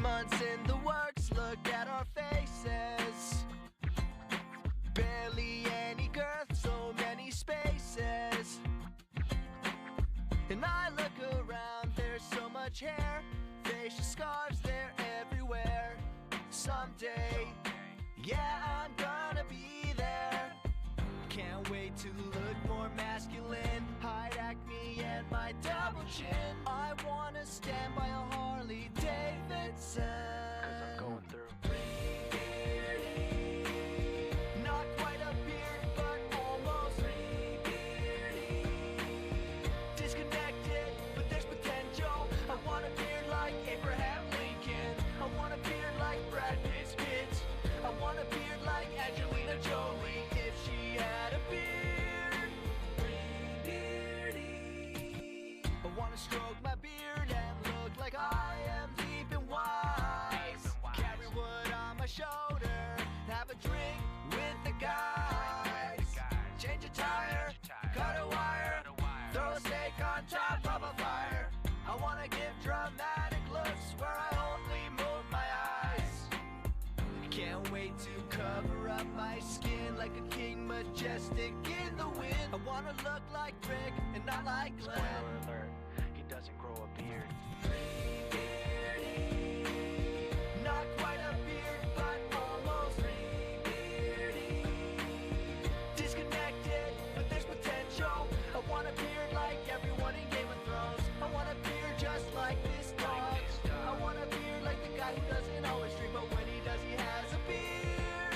months in the works, look at our faces. Barely any girth, so many spaces. And I look around, there's so much hair, facial scarves, they're everywhere. Someday, yeah, I'm gonna be there. Can't wait to look more masculine, hide acne and my double chin. I wanna stand by a Harley Davidson, 'cause I'm going through not quite a beard, but almost disconnected, but there's potential. I want a beard like Abraham Lincoln. I want a beard like Brad Pitt's kids. I want a beard like Angelina Jolie if she had a beard. I want to stroke my beard and look like I am deep and wise. Carry wood on my shoulder, have a drink with the guys. Change a tire, cut a wire, throw a steak on top of a fire. I want to give dramatic looks where I only move my eyes. Can't wait to cover up my skin like a king majestic in the wind. I want to look like Rick and not like Glenn. Spoiler alert, he doesn't grow a beard. Not quite a beard, but almost disconnected, but there's potential. I want a beard like everyone in Game of Thrones. I want a beard just like this dog. I want a beard like the guy who doesn't always drink, but when he does, he has a beard.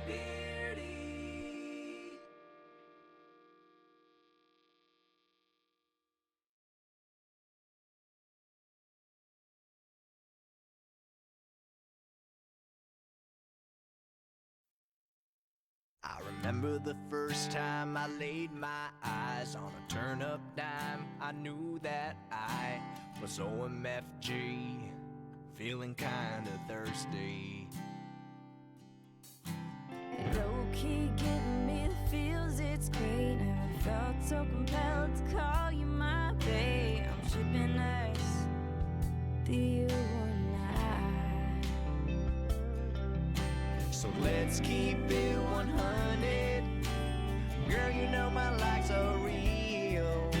Beardy. I remember the first time I laid my eyes on a turn-up dime. I knew that I was OMFG, feeling kinda thirsty. Low-key giving me the feels, it's great. Never felt so compelled to call you my babe. I'm shipping us, the you and I. So let's keep it 100. Girl, you know my likes are real.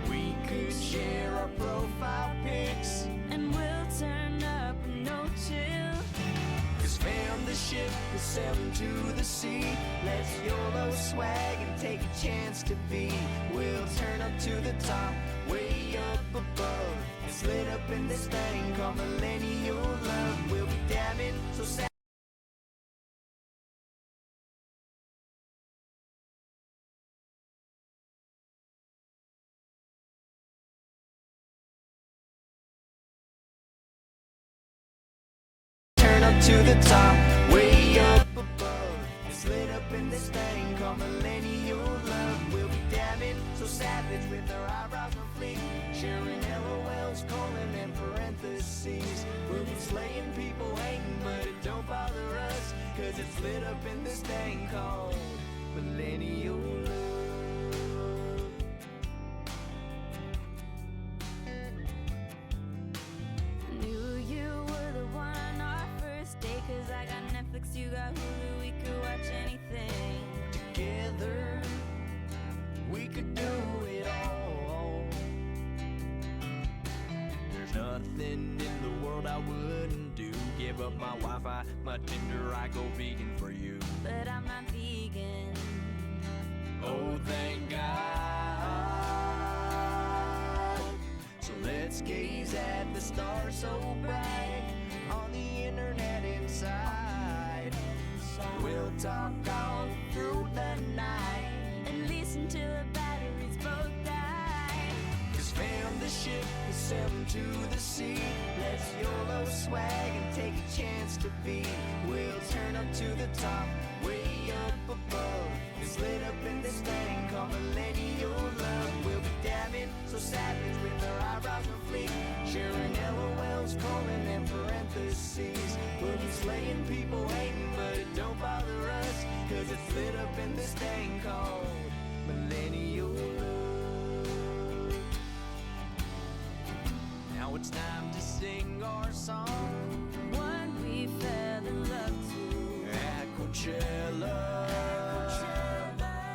We could share our profile pics, And we'll turn up with no chill. 'cause fam, the ship is sailing to the sea. Let's YOLO swag and take a chance to be. We'll turn up to the top, way up above. It's lit up in this thing called millennial love. We'll be dabbing so sad. Turn up to the top, way up above. It's lit up in this thing called millennial love. We'll be dabbing so savage with our eyebrows on fleek, sharing LOLs, colon and parentheses. We'll be slaying people hating, but it don't bother us, 'cause it's lit up in this thing called millennial love. Knew you were the one on our first date, 'cause I got Netflix, you got Hulu, we could watch anything. Together, we could do it all. There's nothing in the world I wouldn't do. Give up my Wi-Fi, my Tinder, I go vegan for you. But I'm not vegan. Oh, thank God. So let's gaze at the stars so bright on the internet inside. We'll talk all through the night, At least until the batteries both die. 'cause fam, the ship is sailing to the sea. Let's YOLO swag and take a chance to be. We'll turn up to the top, way up above. It's lit up in this thing called millennial love. We'll be dabbing so savage with our eyebrows on fleek, sharing LOLs, colon and parentheses. We'll be slaying people hating, but it don't bother us, 'cause it's lit up in this thing called millennial love. Now it's time to sing our song. One we fell in love to. At Coachella,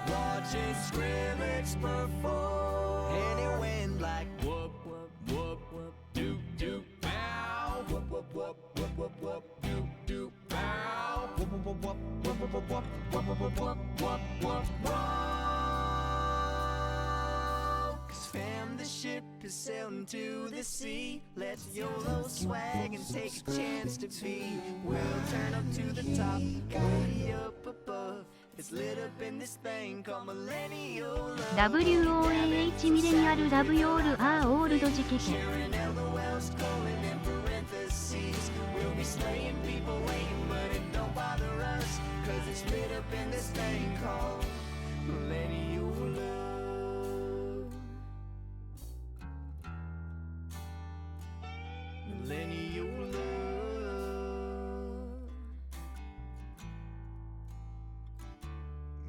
watching Skrillex perform. And it went like whoop, whoop, whoop, whoop, doop, doop, bow. Whoop, whoop, whoop, whoop, whoop, whoop, doop, doop, bow. Whoop, whoop, whoop, whoop, whoop, whoop, whoop, whoop, whoop, whoop, whoop, whoop, whoop. 'Cause fam, the ship is sailing to the sea. Let's YOLO swag and take a chance to be. We'll turn up to the top, way up above. It's lit up in this thing called millennial love. WOAH ミレニアルラブヨールアーオールドジケケ Sharing LOLs, colon in parentheses. We'll be slaying people waiting, but it don't bother us. 'Cause it's lit up in this thing called millennial love. Millennial love.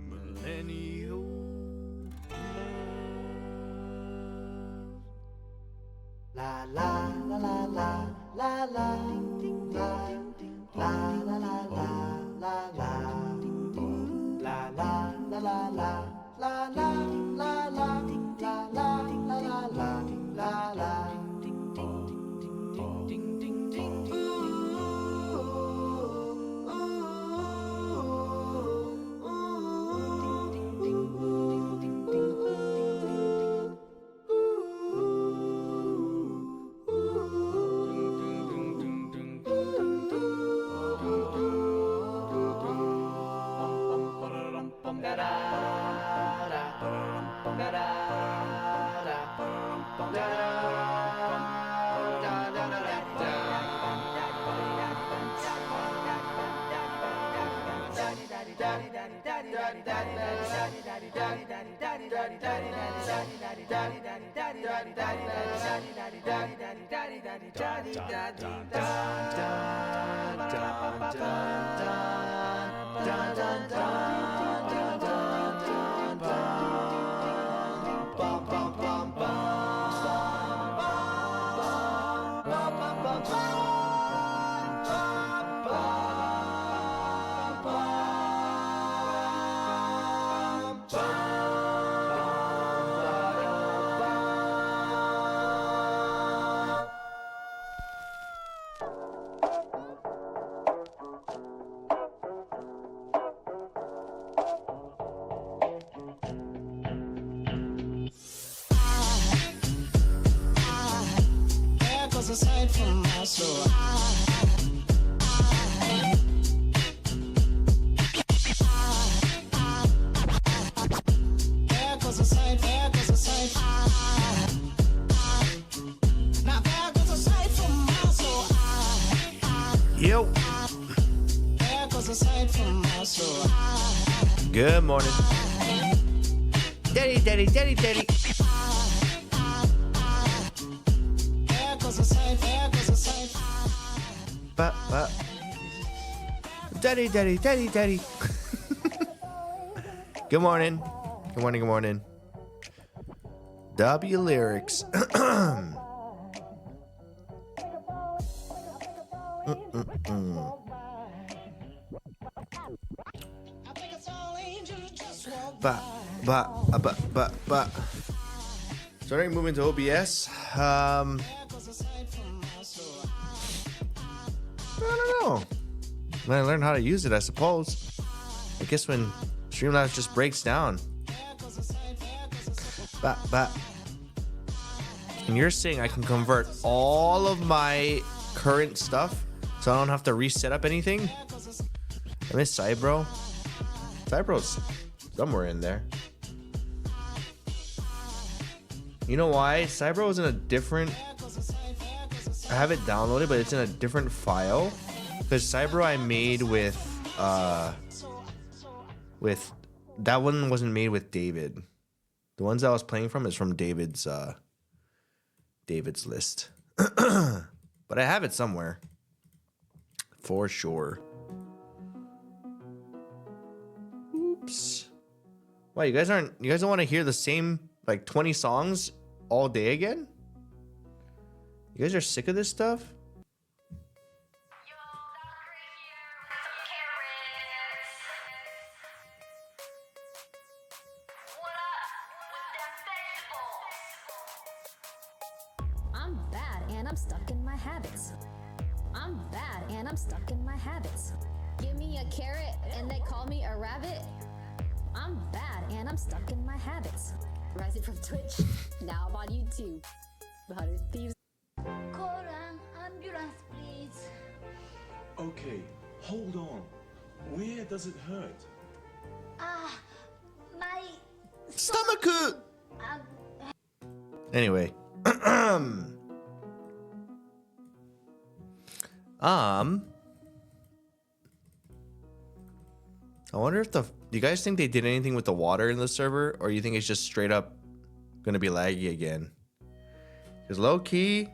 Millennial love. La la la la la la la ding la la la la la la la la la la la la la la la la la la la ding ding ding ding ding. Aside from my soul, there goes a sight, there goes a sight. Now there goes a sight from my soul. Yo. There goes a sight from my soul. Good morning. Daddy, daddy, daddy, daddy. There goes a sight, there goes a sight. Ba. Daddy, daddy, daddy, daddy. Good morning. Good morning, good morning. W lyrics. Ba. Starting to move into OBS. I don't know. When I learn how to use it, I suppose. I guess when Streamlabs just breaks down. Ba. And you're saying I can convert all of my current stuff so I don't have to reset up anything? I miss Cybro. Cybro's somewhere in there. You know why? Cybro is in a different... I have it downloaded, but it's in a different file. Because Cybro I made with... That one wasn't made with David. The ones I was playing from is from David's list. But I have it somewhere. For sure. Oops. Why, you guys don't want to hear the same like 20 songs all day again? You guys are sick of this stuff? I'm bad and I'm stuck in my habits. I'm bad and I'm stuck in my habits. Give me a carrot and they call me a rabbit. I'm bad and I'm stuck in my habits. Rising from Twitch, now I'm on YouTube. 100 Thieves. Call an ambulance, please. Okay, hold on. Where does it hurt? Ah, my Stomach. Anyway. I wonder if do you guys think they did anything with the water in the server, or you think it's just straight up gonna be laggy again? Because low key,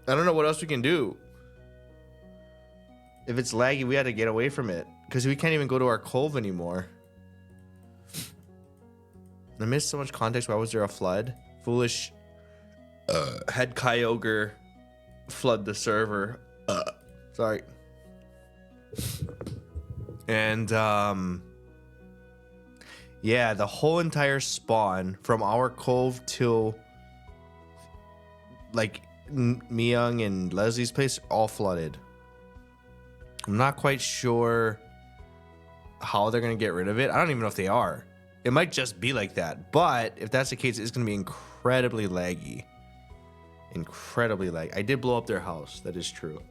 I don't know what else we can do. If it's laggy, we had to get away from it because we can't even go to our cove anymore. I missed so much context. Why was there a flood? Foolish head Kyogre flood the server. Sorry. And yeah, the whole entire spawn from our cove till like Myung and Leslie's place all flooded. I'm not quite sure how they're gonna get rid of it. I don't even know if they are. It might just be like that, but if that's the case, it's gonna be incredibly laggy. Incredibly laggy. I did blow up their house. That is true.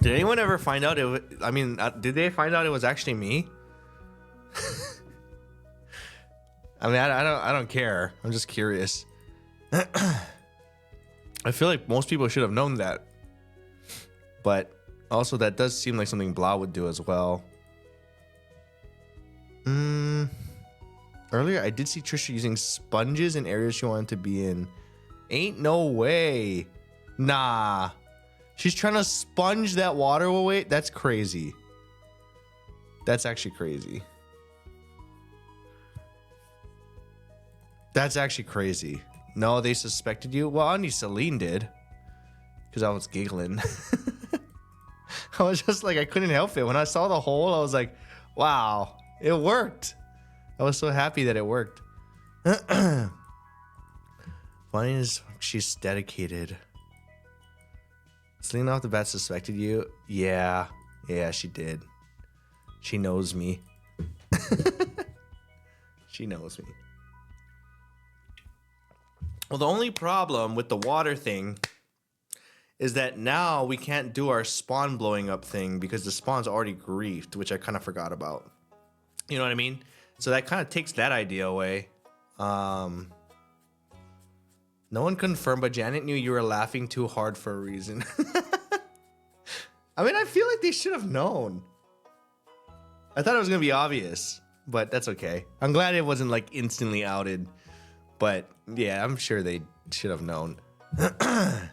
Did anyone ever find out did they find out it was actually me? I mean, I don't care. I'm just curious. I feel like most people should have known that. But also that does seem like something Blah would do as well. Earlier I did see Trisha using sponges in areas she wanted to be in. Ain't no way. Nah. She's trying to sponge that water away. That's crazy. That's actually crazy. That's actually crazy. No, they suspected you? Well, only Celine did. Because I was giggling. I was just like, I couldn't help it. When I saw the hole, I was like, wow, it worked. I was so happy that it worked. Funny is she's dedicated. Celine off the bat suspected you? Yeah, she did. She knows me. She knows me. Well, the only problem with the water thing is that now we can't do our spawn blowing up thing because the spawn's already griefed, which I kind of forgot about. You know what I mean? So that kind of takes that idea away. No one confirmed, but Janet knew you were laughing too hard for a reason. I mean, I feel like they should have known. I thought it was going to be obvious, but that's okay. I'm glad it wasn't like instantly outed. But yeah, I'm sure they should have known. I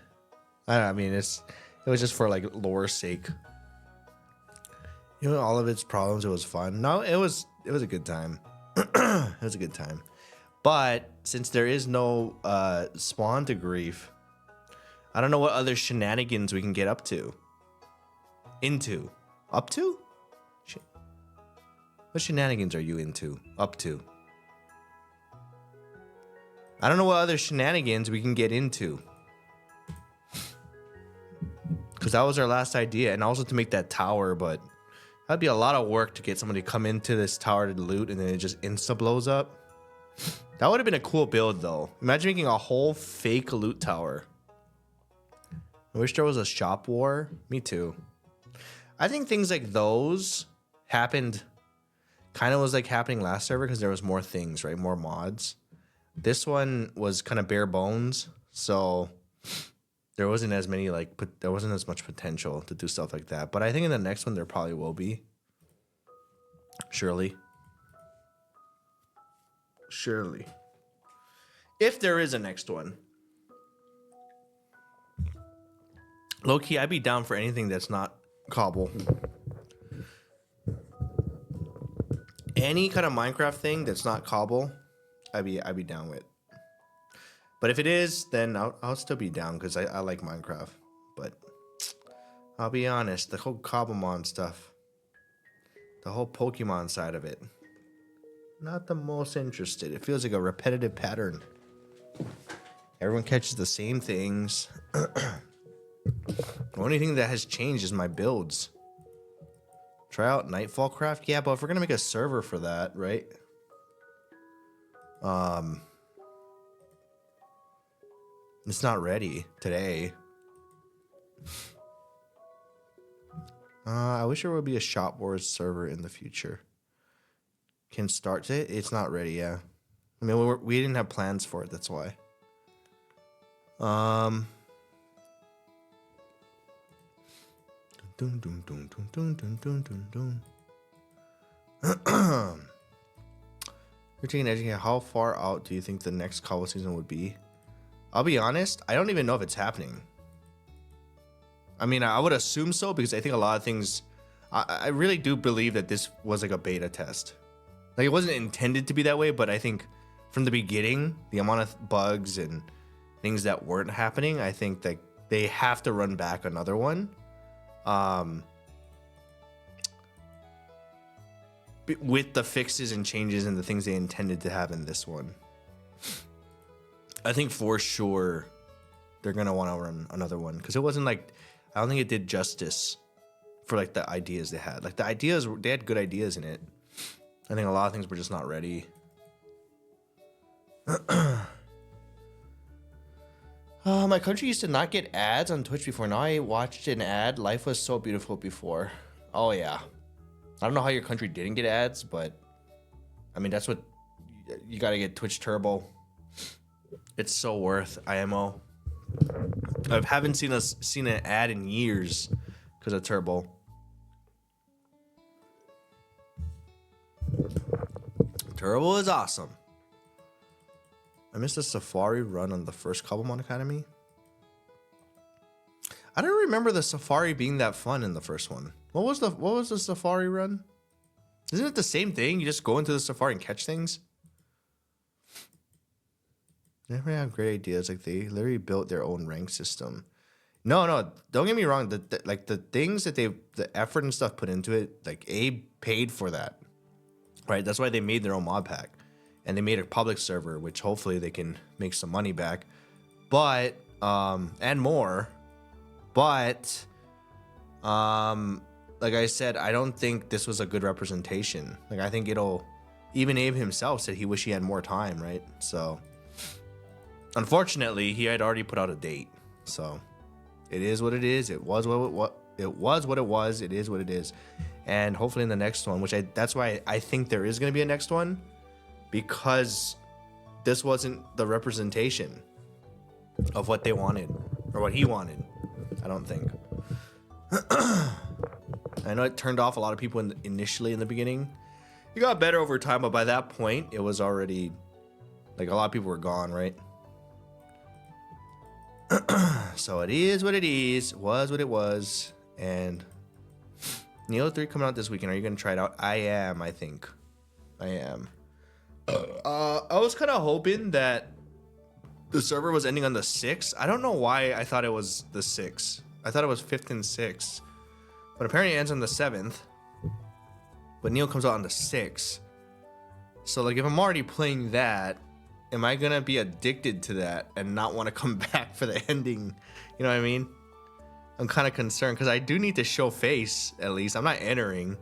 mean, it was just for like lore's sake. You know, all of its problems, it was fun. No, it was a good time. It was a good time. But since there is no spawn to grief, I don't know what other shenanigans we can get up to. Up to? What shenanigans are you into? Up to? I don't know what other shenanigans we can get into. Because that was our last idea. And also to make that tower, but that'd be a lot of work to get somebody to come into this tower to loot and then it just insta blows up. That would have been a cool build though. Imagine making a whole fake loot tower. I wish there was a shop war. Me too. I think things like those happened, kind of was like happening last server because there was more things, right? More mods. This one was kind of bare bones. So there wasn't as many there wasn't as much potential to do stuff like that. But I think in the next one, there probably will be. Surely. If there is a next one. Low-key, I'd be down for anything that's not cobble. Any kind of Minecraft thing that's not cobble, I'd be down with. But if it is, then I'll still be down because I like Minecraft. But I'll be honest, the whole Cobblemon stuff, the whole Pokemon side of it, not the most interested. It feels like a repetitive pattern. Everyone catches the same things. The only thing that has changed is my builds. Try out Nightfall Craft? Yeah, but if we're gonna make a server for that, right? It's not ready today. I wish there would be a Shop Wars server in the future. Can start it? It's not ready, yeah. I mean, we didn't have plans for it, that's why. Dun, dun, dun, dun, dun, dun, dun, dun, dun. You're taking education. How far out do you think the next cobble season would be? I'll be honest, I don't even know if it's happening. I mean, I would assume so because I think a lot of things. I really do believe that this was like a beta test. Like it wasn't intended to be that way, but I think from the beginning, the amount of bugs and things that weren't happening, I think that they have to run back another one. With the fixes and changes and the things they intended to have in this one. I think for sure they're gonna want to run another one because it wasn't like, I don't think it did justice for like the ideas they had. Like the ideas, they had good ideas in it. I think a lot of things were just not ready. My country used to not get ads on Twitch before. Now I watched an ad. Life was so beautiful before. Oh yeah. I don't know how your country didn't get ads, but I mean, that's what you got to get. Twitch Turbo. It's so worth IMO. I haven't seen an ad in years because of Turbo. Turbo is awesome. I missed a safari run on the first Cobblemon Academy. I don't remember the safari being that fun in the first one. What was the safari run? Isn't it the same thing? You just go into the safari and catch things? They never have great ideas. Like they literally built their own rank system. No, don't get me wrong. The things that the effort and stuff put into it, like Abe paid for that, right? That's why they made their own mod pack, and they made a public server, which hopefully they can make some money back, but and more, but like I said, I don't think this was a good representation. Like I think even Abe himself said he wished he had more time, right? So. Unfortunately, he had already put out a date, so it is what it is. It was what it was. It is what it is, and hopefully in the next one, that's why I think there is going to be a next one, because this wasn't the representation of what they wanted or what he wanted. I don't think. I know it turned off a lot of people initially in the beginning. It got better over time, but by that point, it was already like a lot of people were gone, right? So it is what it is, was what it was, and Neo 3 coming out this weekend. Are you gonna try it out? I am, I think. I am. I was kind of hoping that the server was ending on the 6th. I don't know why I thought it was the 6th. I thought it was 5th and 6th. But apparently it ends on the 7th. But Neo comes out on the 6th. So like if I'm already playing that, am I gonna be addicted to that and not want to come back for the ending? You know what I mean? I'm kind of concerned because I do need to show face at least. I'm not entering,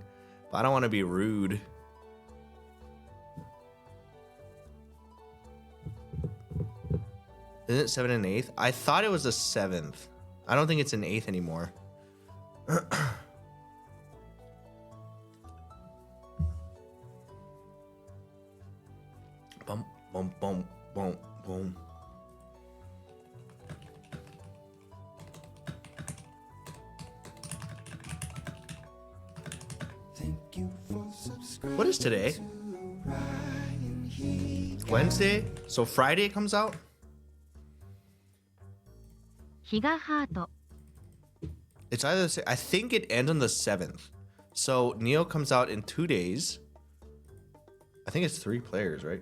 but I don't want to be rude. Isn't it 7th and 8th? I thought it was the 7th. I don't think it's an 8th anymore. Bum, bum, bum, bum, boom. What is today? Wednesday? So Friday comes out? Higa Heart. It's either, I think it ends on the 7th. So Neo comes out in 2 days. I think it's 3 players, right?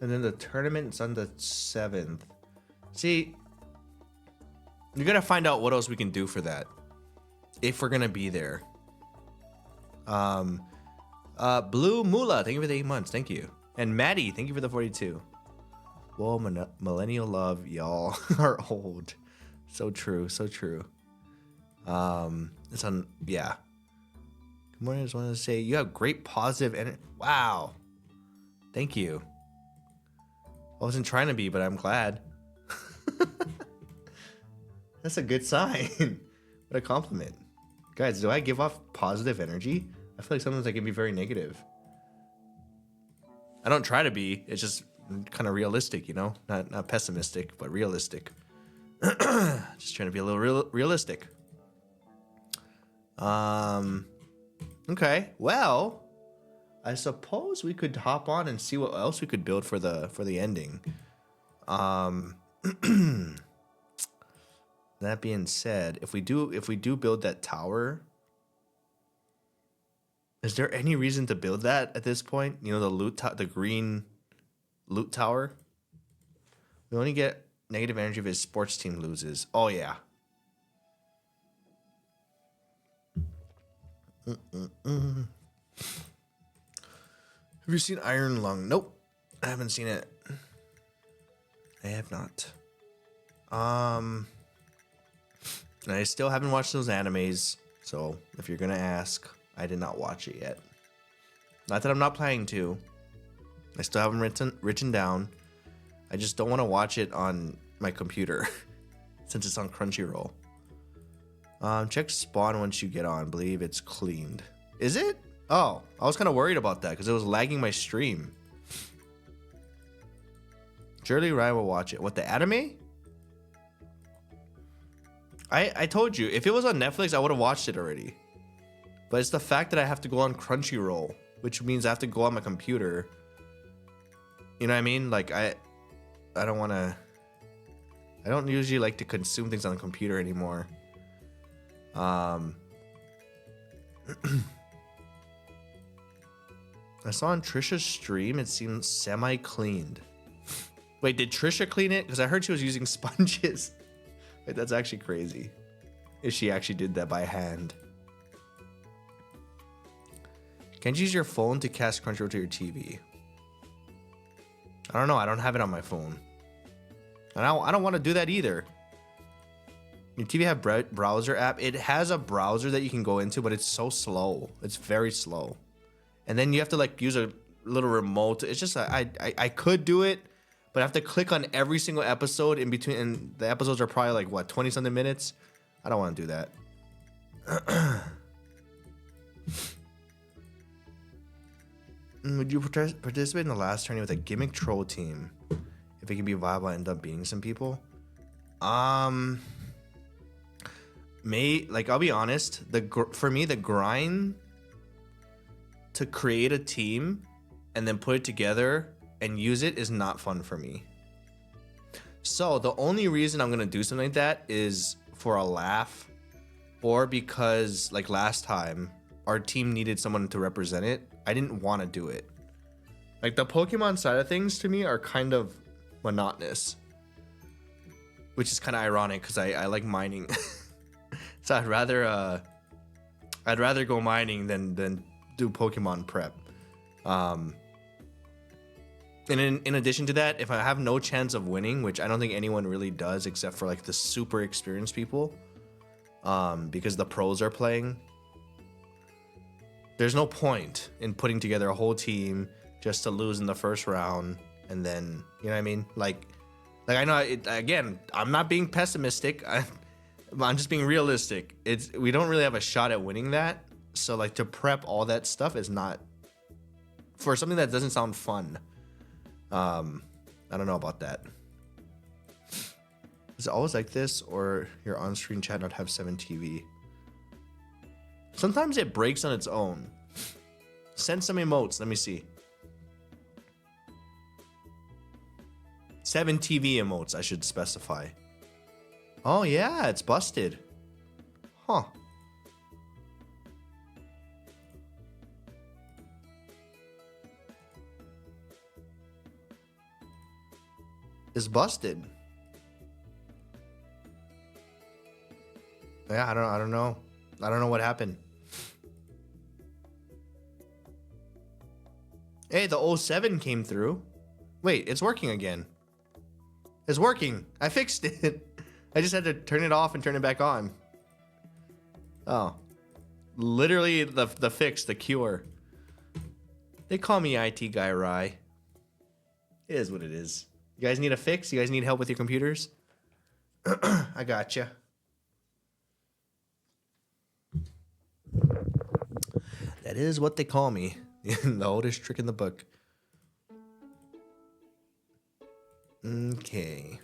And then the tournament's on the 7th. See, you gotta find out what else we can do for that. If we're gonna be there. Blue Mula, thank you for the 8 months. Thank you. And Maddie, thank you for the 42. Whoa, millennial love, y'all are old. So true, so true. It's on, yeah. Good morning. I just wanted to say you have great positive energy. Wow. Thank you. I wasn't trying to be, but I'm glad. That's a good sign. What a compliment. Guys, do I give off positive energy? I feel like sometimes I can be very negative. I don't try to be. It's just kind of realistic, you know? Not pessimistic, but realistic. Just trying to be a little realistic. Okay. Well, I suppose we could hop on and see what else we could build for the ending. That being said, if we do build that tower, is there any reason to build that at this point? You know, the green loot tower. We only get negative energy if his sports team loses. Oh yeah. Have you seen Iron Lung? Nope, I haven't seen it. I have not. And I still haven't watched those animes, so if you're gonna ask, I did not watch it yet. Not that I'm not planning to. I still haven't written down. I just don't want to watch it on my computer since it's on Crunchyroll. Check spawn once you get on. Believe it's cleaned. Is it? Oh, I was kind of worried about that because it was lagging my stream. Surely Ryan will watch it. What, the anime? I told you, if it was on Netflix, I would have watched it already. But it's the fact that I have to go on Crunchyroll, which means I have to go on my computer. You know what I mean? Like, I don't want to... I don't usually like to consume things on the computer anymore. I saw on Trisha's stream, it seemed semi-cleaned. Wait, did Trisha clean it? Because I heard she was using sponges. Wait, that's actually crazy. If she actually did that by hand. Can't you use your phone to cast Crunchyroll to your TV? I don't know. I don't have it on my phone. And I don't want to do that either. Your TV have browser app. It has a browser that you can go into, but it's so slow. It's very slow. And then you have to like use a little remote. It's just I could do it, but I have to click on every single episode in between. And the episodes are probably like what, 20 something minutes. I don't want to do that. Would you participate in the last tourney with a gimmick troll team? If it can be viable, I end up beating some people. I'll be honest. For me, the grind to create a team and then put it together and use it is not fun for me. So the only reason I'm gonna do something like that is for a laugh, or because like last time our team needed someone to represent it. I didn't want to do it. Like the Pokemon side of things to me are kind of monotonous, which is kind of ironic because I like mining. So I'd rather go mining than do Pokemon prep. And in addition to that, if I have no chance of winning, which I don't think anyone really does except for like the super experienced people, because the pros are playing, there's no point in putting together a whole team just to lose in the first round. And then, you know what I mean? Like I know again, I'm not being pessimistic. I'm just being realistic. We don't really have a shot at winning that. So like to prep all that stuff is not for something that doesn't sound fun. I don't know about that. Is it always like this, or your on-screen chat not have 7 TV? Sometimes it breaks on its own. Send some emotes. Let me see. 7 TV emotes, I should specify. Oh, yeah, it's busted. Huh. It's busted. Yeah, I don't know. I don't know what happened. Hey, the 07 came through. Wait, it's working again. It's working. I fixed it. I just had to turn it off and turn it back on. Oh. Literally the fix, the cure. They call me IT Guy Rye. It is what it is. You guys need a fix? You guys need help with your computers? I gotcha. That is what they call me. The oldest trick in the book. Okay.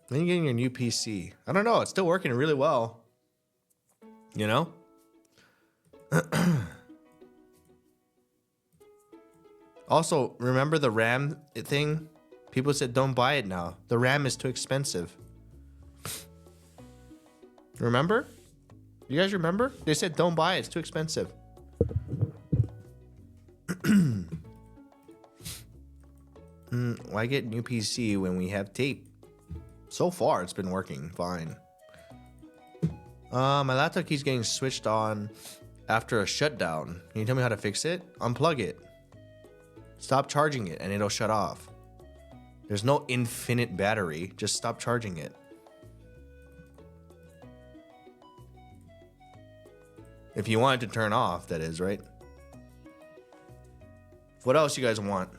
When are you getting your new PC? I don't know. It's still working really well. You know? Also, remember the RAM thing? People said don't buy it now. The RAM is too expensive. Remember? You guys remember? They said don't buy it. It's too expensive. Why get new PC when we have tape? So far, it's been working fine. My laptop keeps getting switched on after a shutdown. Can you tell me how to fix it? Unplug it. Stop charging it and it'll shut off. There's no infinite battery. Just stop charging it. If you want it to turn off, that is, right? What else you guys want?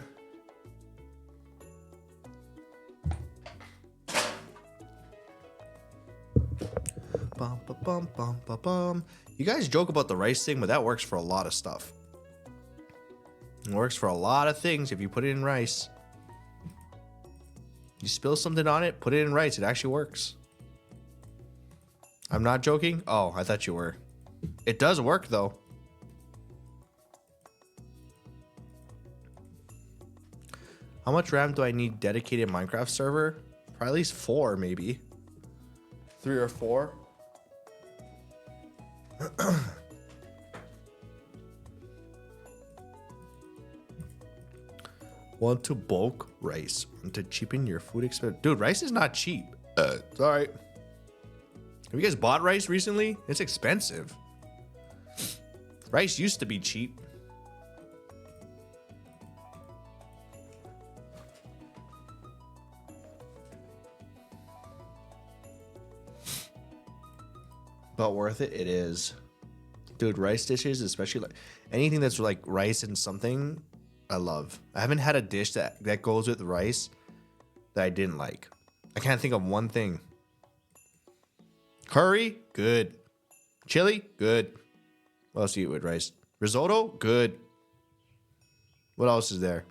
Bum, ba, bum, bum, ba, bum. You guys joke about the rice thing, but that works for a lot of stuff. It works for a lot of things if you put it in rice. You spill something on it, put it in rice. It actually works. I'm not joking. Oh, I thought you were. It does work though. How much RAM do I need dedicated Minecraft server? Probably at least 4 maybe. 3 or 4. Want to bulk rice? Want to cheapen your food expense? Dude, rice is not cheap. It's alright. Have you guys bought rice recently? It's expensive. Rice used to be cheap. But worth it, it is. Dude, rice dishes, especially like anything that's like rice and something, I love. I haven't had a dish that goes with rice that I didn't like. I can't think of one thing. Curry, good. Chili, good. What else do you eat with rice? Risotto, good. What else is there?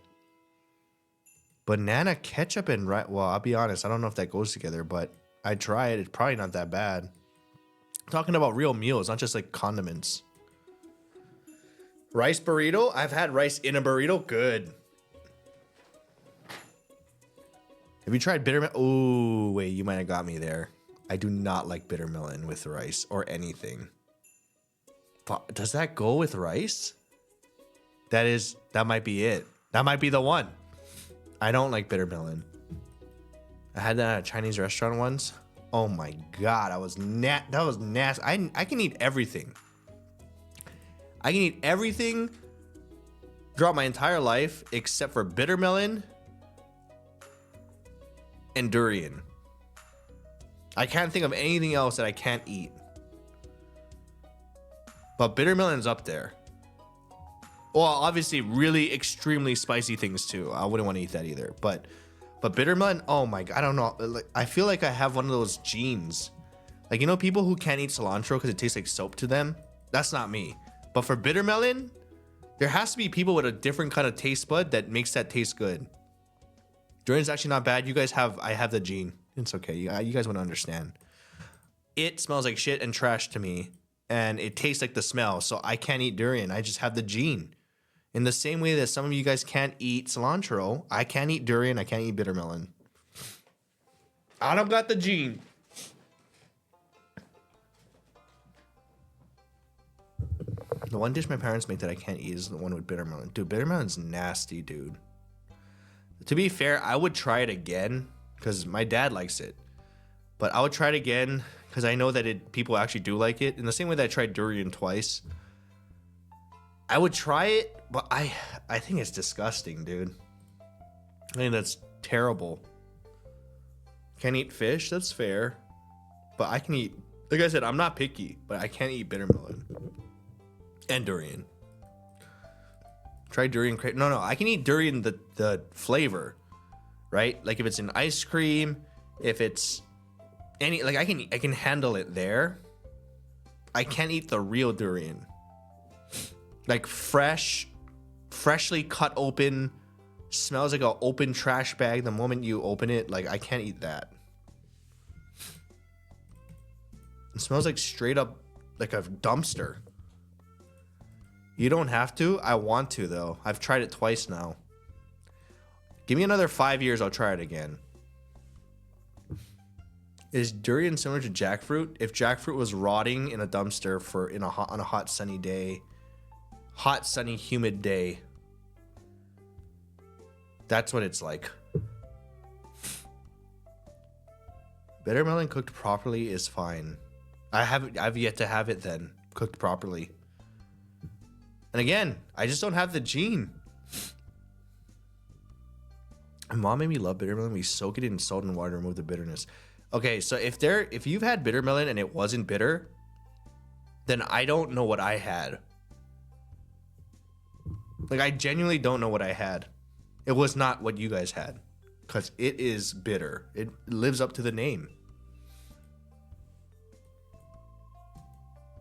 Banana ketchup and rice. Well, I'll be honest, I don't know if that goes together, but I try it. It's probably not that bad. I'm talking about real meals, not just like condiments. Rice burrito? I've had rice in a burrito. Good. Have you tried bitter melon? Oh, wait, you might have got me there. I do not like bitter melon with rice or anything. Does that go with rice? That might be it. That might be the one. I don't like bitter melon. I had that at a Chinese restaurant once. Oh my god, that was nasty. I can eat everything. I can eat everything throughout my entire life except for bitter melon and durian. I can't think of anything else that I can't eat. But bitter melon's up there. Well, obviously really extremely spicy things too. I wouldn't want to eat that either. But bitter melon, oh my god, I don't know. Like, I feel like I have one of those genes. Like, you know, people who can't eat cilantro because it tastes like soap to them? That's not me. But for bitter melon, there has to be people with a different kind of taste bud that makes that taste good. Durian's actually not bad. I have the gene. It's okay. You guys want to understand. It smells like shit and trash to me. and it tastes like the smell. So I can't eat durian. I just have the gene. In the same way that some of you guys can't eat cilantro, I can't eat durian. I can't eat bitter melon. I don't got the gene. The one dish my parents make that I can't eat is the one with bitter melon. Dude, bitter melon's nasty, dude. To be fair, I would try it again because my dad likes it. But I would try it again because I know that people actually do like it. In the same way that I tried durian twice. I would try it, but I think it's disgusting, dude. I think that's terrible. Can't eat fish, that's fair. But I can eat, like I said, I'm not picky, but I can't eat bitter melon. And durian. Try durian. No, I can eat durian the flavor, right? Like if it's in ice cream, if it's any, like I can handle it there. I can't eat the real durian. Like freshly cut open, smells like an open trash bag the moment you open it. Like I can't eat that. It smells like straight up like a dumpster. You don't have to. I want to, though. I've tried it twice now. Give me another 5 years, I'll try it again. Is durian similar to jackfruit? If jackfruit was rotting in a dumpster on a hot sunny day, hot sunny humid day, that's what it's like. Bitter melon cooked properly is fine. I've yet to have it then cooked properly. And again, I just don't have the gene. My mom made me love bitter melon. We soak it in salt and water to remove the bitterness. Okay, so if you've had bitter melon and it wasn't bitter, then I don't know what I had. Like, I genuinely don't know what I had. It was not what you guys had. Because it is bitter. It lives up to the name.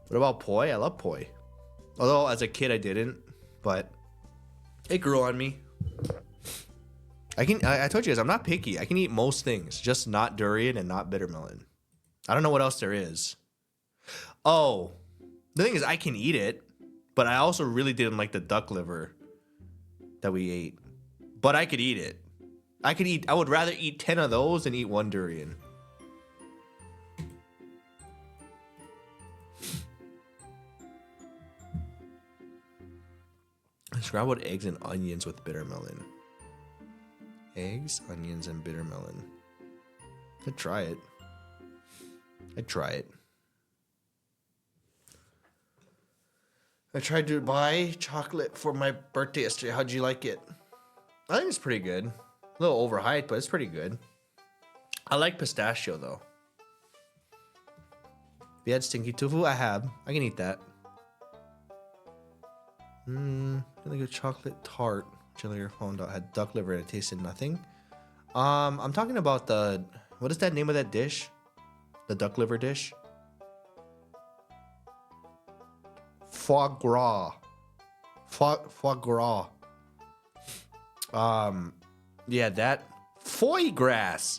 What about poi? I love poi. Although, as a kid, I didn't. But it grew on me. I told you guys, I'm not picky. I can eat most things. Just not durian and not bitter melon. I don't know what else there is. Oh. The thing is, I can eat it. But I also really didn't like the duck liver that we ate. But I could eat it. I would rather eat 10 of those than eat one durian. Scrambled eggs and onions with bitter melon. Eggs, onions, and bitter melon. I'd try it. I tried to buy chocolate for my birthday yesterday. How'd you like it? I think it's pretty good. A little overhyped, but it's pretty good. I like pistachio, though. If you had stinky tofu, I have. I can eat that. I think a chocolate tart. Chili found out had duck liver and it tasted nothing. I'm talking about what is that name of that dish? The duck liver dish? Foie gras. Foie gras. Yeah, that foie gras.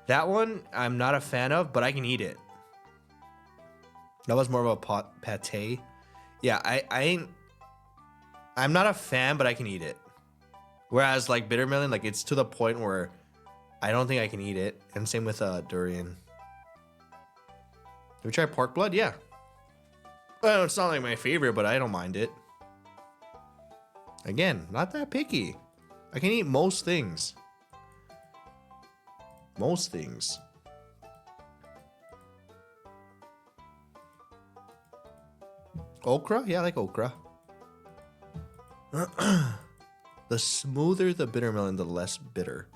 That one I'm not a fan of, but I can eat it. That was more of a pate. Yeah, I'm not a fan, but I can eat it. Whereas like bitter melon, like it's to the point where I don't think I can eat it. And same with durian. Have we tried pork blood? Yeah. Well, it's not like my favorite, but I don't mind it. Again, not that picky. I can eat most things. Most things. Okra? Yeah, I like okra. The smoother the bitter melon, the less bitter.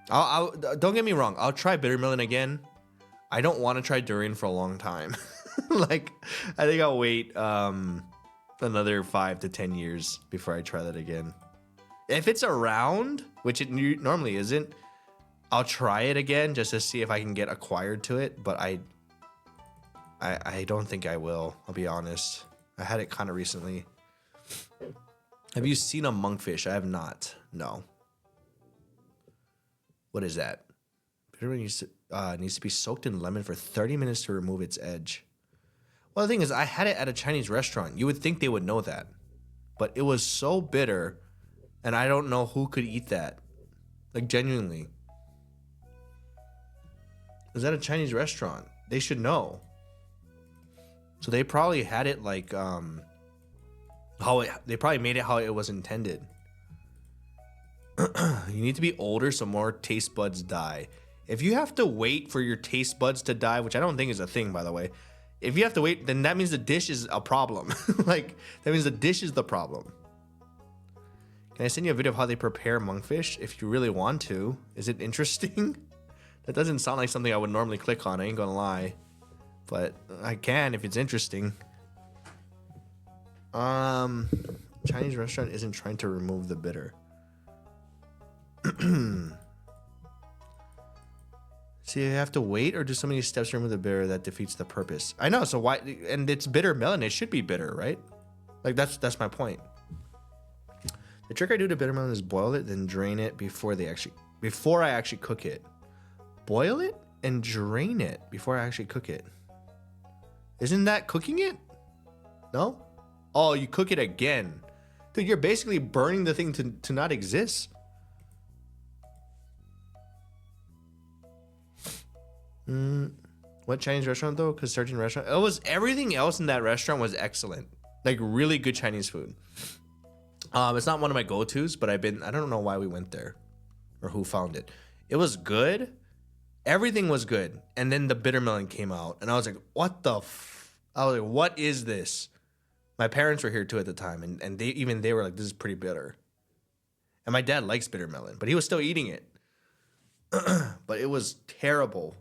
Don't get me wrong. I'll try bitter melon again. I don't want to try durian for a long time. Like, I think I'll wait another 5 to 10 years before I try that again. If it's around, which it normally isn't, I'll try it again just to see if I can get acquired to it. But I don't think I will. I'll be honest. I had it kind of recently. Have you seen a monkfish? I have not. No. What is that? Bitter needs to be soaked in lemon for 30 minutes to remove its edge. Well, the thing is, I had it at a Chinese restaurant. You would think they would know that. But it was so bitter, and I don't know who could eat that. Like, genuinely. It was at a Chinese restaurant. They should know. So they probably had it like, they probably made it how it was intended. You need to be older so more taste buds die. If you have to wait for your taste buds to die, which I don't think is a thing, by the way. If you have to wait, then that means the dish is a problem. Like, that means the dish is the problem. Can I send you a video of how they prepare monkfish? If you really want to. Is it interesting? That doesn't sound like something I would normally click on, I ain't gonna lie. But I can if it's interesting. Chinese restaurant isn't trying to remove the bitter. See, you have to wait or do so many steps to remove the bitter that defeats the purpose. I know, so why? And it's bitter melon. It should be bitter, right? Like that's my point. The trick I do to bitter melon is boil it, then drain it before I actually cook it. Boil it and drain it before I actually cook it. Isn't that cooking it? No? Oh, you cook it again. Dude, you're basically burning the thing to not exist. What Chinese restaurant though? Because searching restaurant, it was everything else in that restaurant was excellent, like really good Chinese food. It's not one of my go-tos, but I don't know why we went there, or who found it. It was good, everything was good, and then the bitter melon came out, and I was like, what the? I was like, what is this? My parents were here too at the time, and they were like, this is pretty bitter. And my dad likes bitter melon, but he was still eating it. But it was terrible.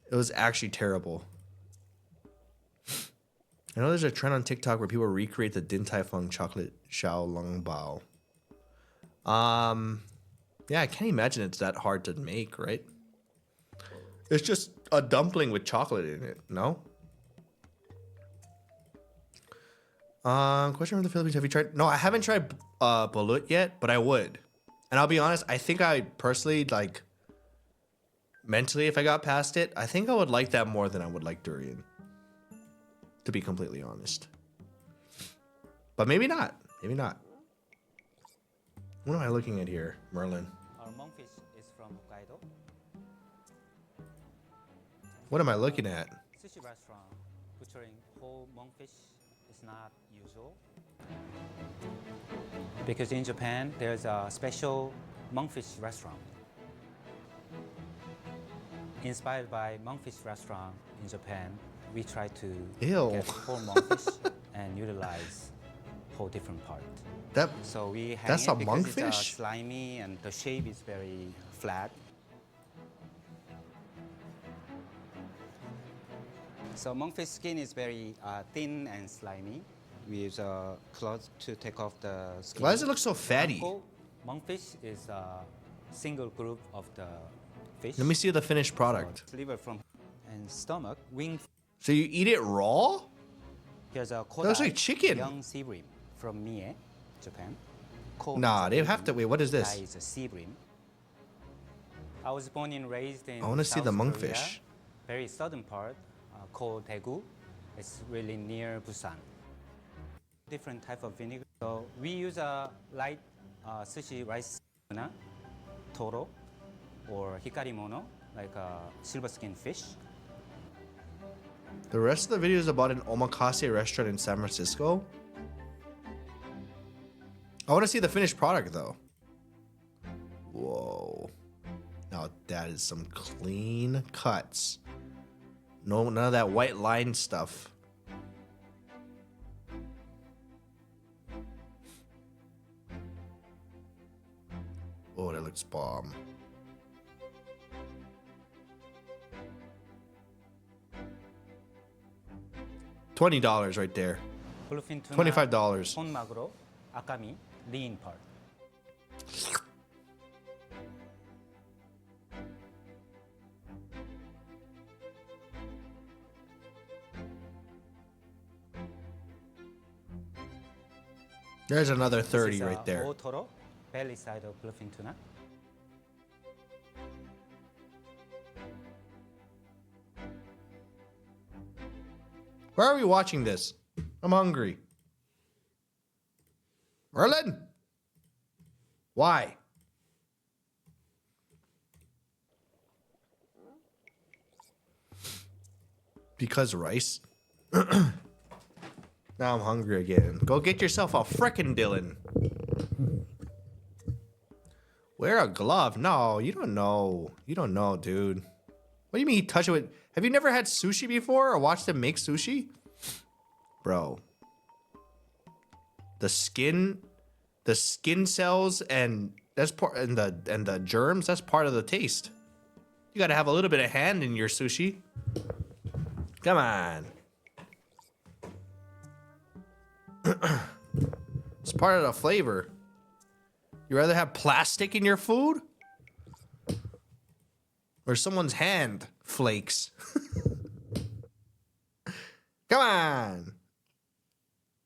It was actually terrible. I know there's a trend on TikTok where people recreate the Din Tai Fung chocolate xiao long bao. Yeah, I can't imagine it's that hard to make, right? It's just a dumpling with chocolate in it, no? Question from the Philippines. Have you tried? No, I haven't tried balut yet, but I would. And I'll be honest, I think I personally, like, mentally, if I got past it, I think I would like that more than I would like durian. To be completely honest. But maybe not. Maybe not. What am I looking at here, Merlin? Our monkfish is from Hokkaido. What am I looking at? Sushi restaurant butchering whole monkfish is not usual. Because in Japan, there's a special monkfish restaurant. Inspired by monkfish restaurant in Japan, we try to get whole monkfish and utilize whole different part. So we hang that's it a because monkfish? it's slimy and the shape is very flat. So monkfish skin is very thin and slimy. We use a cloth to take off the skin. Why does it look so fatty? Monkfish is a single group of the fish. Let me see the finished product. So liver from and stomach, wing. So you eat it raw? Here's a That looks like chicken. young sea bream from Mie, Japan. Nah, they have to wait. What is this? That is a sea bream. I was born and raised in I want to see the South monkfish. Korea, very southern part, called Daegu. It's really near Busan. Different type of vinegar. So we use a light sushi rice tuna, toro, or hikarimono, like a silver skin fish. The rest of the video is about an omakase restaurant in San Francisco. I want to see the finished product though. Whoa. Now that is some clean cuts. No, none of that white line stuff. Oh, that looks bomb. $20 right there. Bluefin tuna, $25. honmaguro, akami, lean part. There's another This 30 is right there. Otoro, belly side of bluefin tuna. Why are we watching this? I'm hungry. Merlin? Why? Because rice? Now I'm hungry again. Go get yourself a frickin' Dylan. Wear a glove. No, you don't know. You don't know, dude. What do you mean he touched it with... Have you never had sushi before or watched them make sushi? Bro. The skin cells and that's part and the germs, that's part of the taste. You gotta have a little bit of hand in your sushi. Come on. It's part of the flavor. You rather have plastic in your food? Or someone's hand flakes? Come on.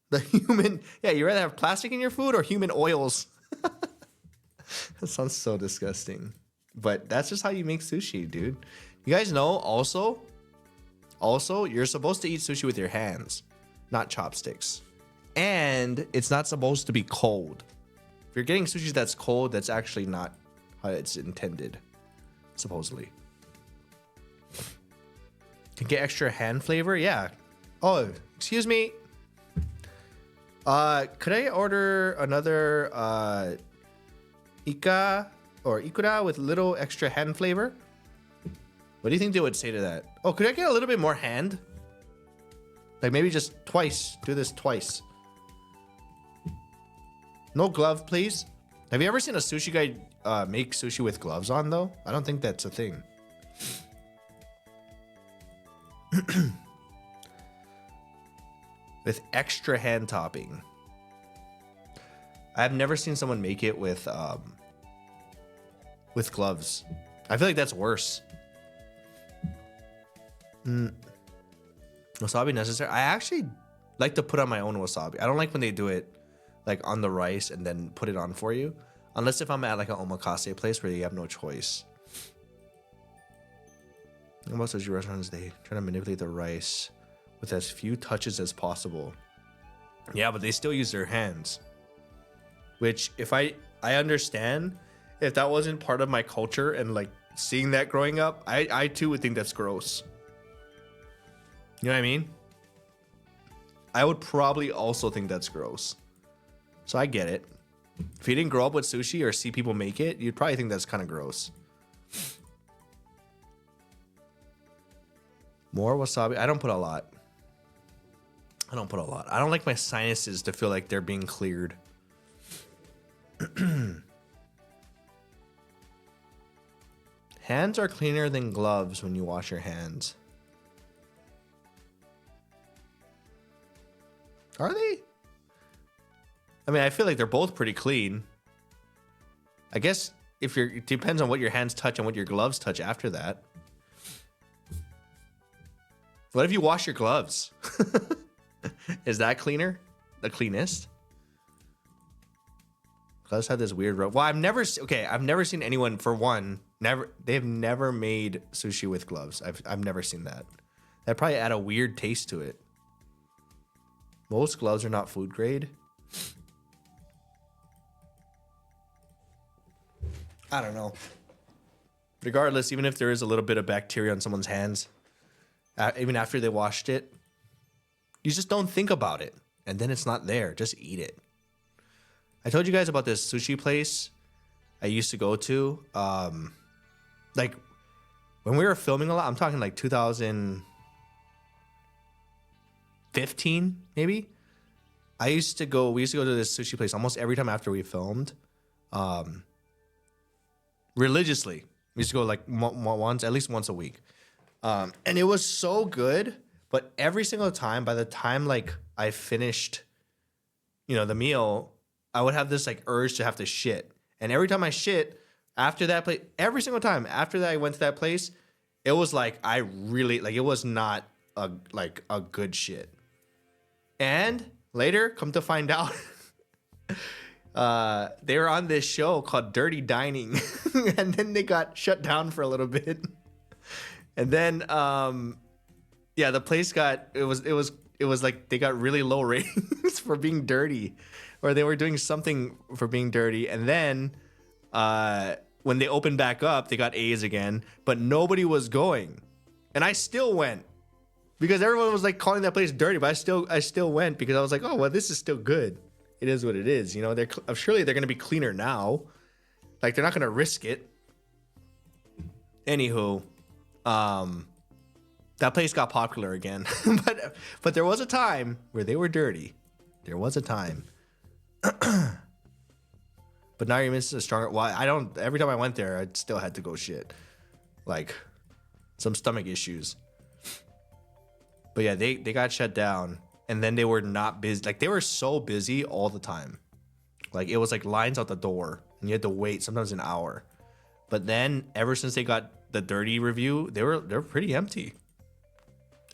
The human... Yeah, you rather have plastic in your food or human oils? That sounds so disgusting. But that's just how you make sushi, dude. You guys know also, you're supposed to eat sushi with your hands, not chopsticks. And it's not supposed to be cold. If you're getting sushi that's cold, that's actually not how it's intended, supposedly. Can get extra hand flavor? Yeah. Oh, excuse me. Could I order another Ika or Ikura with little extra hand flavor? What do you think they would say to that? Oh, could I get a little bit more hand? Like maybe just twice. Do this twice. No glove, please. Have you ever seen a sushi guy make sushi with gloves on, though? I don't think that's a thing. With extra hand topping. I've never seen someone make it with gloves. I feel like that's worse. Wasabi necessary? I actually like to put on my own wasabi. I don't like when they do it like on the rice and then put it on for you. Unless if I'm at like an omakase place where you have no choice. Most sushi restaurants, they try to manipulate the rice with as few touches as possible. Yeah, but they still use their hands. Which if I understand, if that wasn't part of my culture and like seeing that growing up, I too would think that's gross. You know what I mean? I would probably also think that's gross. So I get it. If you didn't grow up with sushi or see people make it, you'd probably think that's kind of gross. More wasabi. I don't put a lot. I don't like my sinuses to feel like they're being cleared. Hands are cleaner than gloves when you wash your hands. Are they? I mean, I feel like they're both pretty clean. I guess it depends on what your hands touch and what your gloves touch after that. What if you wash your gloves? Is that cleaner? The cleanest? Gloves have this weird Well, I've never seen anyone, for one, they've never made sushi with gloves. I've never seen that. That probably add a weird taste to it. Most gloves are not food grade. I don't know. Regardless, even if there is a little bit of bacteria on someone's hands, even after they washed it, you just don't think about it. And then it's not there. Just eat it. I told you guys about this sushi place I used to go to. Like, when we were filming a lot, I'm talking like 2015, maybe? We used to go to this sushi place almost every time after we filmed. Religiously. We used to go like at least once a week. And it was so good, but every single time, by the time like I finished, the meal, I would have this like urge to have to shit. And every time I shit after that place, every single time after that I went to that place, it was like it was not a good shit. And later, come to find out, they were on this show called Dirty Dining, and then they got shut down for a little bit. And then, the place it was it was like they got really low ratings for being dirty, or they were doing something for being dirty, and then when they opened back up, they got A's again, but nobody was going, and I still went because everyone was like calling that place dirty, but I still went because I was like, oh well, this is still good. It is what it is, you know. Surely they're gonna be cleaner now. Like they're not gonna risk it. Anywho, that place got popular again, but there was a time where they were dirty. There was a time. But now you're missing a stronger. Why? I don't. Every time I went there, I still had to go shit, like some stomach issues. But yeah, they got shut down, and then they were not busy. Like they were so busy all the time. Like it was like lines out the door, and you had to wait sometimes an hour. But then ever since they got the dirty review, they're pretty empty,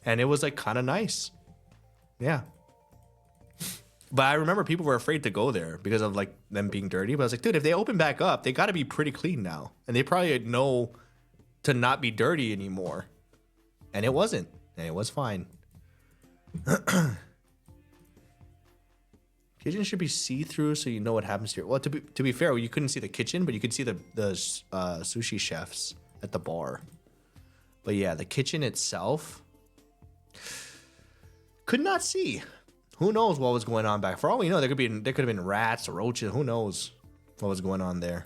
and it was like kind of nice. Yeah. But I remember people were afraid to go there because of like them being dirty. But I was like, dude, if they open back up, they got to be pretty clean now. And they probably know to not be dirty anymore. And it wasn't. And it was fine. Kitchen should be see-through so you know what happens here. Well, to be fair, you couldn't see the kitchen, but you could see the sushi chefs at the bar. But yeah, the kitchen itself could not see. Who knows what was going on back? For all we know, there could have been rats or roaches. Who knows what was going on there?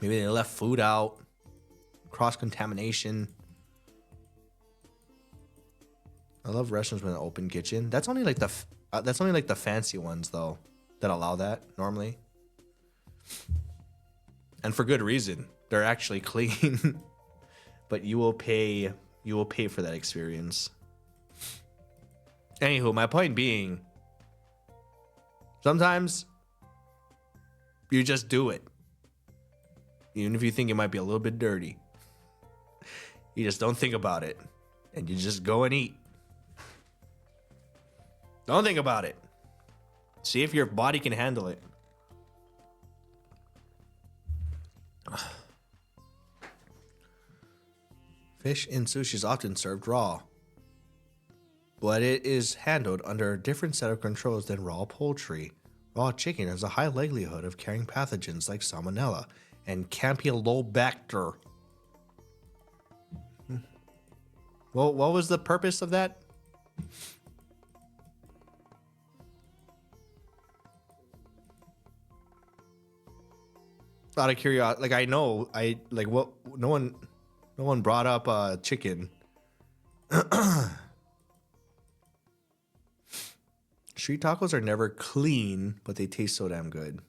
Maybe they left food out. Cross contamination. I love restaurants with an open kitchen. That's only like the fancy ones though that allow that normally, and for good reason. They're actually clean, but you will pay for that experience. Anywho, my point being, sometimes you just do it. Even if you think it might be a little bit dirty. You just don't think about it. And you just go and eat. Don't think about it. See if your body can handle it. Fish in sushi is often served raw, but it is handled under a different set of controls than raw poultry. Raw chicken has a high likelihood of carrying pathogens like salmonella and campylobacter. Well, what was the purpose of that? Out of curiosity, like no one brought up chicken. Street tacos are never clean, but they taste so damn good.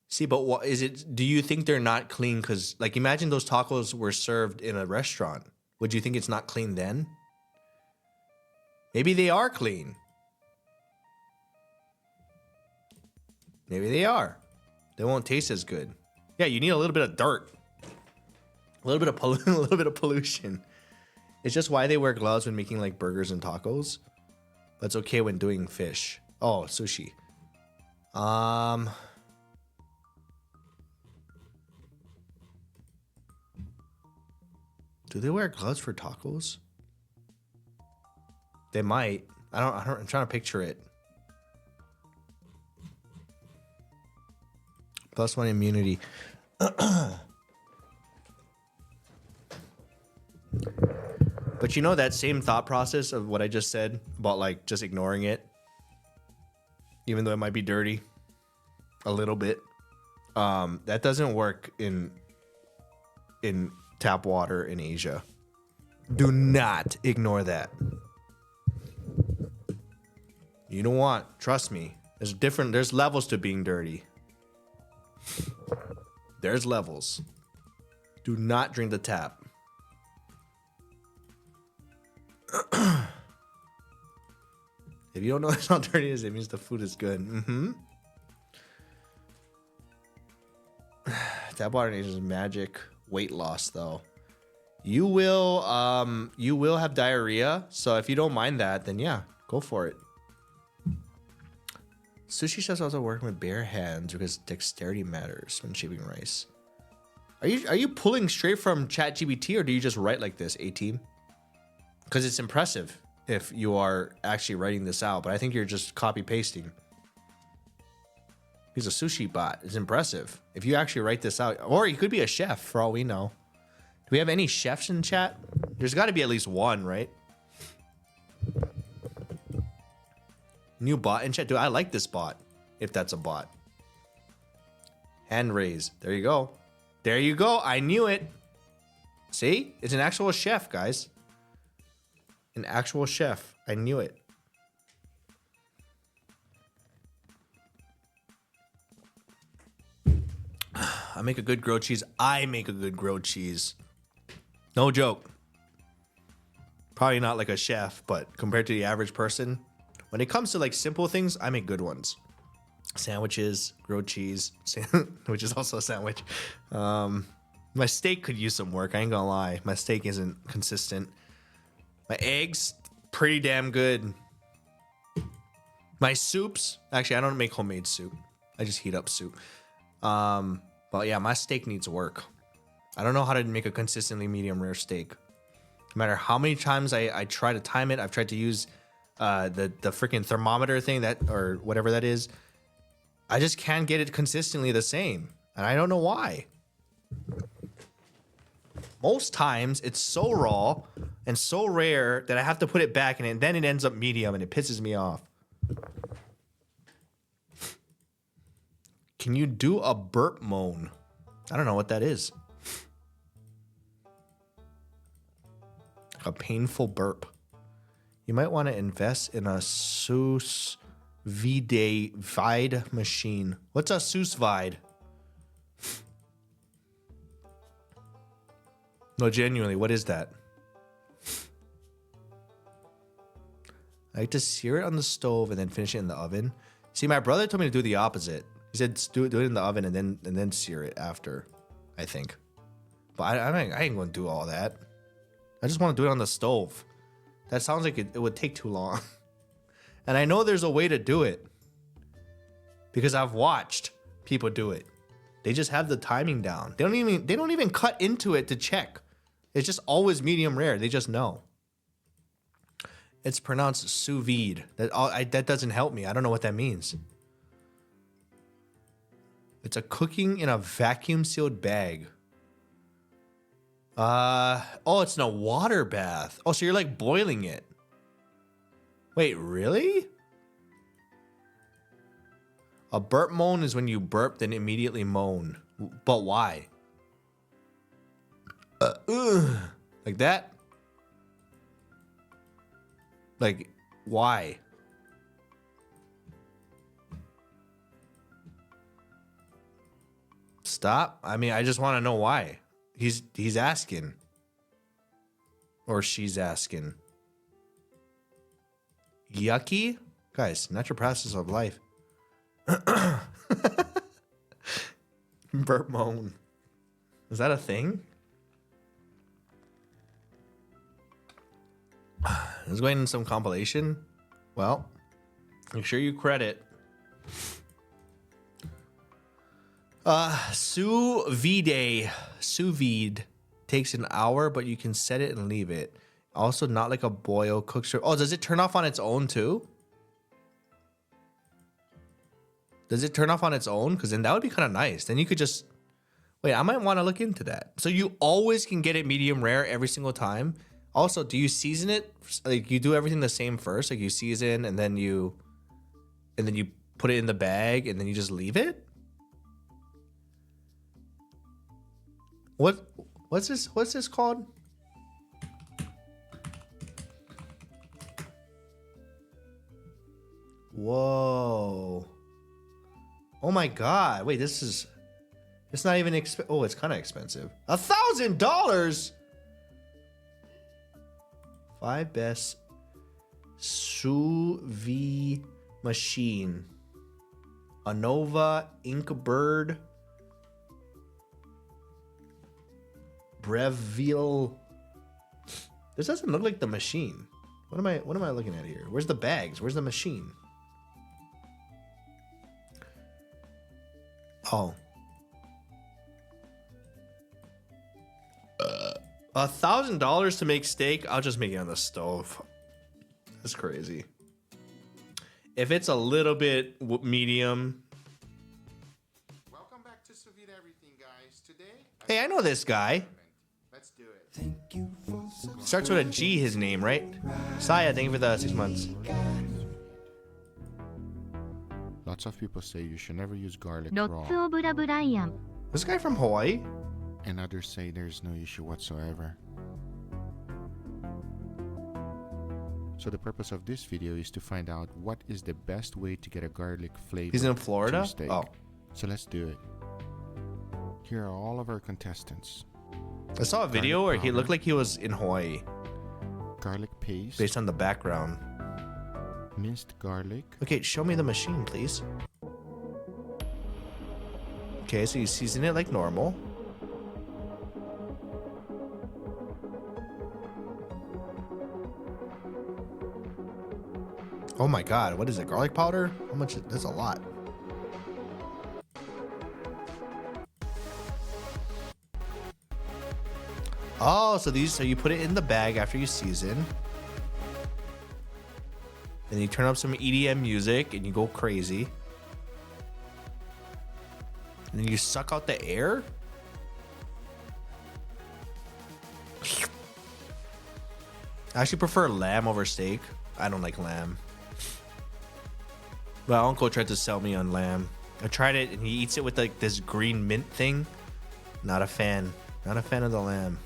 See, but what is it? Do you think they're not clean? Because, like, imagine those tacos were served in a restaurant. Would you think it's not clean then? Maybe they are clean. Maybe they are. They won't taste as good. Yeah, you need a little bit of dirt, a little bit of pollution. It's just why they wear gloves when making like burgers and tacos. But it's okay when doing fish. Oh, sushi. Do they wear gloves for tacos? They might. I'm trying to picture it. +1 immunity. But you know that same thought process of what I just said about like just ignoring it, even though it might be dirty a little bit, that doesn't work in tap water in Asia. Do not ignore that. You don't want, trust me, there's levels to being dirty. There's levels. Do not drink the tap. If you don't know how dirty it is, it means the food is good. Tap water in Asia is magic. Weight loss though. You will have diarrhea. So if you don't mind that, then yeah, go for it. Sushi chefs also working with bare hands because dexterity matters when shaping rice. Are you pulling straight from ChatGPT or do you just write like this, A-Team? Because it's impressive if you are actually writing this out, but I think you're just copy pasting. He's a sushi bot. It's impressive. If you actually write this out, or he could be a chef for all we know. Do we have any chefs in chat? There's got to be at least one, right? New bot in chat. Dude, I like this bot. If that's a bot. Hand raise. There you go. There you go. I knew it. See? It's an actual chef, guys. An actual chef. I knew it. I make a good grilled cheese. I make a good grilled cheese. No joke. Probably not like a chef, but compared to the average person, when it comes to like simple things, I make good ones. Sandwiches, grilled cheese, which is also a sandwich. My steak could use some work. I ain't gonna lie. My steak isn't consistent. My eggs, pretty damn good. My soups, actually, I don't make homemade soup. I just heat up soup. But yeah, my steak needs work. I don't know how to make a consistently medium rare steak. No matter how many times I try to time it, I've tried to use the freaking thermometer thing that, or whatever that is. I just can't get it consistently the same. And I don't know why. Most times it's so raw and so rare that I have to put it back in it, and then it ends up medium and it pisses me off. Can you do a burp moan? I don't know what that is. A painful burp. You might want to invest in a sous vide machine. What's a sous vide? No, genuinely, what is that? I like to sear it on the stove and then finish it in the oven. See, my brother told me to do the opposite. He said do it in the oven and then sear it after, I think. But I ain't gonna do all that. I just want to do it on the stove. That sounds like it would take too long. And I know there's a way to do it. Because I've watched people do it. They just have the timing down. They don't even cut into it to check. It's just always medium rare. They just know. It's pronounced sous vide. That doesn't help me. I don't know what that means. It's a cooking in a vacuum sealed bag. Oh, it's in a water bath. Oh, so you're like boiling it. Wait, really? A burp moan is when you burp, then immediately moan. But why? Like that? Like, why? Stop. I mean, I just want to know why. He's asking. Or she's asking. Yucky? Guys, natural process of life. Burp moan. Is that a thing? Is going in some compilation? Well, make sure you credit. Sous vide takes an hour, but you can set it and leave it. Also, not like a boil, cook. Oh, does it turn off on its own too? Does it turn off on its own? Because then that would be kind of nice. Then you could just wait. I might want to look into that. So you always can get it medium rare every single time. Also, do you season it? Like you do everything the same first. Like you season and then you put it in the bag and then you just leave it. What's this called? Whoa. Oh my god. Wait, it's not even oh, it's kind of expensive. $1,000. 5 best sous vide machine. Anova, Inkbird, Breville. This doesn't look like the machine. What am I looking at here? Where's the bags? Where's the machine? Oh. $1,000 to make steak. I'll just make it on the stove. That's crazy. If it's a little bit medium. Welcome back to Sous Vide Everything, guys. Today, Hey, I know this guy. let's do it. Starts with a G, his name, right? Saya, thank you for the 6 months. Lots of people say you should never use garlic ロッツ・オブ・ラブ・ライアン This guy from Hawaii? and others say there's no issue whatsoever. So the purpose of this video is to find out what is the best way to get a garlic flavor. He's in to Florida? a steak. Oh. So let's do it. Here are all of our contestants. I saw a video Garlic where he powder. looked like he was in Hawaii Garlic paste, based on the background. minced garlic, Okay, show me the machine, please. Okay, so you season it like normal. Oh my god, what is it? Garlic powder? How much? That's a lot. Oh, so you put it in the bag after you season. Then you turn up some EDM music and you go crazy. And then you suck out the air. I actually prefer lamb over steak. I don't like lamb. My uncle tried to sell me on lamb. I tried it and he eats it with like this green mint thing. Not a fan. Not a fan of the lamb.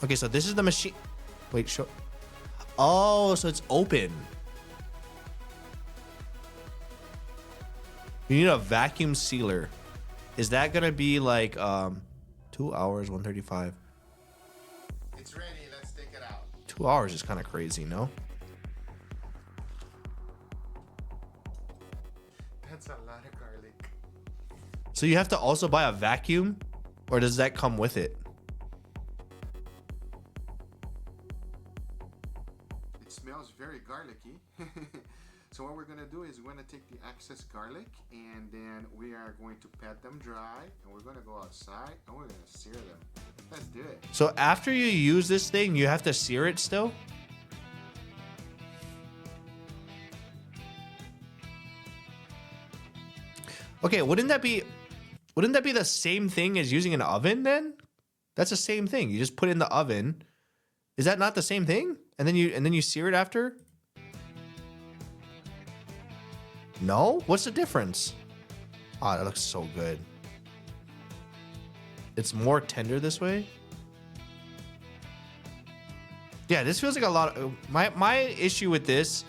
Okay, so this is the machine. Wait, show. Oh, so it's open. You need a vacuum sealer. Is that gonna be like 2 hours, 135? It's ready. Let's take it out. 2 hours is kind of crazy, no? That's a lot of garlic. So you have to also buy a vacuum, or does that come with it? It smells very garlicky. So what we're gonna do is we're gonna take the excess garlic and then we are going to pat them dry and we're gonna go outside and we're gonna sear them. Let's do it. So after you use this thing, you have to sear it still? Okay, wouldn't that be the same thing as using an oven then? That's the same thing. You just put it in the oven. Is that not the same thing? And then you sear it after? No? What's the difference? Oh, that looks so good. It's more tender this way. Yeah, this feels like a lot of my issue with this.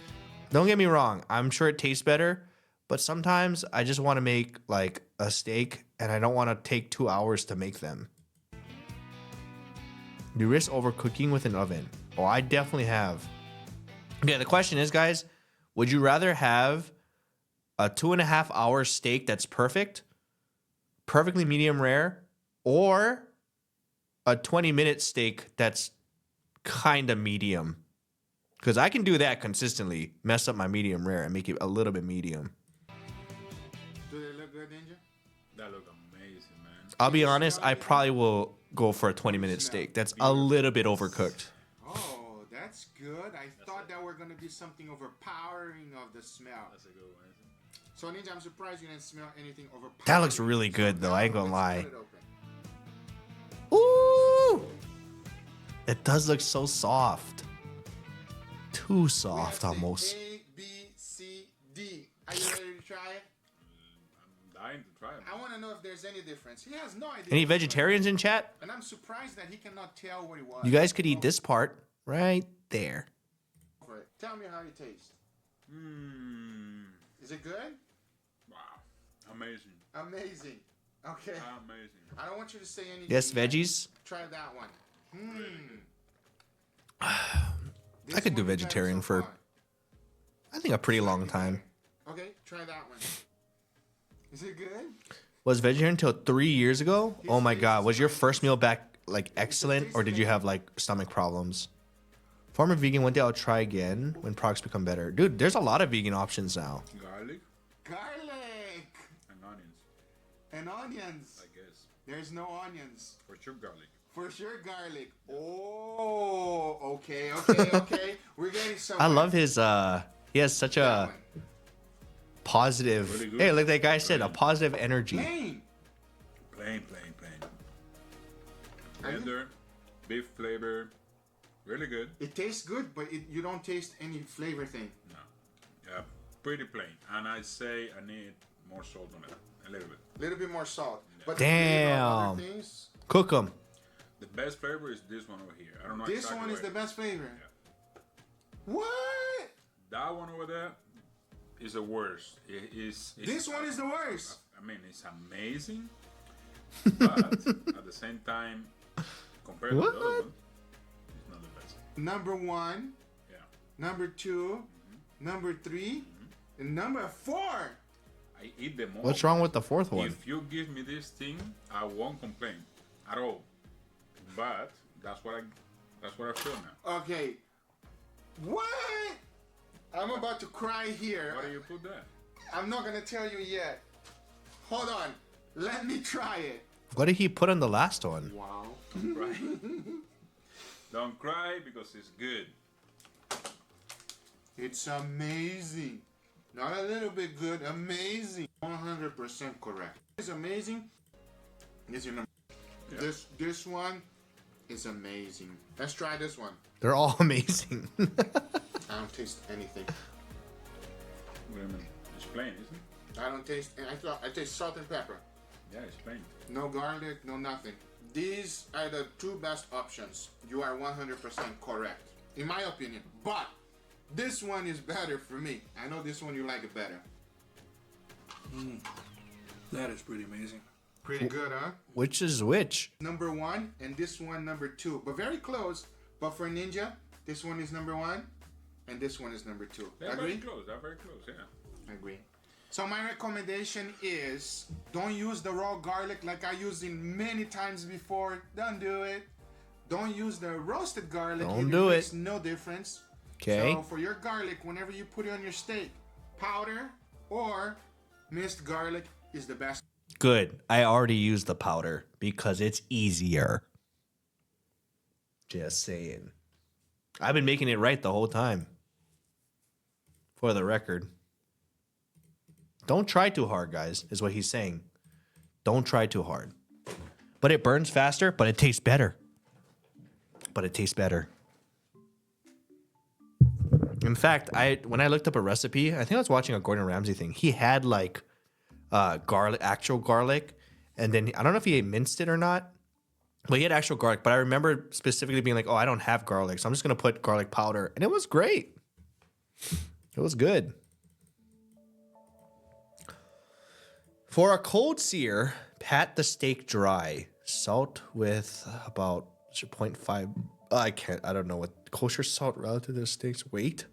Don't get me wrong. I'm sure it tastes better, but sometimes I just want to make like a steak and I don't want to take 2 hours to make them. You risk overcooking with an oven. Oh, I definitely have. Okay, the question is, guys, would you rather have a 2.5 hour steak that's perfectly medium rare, or a 20-minute steak that's kind of medium? Because I can do that consistently, mess up my medium rare and make it a little bit medium. Do they look good, Ninja? That look amazing, man. I'll be honest, I probably will go for a 20-minute steak. That's a little bit overcooked. Oh, that's good. I thought that were gonna be something overpowering of the smell. That's a good one. So Ninja, I'm surprised you didn't smell anything overpowering. That looks really good, though. I ain't gonna lie. Let's cut it open. Ooh! It does look so soft. Too soft, We have almost. A, B, C, D. Are you ready to try it? I'm dying to try it. I want to know if there's any difference. He has no idea. Any what's going vegetarians in chat? on. And I'm surprised that he cannot tell what it was. You guys could eat this part right there. Go for it. Tell me how it tastes. Is it good? Wow. Amazing. Amazing. Okay. Amazing. I don't want you to say anything. Yes, yet. veggies. Try that one. I could do vegetarian for, I think, a pretty long time. Okay, try that one. Is it good? Was vegetarian until 3 years ago? Oh my god, was your first meal back like excellent, or did you have like stomach problems? Former vegan, one day I'll try again when products become better. Dude, there's a lot of vegan options now. Garlic Garlic and onions, and onions. I guess. There's no onions. For sure, garlic. For sure, garlic. Oh, okay. We're getting some. I love his. He has such a positive. Really good. Hey, like that guy said, a positive energy. Plain. Plain. Tender, beef flavor, really good. It tastes good, but you don't taste any flavor thing. No, yeah, pretty plain. And I say I need more salt on it, a little bit. A little bit more salt. But Damn. other things, Cook them. The best flavor is this one over here. I don't know. this exactly one is what the it best flavor. Yeah. What? That one over there is the worst. It's This one is the worst. I mean, it's amazing, but at the same time, compared to the other one, it's not the best. Number 1, Yeah. number 2, number 3, and number 4. I eat them all. What's wrong with the fourth one? If you give me this thing, I won't complain at all. But that's what I feel now. Okay. What? I'm about to cry here. Why do you put that? I'm not gonna tell you yet. Hold on. Let me try it. What did he put on the last one? Wow. Don't cry. Don't cry because it's good. It's amazing. Not a little bit good, amazing. 100% correct. It's amazing. It's your number. Yeah. This one is amazing. Let's try this one. They're all amazing. I don't taste anything. Wait a minute. It's plain, isn't it? I don't taste. I taste salt and pepper. Yeah, it's plain. No garlic, no nothing. These are the two best options. You are 100% correct, in my opinion. But this one is better for me. I know this one you like it better. That is pretty amazing. Pretty good, huh? Which is which? Number 1 and this one number 2, but very close. But for Ninja, this one is number 1 and this one is number 2. They're Agree? very close. They're very close. Yeah. Agree. So my recommendation is don't use the raw garlic like I used in many times before. Don't do it. Don't use the roasted garlic. Don't do makes it. no difference. Okay. So for your garlic, whenever you put it on your steak, powder or minced garlic is the best. Good. I already used the powder because it's easier. Just saying. I've been making it right the whole time. For the record. Don't try too hard, guys, is what he's saying. Don't try too hard. But it burns faster, but it tastes better. In fact, when I looked up a recipe, I think I was watching a Gordon Ramsay thing. He had like garlic, actual garlic, and then I don't know if he minced it or not, but he had actual garlic. But I remember specifically being like, "Oh, I don't have garlic, so I'm just gonna put garlic powder," and it was great. It was good. For a cold sear, pat the steak dry. Salt with about 0.5. I don't know what kosher salt relative to the steak's weight.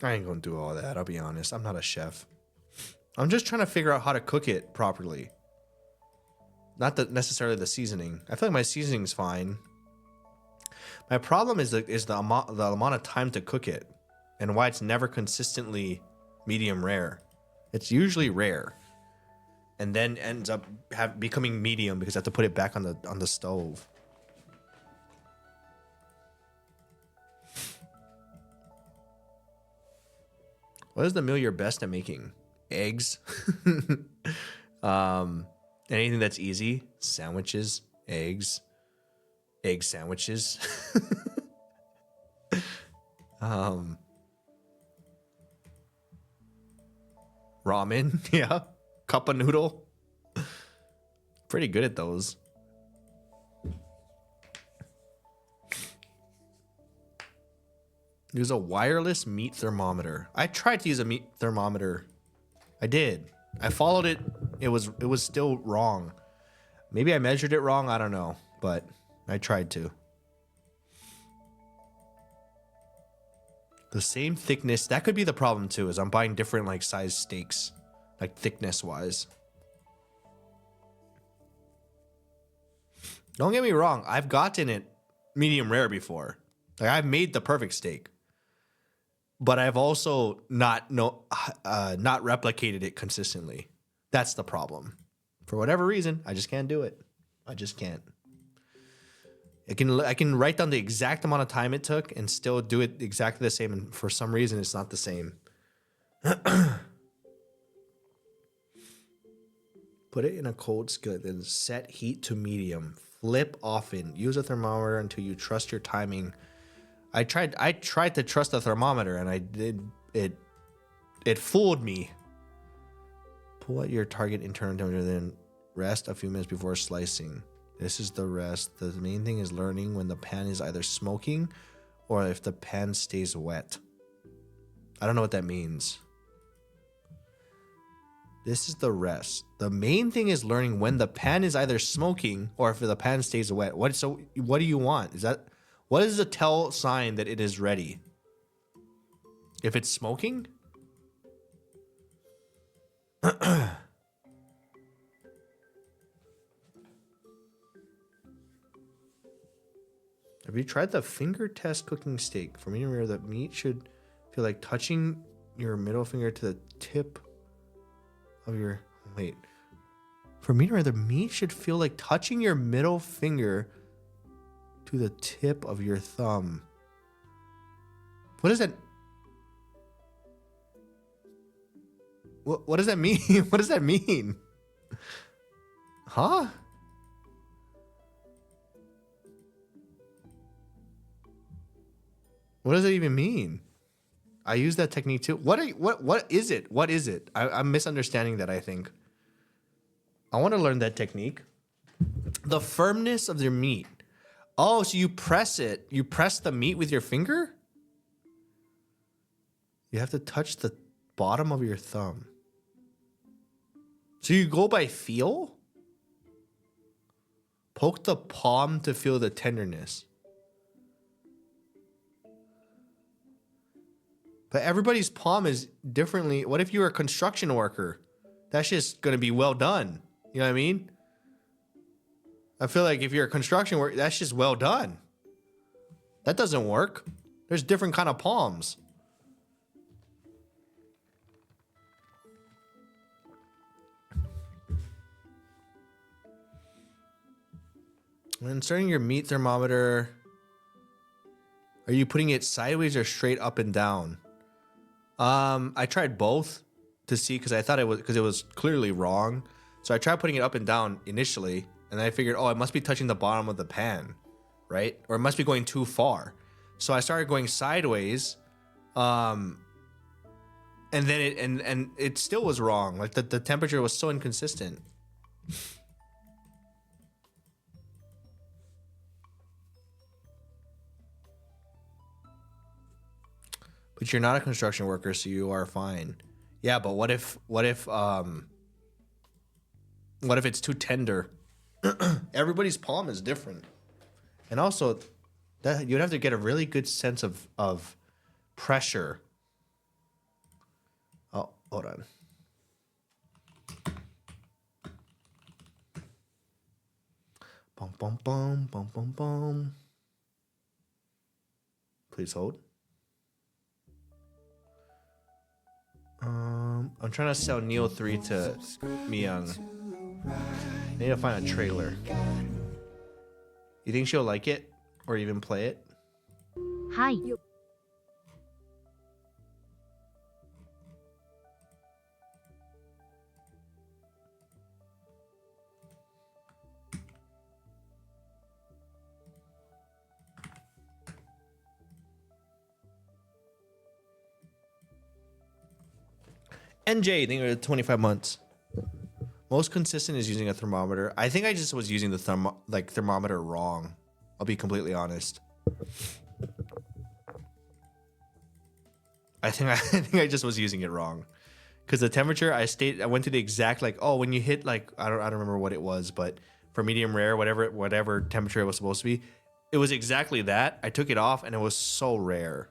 I ain't gonna do all that. I'll be honest. I'm not a chef. I'm just trying to figure out how to cook it properly. Not necessarily the seasoning. I feel like my seasoning's fine. My problem is the amount of time to cook it, and why it's never consistently medium rare. It's usually rare, and then ends up becoming medium because I have to put it back on the stove. What is the meal you're best at making? Eggs. Anything that's easy. Sandwiches. Eggs. Egg sandwiches. Ramen. Yeah. Cup of noodle. Pretty good at those. Use a wireless meat thermometer. I tried to use a meat thermometer. I did. I followed it. It was still wrong. Maybe I measured it wrong. I don't know. But I tried to. The same thickness. That could be the problem too, is I'm buying different like size steaks. Like thickness wise. Don't get me wrong. I've gotten it medium rare before. Like I've made the perfect steak. But I've also not replicated it consistently. That's the problem. For whatever reason, I just can't do it. I just can't. I can write down the exact amount of time it took and still do it exactly the same, and for some reason it's not the same. Put it in a cold skillet, then set heat to medium. Flip often. Use a thermometer until you trust your timing. I tried to trust the thermometer and I did it fooled me. Pull out your target internal temperature, then rest a few minutes before slicing. This is the rest. The main thing is learning when the pan is either smoking or if the pan stays wet. I don't know what that means. This is the rest. The main thing is learning when the pan is either smoking or if the pan stays wet. What do you want? What is the tell sign that it is ready? If it's smoking? Have you tried the finger test cooking steak? For medium rare, the meat should feel like touching your middle finger to the tip of your... Wait. For medium rare, the meat should feel like touching your middle finger to the tip of your thumb. What does that... What does that mean? What does that mean? Huh? What does it even mean? I use that technique too. What is it? What is it? I'm misunderstanding that, I think. I want to learn that technique. The firmness of your meat. Oh, so you press it. You press the meat with your finger? You have to touch the bottom of your thumb. So you go by feel? Poke the palm to feel the tenderness. But everybody's palm is differently. What if you're a construction worker? That's just going to be well done. You know what I mean? I feel like if you're a construction worker, that's just well done. That doesn't work. There's different kind of palms. When inserting your meat thermometer, are you putting it sideways or straight up and down? I tried both to see because I thought it was clearly wrong. So I tried putting it up and down initially, and then I figured, oh, it must be touching the bottom of the pan, right? Or it must be going too far. So I started going sideways, and then it still was wrong. Like the temperature was so inconsistent. But you're not a construction worker, so you are fine. Yeah, but what if it's too tender? Everybody's palm is different. And also that you'd have to get a really good sense of pressure. Oh, hold on. Bum bum bum bum bum bum. Please hold. I'm trying to sell Neo 3 to Miyang. I need to find a trailer. You think she'll like it? Or even play it? Hi. NJ, I think it was 25 months. Most consistent is using a thermometer. I think I just was using the thermometer wrong. I'll be completely honest. I think I just was using it wrong. Because the temperature, I went to the exact when you hit I don't remember what it was, but for medium rare, whatever temperature it was supposed to be, it was exactly that. I took it off and it was so rare.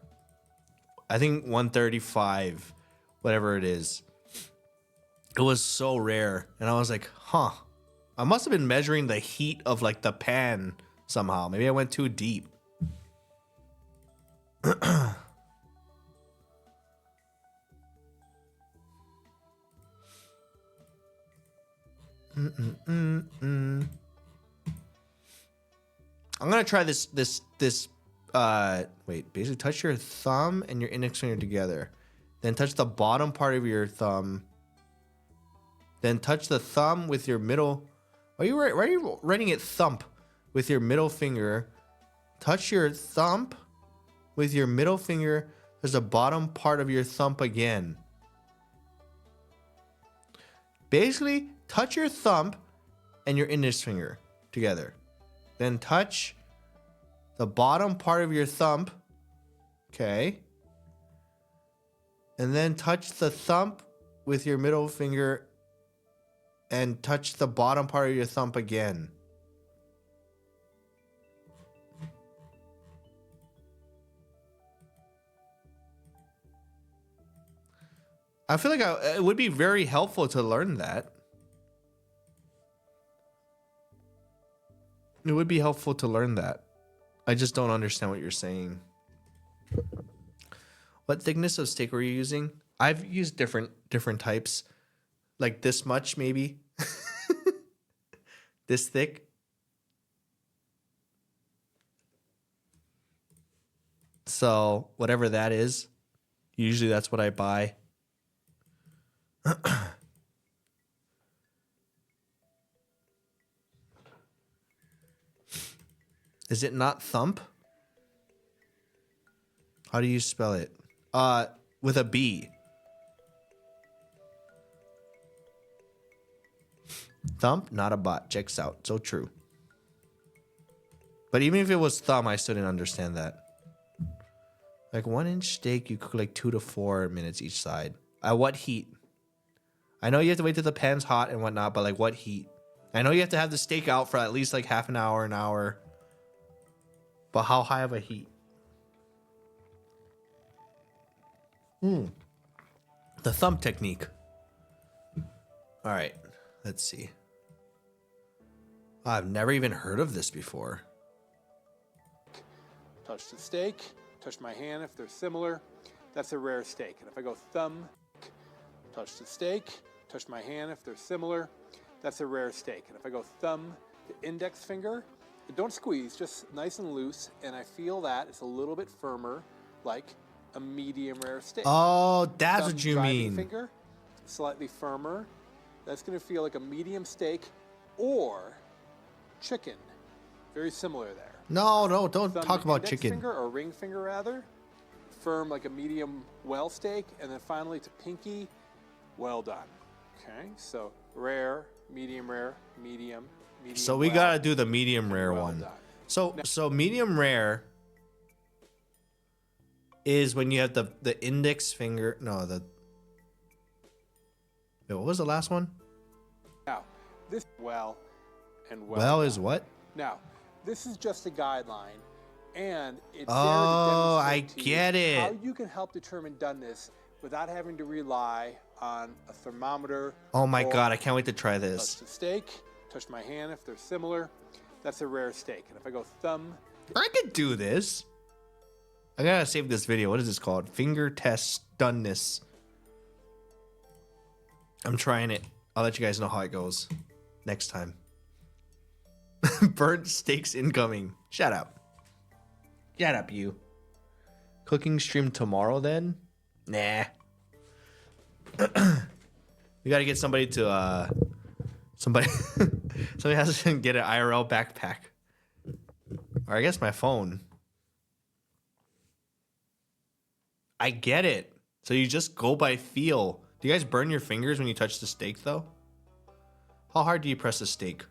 I think 135, whatever it is. It was so rare. And I was like, huh. I must have been measuring the heat of the pan somehow. Maybe I went too deep. I'm gonna try this. Wait, basically touch your thumb and your index finger together. Then touch the bottom part of your thumb. Then touch the thumb with your middle. Why are you writing it thump with your middle finger? Touch your thumb with your middle finger. There's the bottom part of your thumb again. Basically, touch your thumb and your index finger together. Then touch the bottom part of your thumb. Okay. And then touch the thumb with your middle finger and touch the bottom part of your thumb again. I feel like it would be very helpful to learn that. It would be helpful to learn that. I just don't understand what you're saying. What thickness of steak were you using? I've used different types. Like this much, maybe. This thick. So whatever that is, usually that's what I buy. Is it not thump? How do you spell it? With a B. Thump, not a bot. Checks out. So true. But even if it was thumb, I still didn't understand that. Like 1-inch steak, you cook like 2 to 4 minutes each side. At what heat? I know you have to wait till the pan's hot and whatnot, but like what heat? I know you have to have the steak out for at least like half an hour. But how high of a heat? The thumb technique. All right, let's see. I've never even heard of this before. Touch the steak, touch my hand if they're similar. That's a rare steak. And if I go thumb, touch the steak, touch my hand if they're similar. That's a rare steak. And if I go thumb to index finger, don't squeeze, just nice and loose. And I feel that it's a little bit firmer, like a medium rare steak. Oh, that's Thumb, what you driving mean. Finger, slightly firmer. That's going to feel like a medium steak or chicken. Very similar there. No, don't Thumb talk to about index chicken. Finger or ring finger rather. Firm like a medium well steak. And then finally to pinky, well done. Okay, so rare, medium, medium. So we gotta do the medium rare well one. done. So medium rare is when you have the index finger. No, Wait, what was the last one? Now, this well and well. Well done. is what? Now, this is just a guideline, and it's Oh, there to I demonstrate to get you it. how you can help determine doneness without having to rely on a thermometer. Oh my or god, I can't wait to try touch this. the steak, touch my hand if they're similar. That's a rare steak. And if I go thumb, I could do this. I gotta save this video. What is this called? Finger test doneness. I'm trying it. I'll let you guys know how it goes next time. Burnt steaks incoming. Shut up. Shut up, you. Cooking stream tomorrow then? Nah. We gotta get somebody to somebody has to get an IRL backpack. Or I guess my phone. I get it. So you just go by feel. Do you guys burn your fingers when you touch the steak though? How hard do you press a steak?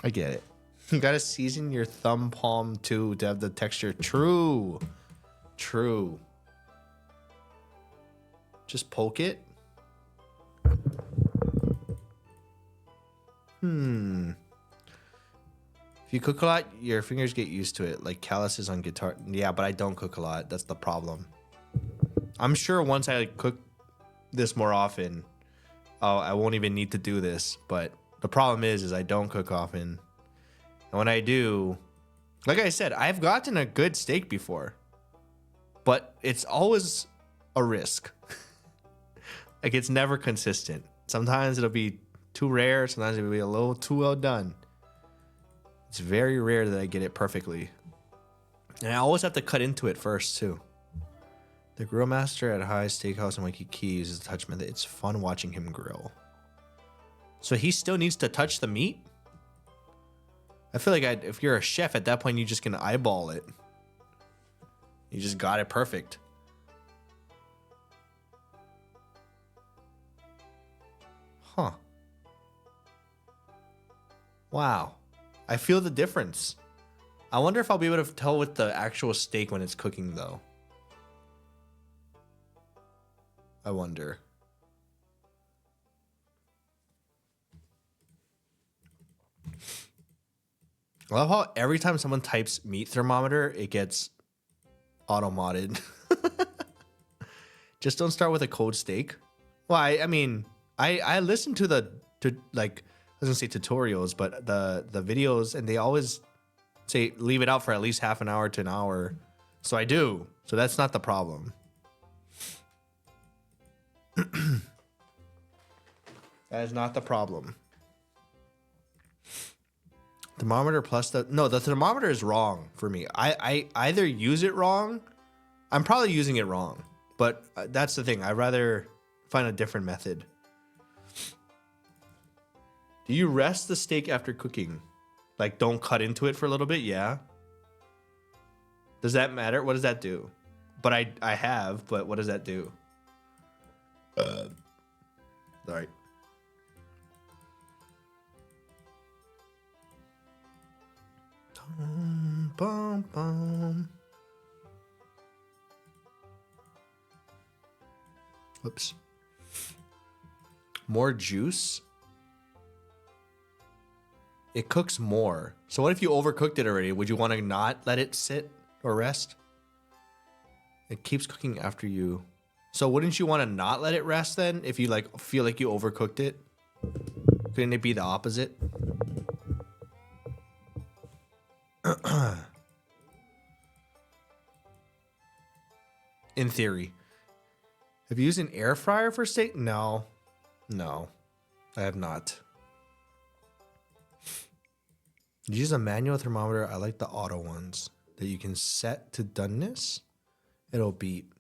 I get it. You gotta season your thumb palm too to have the texture. True. True. Just poke it. If you cook a lot, your fingers get used to it, like calluses on guitar. Yeah, but I don't cook a lot. That's the problem. I'm sure once I cook this more often, I won't even need to do this. But the problem is I don't cook often. And when I do, like I said, I've gotten a good steak before. but it's always a risk. Like, it's never consistent. Sometimes it'll be too rare. Sometimes it'll be a little too well done. It's very rare that I get it perfectly. And I always have to cut into it first, too. The grill master at High Steakhouse in Waikiki uses the touch method. It's fun watching him grill. So he still needs to touch the meat? I feel like if you're a chef, at that point, you just can eyeball it. You just got it perfect. Huh. Wow. I feel the difference. I wonder if I'll be able to tell with the actual steak when it's cooking, though. I wonder. I love how every time someone types meat thermometer, it gets auto-modded. Just don't start with a cold steak. Well, I mean, I listen to like, I was gonna say tutorials, but the videos, and they always say leave it out for at least half an hour to an hour. So I do. So that's not the problem. That is not the problem. Thermometer plus the thermometer is wrong for me. I either use it wrong. I'm probably using it wrong, but that's the thing. I'd rather find a different method. Do you rest the steak after cooking? Like, don't cut into it for a little bit? Yeah. Does that matter? What does that do? But I have, but what does that do? Sorry. Bum, bum. Whoops. More juice? It cooks more. So what if you overcooked it already? Would you want to not let it sit or rest? It keeps cooking after you. So wouldn't you want to not let it rest then if you like feel like you overcooked it? Couldn't it be the opposite? In theory. Have you used an air fryer for steak? No. No. I have not. You use a manual thermometer. I like the auto ones that you can set to doneness. It'll beep.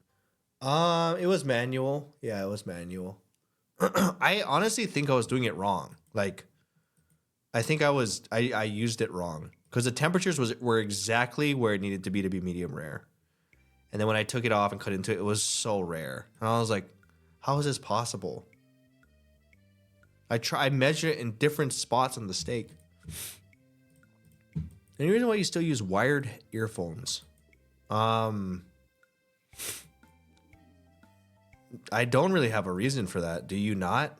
It was manual. Yeah, it was manual. I honestly think I was doing it wrong. Like, I think I used it wrong because the temperatures were exactly where it needed to be medium rare. And then when I took it off and cut into it, it was so rare. And I was like, how is this possible? I measured it in different spots on the steak. Any reason why you still use wired earphones? I don't really have a reason for that. Do you not?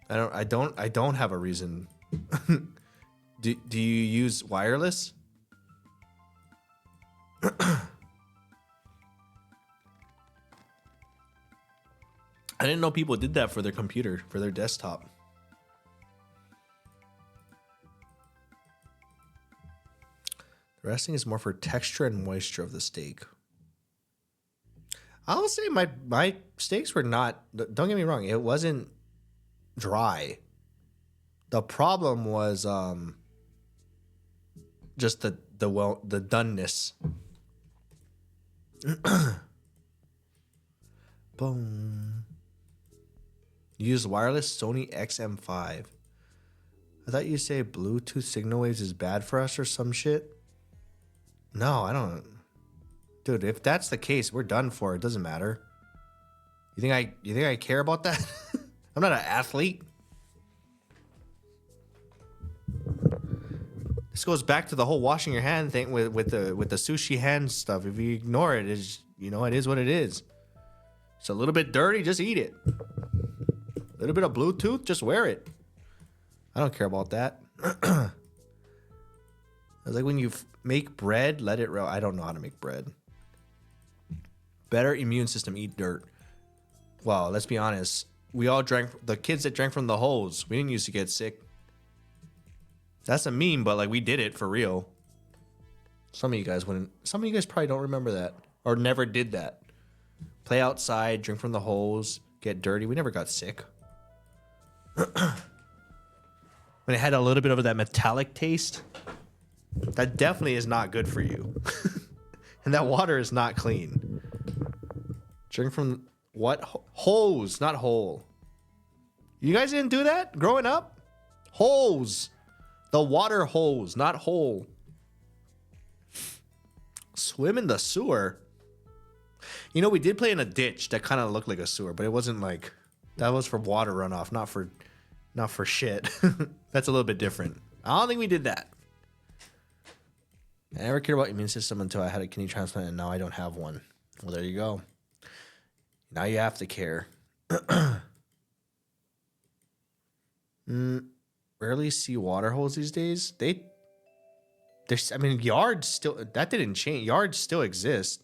I don't have a reason. Do you use wireless? I didn't know people did that for their computer, for their desktop. The resting is more for texture and moisture of the steak. I will say my steaks were not, don't get me wrong, it wasn't dry. The problem was just the doneness. Boom. You use wireless Sony XM5. I thought you say Bluetooth signal waves is bad for us or some shit. No, I don't. Dude, if that's the case, we're done for. It doesn't matter. You think I care about that? I'm not an athlete. This goes back to the whole washing your hand thing with the sushi hand stuff. If you ignore it, it is what it is. It's a little bit dirty, just eat it. A little bit of Bluetooth, just wear it. I don't care about that. It's like when you make bread, let it roll. I don't know how to make bread. Better immune system, eat dirt. Well, let's be honest. We all drank, the kids that drank from the hose, we didn't used to get sick. That's a meme, but like we did it for real. Some of you guys wouldn't. Some of you guys probably don't remember that or never did that. Play outside, drink from the hose, get dirty. We never got sick. When it had a little bit of that metallic taste, that definitely is not good for you. And that water is not clean. Drink from what? Hose, not hole. You guys didn't do that growing up? Hose. The water hose, not hole. Swim in the sewer. You know, we did play in a ditch that kind of looked like a sewer, but it wasn't like, that was for water runoff, not for shit. That's a little bit different. I don't think we did that. I never cared about immune system until I had a kidney transplant, and now I don't have one. Well, there you go. Now you have to care. Rarely see water holes these days. There's, I mean, yards still, that didn't change. Yards still exist.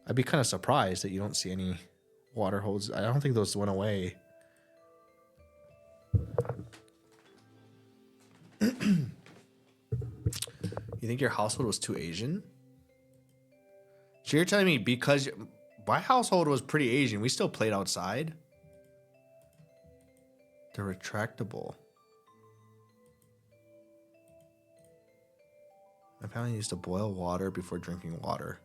I'd be kind of surprised that you don't see any water holes. I don't think those went away. You think your household was too Asian? So you're telling me because my household was pretty Asian, we still played outside? They're retractable. My family used to boil water before drinking water.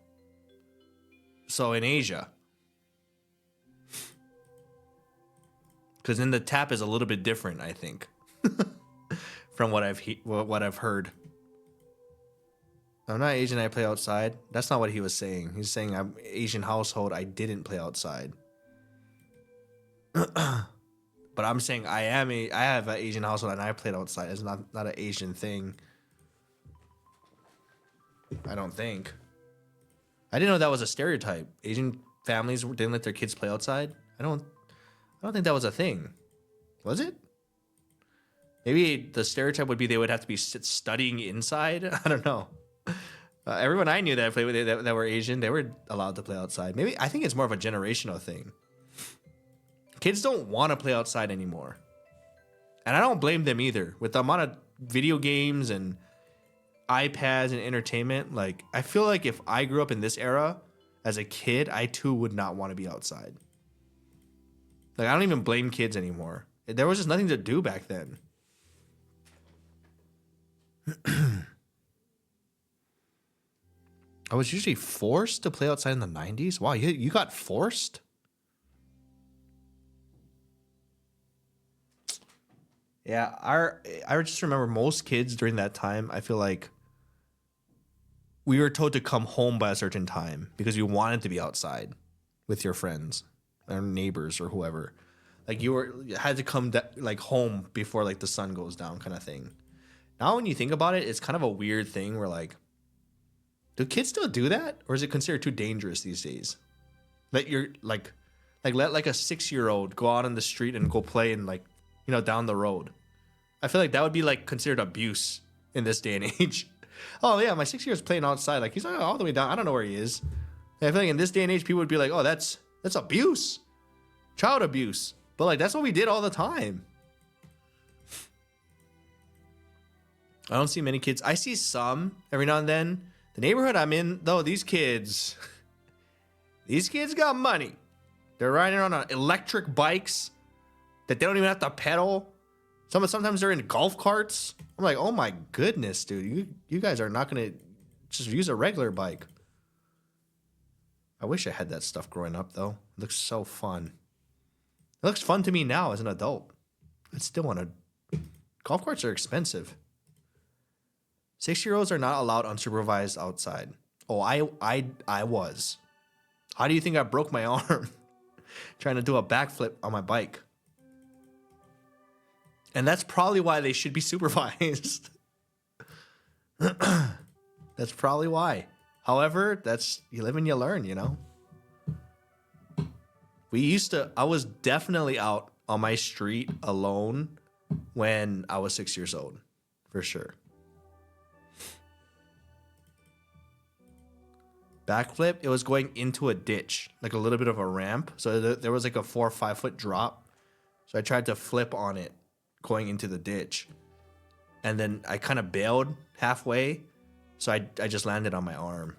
So in Asia. Because then the tap is a little bit different, I think. From what I've heard. I'm not Asian, I play outside. That's not what he was saying. He's saying I'm Asian household, I didn't play outside. But I'm saying I have an Asian household and I played outside. It's not an Asian thing. I don't think. I didn't know that was a stereotype. Asian families didn't let their kids play outside. I don't think that was a thing. Was it? Maybe the stereotype would be they would have to be studying inside. I don't know. Everyone I knew that I played with that were Asian, they were allowed to play outside. Maybe I think it's more of a generational thing. Kids don't want to play outside anymore. And I don't blame them either. With the amount of video games and iPads and entertainment, like I feel like if I grew up in this era as a kid, I too would not want to be outside. Like I don't even blame kids anymore. There was just nothing to do back then. I was usually forced to play outside in the 90s. Wow, you got forced? Yeah, I just remember most kids during that time, I feel like we were told to come home by a certain time because you wanted to be outside with your friends or neighbors or whoever. Like you had to come like home before like the sun goes down kind of thing. Now when you think about it, it's kind of a weird thing where like, do kids still do that? Or is it considered too dangerous these days? Let your let a 6-year-old go out on the street and go play in like, you know, down the road. I feel like that would be like considered abuse in this day and age. Oh yeah, my 6-year-old's playing outside. Like he's like all the way down. I don't know where he is. And I feel like in this day and age, people would be like, oh, that's abuse. Child abuse. But like, that's what we did all the time. I don't see many kids. I see some every now and then. The neighborhood I'm in, though, these kids got money. They're riding around on electric bikes that they don't even have to pedal. Sometimes they're in golf carts. I'm like, oh my goodness, dude. You guys are not going to just use a regular bike. I wish I had that stuff growing up, though. It looks so fun. It looks fun to me now as an adult. I still want to... Golf carts are expensive. 6-year-olds are not allowed unsupervised outside. Oh, I was. How do you think I broke my arm? Trying to do a backflip on my bike. And that's probably why they should be supervised. That's probably why. However, you live and you learn, you know? I was definitely out on my street alone when I was 6 years old. For sure. Backflip, it was going into a ditch, like a little bit of a ramp. So there was like a 4 or 5 foot drop. So I tried to flip on it going into the ditch. and then I kind of bailed halfway, so I just landed on my arm.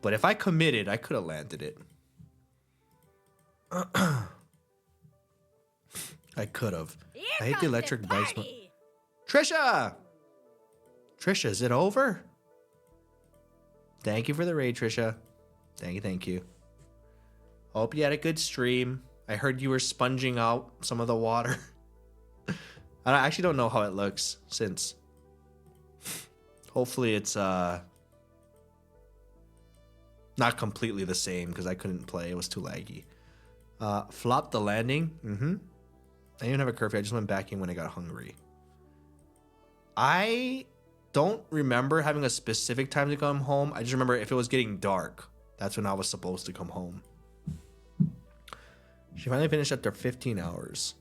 But if I committed, I could have landed it. I could have. I hate the electric bikes. Trisha! Trisha, is it over? Thank you for the raid, Trisha. Thank you. Hope you had a good stream. I heard you were sponging out some of the water. I actually don't know how it looks since. Hopefully it's not completely the same because I couldn't play. It was too laggy. Flop the landing. I didn't have a curfew. I just went back in when I got hungry. I don't remember having a specific time to come home. I just remember if it was getting dark, that's when I was supposed to come home. She finally finished after 15 hours.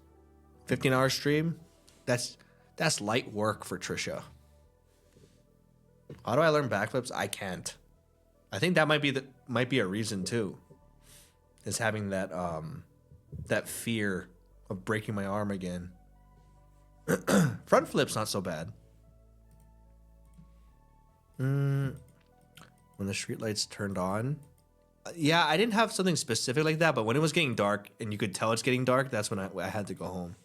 15-hour stream? That's light work for Trisha. How do I learn backflips? I can't. I think that might be a reason too. Is having that that fear of breaking my arm again. Front flip's not so bad. When the streetlights turned on. Yeah, I didn't have something specific like that, but when it was getting dark and you could tell it's getting dark, that's when I had to go home.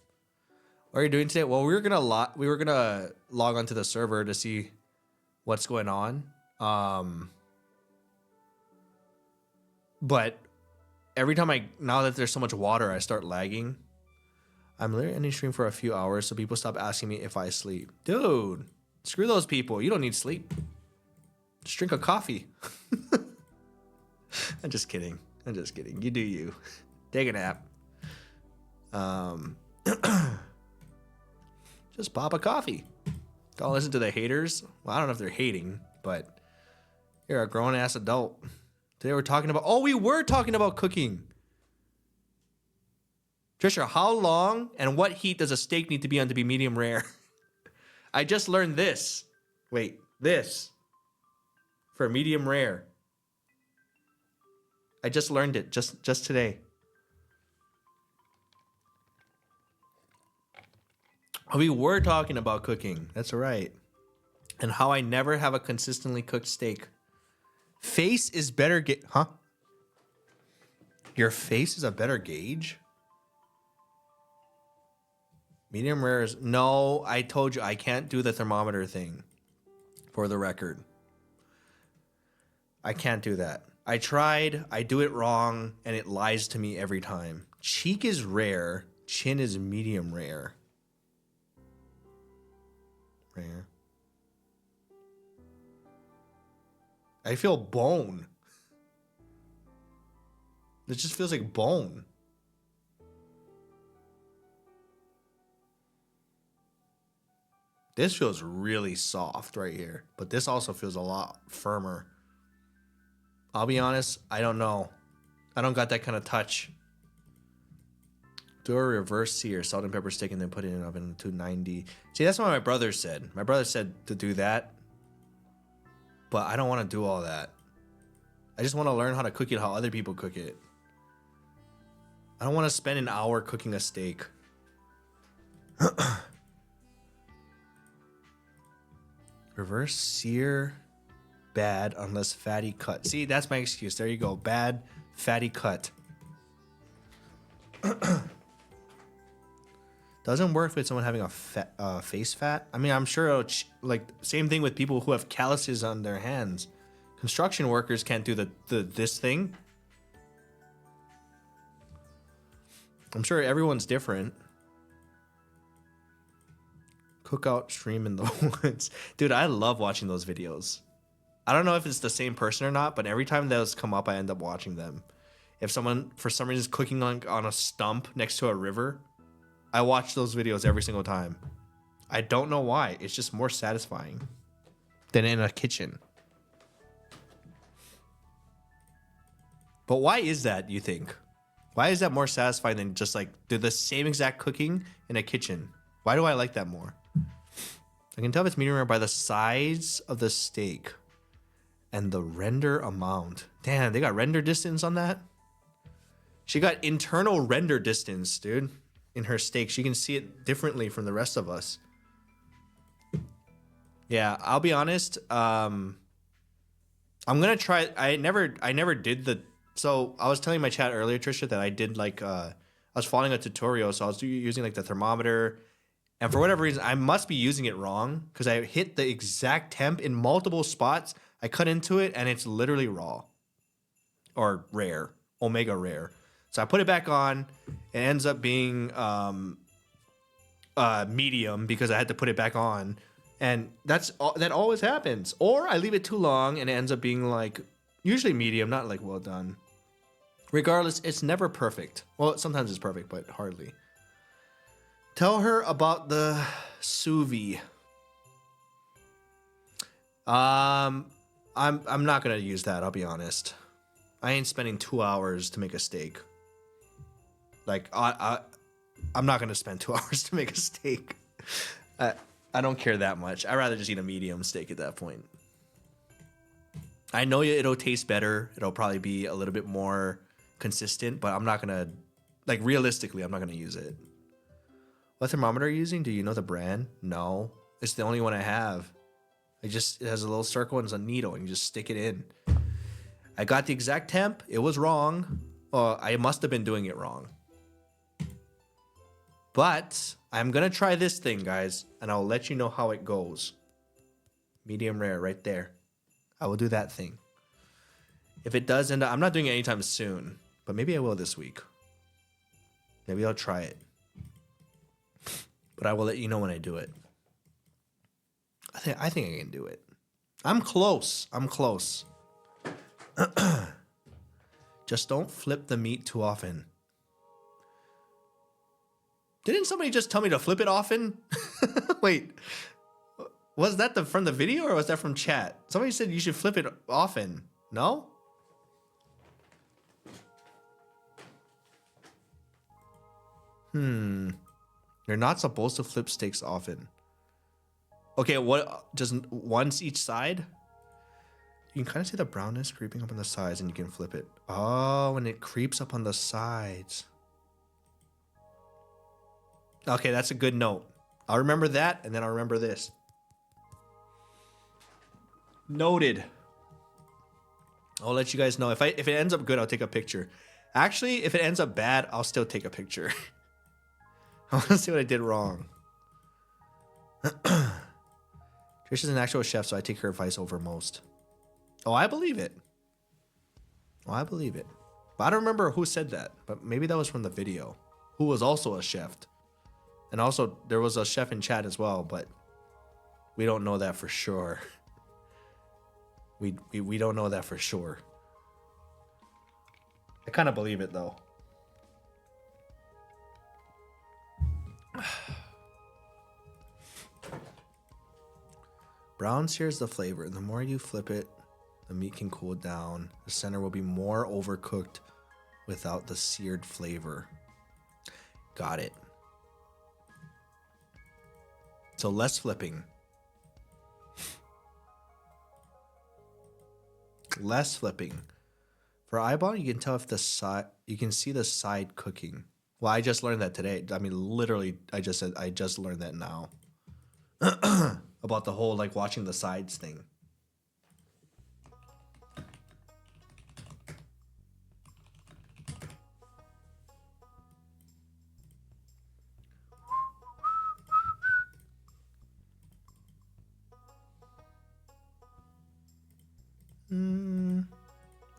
What are you doing today? Well, we were gonna log onto the server to see what's going on. But every time now that there's so much water, I start lagging. I'm literally ending stream for a few hours so people stop asking me if I sleep. Dude, screw those people. You don't need sleep. Just drink a coffee. I'm just kidding. You do you. Take a nap. Just pop a coffee. Don't listen to the haters. Well, I don't know if they're hating, but you're a grown-ass adult. Today we were talking about cooking. Trisha, how long and what heat does a steak need to be on to be medium rare? I just learned this. Wait, this. For medium rare. I just learned it just today. We were talking about cooking. That's right. And how I never have a consistently cooked steak. Face is better huh? Your face is a better gauge? Medium rare is... No, I told you I can't do the thermometer thing. For the record. I can't do that. I tried, I do it wrong, and it lies to me every time. Cheek is rare, chin is medium rare. Rare. I feel bone. It just feels like bone. This feels really soft right here, but this also feels a lot firmer. I'll be honest, I don't know. I don't got that kind of touch. Do a reverse sear, salt and pepper steak, and then put it in an oven to 290. See, that's what my brother said. My brother said to do that. But I don't want to do all that. I just want to learn how to cook it how other people cook it. I don't want to spend an hour cooking a steak. Reverse sear. Bad unless fatty cut. See, that's my excuse. There you go. Bad, fatty cut. Doesn't work with someone having a face fat. I mean, I'm sure it'll like same thing with people who have calluses on their hands. Construction workers can't do this thing. I'm sure everyone's different. Cookout stream in the woods. Dude, I love watching those videos. I don't know if it's the same person or not, but every time those come up, I end up watching them. If someone, for some reason, is cooking on a stump next to a river, I watch those videos every single time. I don't know why. It's just more satisfying than in a kitchen. But why is that, you think? Why is that more satisfying than just like do the same exact cooking in a kitchen? Why do I like that more? I can tell if it's medium rare by the size of the steak and the render amount. Damn, they got render distance on that? She got internal render distance, dude, in her steak. She can see it differently from the rest of us. Yeah, I'll be honest. I'm gonna try. I never did the. So I was telling my chat earlier, Trisha, that I did like I was following a tutorial, so I was using like the thermometer, and for whatever reason, I must be using it wrong because I hit the exact temp in multiple spots. I cut into it, and it's literally raw or rare, omega rare. So I put it back on. It ends up being medium because I had to put it back on. And that always happens. Or I leave it too long and it ends up being like usually medium, not like well done. Regardless, it's never perfect. Well, sometimes it's perfect, but hardly. Tell her about the sous vide. I'm not gonna use that. I'll be honest. I ain't spending 2 hours to make a steak. Like I'm not gonna spend 2 hours to make a steak. I don't care that much. I'd rather just eat a medium steak at that point. I know it'll taste better. It'll probably be a little bit more consistent, but I'm not gonna, like realistically, I'm not gonna use it. What thermometer are you using? Do you know the brand? No. It's the only one I have. It has a little circle and it's a needle and you just stick it in. I got the exact temp. It was wrong. I must have been doing it wrong. But I'm going to try this thing, guys, and I'll let you know how it goes. Medium rare right there. I will do that thing. If it does end up, I'm not doing it anytime soon, but maybe I will this week. Maybe I'll try it. But I will let you know when I do it. I think I can do it. I'm close. Just don't flip the meat too often. Didn't somebody just tell me to flip it often? Wait, was that from the video or was that from chat? Somebody said you should flip it often. No? You're not supposed to flip steaks often. Okay, what? Just once each side? You can kind of see the brownness creeping up on the sides and you can flip it. Oh, and it creeps up on the sides. Okay, that's a good note. I'll remember that, and then I'll remember this. Noted. I'll let you guys know. If it ends up good, I'll take a picture. Actually, if it ends up bad, I'll still take a picture. I want to see what I did wrong. Trish is an actual chef, so I take her advice over most. Oh, I believe it. But I don't remember who said that, but maybe that was from the video. Who was also a chef. And also, there was a chef in chat as well, but we don't know that for sure. We don't know that for sure. I kind of believe it, though. Brown sears the flavor. The more you flip it, the meat can cool down. The center will be more overcooked without the seared flavor. Got it. So less flipping. Less flipping. For eyeball, you can tell if the side, you can see the side cooking. Well, I just learned that today. I mean, literally, I just learned that now. About the whole like watching the sides thing.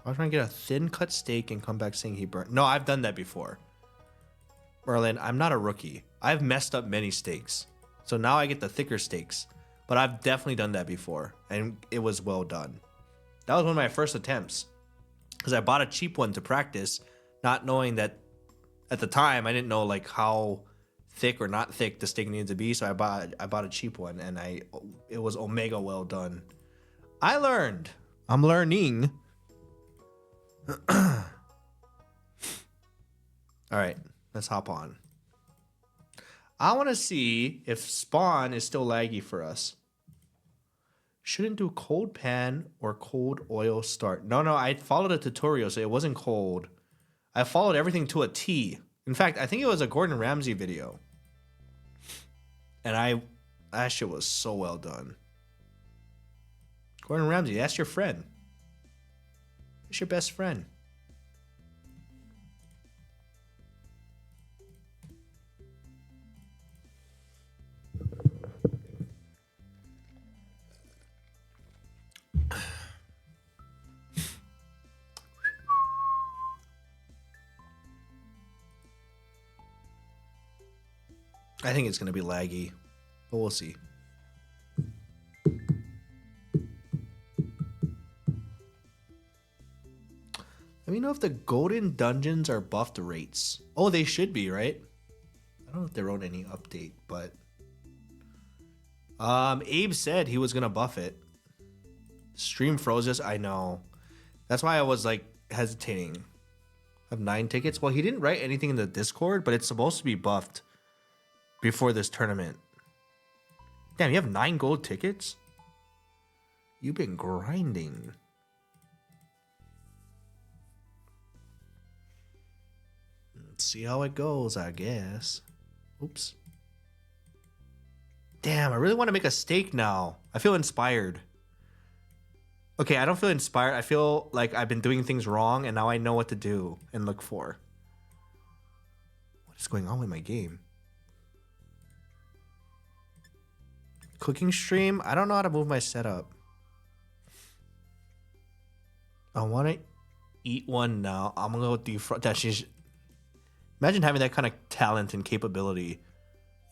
I was trying to get a thin cut steak and come back saying he burnt. No, I've done that before. Merlin, I'm not a rookie. I've messed up many steaks. So now I get the thicker steaks. But I've definitely done that before. And it was well done. That was one of my first attempts. Because I bought a cheap one to practice, not knowing that at the time I didn't know like how thick or not thick the steak needed to be. So I bought a cheap one and it was omega well done. I learned. I'm learning. All right, let's hop on. I want to see if spawn is still laggy for us. Shouldn't do cold pan or cold oil start. No, I followed a tutorial, so it wasn't cold. I followed everything to a T. In fact, I think it was a Gordon Ramsay video. And that shit was so well done. Gordon Ramsay, that's your friend. That's your best friend. I think it's going to be laggy, but we'll see. Let me know if the golden dungeons are buffed rates. Oh, they should be, right? I don't know if they wrote any update, but Abe said he was going to buff it. Stream froze us. I know. That's why I was like hesitating. I have 9 tickets. Well, he didn't write anything in the Discord, but it's supposed to be buffed before this tournament. Damn, you have 9 gold tickets? You've been grinding. Let's see how it goes, I guess. Oops. Damn, I really want to make a steak now. I feel inspired. Okay, I don't feel inspired. I feel like I've been doing things wrong and now I know what to do and look for. What is going on with my game? Cooking stream? I don't know how to move my setup. I want to eat one now. I'm going to go defrost that. Imagine having that kind of talent and capability.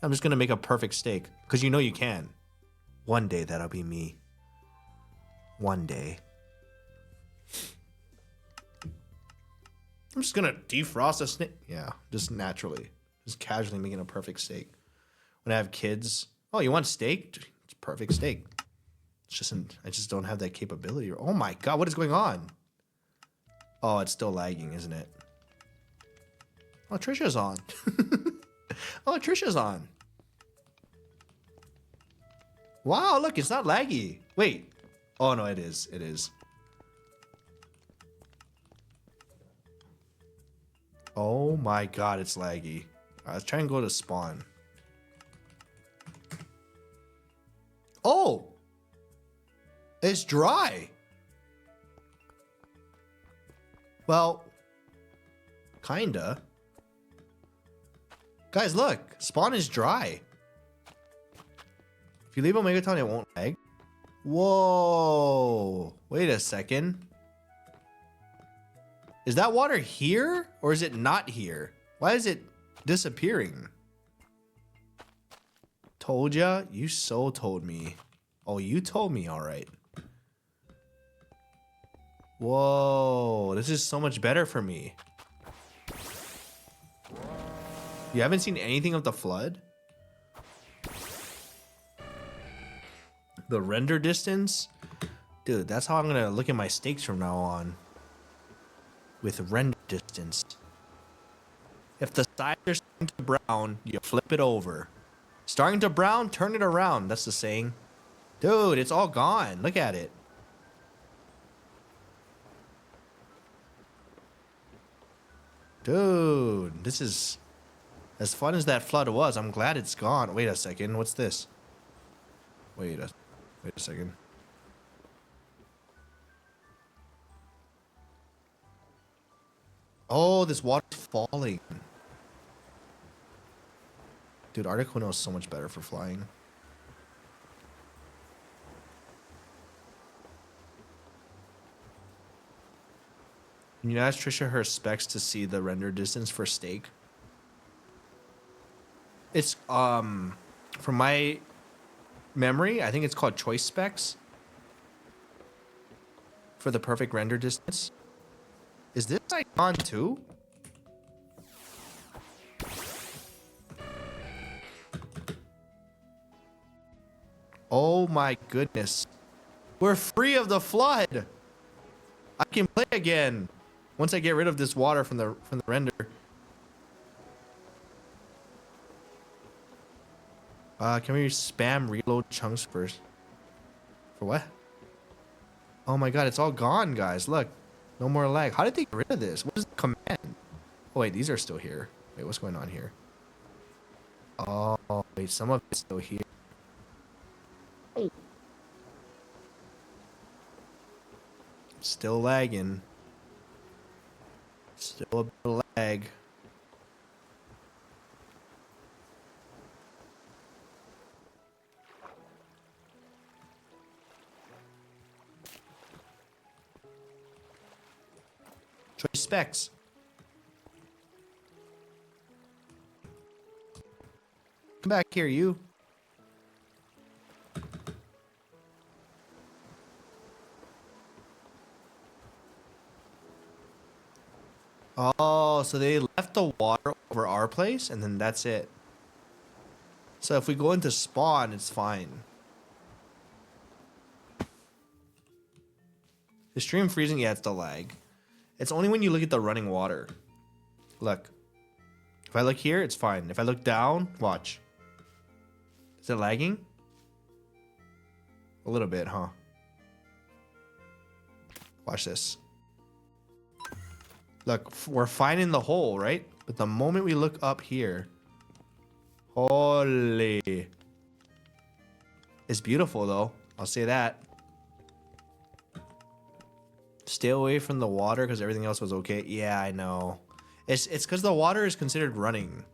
I'm just going to make a perfect steak. Because you know you can. One day that'll be me. One day. I'm just going to defrost a steak. Yeah, just naturally. Just casually making a perfect steak. When I have kids... Oh, you want steak? It's perfect steak. It's just I just don't have that capability. Oh my god, what is going on? Oh, it's still lagging, isn't it? Oh, Trisha's on. Oh, Trisha's on. Wow, look, it's not laggy. Wait. Oh no, it is. It is. Oh my god, it's laggy. Let's try and go to spawn. Oh! It's dry. Well, kinda. Guys, look. Spawn is dry. If you leave Omegatown, it won't lag. Whoa. Wait a second. Is that water here? Or is it not here? Why is it disappearing? Told ya? You so told me. Oh, you told me, alright. Whoa, this is so much better for me. You haven't seen anything of the flood? The render distance? Dude, that's how I'm gonna look at my steaks from now on. With render distance. If the sides are starting to brown, you flip it over. Starting to brown, turn it around. That's the saying. Dude, it's all gone. Look at it. Dude, this is... As fun as that flood was, I'm glad it's gone. Wait a second. What's this? Wait a second. Oh, this water's falling. Dude, Articuno is so much better for flying. Can you ask Trisha her specs to see the render distance for steak? It's, from my memory, I think it's called choice specs. For the perfect render distance. Is this icon too? Oh my goodness. We're free of the flood. I can play again. Once I get rid of this water from the render. Can we spam reload chunks first? For what? Oh my god, it's all gone, guys. Look. No more lag. How did they get rid of this? What is the command? Oh wait, these are still here. Wait, what's going on here? Oh, wait, some of it's still here. Still lagging. Still a bit of lag. Choice specs. Come back here, you. Oh, so they left the water over our place, and then that's it. So if we go into spawn, it's fine. The stream freezing, yeah, it's the lag. It's only when you look at the running water. Look. If I look here, it's fine. If I look down, watch. Is it lagging? A little bit, huh? Watch this. Look, we're fine in the hole, right? But the moment we look up here, holy. It's beautiful, though. I'll say that. Stay away from the water because everything else was okay. Yeah, I know. It's because the water is considered running.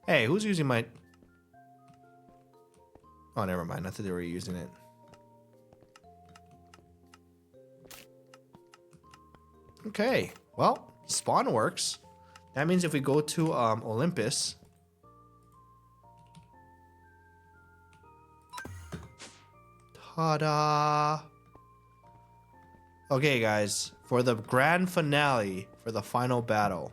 Hey, who's using my... Oh, never mind. I thought they were using it. Okay. Well, spawn works. That means if we go to Olympus... Ta-da! Okay, guys. For the grand finale, for the final battle...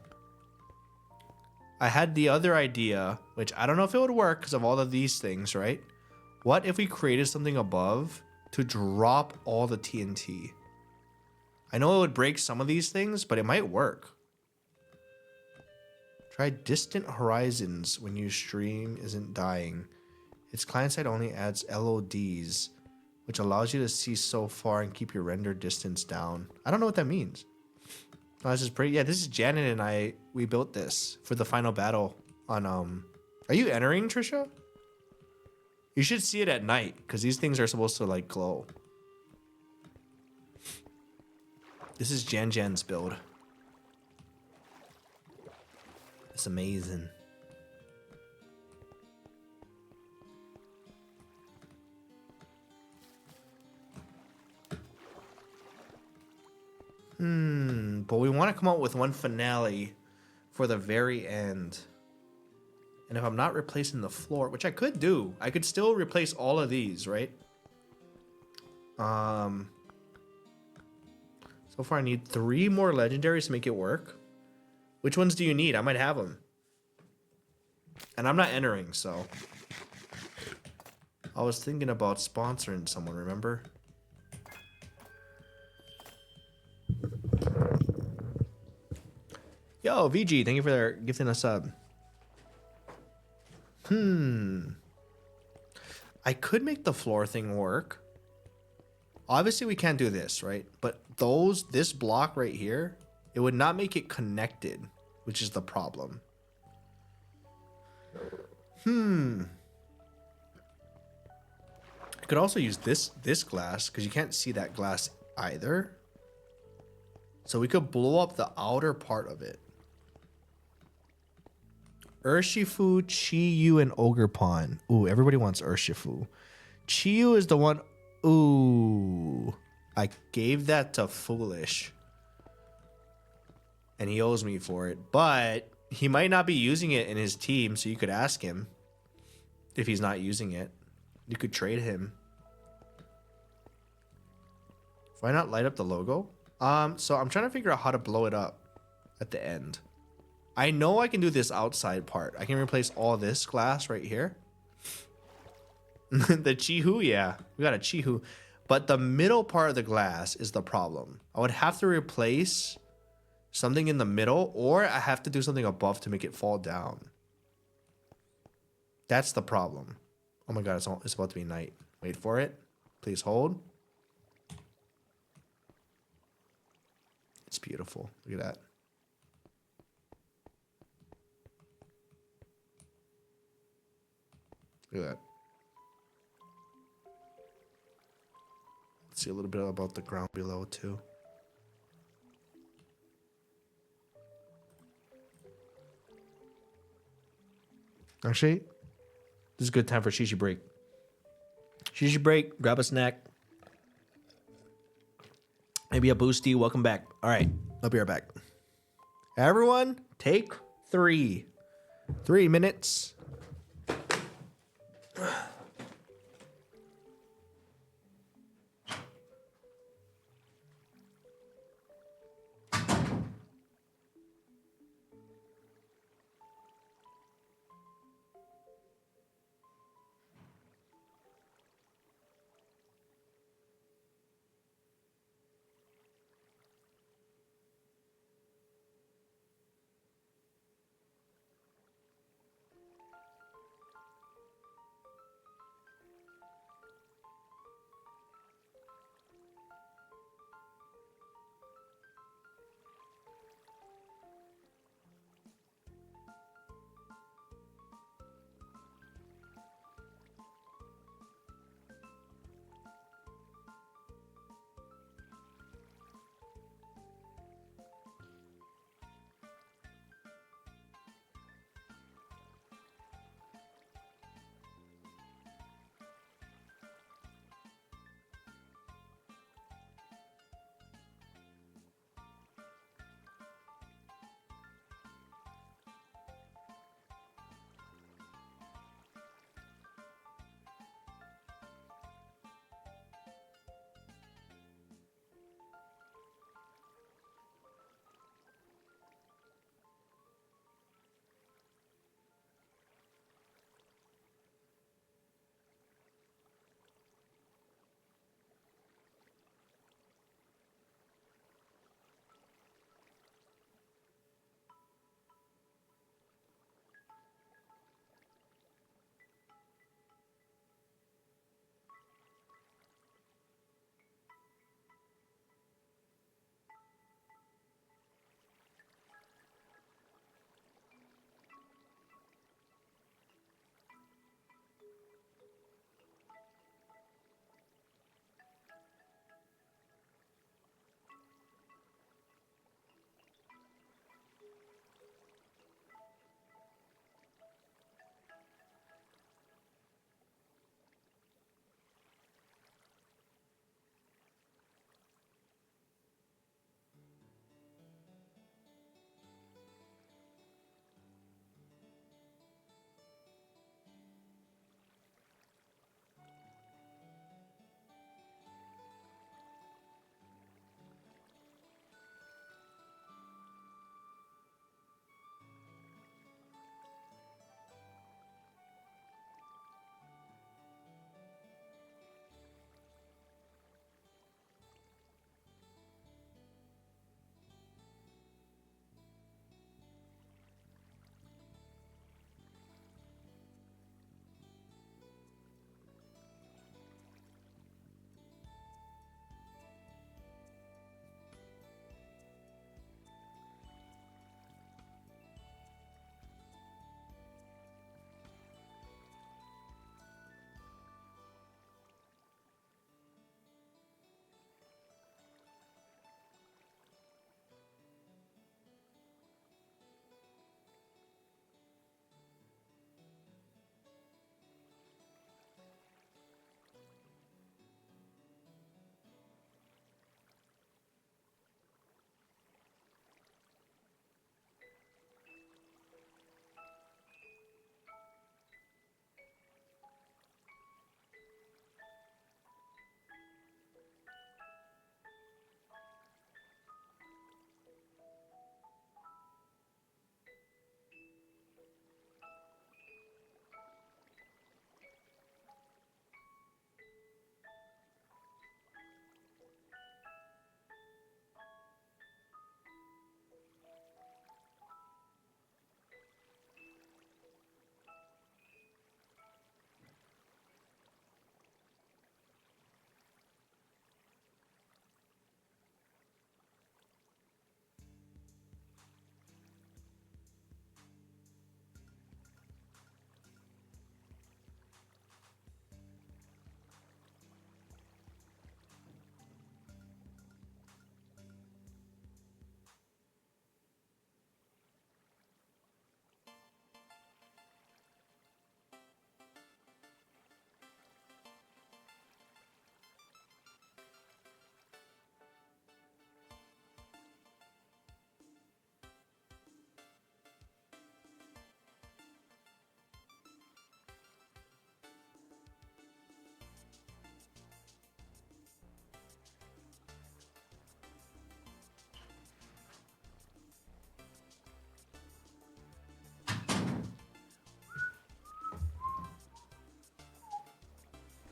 I had the other idea, which I don't know if it would work because of all of these things, right? What if we created something above to drop all the TNT? I know it would break some of these things, but it might work. Try distant horizons when your stream isn't dying. Its client side only adds LODs, which allows you to see so far and keep your render distance down. I don't know what that means. Oh, this is pretty. Yeah, this is Janet and I. We built this for the final battle on. Are you entering, Trisha? You should see it at night because these things are supposed to like glow. This is Jan's build. It's amazing. But we want to come out with one finale for the very end. And if I'm not replacing the floor, which I could do, I could still replace all of these, right? So far I need 3 more legendaries to make it work. Which ones do you need? I might have them. And I'm not entering, so. I was thinking about sponsoring someone, remember? Yo, VG, thank you for gifting us up. I could make the floor thing work. Obviously, we can't do this, right? But this block right here, it would not make it connected, which is the problem. I could also use this glass because you can't see that glass either. So we could blow up the outer part of it. Urshifu, Chiyu, and Ogerpon. Ooh, everybody wants Urshifu. Chiyu is the one. Ooh. I gave that to Foolish. And he owes me for it. But he might not be using it in his team, so you could ask him if he's not using it. You could trade him. Why not light up the logo? So I'm trying to figure out how to blow it up at the end. I know I can do this outside part. I can replace all this glass right here. The Chihu, yeah. We got a Chihu. But the middle part of the glass is the problem. I would have to replace something in the middle, or I have to do something above to make it fall down. That's the problem. Oh my god, it's about to be night. Wait for it. Please hold. It's beautiful. Look at that. Look at that. Let's see a little bit about the ground below too. Actually, this is a good time for shishi break. Shishi break, grab a snack. Maybe a boosty. Welcome back. All right, I'll be right back. Everyone, take 3. 3 minutes.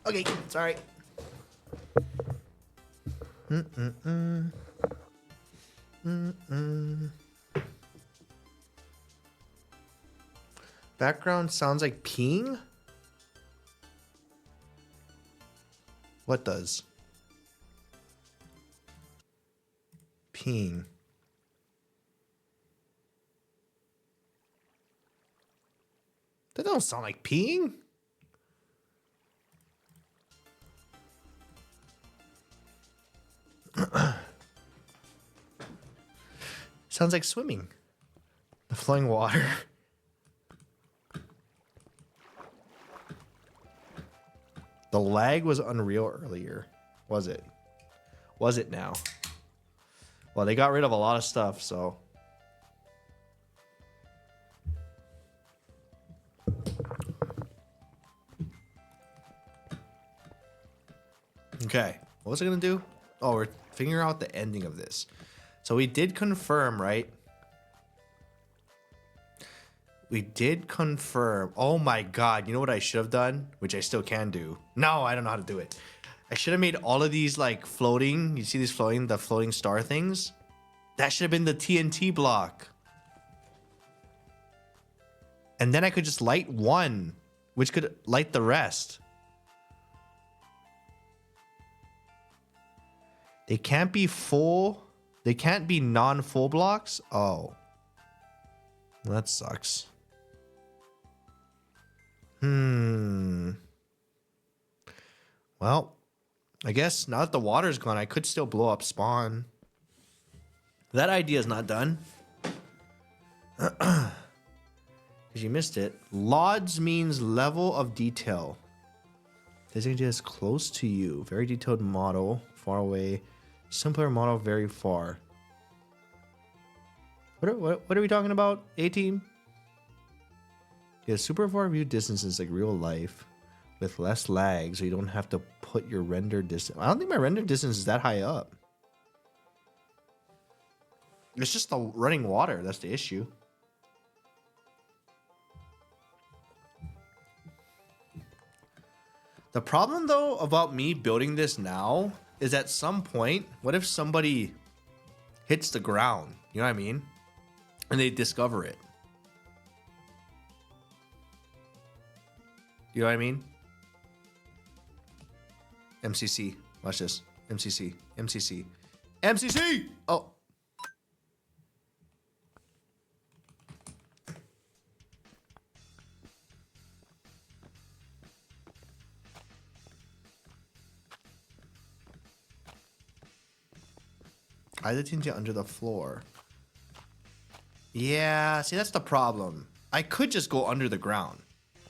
Okay, sorry. Background sounds like peeing? What does? Peeing. That don't sound like peeing. Sounds like swimming. The flowing water. The lag was unreal earlier. Was it? Was it now? Well, they got rid of a lot of stuff, so. Okay. What was I going to do? Oh, we're figuring out the ending of this. So we did confirm, right? We did confirm. Oh my god, you know what I should have done? Which I still can do. No, I don't know how to do it. I should have made all of these like floating. You see these floating, the floating star things? That should have been the TNT block. And then I could just light one, which could light the rest. They can't be full. They can't be non-full blocks? Oh. That sucks. Well, I guess now that the water's gone, I could still blow up spawn. That idea is not done. Because you missed it. LODS means level of detail. Designated as close to you. Very detailed model. Far away. Simpler model very far. What are we talking about? A-team? Yeah, super far view distances like real life with less lag, so you don't have to put your render distance. I don't think my render distance is that high up. It's just the running water. That's the issue. The problem, though, about me building this now is at some point, what if somebody hits the ground? You know what I mean? And they discover it. You know what I mean? MCC. Watch this. MCC. MCC. MCC! Oh. I did TNT under the floor. Yeah, see, that's the problem. I could just go under the ground.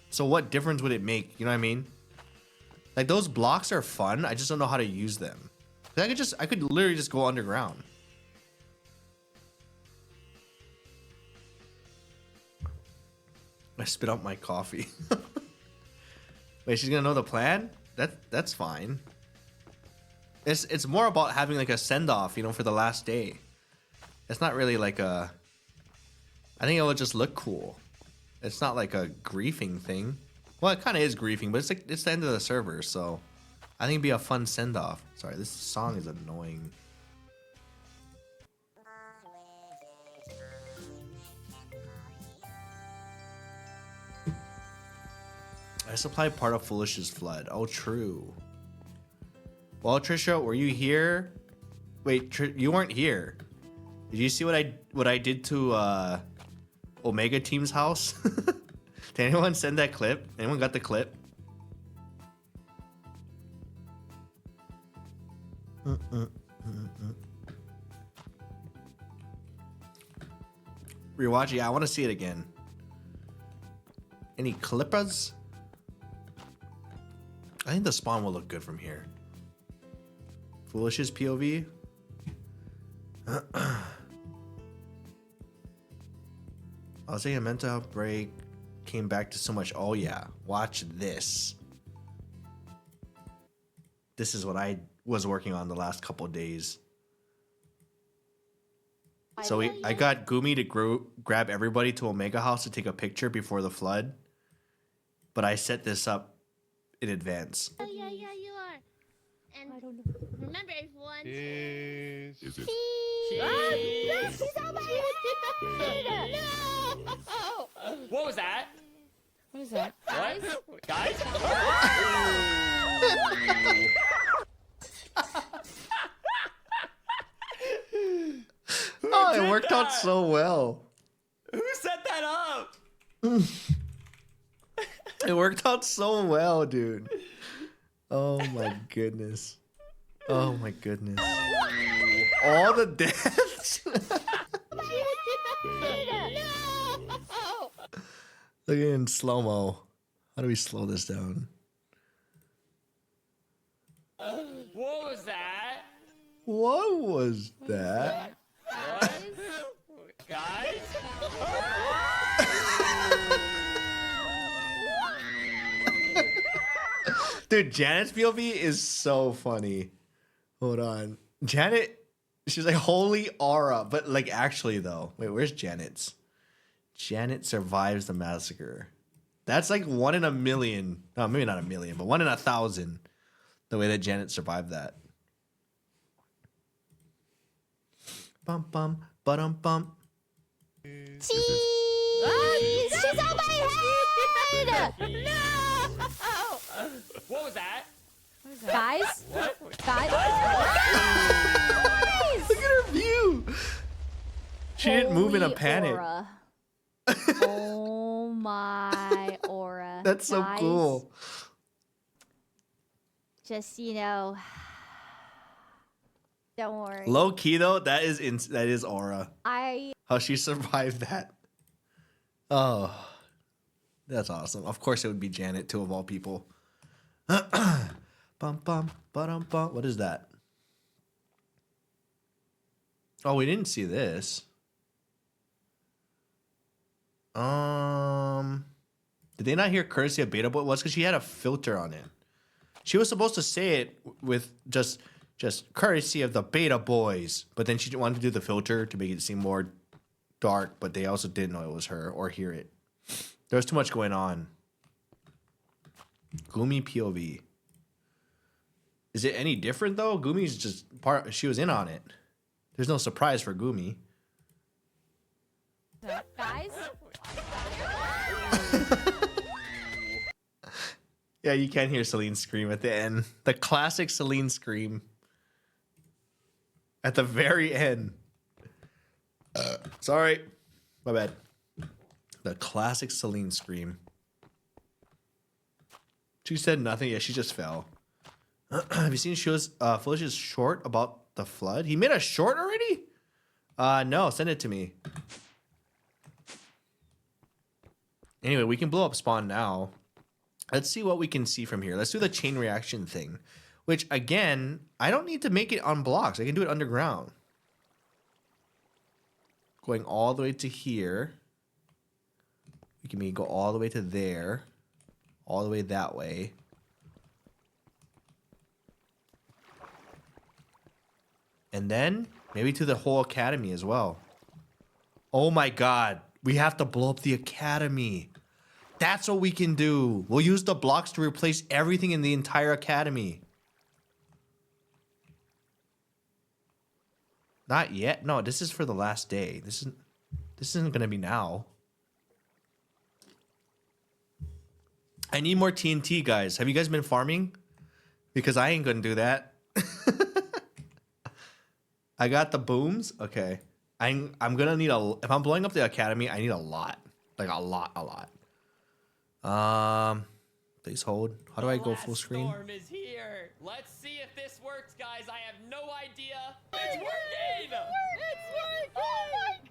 So what difference would it make? You know what I mean? Like, those blocks are fun. I just don't know how to use them. I could literally just go underground. I spit out my coffee. Wait, she's gonna know the plan? That's fine. It's more about having like a send-off, you know, for the last day. It's not really like a... I think it will just look cool. It's not like a griefing thing. Well, it kind of is griefing, but it's like it's the end of the server, so I think it'd be a fun send-off. Sorry, this song is annoying. I supplied part of Foolish's flood. Oh, true. Well, Trisha, were you here? Wait, you weren't here. Did you see what I did to Omega Team's house? Did anyone send that clip? Anyone got the clip? Rewatch, yeah, I want to see it again. Any clippers? I think the spawn will look good from here. Foolish's POV. I was saying a mental outbreak came back to so much. Oh yeah, watch this. This is what I was working on the last couple of days. So I got Gumi to grab everybody to Omega House to take a picture before the flood. But I set this up in advance. Oh, yeah, you are. And remember, everyone. Is it? Yes, she's on my head! No! What was that? What is that? Guys? Guys? Oh, it worked out so well. Who set that up? It worked out so well, dude. Oh my goodness. Oh my goodness. All the deaths. Look at it in slow-mo. How do we slow this down? What was that? What was that? Guys? Dude, Janet's POV is so funny. Hold on. Janet, she's like, holy aura. But like, actually though, wait, where's Janet's? Janet survives the massacre. That's like 1 in a million. No, maybe not a million, but 1 in 1,000. The way that Janet survived that. Bum bum, ba-dum bum. She's on my head! No! What was that? Guys? What? Guys? Look at her view. She didn't move in a panic. Aura. Oh my aura. That's so Guys, cool. Just, you know, don't worry. Low key though, that is aura. I How she survived that. Oh, that's awesome. Of course it would be Janet too, of all people. Bum bum ba-dum bum. What is that? Oh, we didn't see this. Did they not hear courtesy of Beta Boy? Well, it's because she had a filter on it. She was supposed to say it with just courtesy of the Beta Boys, but then she wanted to do the filter to make it seem more dark, but they also didn't know it was her or hear it. There was too much going on. Gumi POV. Is it any different though? Gumi's just part. She was in on it. There's no surprise for Gumi. guys? Yeah, you can hear Celine scream at the end. The classic Celine scream. At the very end. Sorry. My bad. The classic Celine scream. She said nothing. Yeah, she just fell. Have you seen Felicia's short about the flood? He made a short already? No, send it to me. Anyway, we can blow up spawn now. Let's see what we can see from here. Let's do the chain reaction thing. Which, again, I don't need to make it on blocks. I can do it underground. Going all the way to here. We can maybe go all the way to there. All the way that way. And then, maybe to the whole academy as well. Oh my god. We have to blow up the academy. That's what we can do. We'll use the blocks to replace everything in the entire academy. Not yet. No, this is for the last day. This isn't gonna be now. I need more TNT, guys. Have you guys been farming? Because I ain't gonna do that. I got the booms. Okay. I'm gonna need if I'm blowing up the academy, I need a lot. Like a lot. Please hold. How do I go full screen? Storm is here. Let's see if this works, guys. I have no idea. It's working!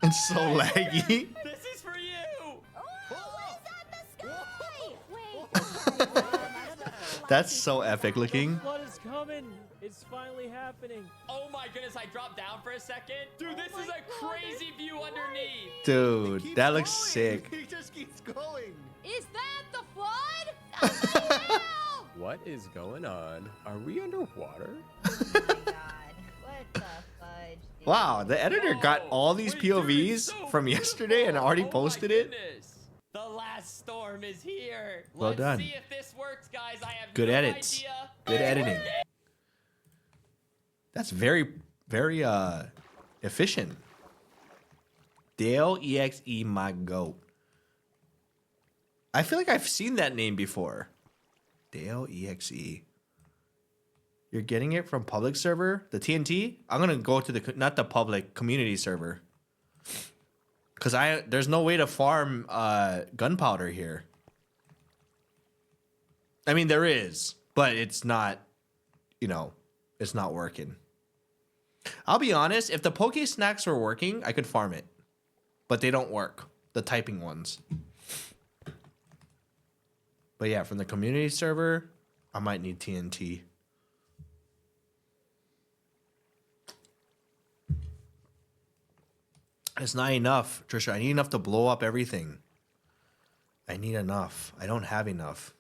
It's so laggy. This is for you. That's so epic looking. Flood is coming. It's finally happening. Oh my goodness, I dropped down for a second. Dude, this is a crazy view underneath. Dude, that looks sick. He just keeps going. Is that the flood? What is going on? Are we underwater? What the fudge? Dude? Wow, the editor got all these POVs from yesterday and already posted it. The last storm form is here. Well Let's done. see if this works, guys. I have Good no edits. idea. Good editing. That's very, very efficient. Dale EXE, my goat. I feel like I've seen that name before. Dale EXE. You're getting it from public server, the TNT. I'm gonna go to the not the public community server, cause there's no way to farm gunpowder here. I mean there is, but it's not, you know, it's not working. I'll be honest, if the Poke Snacks were working, I could farm it, but they don't work. The typing ones. But yeah, from the community server, I might need TNT. It's not enough, Trisha. I need enough to blow up everything. I need enough. I don't have enough.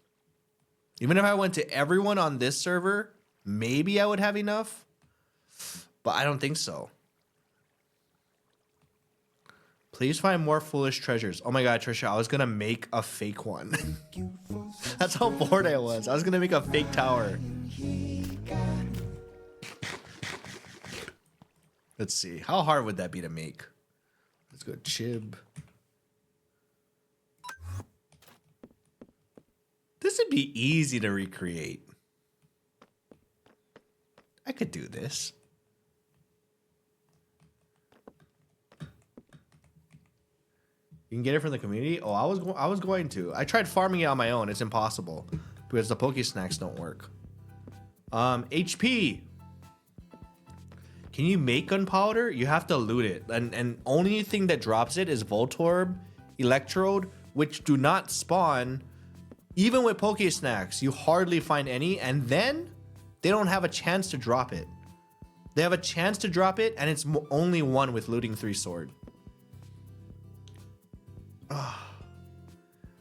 Even if I went to everyone on this server, maybe I would have enough. But I don't think so. Please find more foolish treasures. Oh my god, Trisha, I was gonna make a fake one. That's how bored I was. I was gonna make a fake tower. Let's see. How hard would that be to make? Let's go Chib. This would be easy to recreate. I could do this. You can get it from the community? Oh, I was going to. I tried farming it on my own. It's impossible because the Poke Snacks don't work. HP. Can you make gunpowder? You have to loot it. And only thing that drops it is Voltorb, Electrode, which do not spawn. Even with Poke Snacks, you hardly find any. And then they don't have a chance to drop it. They have a chance to drop it, and it's only one with Looting 3 Sword. Oh,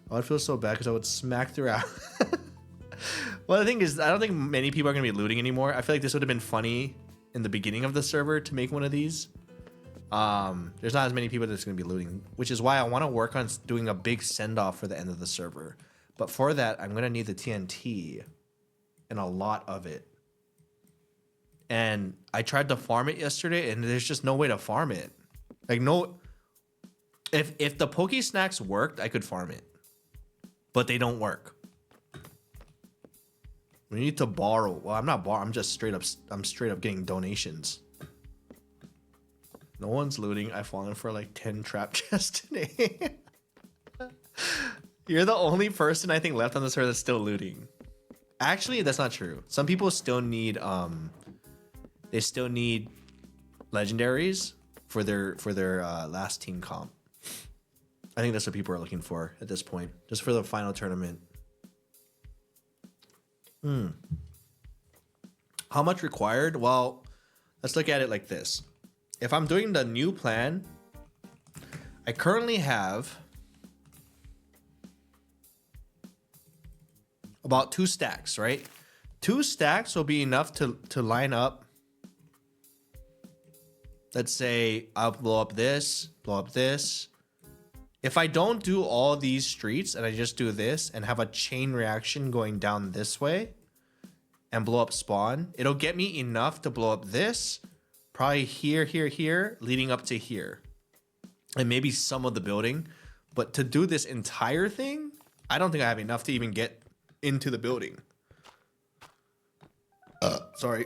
I would feel so bad because I would smack throughout. Well, the thing is, I don't think many people are going to be looting anymore. I feel like this would have been funny in the beginning of the server to make one of these. There's not as many people that's going to be looting, which is why I want to work on doing a big send-off for the end of the server. But for that, I'm going to need the TNT and a lot of it. And I tried to farm it yesterday, and there's just no way to farm it. Like, no... If the Poke Snacks worked, I could farm it. But they don't work. We need to borrow. Well, I'm not borrowing. I'm straight up getting donations. No one's looting. I've fallen for like 10 trap chests today. You're the only person I think left on the server that's still looting. Actually, that's not true. Some people still need they still need legendaries for their last team comp. I think that's what people are looking for at this point, just for the final tournament. How much required? Well, let's look at it like this. If I'm doing the new plan, I currently have about 2 stacks, right? 2 stacks will be enough to line up. Let's say I'll blow up this. If I don't do all these streets and I just do this and have a chain reaction going down this way and blow up spawn, it'll get me enough to blow up this, probably here, leading up to here. And maybe some of the building. But to do this entire thing, I don't think I have enough to even get into the building. Sorry.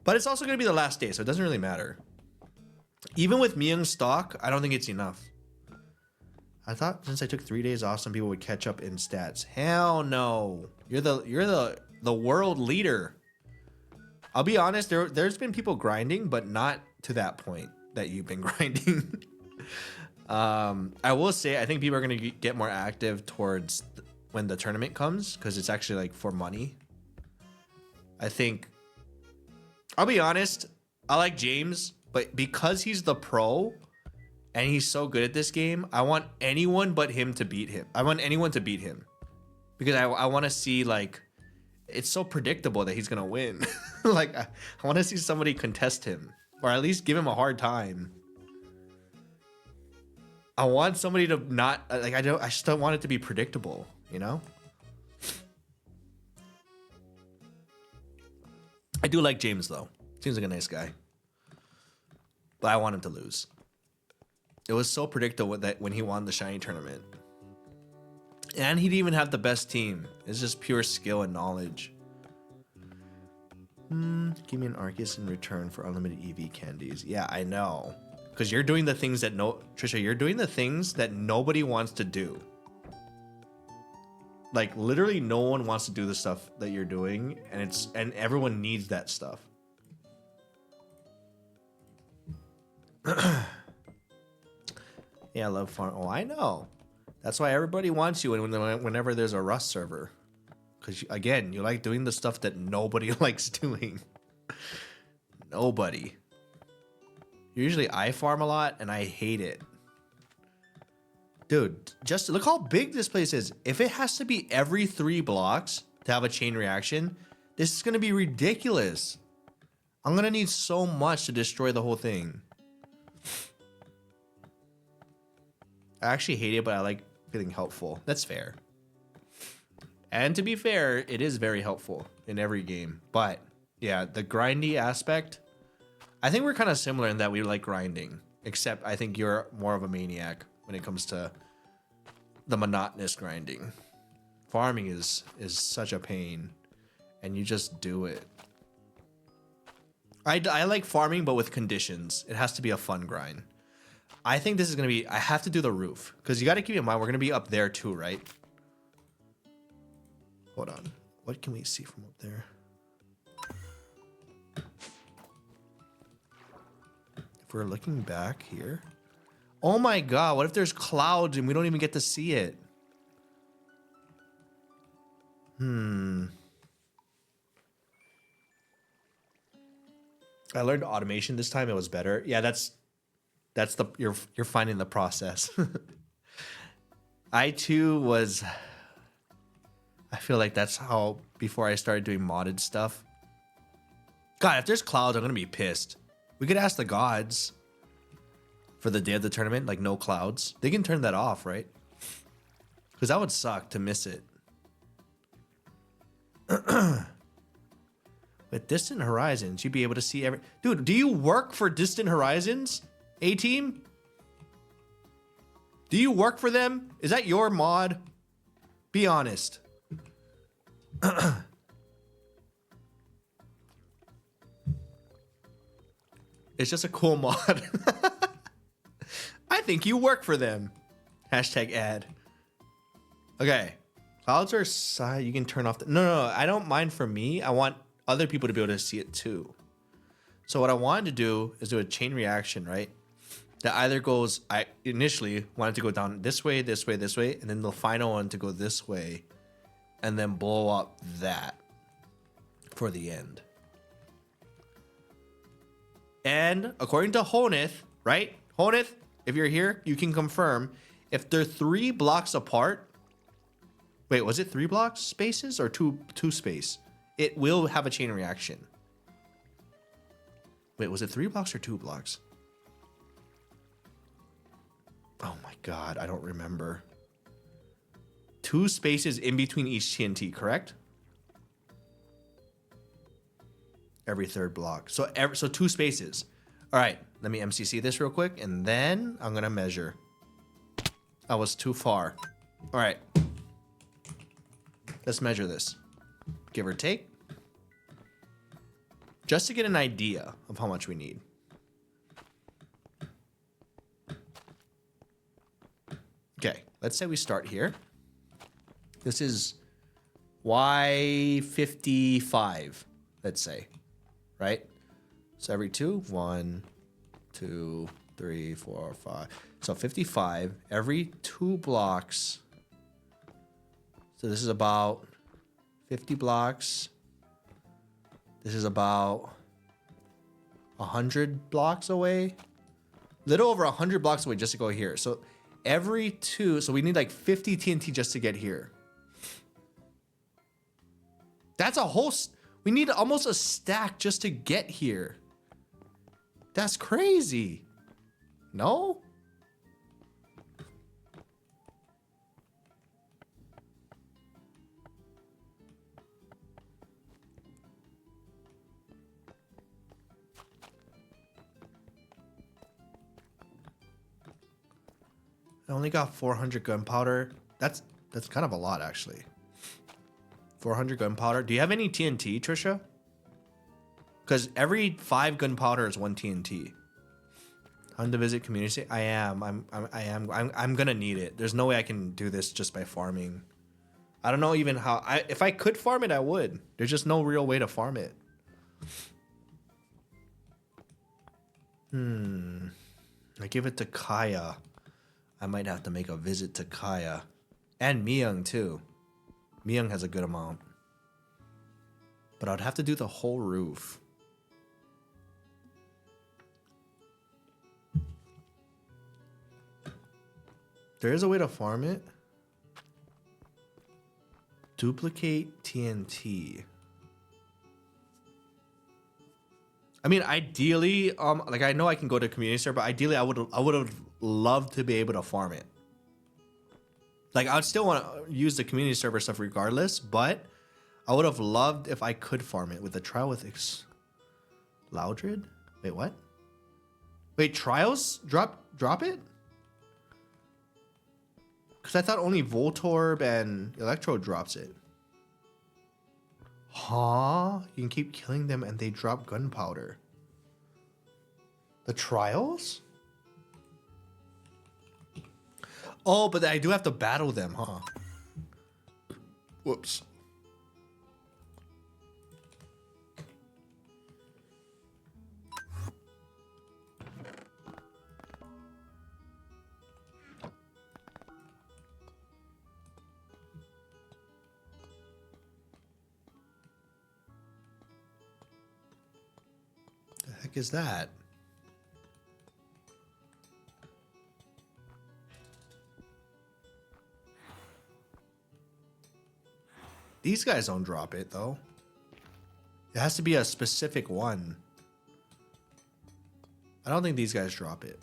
But it's also going to be the last day, so it doesn't really matter. Even with Myung stock, I don't think it's enough. I thought since I took 3 days off, some people would catch up in stats. Hell no. You're the world leader. I'll be honest, there's been people grinding, but not to that point that you've been grinding. I will say, I think people are going to get more active towards when the tournament comes, because it's actually like for money. I think, I'll be honest, I like James, but because he's the pro and he's so good at this game, I want anyone but him to beat him. I want anyone to beat him because I want to see, like, it's so predictable that he's going to win. Like, I want to see somebody contest him or at least give him a hard time. I want somebody to not like I just don't want it to be predictable, you know? I do like James though. Seems like a nice guy. But I want him to lose. It was so predictable that when he won the Shiny tournament. And he didn't even have the best team. It's just pure skill and knowledge. Give me an Arceus in return for unlimited EV candies. Yeah, I know. Because you're doing the things that Trisha, you're doing the things that nobody wants to do. Like literally no one wants to do the stuff that you're doing, and everyone needs that stuff. Yeah, I love farm. Oh, I know. That's why everybody wants you whenever there's a Rust server. Because, again, you like doing the stuff that nobody likes doing. Nobody. Usually I farm a lot, and I hate it. Dude, just look how big this place is. If it has to be every 3 blocks to have a chain reaction, this is going to be ridiculous. I'm going to need so much to destroy the whole thing. I actually hate it, but I like feeling helpful. That's fair. And to be fair, it is very helpful in every game. But yeah, the grindy aspect, I think we're kind of similar in that we like grinding. Except I think you're more of a maniac when it comes to the monotonous grinding. Farming is such a pain. And you just do it. I like farming, but with conditions. It has to be a fun grind. I think this is going to be... I have to do the roof. Because you got to keep in mind, we're going to be up there too, right? Hold on. What can we see from up there? If we're looking back here... Oh my god, what if there's clouds and we don't even get to see it? I learned automation this time. It was better. Yeah, that's the you're finding the process. I too was. I feel like that's how before I started doing modded stuff. God, if there's clouds, I'm gonna be pissed. We could ask the gods for the day of the tournament, like no clouds. They can turn that off, right? Because that would suck to miss it. With Distant Horizons, you'd be able to see every... Dude, do you work for Distant Horizons? A-Team? Do you work for them? Is that your mod? Be honest. It's just a cool mod. I think you work for them. Hashtag ad. Okay. Clouds are side. You can turn off the... No, I don't mind for me. I want other people to be able to see it too. So what I wanted to do is do a chain reaction, right? That either goes... I initially wanted to go down this way, this way, this way, and then the final one to go this way, and then blow up that for the end. And according to Honeth, right? Honeth, if you're here, you can confirm if they're 3 blocks apart. Wait, was it 3 blocks spaces or two space? It will have a chain reaction. Wait, was it 3 blocks or 2 blocks? Oh my god, I don't remember. 2 spaces in between each TNT, correct? Every 3rd block. So 2 spaces. All right, let me MCC this real quick, and then I'm gonna measure. I was too far. All right. Let's measure this. Give or take. Just to get an idea of how much we need. Okay, let's say we start here. This is Y55, let's say, right? So every 2, 1, 2, 3, 4, 5. So 55, every 2 blocks. So this is about 50 blocks. This is about 100 blocks away. Little over 100 blocks away just to go here. So every 2, so we need like 50 TNT just to get here. That's a whole, we need almost a stack just to get here. That's crazy. No? I only got 400 gunpowder. That's kind of a lot, actually. 400 gunpowder. Do you have any TNT, Trisha? Because every 5 gunpowder is 1 TNT. Time to visit community. I am. I'm gonna need it. There's no way I can do this just by farming. I don't know even how. If I could farm it, I would. There's just no real way to farm it. I give it to Kaya. I might have to make a visit to Kaya. And Myung too. Myung has a good amount. But I'd have to do the whole roof. There is a way to farm it. Duplicate TNT. I mean, ideally, like I know I can go to community server, but ideally I would have loved to be able to farm it. Like I would still want to use the community server stuff regardless, but I would have loved if I could farm it with the trial with Loudred. Wait, what? Wait, trials drop it? Because I thought only Voltorb and Electro drops it. Huh? You can keep killing them and they drop gunpowder. The trials? Oh, but I do have to battle them, huh? Whoops. The heck is that? These guys don't drop it though. It has to be a specific one. I don't think these guys drop it.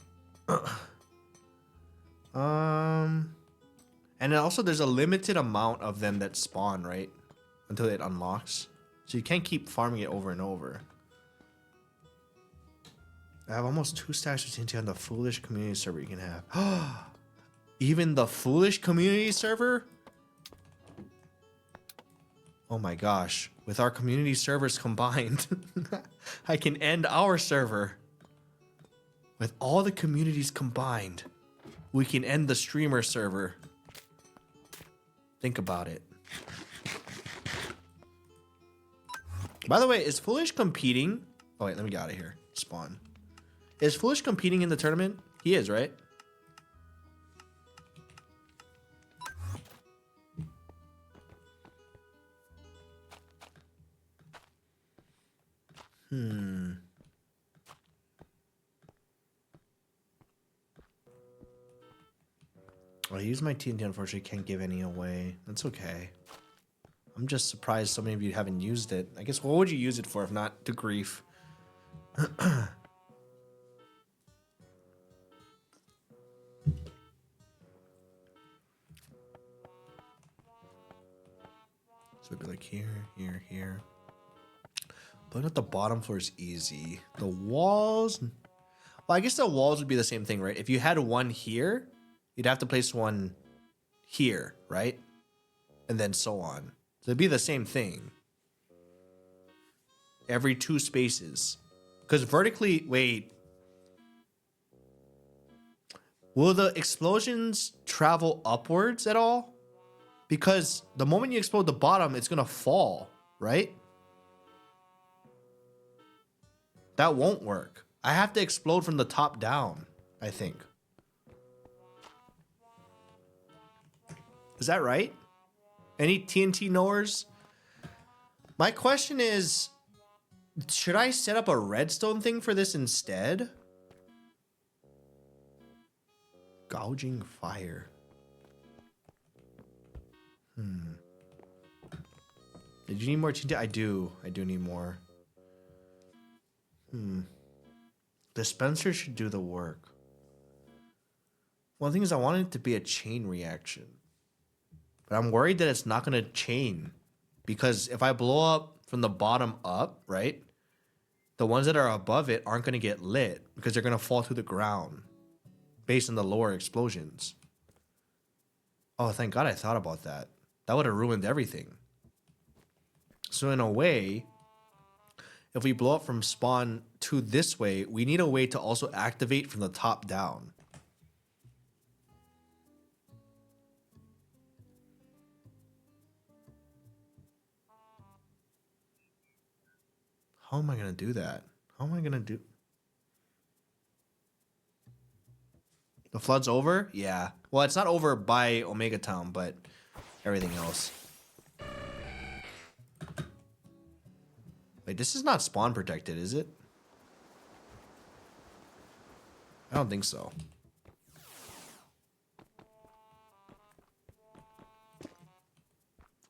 And then also there's a limited amount of them that spawn, right? Until it unlocks. So you can't keep farming it over and over. I have almost 2 stacks of TNT on the foolish community server you can have. Even the foolish community server? Oh my gosh. With our community servers combined, I can end our server. With all the communities combined, we can end the streamer server. Think about it. By the way, is Foolish competing? Oh wait, let me get out of here. Spawn. Is Foolish competing in the tournament? He is, right? Well, I use my TNT, unfortunately can't give any away. That's okay. I'm just surprised so many of you haven't used it. I guess what would you use it for if not to grief? So it'd be like here, here, here. But at the bottom floor is easy. The walls, well, I guess the walls would be the same thing, right? If you had one here, you'd have to place one here, right? And then so on. So it'd be the same thing. Every 2 spaces. Because vertically, wait. Will the explosions travel upwards at all? Because the moment you explode the bottom, it's going to fall, right? That won't work. I have to explode from the top down, I think. Is that right? Any TNT knowers? My question is, should I set up a redstone thing for this instead? Gouging fire. Did you need more TNT? I do need more. Dispenser should do the work. One thing is I want it to be a chain reaction. But I'm worried that it's not going to chain. Because if I blow up from the bottom up, right? The ones that are above it aren't going to get lit. Because they're going to fall to the ground. Based on the lower explosions. Oh, thank God I thought about that. That would have ruined everything. So in a way, if we blow up from spawn to this way, we need a way to also activate from the top down. How am I going to do that? How am I going to do... The flood's over? Yeah. Well, it's not over by Omega Town, but everything else. Wait, this is not spawn protected, is it? I don't think so.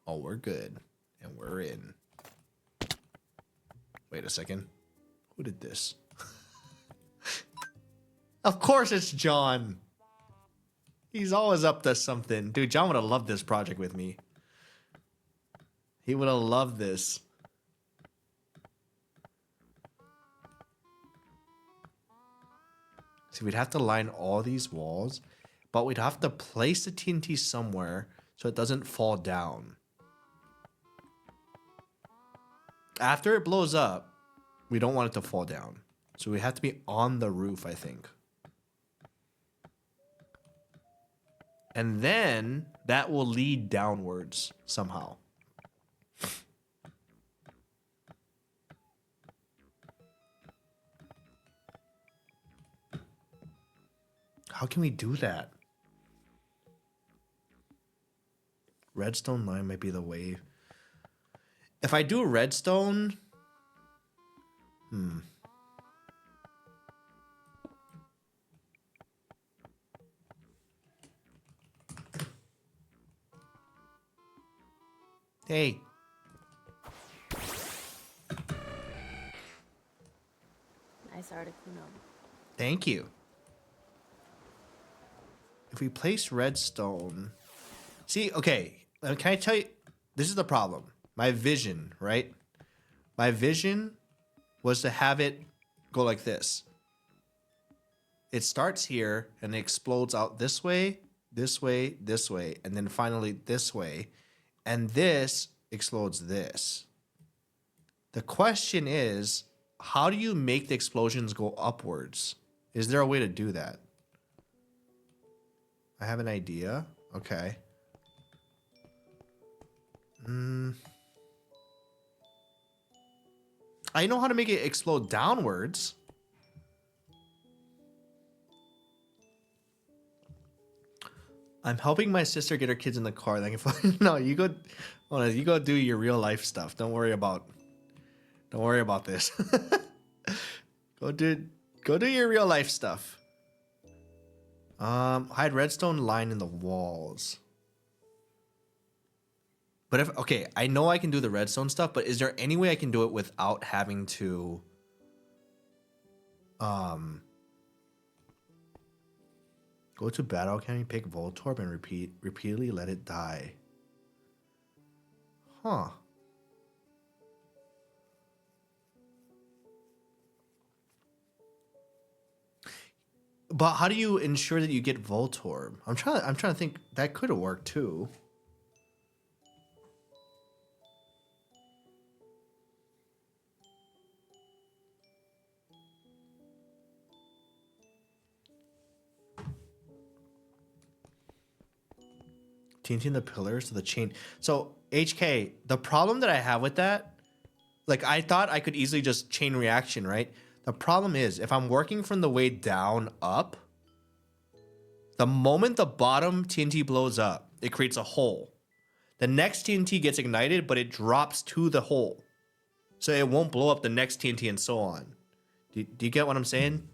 Oh, we're good. And we're in. Wait a second. Who did this? Of course it's John. He's always up to something. Dude, John would have loved this project with me. He would have loved this. See, we'd have to line all these walls, but we'd have to place the TNT somewhere so it doesn't fall down. After it blows up, we don't want it to fall down. So we have to be on the roof, I think. And then that will lead downwards somehow. How can we do that? Redstone line might be the way. If I do redstone... Hey. Nice Articuno. Thank you. If we place redstone... See, okay. Can I tell you? This is the problem. My vision, right? My vision was to have it go like this. It starts here and it explodes out this way, this way, this way, and then finally this way. And this explodes this. The question is, how do you make the explosions go upwards? Is there a way to do that? I have an idea. Okay. I know how to make it explode downwards. I'm helping my sister get her kids in the car. No, you go do your real life stuff. Don't worry about this. Go do your real life stuff. Hide redstone line in the walls. But okay, I know I can do the redstone stuff, but is there any way I can do it without having to go to Battle Academy, pick Voltorb, and repeatedly let it die? Huh. But how do you ensure that you get Voltorb? I'm trying to think. That could have worked too. Changing the pillars to the chain. So HK, the problem that I have with that, like I thought I could easily just chain reaction, right? The problem is if I'm working from the way down up, the moment the bottom TNT blows up, it creates a hole. The next TNT gets ignited, but it drops to the hole. So it won't blow up the next TNT and so on. Do you get what I'm saying?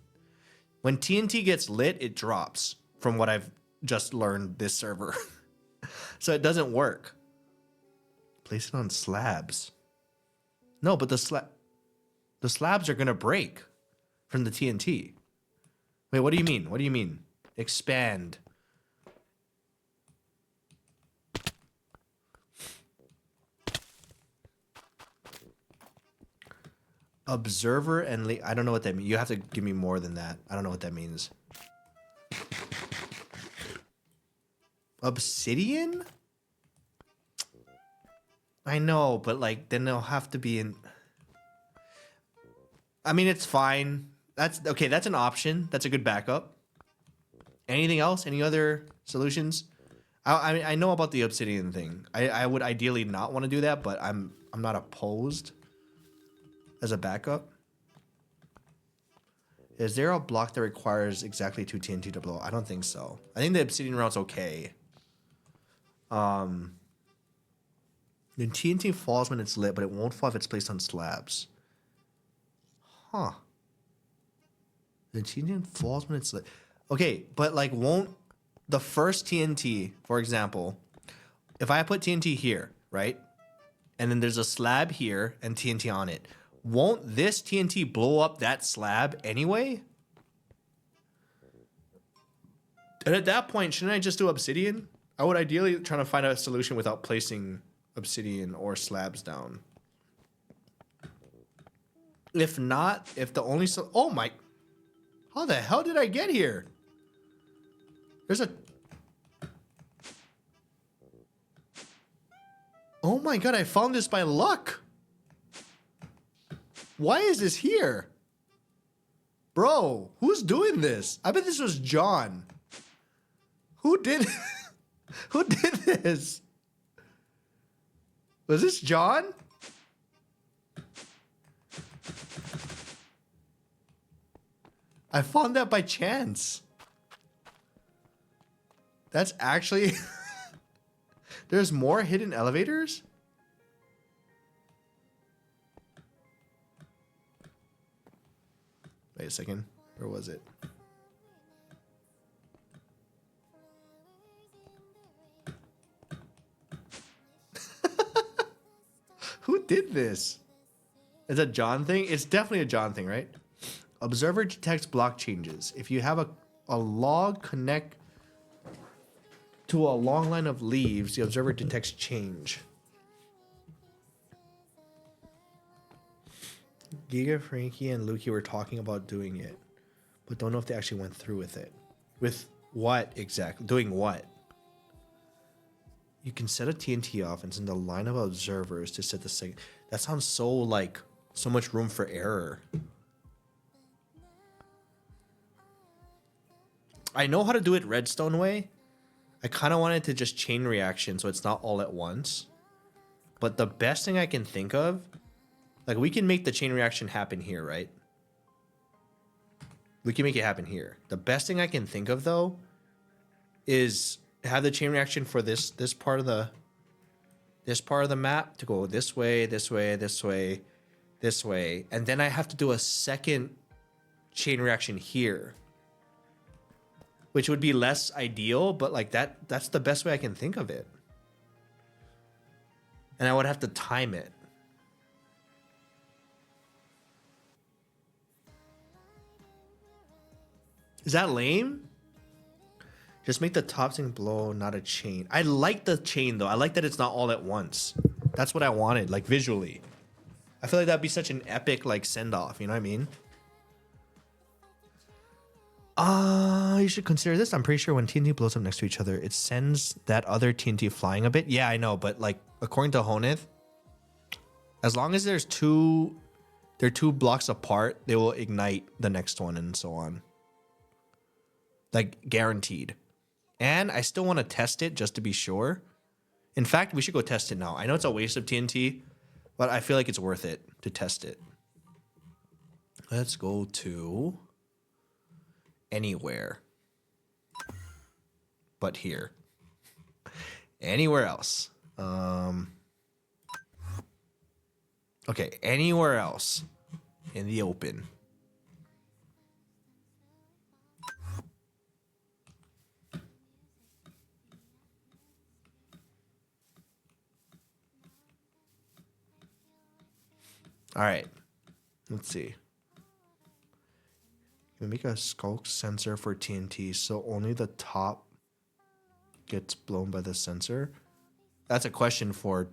When TNT gets lit, it drops from what I've just learned this server. So it doesn't work. Place it on slabs. No, but the slabs are going to break from the TNT. Wait, what do you mean? What do you mean? Expand. Observer and I don't know what that means. You have to give me more than that. I don't know what that means. Obsidian? I know, but like then they'll have to be in. I mean, it's fine. That's okay. That's an option. That's a good backup. Anything else? Any other solutions? I mean, I know about the obsidian thing. I would ideally not want to do that, but I'm not opposed as a backup. Is there a block that requires exactly 2 TNT to blow? I don't think so. I think the obsidian route's okay. The TNT falls when it's lit, but it won't fall if it's placed on slabs. Huh. The TNT falls when it's lit. Okay, but like won't the first TNT, for example, if I put TNT here, right? And then there's a slab here and TNT on it. Won't this TNT blow up that slab anyway? And at that point, shouldn't I just do obsidian? I would ideally try to find a solution without placing obsidian or slabs down. If not, if the only oh my, how the hell did I get here? There's a, oh my god, I found this by luck. Why is this here? Bro, who's doing this? I bet this was John. Who did who did this? Was this John? I found that by chance. That's actually there's more hidden elevators? Wait a second. Where was it? Who did this? Is that a John thing? It's definitely a John thing, right? Observer detects block changes. If you have a log connect to a long line of leaves, the observer detects change. Giga, Frankie, and Lukey were talking about doing it, but don't know if they actually went through with it. With what exactly? Doing what? You can set a TNT off and send a line of observers to set the second. That sounds so like so much room for error. I know how to do it redstone way. I kind of wanted to just chain reaction so it's not all at once. But the best thing I can think of, like we can make the chain reaction happen here, right? We can make it happen here. The best thing I can think of though is have the chain reaction for this part of the map to go this way, this way, this way, this way, and then I have to do a second chain reaction here, which would be less ideal, but like that's the best way I can think of it. And I would have to time it. Is that lame? Just make the top thing blow, not a chain. I like the chain though. I like that it's not all at once. That's what I wanted, like visually. I feel like that'd be such an epic like send off, you know what I mean? You should consider this. I'm pretty sure when TNT blows up next to each other, it sends that other TNT flying a bit. Yeah, I know, but like according to Honeth, as long as they're two blocks apart, they will ignite the next one and so on. Like guaranteed. And I still want to test it just to be sure. In fact, we should go test it now. I know it's a waste of TNT, but I feel like it's worth it to test it. Let's go to anywhere but here. Anywhere else. Okay, anywhere else in the open. All right, let's see. You make a skulk sensor for TNT, so only the top gets blown by the sensor. That's a question for...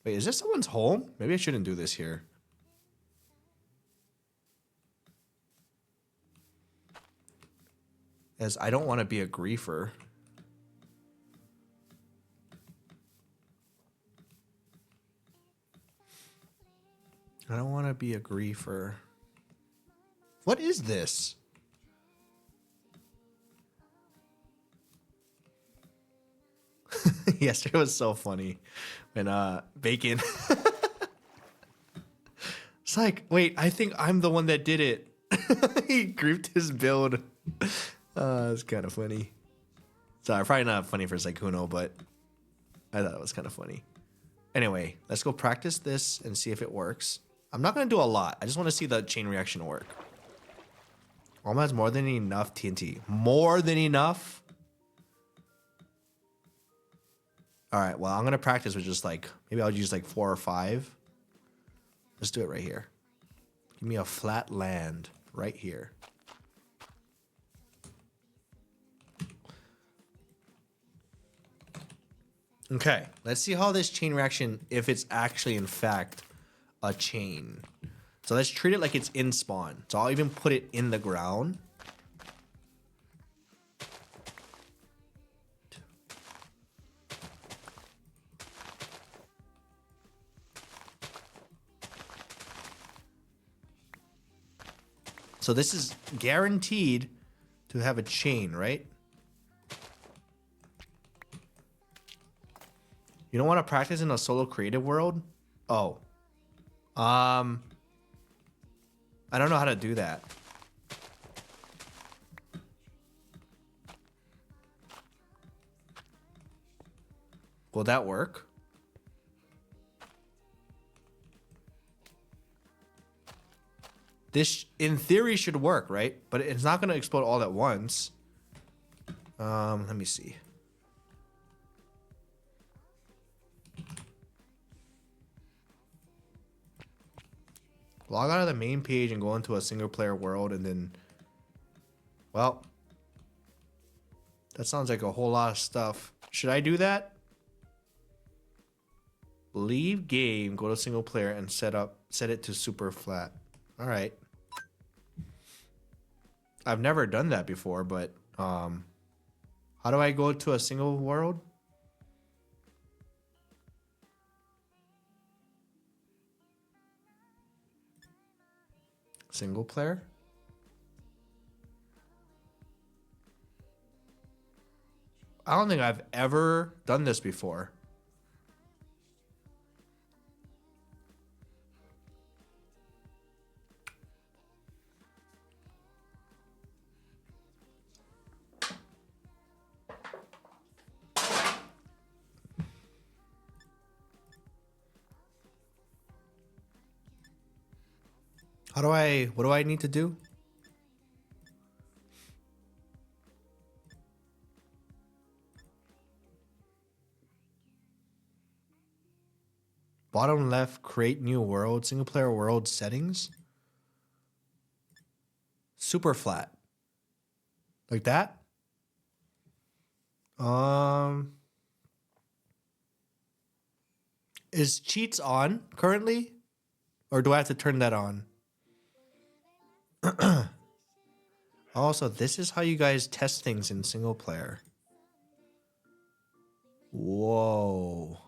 Wait, is this someone's home? Maybe I shouldn't do this here. As I don't want to be a griefer. I don't want to be a griefer. What is this? Yesterday was so funny when Bacon. It's like, wait, I think I'm the one that did it. He griefed his build. It's kind of funny. Sorry, probably not funny for Sykkuno, but I thought it was kind of funny. Anyway, let's go practice this and see if it works. I'm not going to do a lot. I just want to see the chain reaction work. Almost more than enough TNT. More than enough? All right, well, I'm going to practice with just like, maybe I'll use like 4 or 5. Let's do it right here. Give me a flat land right here. Okay, let's see how this chain reaction, if it's actually in fact a chain. So let's treat it like it's in spawn. So I'll even put it in the ground. So this is guaranteed to have a chain, right? You don't want to practice in a solo creative world? Oh. I don't know how to do that. Will that work? This, in theory, should work, right? But it's not going to explode all at once. Let me see. Log out of the main page and go into a single player world and then, well, that sounds like a whole lot of stuff. Should I do that? Leave game, go to single player and set it to super flat. All right. I've never done that before, but how do I go to a single world? Single player? I don't think I've ever done this before. What do I need to do? Bottom left, create new world, single player world settings. Super flat. Like that? Is cheats on currently? Or do I have to turn that on? Also, this is how you guys test things in single player. Whoa.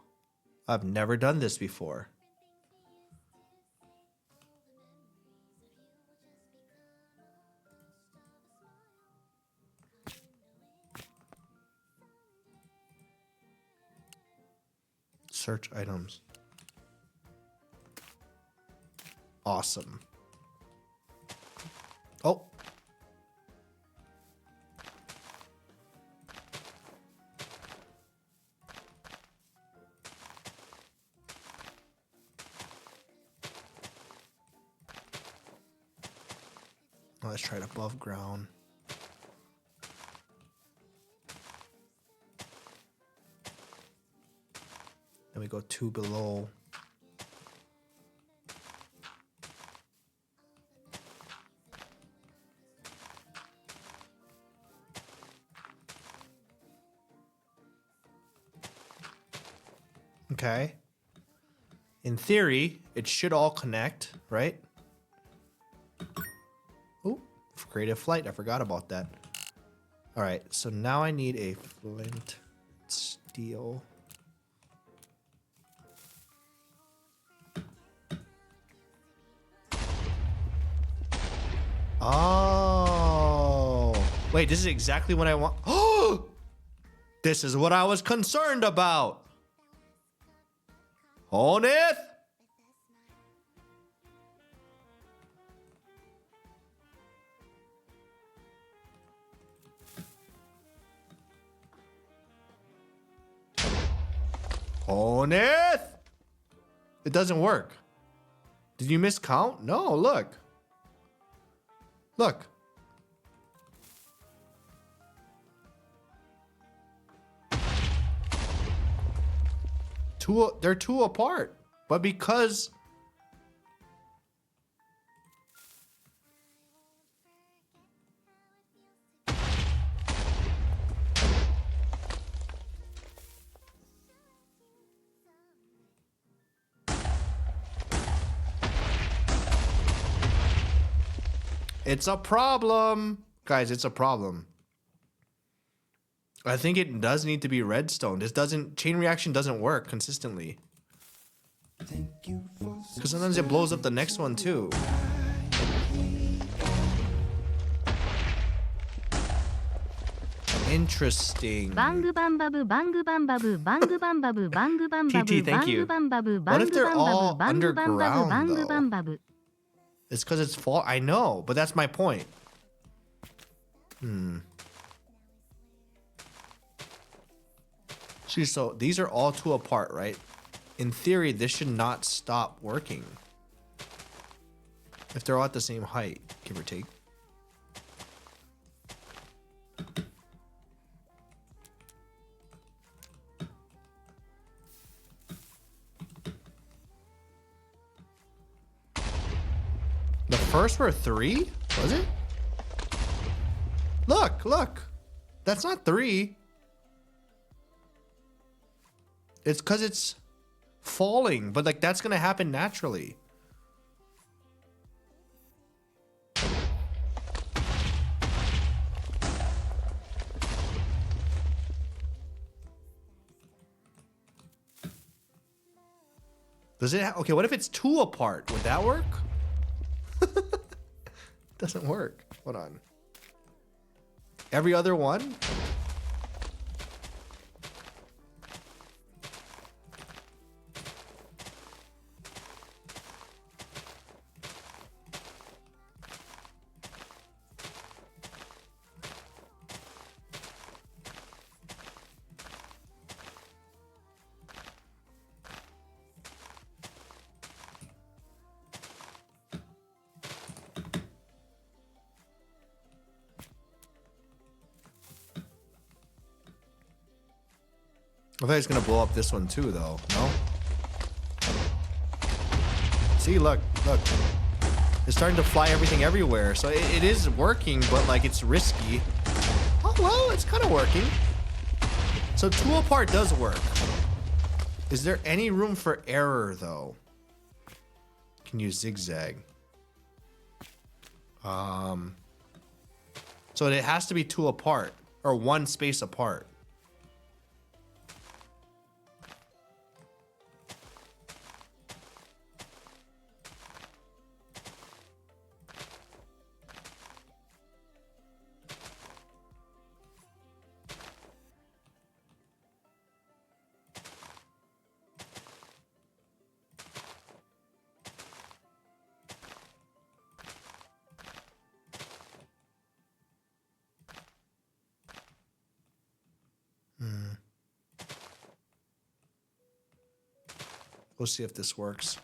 I've never done this before. Search items. Awesome. Oh. Let's try it above ground. Then we go 2 below. Okay. In theory, it should all connect, right? Oh, creative flight. I forgot about that. All right, so now I need a flint steel. Wait, this is exactly what I want. Oh! This is what I was concerned about. Honeth! Honeth! It doesn't work. Did you miscount? No, look. Look. They're two apart. But because it's a problem. Guys, it's a problem. I think it does need to be redstone. Chain reaction doesn't work consistently. Because sometimes it blows up the next one too. Interesting. TT, thank you. What if they're all underground though? It's because it's fall. I know, but that's my point. See, so these are all two apart, right? In theory, this should not stop working. If they're all at the same height, give or take. The first were 3? Was it? Look, look. That's not 3. It's because it's falling, but like that's gonna happen naturally. Does it? Okay, what if it's 2 apart? Would that work? Doesn't work. Hold on. Every other one? I thought he's gonna blow up this one too, though. No? See, look, look. It's starting to fly everything everywhere. So it is working, but like it's risky. Oh, well, it's kind of working. So 2 apart does work. Is there any room for error, though? Can you zigzag? So it has to be 2 apart or 1 space apart. We'll see if this works.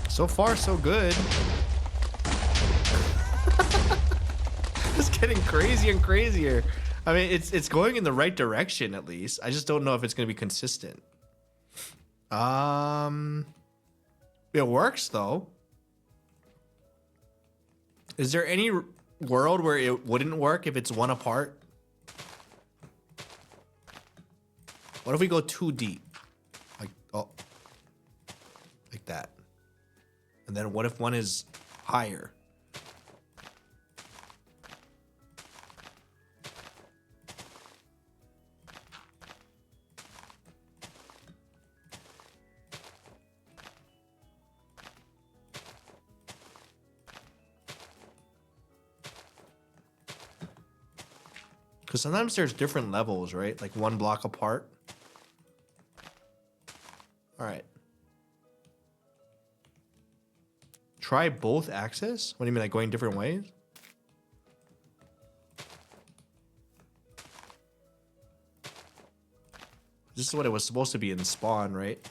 So far, so good. It's getting crazier and crazier. I mean, it's going in the right direction at least. I just don't know if it's going to be consistent. It works though. Is there any world where it wouldn't work if it's 1 apart? What if we go 2 deep? Like, oh, like that. And then what if one is higher? Because sometimes there's different levels, right? Like one block apart. All right. Try both axes? What do you mean, like going different ways? This is what it was supposed to be in Spawn, right?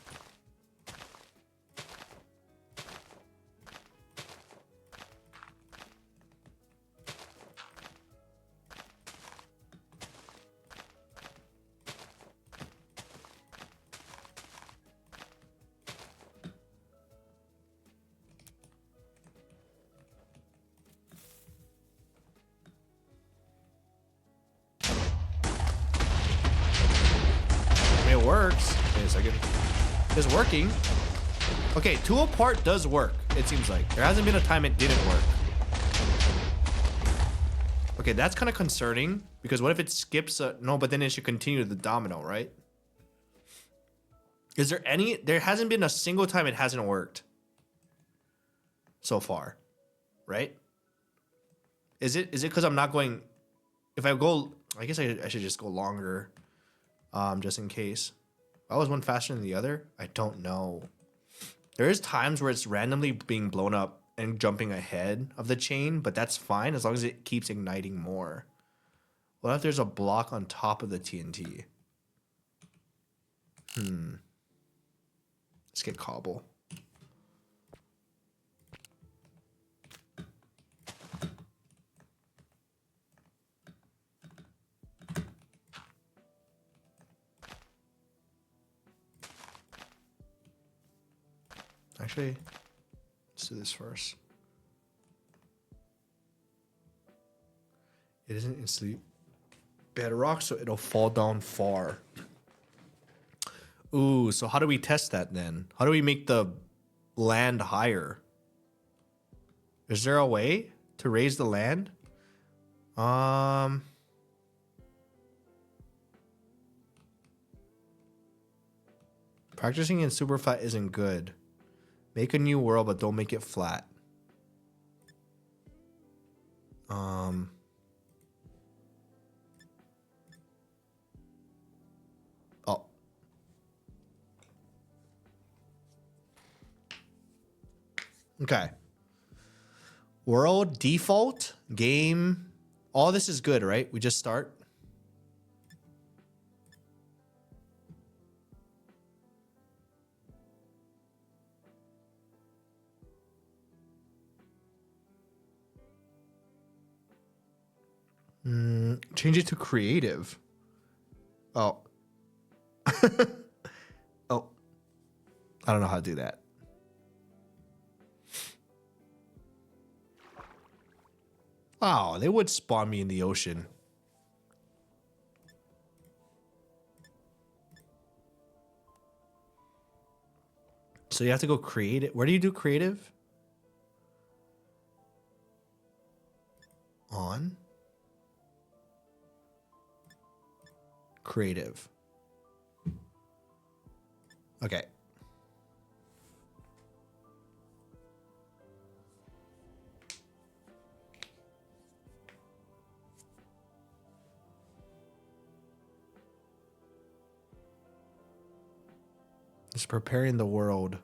It works. Wait a second. It's working. Okay, two apart does work, it seems like. There hasn't been a time it didn't work. Okay, that's kind of concerning, because what if it skips no, but then it should continue the domino, right? Is there any... There hasn't been a single time it hasn't worked. So far. Right? Is it because I'm not going... If I go... I guess I should just go longer. Just in case. Why was one faster than the other? I don't know. There is times where it's randomly being blown up and jumping ahead of the chain, but that's fine as long as it keeps igniting more. What if there's a block on top of the TNT? Let's get cobble. Actually, let's do this first. It isn't instantly bedrock, so it'll fall down far. Ooh, so how do we test that then? How do we make the land higher? Is there a way to raise the land? Practicing in super flat isn't good. Make a new world, but don't make it flat. Oh. Okay. World, default, game. All this is good, right? We just start. Change it to creative. Oh. Oh. I don't know how to do that. Wow, they would spawn me in the ocean. So you have to go create it. Where do you do creative? On. Creative. Okay. It's preparing the world.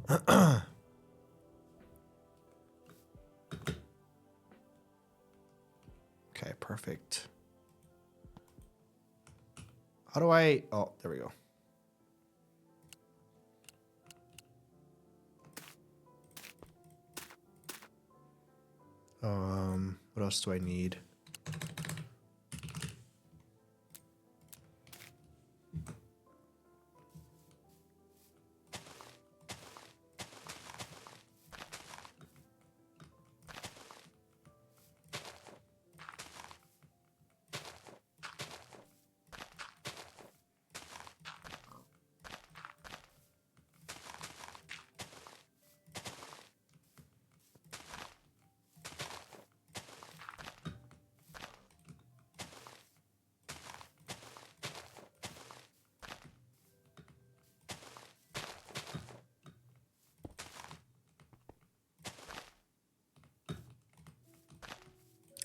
Okay, perfect. How do I... Oh, there we go. What else do I need?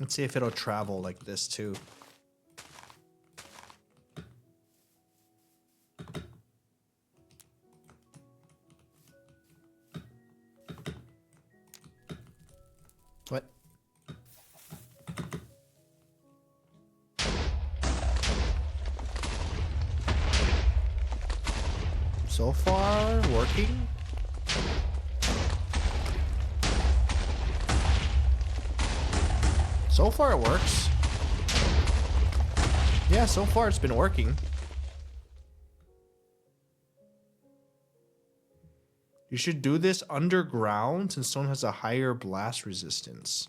Let's see if it'll travel like this too. What? So far, working. So far it works. Yeah, so far it's been working. You should do this underground since stone has a higher blast resistance.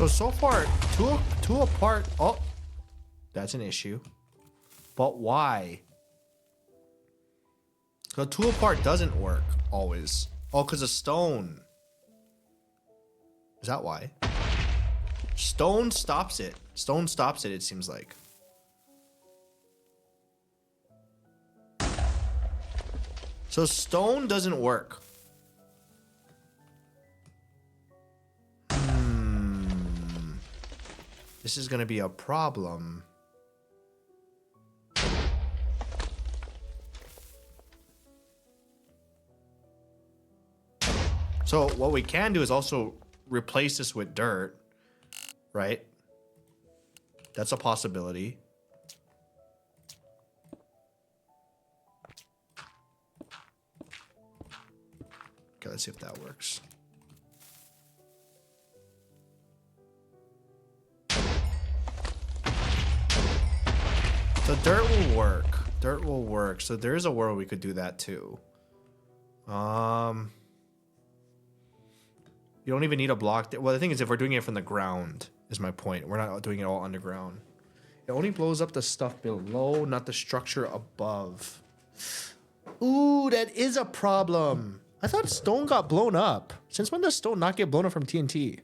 So far, two apart. Oh, that's an issue. But why? So two apart doesn't work always. Oh, because of stone. Is that why? Stone stops it. Stone stops it, it seems like. So stone doesn't work. This is going to be a problem. So what we can do is also replace this with dirt, right? That's a possibility. Okay, let's see if that works. So dirt will work. Dirt will work. So there is a world we could do that too. You don't even need a block. Well, the thing is, if we're doing it from the ground, is my point. We're not doing it all underground. It only blows up the stuff below, not the structure above. Ooh, that is a problem. I thought stone got blown up. Since when does stone not get blown up from TNT?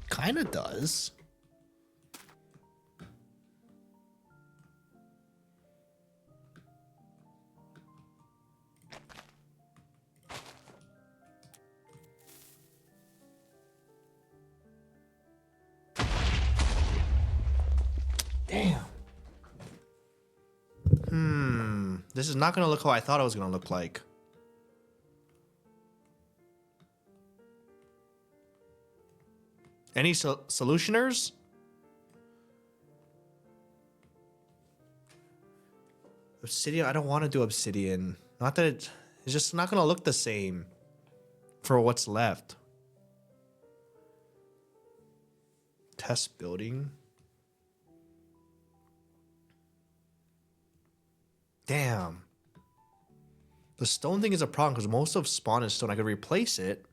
Kind of does. Damn. This is not going to look how I thought it was going to look like. Any solutioners? Obsidian? I don't want to do obsidian. Not that it's just not going to look the same for what's left. Test building. Damn. The stone thing is a problem because most of spawn is stone. I could replace it.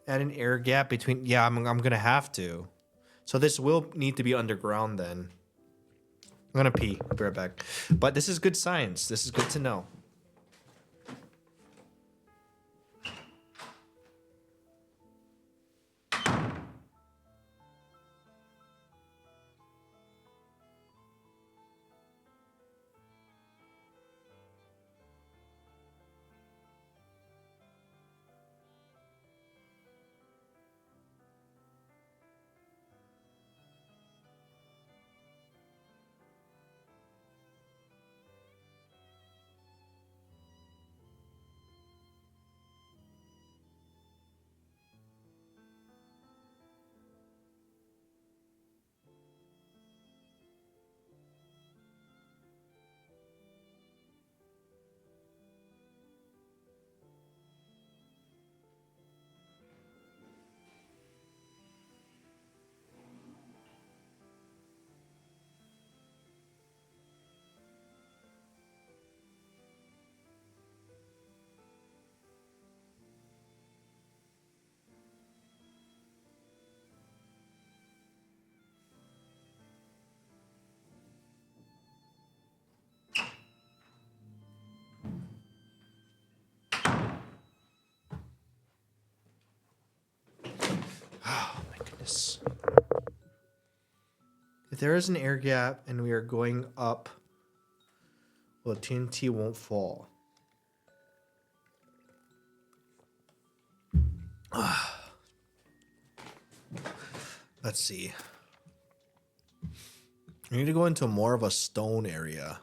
Add an air gap between. Yeah, I'm gonna have to. So this will need to be underground then. I'm gonna pee. I'll be right back. But this is good science. This is good to know. Oh my goodness. If there is an air gap and we are going up, well, TNT won't fall. Let's see. We need to go into more of a stone area.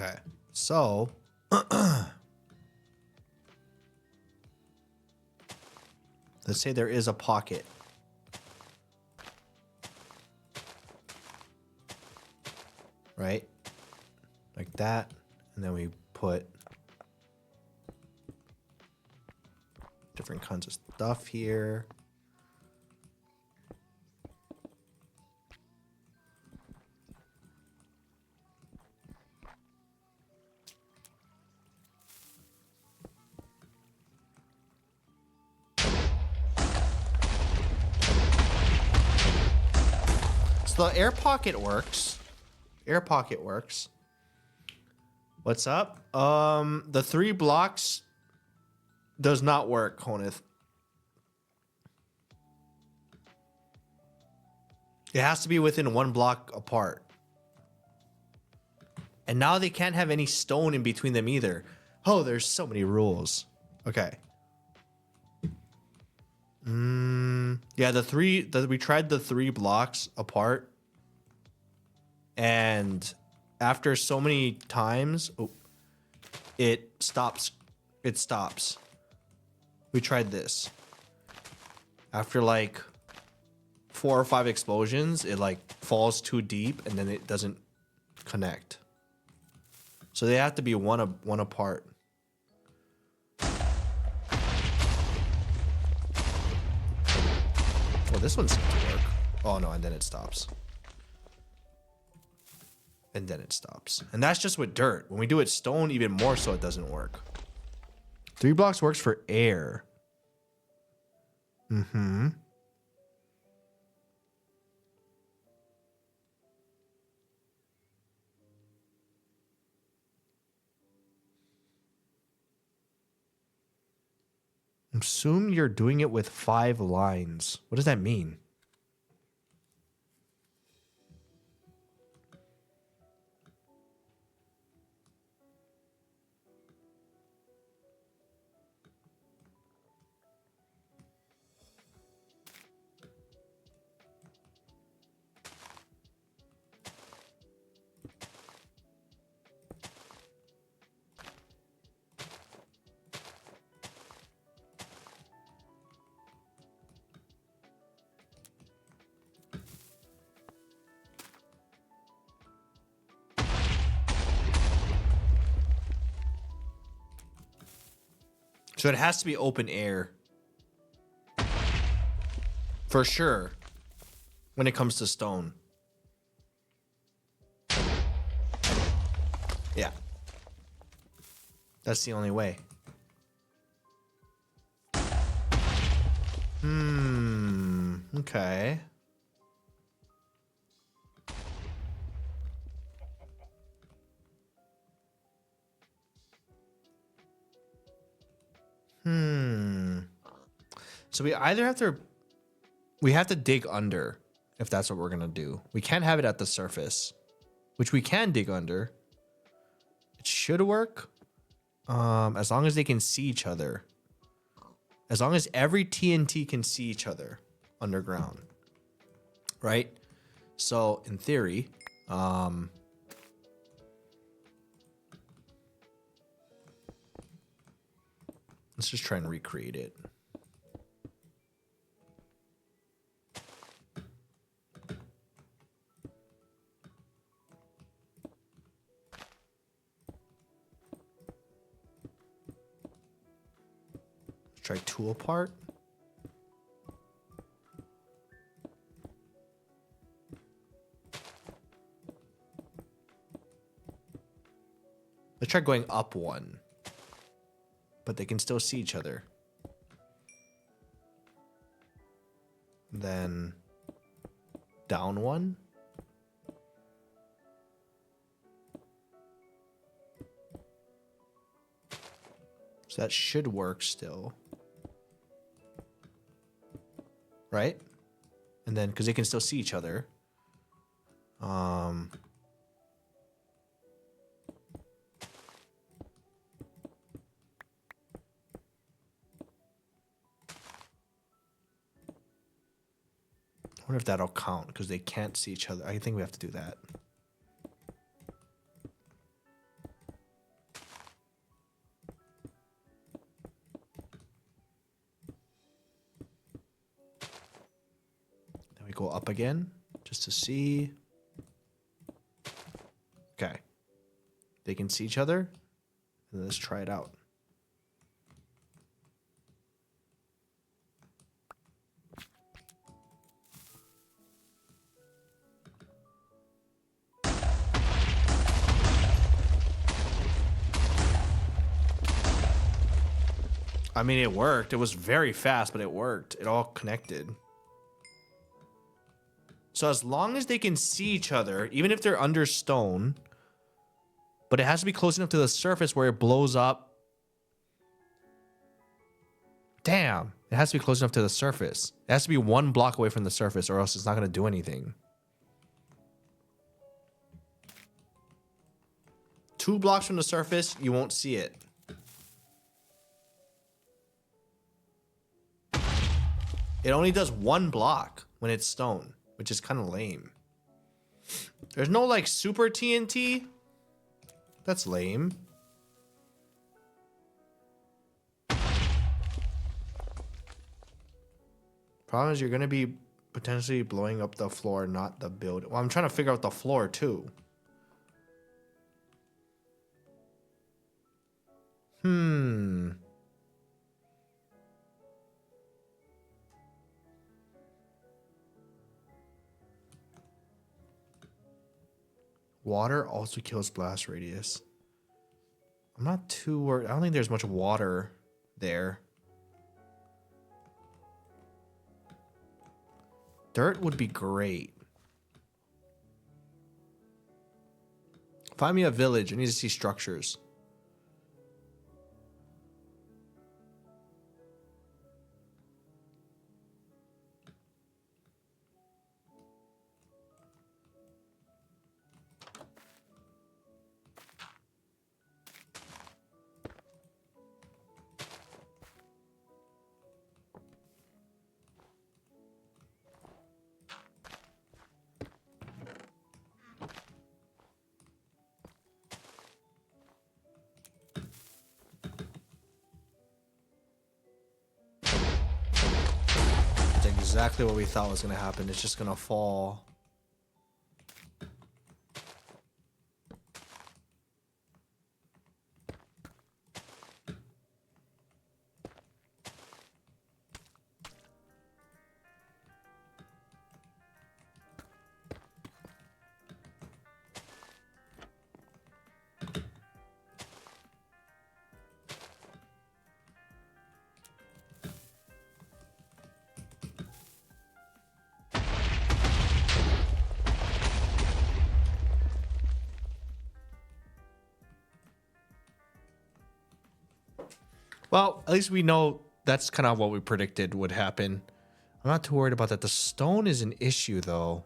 Okay, so let's say there is a pocket. Right? Like that. And then we put different kinds of stuff here. The air pocket works. Air pocket works. What's up? The 3 blocks does not work, Honeth. It has to be within 1 block apart. And now they can't have any stone in between them either. Oh, there's so many rules. Okay. Yeah, we tried the 3 blocks apart. And after so many times, it stops. It stops. We tried this. After like 4 or 5 explosions, it like falls too deep and then it doesn't connect. So they have to be one apart. Well, this one seems to work. Oh no, and then it stops. And then it stops. And that's just with dirt. When we do it stone, even more so it doesn't work. 3 blocks works for air. Mm-hmm. Assume you're doing it with 5 lines. What does that mean? So it has to be open air. For sure. When it comes to stone. Yeah. That's the only way. Okay. So we either have to... We have to dig under, if that's what we're going to do. We can't have it at the surface, which we can dig under. It should work, as long as they can see each other. As long as every TNT can see each other underground. Right? So, in theory, let's just try and recreate it. Try tool part. Let's try going up one. But they can still see each other. Then down one. So that should work still. Right? And then, because they can still see each other. I wonder if that'll count because they can't see each other. I think we have to do that. Then we go up again just to see. Okay. They can see each other. And let's try it out. I mean, it worked. It was very fast, but it worked. It all connected. So as long as they can see each other, even if they're under stone, but it has to be close enough to the surface where it blows up. Damn. It has to be close enough to the surface. It has to be 1 block away from the surface or else it's not going to do anything. 2 blocks from the surface, you won't see it. It only does 1 block when it's stone, which is kind of lame. There's no like super TNT. That's lame. Problem is you're going to be potentially blowing up the floor, not the building. Well, I'm trying to figure out the floor too. Water also kills blast radius. I'm not too worried. I don't think there's much water there. Dirt would be great. Find me a village. I need to see structures. Exactly what we thought was going to happen. It's just going to fall. Well, at least we know that's kind of what we predicted would happen. I'm not too worried about that. The stone is an issue, though.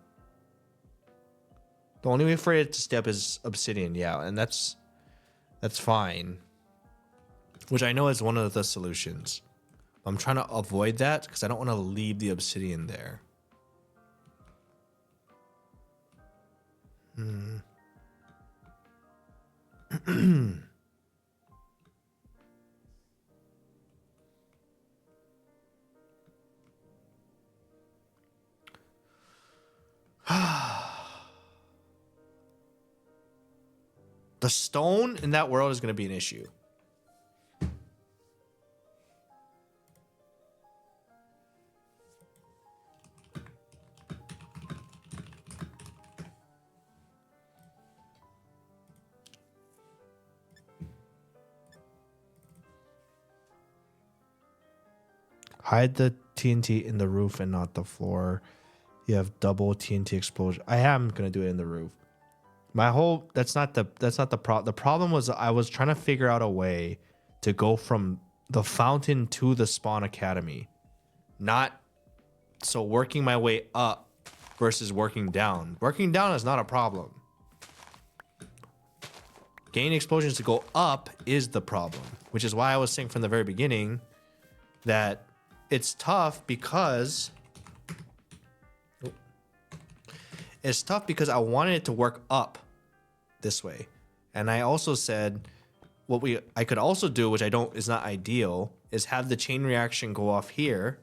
The only way for it to stay up is obsidian, yeah, and that's fine. Which I know is one of the solutions. I'm trying to avoid that because I don't want to leave the obsidian there. The stone in that world is going to be an issue. Hide the TNT in the roof and not the floor. You have double TNT explosion. I am gonna do it in the roof. That's not the problem. The problem was I was trying to figure out a way to go from the fountain to the spawn academy. So working my way up versus working down. Working down is not a problem. Gain explosions to go up is the problem, which is why I was saying from the very beginning that it's tough because I wanted it to work up this way. And I also said I could also do, which is not ideal, is have the chain reaction go off here,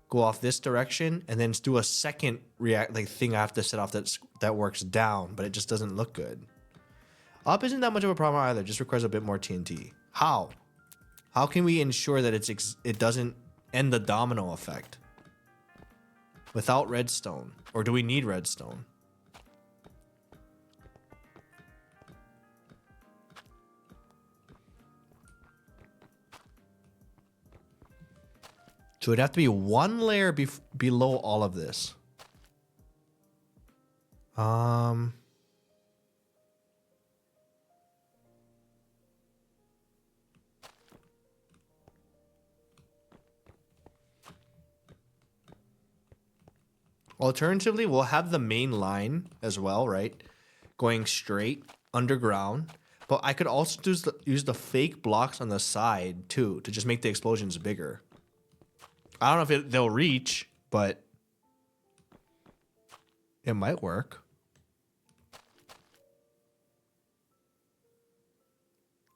go off this direction, and then do a second thing I have to set off that works down, but it just doesn't look good. Up isn't that much of a problem either, it just requires a bit more TNT. How? How can we ensure that it doesn't end the domino effect without redstone? Or do we need redstone? So it'd have to be one layer below all of this. Alternatively, we'll have the main line as well, right? Going straight underground. But I could also use the fake blocks on the side too to just make the explosions bigger. I don't know if they'll reach, but it might work.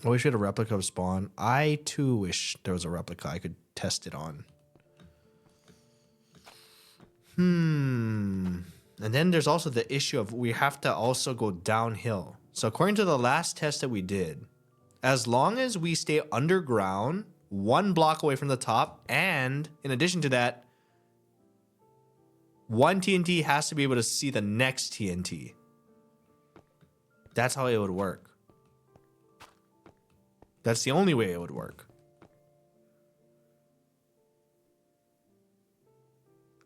I wish we had a replica of spawn. I too wish there was a replica I could test it on. And then there's also the issue of we have to also go downhill. So according to the last test that we did, as long as we stay underground, 1 block away from the top, and in addition to that, 1 TNT has to be able to see the next TNT. That's how it would work. That's the only way it would work.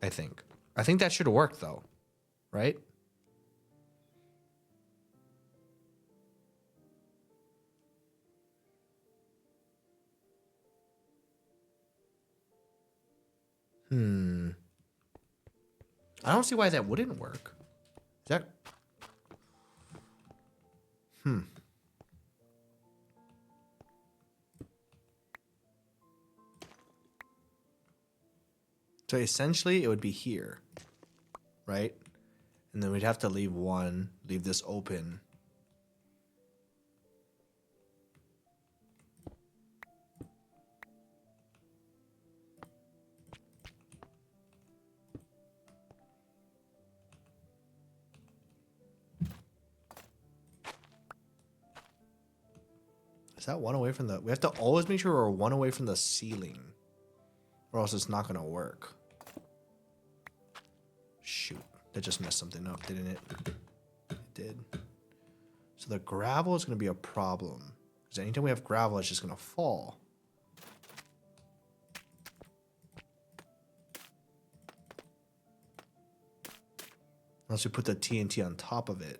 I think that should work though, right? I don't see why that wouldn't work. Is that... So essentially it would be here, right? And then we'd have to leave this open. Is that 1 away from the... We have to always make sure we're 1 away from the ceiling, or else it's not going to work. Shoot. That just messed something up, didn't it? It did. So the gravel is going to be a problem. Because anytime we have gravel, it's just going to fall. Unless we put the TNT on top of it.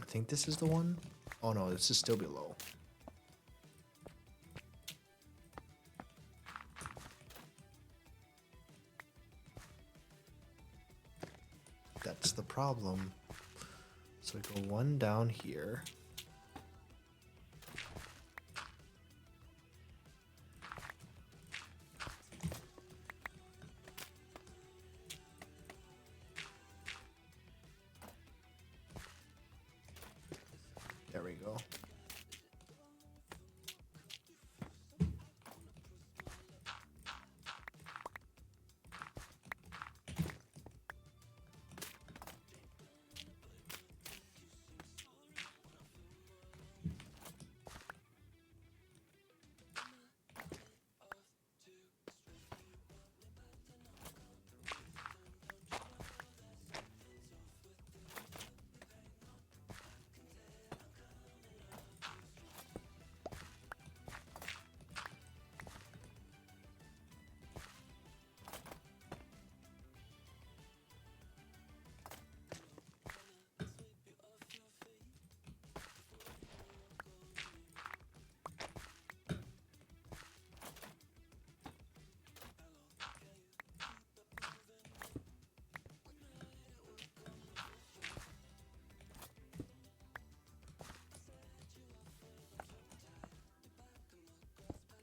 I think this is the one. Oh no, this is still below. That's the problem. So we go one down here. There we go.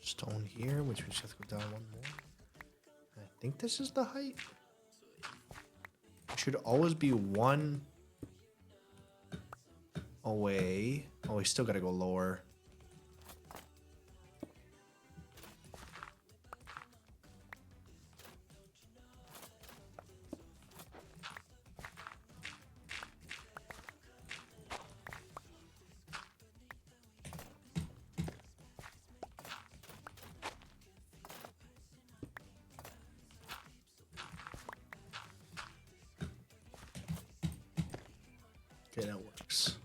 Stone here, which we just have to go down one more. I think this is the height. It should always be one away. Oh, we still gotta go lower. Okay, that works.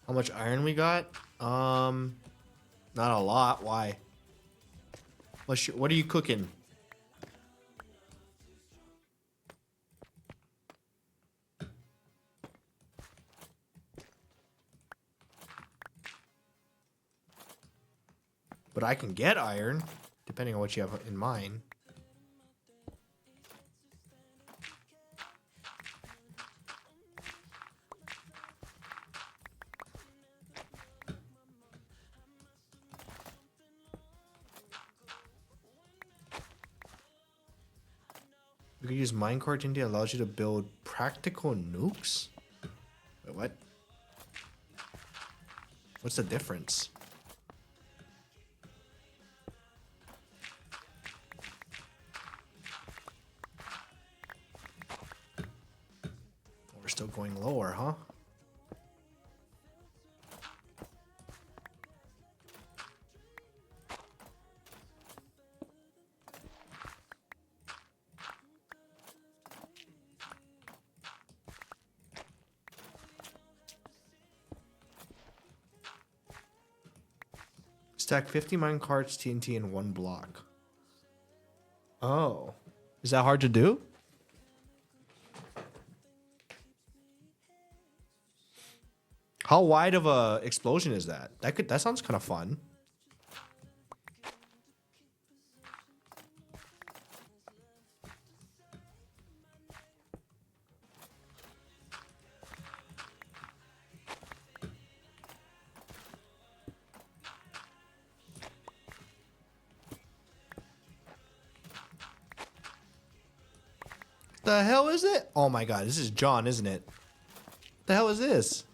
How much iron we got? Not a lot. Why? What are you cooking? But I can get iron, depending on what you have in mind. You can use minecart India allows you to build practical nukes? Wait, what? What's the difference? We're still going lower, huh? Stack 50 minecarts TNT in one block. Oh. Is that hard to do? How wide of a explosion is that? That sounds kind of fun. The hell is it? Oh my god, this is John, isn't it? The hell is this?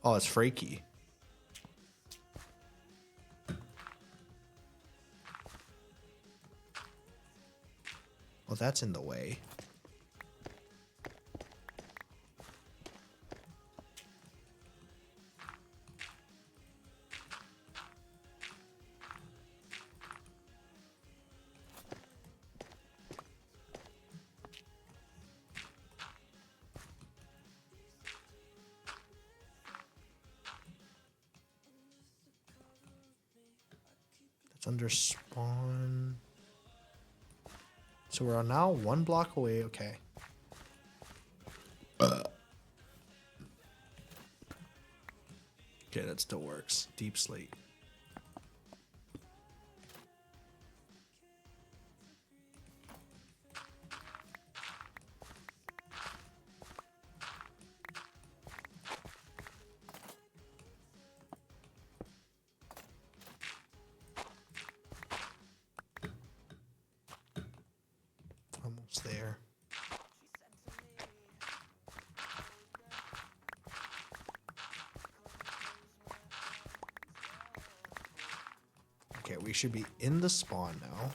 Oh, it's Freaky. Well, that's in the way. It's under spawn. So we're now 1 block away. Okay. Okay, that still works. Deep slate. Almost there. Okay, we should be in the spawn now.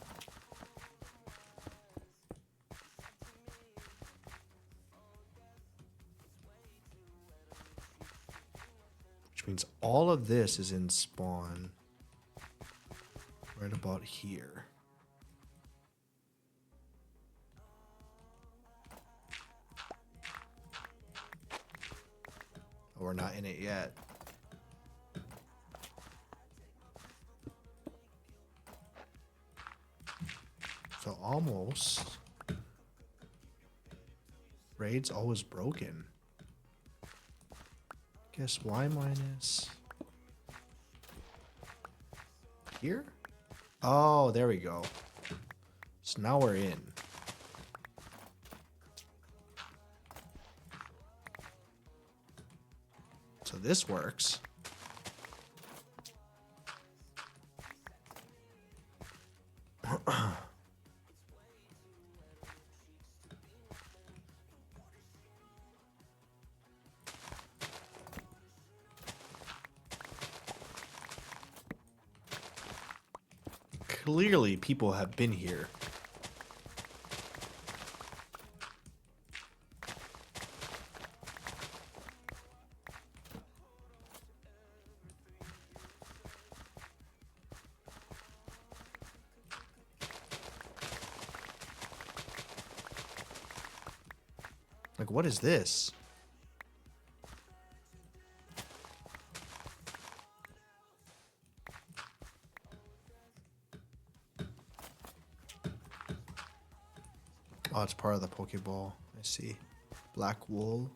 Which means all of this is in spawn. Right about here. Oh, we're not in it yet. So almost. Raid's always broken. Guess Y minus. Here? Oh, there we go. So now we're in. So this works. Clearly, people have been here. Like, what is this? Oh, it's part of the Pokeball. I see. Black wool.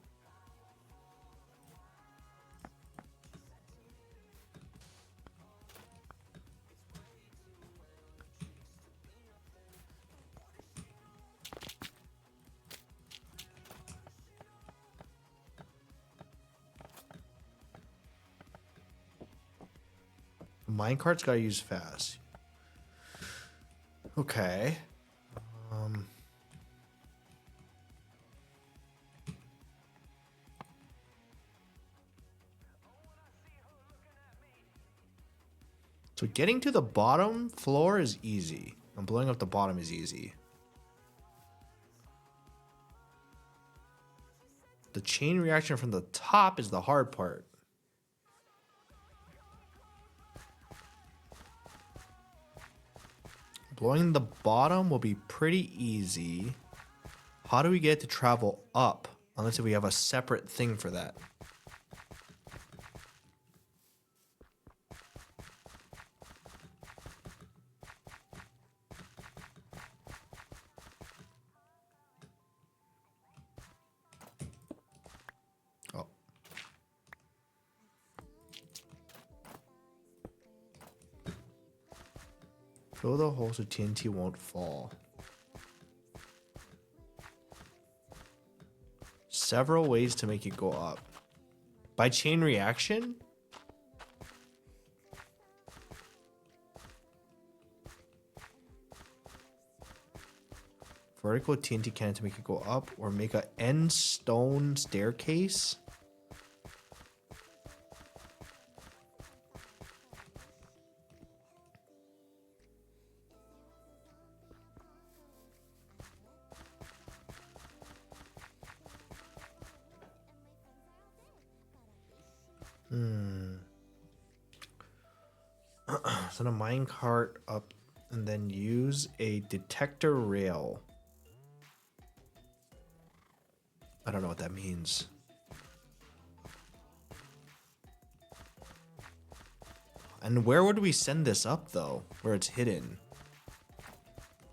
Minecart's gotta use fast. Okay. So getting to the bottom floor is easy. And blowing up the bottom is easy. The chain reaction from the top is the hard part. Blowing the bottom will be pretty easy. How do we get to travel up? Unless if we have a separate thing for that. Oh. Fill the hole so TNT won't fall. Several ways to make it go up. By chain reaction? Vertical TNT cannon to make it go up, or make a end stone staircase? Send a minecart up and then use a detector rail. I don't know what that means. And where would we send this up though? Where it's hidden?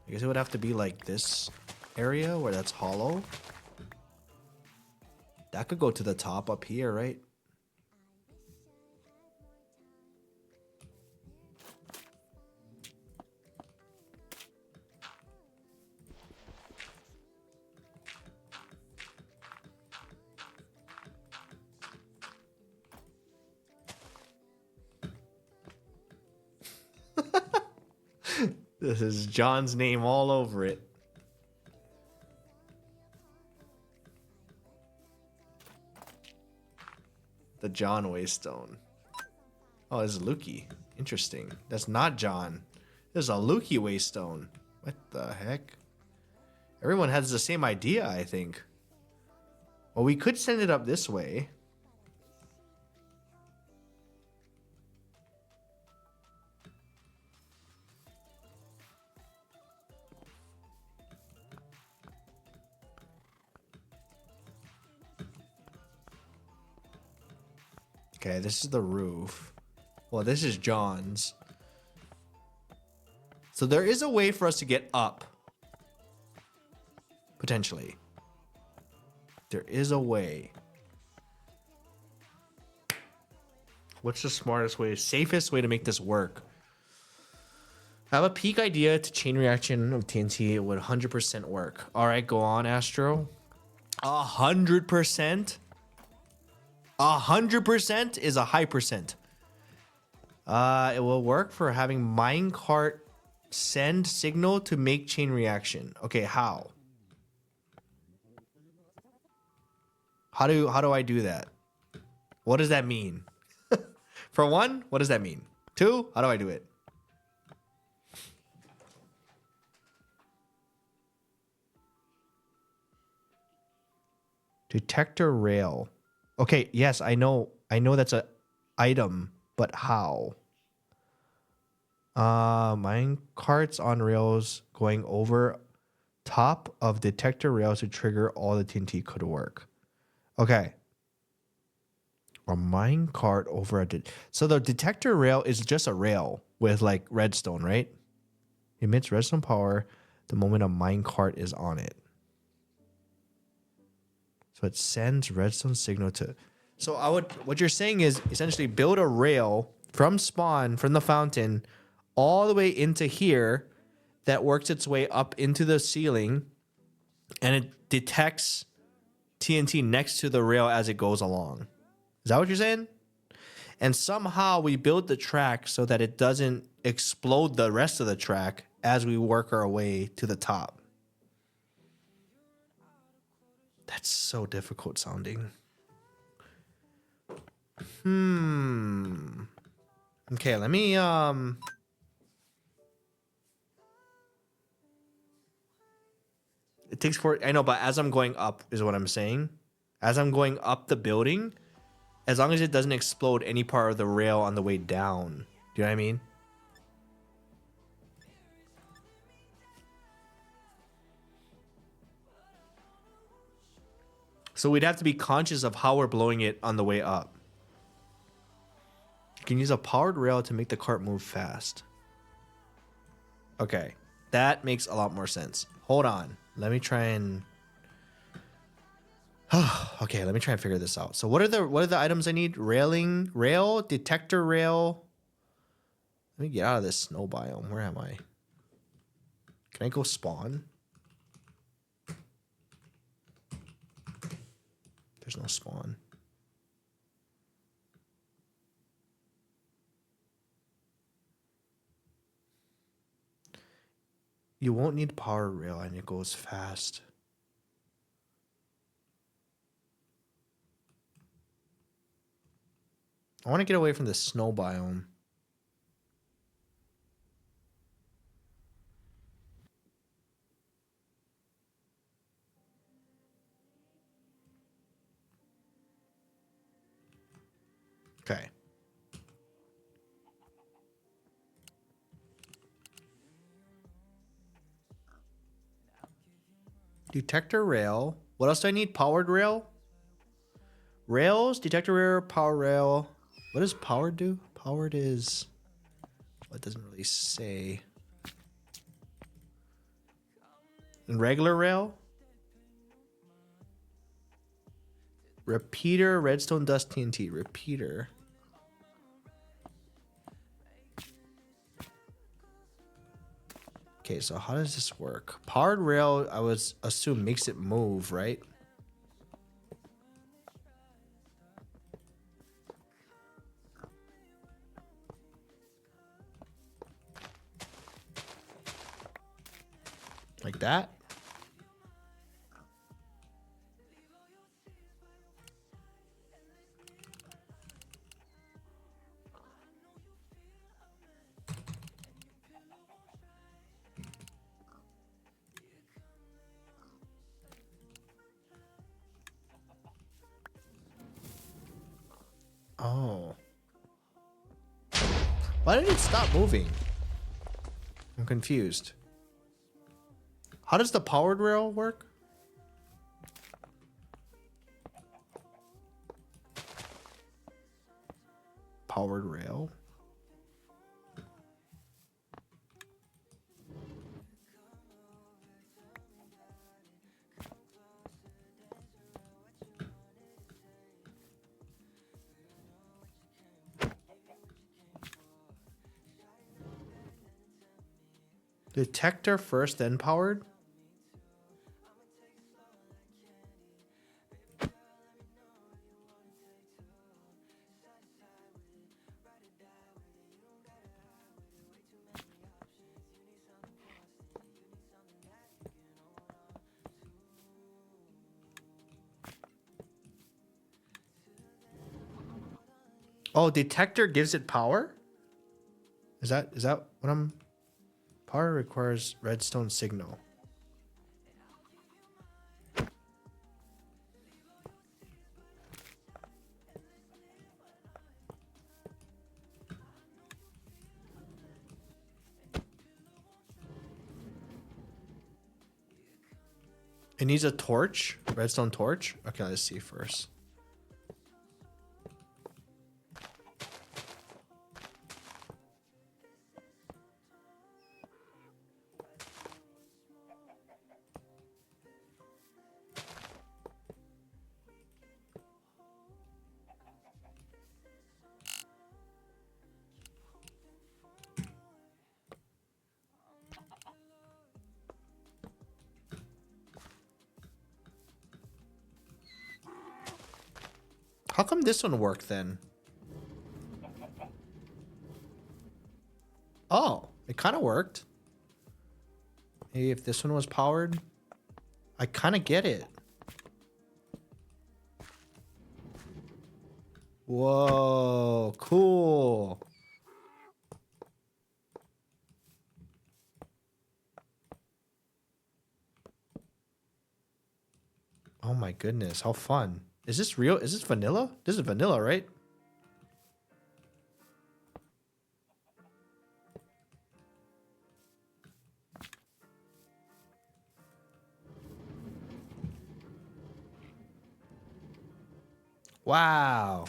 I guess it would have to be like this area where that's hollow. That could go to the top up here, right? This is John's name all over it. The John Waystone. Oh, it's Lukey. Interesting. That's not John. There's a Lukey Waystone. What the heck? Everyone has the same idea, I think. Well, we could send it up this way. Okay, this is the roof. Well, this is John's. So there is a way for us to get up. Potentially. There is a way. What's the smartest way, safest way to make this work? I have a peak idea to chain reaction of TNT. It would 100% work. All right, go on, Astro. 100%? 100% is a high percent. It will work for having minecart send signal to make chain reaction. Okay, how? How do I do that? What does that mean? For one, what does that mean? Two, how do I do it? Detector rail. Okay, yes, I know that's a item, but how? Mine carts on rails going over top of detector rails to trigger all the TNT could work. Okay. A mine cart over so the detector rail is just a rail with like redstone, right? Emits redstone power the moment a mine cart is on it. So it sends redstone signal to. So what you're saying is essentially build a rail from spawn, from the fountain, all the way into here that works its way up into the ceiling and it detects TNT next to the rail as it goes along. Is that what you're saying? And somehow we build the track so that it doesn't explode the rest of the track as we work our way to the top. That's so difficult sounding. Okay, let me it takes I know, but as I'm going up is what I'm saying. As I'm going up the building, as long as it doesn't explode any part of the rail on the way down. Do you know what I mean? So we'd have to be conscious of how we're blowing it on the way up. You can use a powered rail to make the cart move fast. Okay, that makes a lot more sense. Hold on. Let me try and... Okay, let me try and figure this out. So what are the items I need? Rail, detector rail. Let me get out of this snow biome. Where am I? Can I go spawn? There's no spawn. You won't need power rail and it goes fast. I want to get away from the snow biome. Okay. Detector rail. What else do I need? Powered rail? Rails, detector rail, power rail. What does powered do? Powered is... doesn't really say. And regular rail? Repeater, redstone, dust, TNT. Repeater. Okay, so how does this work? Powered rail, I would assume, makes it move, right? Like that? Oh. Why did it stop moving? I'm confused. How does the powered rail work? Powered rail? Detector first, then powered? Oh, detector gives it power? Is that what I'm... Power requires redstone signal. It needs a torch? Redstone torch? Okay, let's see first. How come this one worked then? Oh, it kind of worked. Maybe if this one was powered. I kind of get it. Whoa, cool. Oh my goodness, how fun. Is this real? Is this vanilla? This is vanilla, right? Wow.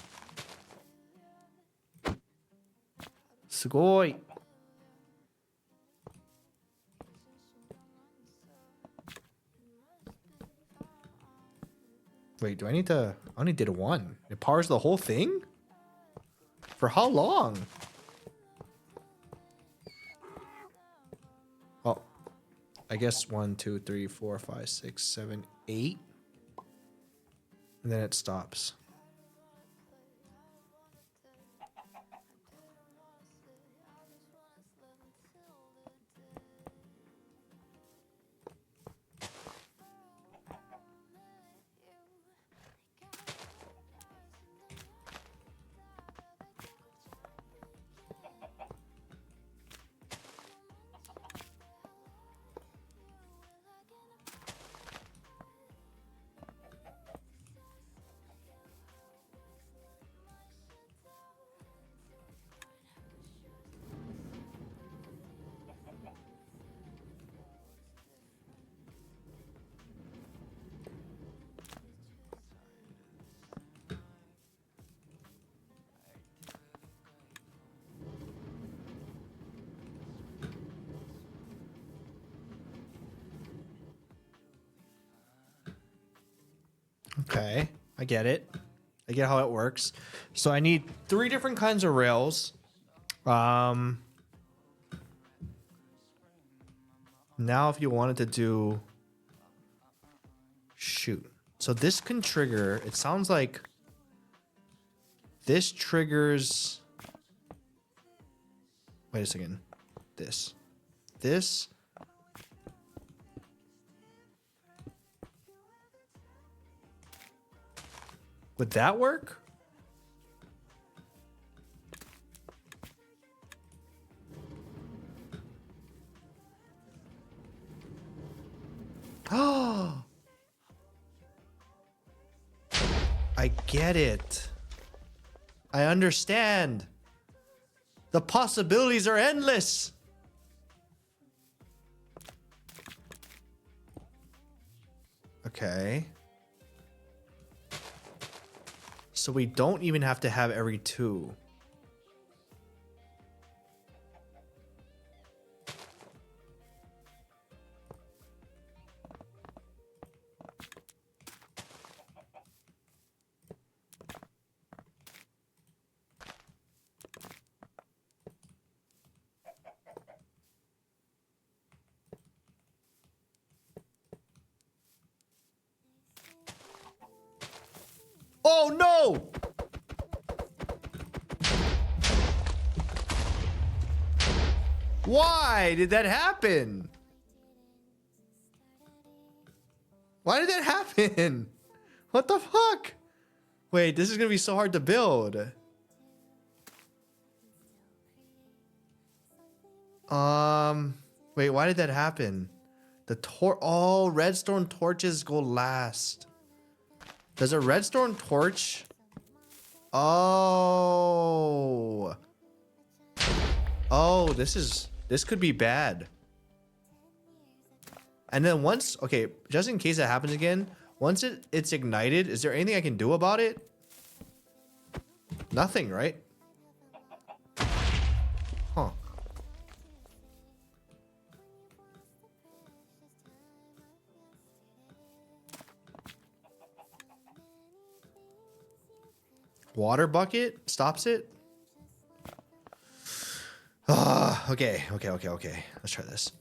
Sugoi. Wait, do I need to... I only did one. It powers the whole thing? For how long? Oh. I guess 1, 2, 3, 4, 5, 6, 7, 8. And then it stops. Okay, I get it. I get how it works. So I need 3 different kinds of rails. Now if you wanted to do... Shoot. So this can trigger... It sounds like... This triggers... Wait a second. This. This... Would that work? Oh, I get it. I understand. The possibilities are endless. Okay. So we don't even have to have every 2. Oh no! Why did that happen? Why did that happen? What the fuck? Wait, this is gonna be so hard to build. Wait, why did that happen? Oh, redstone torches go last. Does a redstone torch? Oh. Oh, this could be bad. And then once, okay, just in case that happens again, once it's ignited, is there anything I can do about it? Nothing, right? Huh. Water bucket stops it? Okay. Let's try this.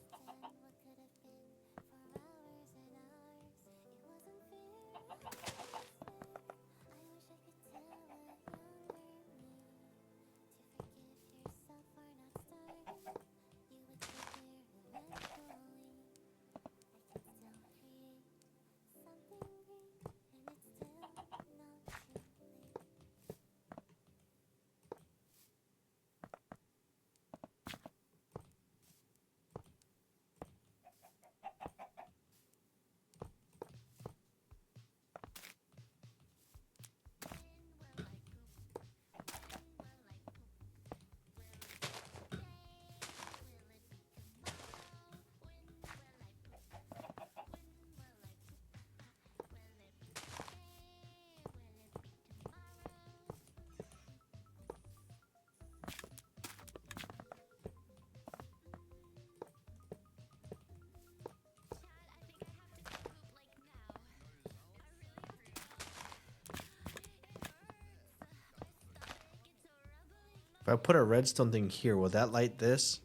If I put a redstone thing here, will that light this?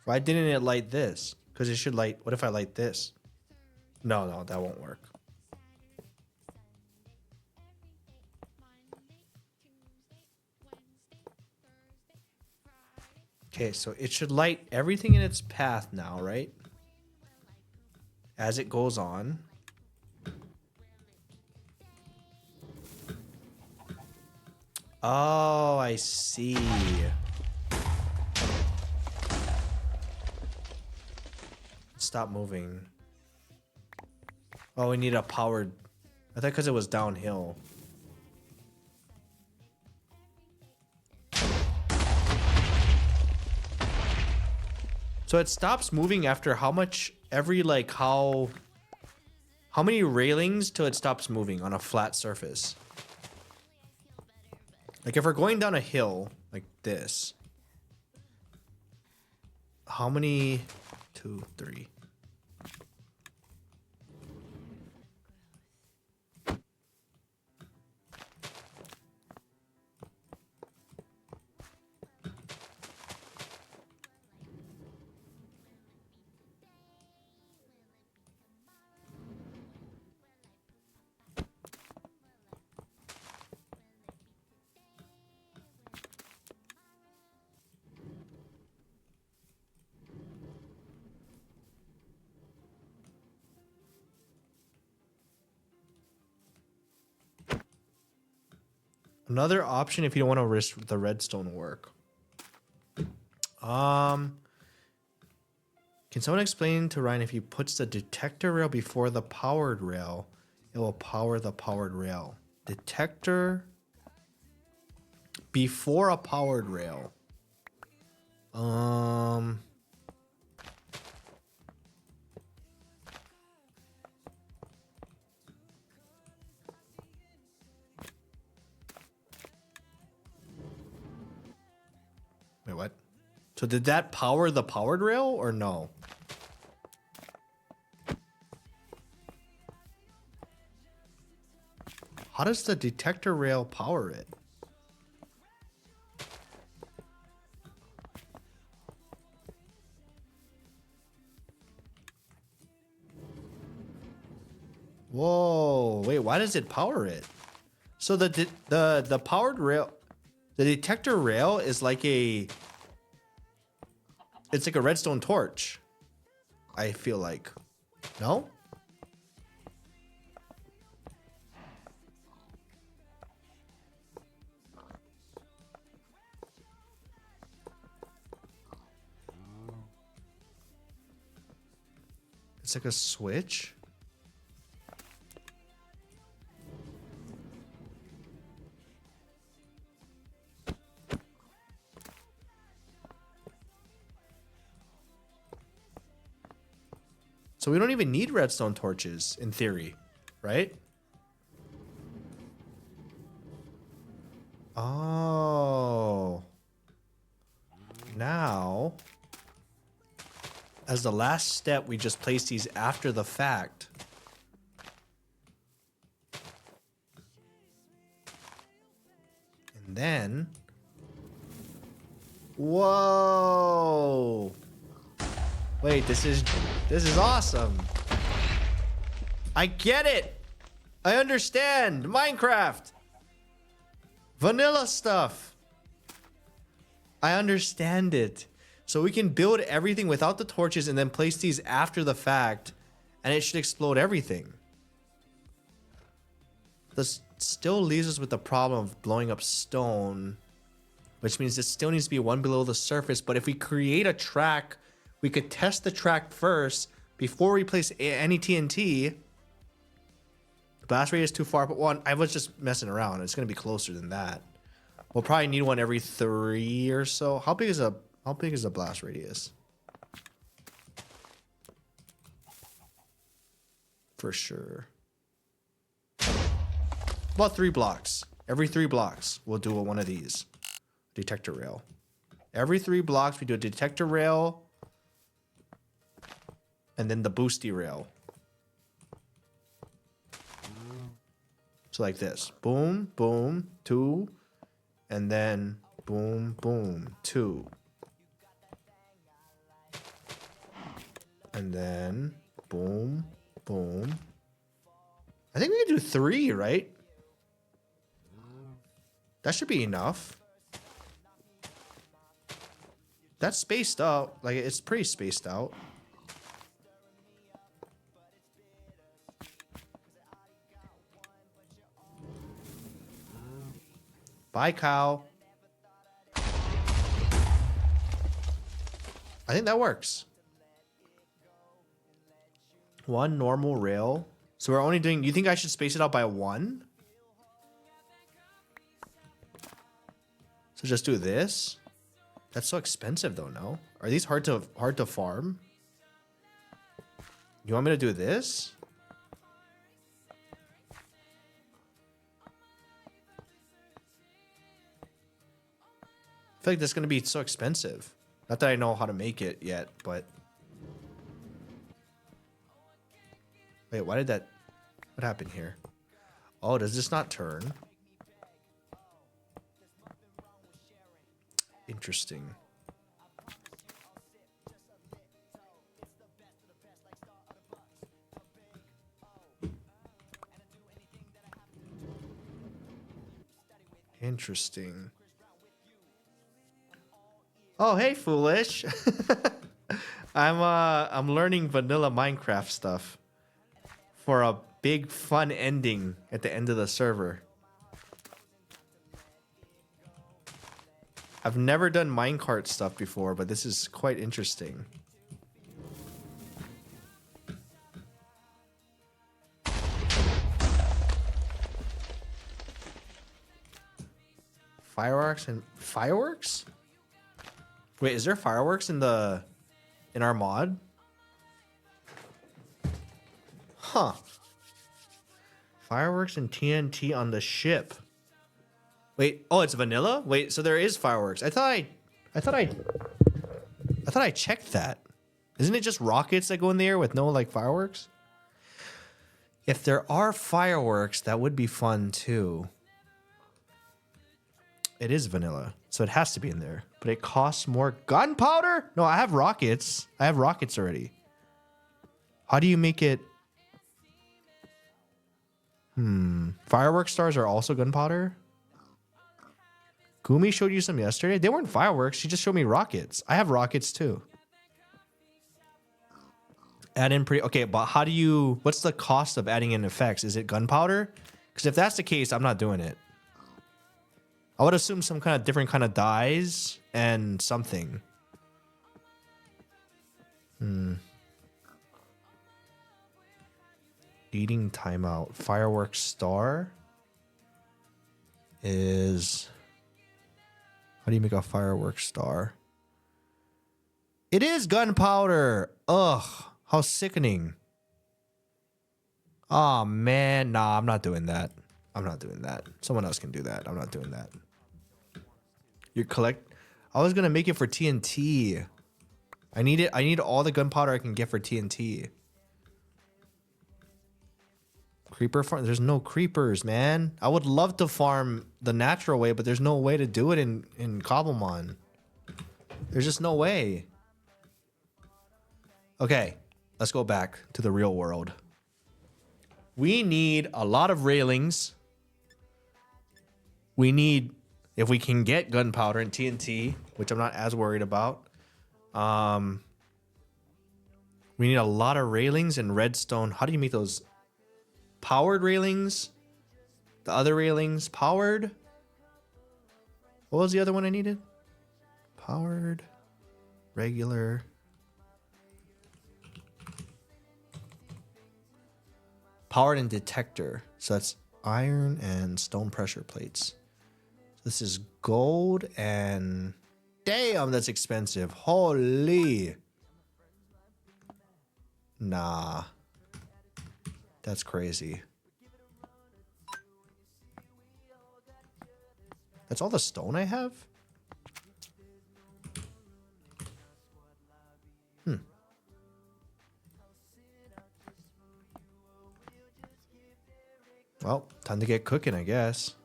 Why didn't it light this? Because it should light... What if I light this? No, that won't work. Okay, so it should light everything in its path now, right? As it goes on. Oh, I see. Stop moving. Oh, we need a powered... I thought because it was downhill. So it stops moving after how much... Every, like, how many railings till it stops moving on a flat surface? Like, if we're going down a hill, like this. How many... 2, 3... Another option if you don't want to risk the redstone work. Can someone explain to Ryan if he puts the detector rail before the powered rail, it will power the powered rail? Detector before a powered rail. Wait, what? So did that power the powered rail or no? How does the detector rail power it? Whoa, wait, why does it power it? So the powered rail, the detector rail is like it's like a redstone torch. I feel like. No? It's like a switch. So we don't even need redstone torches in theory, right? Oh. Now, as the last step, we just place these after the fact. And then, whoa. Wait, this is awesome. I get it. I understand. Minecraft. Vanilla stuff. I understand it. So we can build everything without the torches and then place these after the fact, and it should explode everything. This still leaves us with the problem of blowing up stone, which means it still needs to be one below the surface. But if we create a track, we could test the track first before we place any TNT. The blast radius is too far, but one, I was just messing around. It's going to be closer than that. We'll probably need one every 3 or so. How big is a blast radius? For sure. About 3 blocks. Every 3 blocks, we'll do one of these. Detector rail. Every 3 blocks, we do a detector rail. And then the boosty rail. So like this. Boom, boom, 2. And then boom, boom, 2. And then boom, boom. I think we can do 3, right? That should be enough. That's spaced out. Like, it's pretty spaced out. Bye, cow. I think that works. 1 normal rail. So we're only doing... You think I should space it out by 1? So just do this? That's so expensive though, no? Are these hard to farm? You want me to do this? I feel like this is going to be so expensive. Not that I know how to make it yet, but... Wait, why did that... What happened here? Oh, does this not turn? Interesting. Interesting. Oh, hey, Foolish. I'm learning vanilla Minecraft stuff for a big fun ending at the end of the server. I've never done minecart stuff before, but this is quite interesting. Fireworks and fireworks? Wait, is there fireworks in our mod? Huh. Fireworks and TNT on the ship. Wait, oh, it's vanilla? Wait, so there is fireworks. I thought I checked that. Isn't it just rockets that go in the air with no like fireworks? If there are fireworks, that would be fun too. It is vanilla, so it has to be in there. But it costs more gunpowder? No, I have rockets. I have rockets already. How do you make it? Fireworks stars are also gunpowder? Gumi showed you some yesterday? They weren't fireworks. She just showed me rockets. I have rockets too. Add in okay, but how do you, what's the cost of adding in effects? Is it gunpowder? Because if that's the case, I'm not doing it. I would assume some kind of different kind of dyes and something. Eating timeout. Fireworks star is... How do you make a fireworks star? It is gunpowder. Ugh, how sickening. Oh man, nah, I'm not doing that. I'm not doing that. Someone else can do that. I'm not doing that. You collect... I was gonna make it for TNT. I need all the gunpowder I can get for TNT. Creeper farm? There's no creepers, man. I would love to farm the natural way, but there's no way to do it in Cobblemon. There's just no way. Okay, let's go back to the real world. We need a lot of railings. We need, if we can get gunpowder and TNT, which I'm not as worried about. We need a lot of railings and redstone. How do you make those? Powered railings? The other railings powered? What was the other one I needed? Powered, regular. Powered and detector. So that's iron and stone pressure plates. This is gold and... Damn, that's expensive. Holy. Nah. That's crazy. That's all the stone I have? Well, time to get cooking, I guess.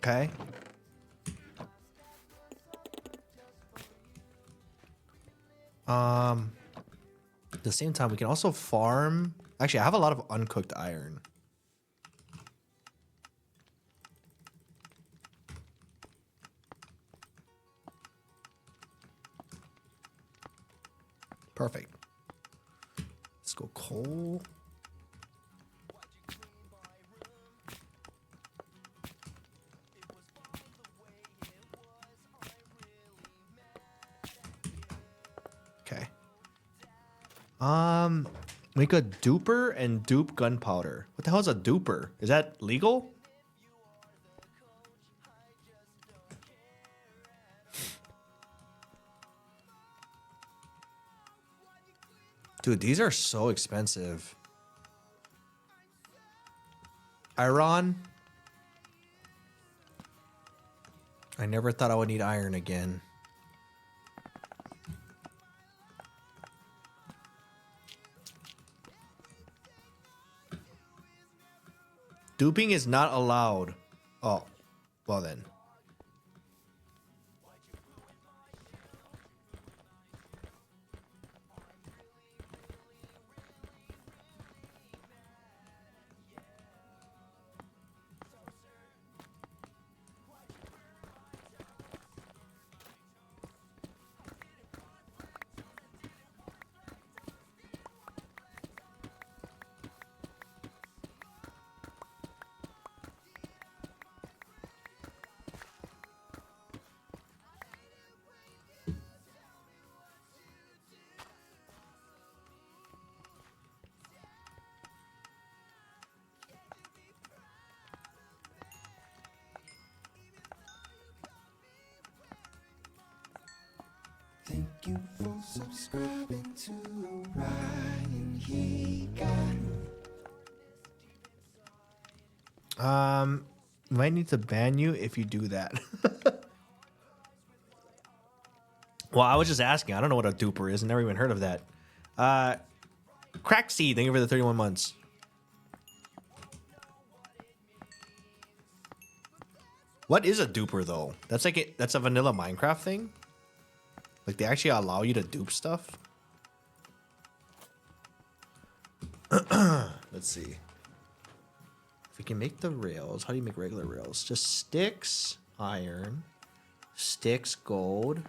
Okay. At the same time, we can also farm. Actually, I have a lot of uncooked iron. Perfect. Let's go coal. Make a duper and dupe gunpowder. What the hell is a duper? Is that legal? Dude, these are so expensive. Iron. I never thought I would need iron again. Duping is not allowed. Oh, well then. Thank you for subscribing to OrionHiga. Might need to ban you if you do that. Well, I was just asking. I don't know what a duper is. I never even heard of that. Crack Seed, thank you for the 31 months. What is a duper though? That's like that's a vanilla Minecraft thing? Like they actually allow you to dupe stuff? Let's see. If we can make the rails, how do you make regular rails? Just sticks, iron, sticks, gold.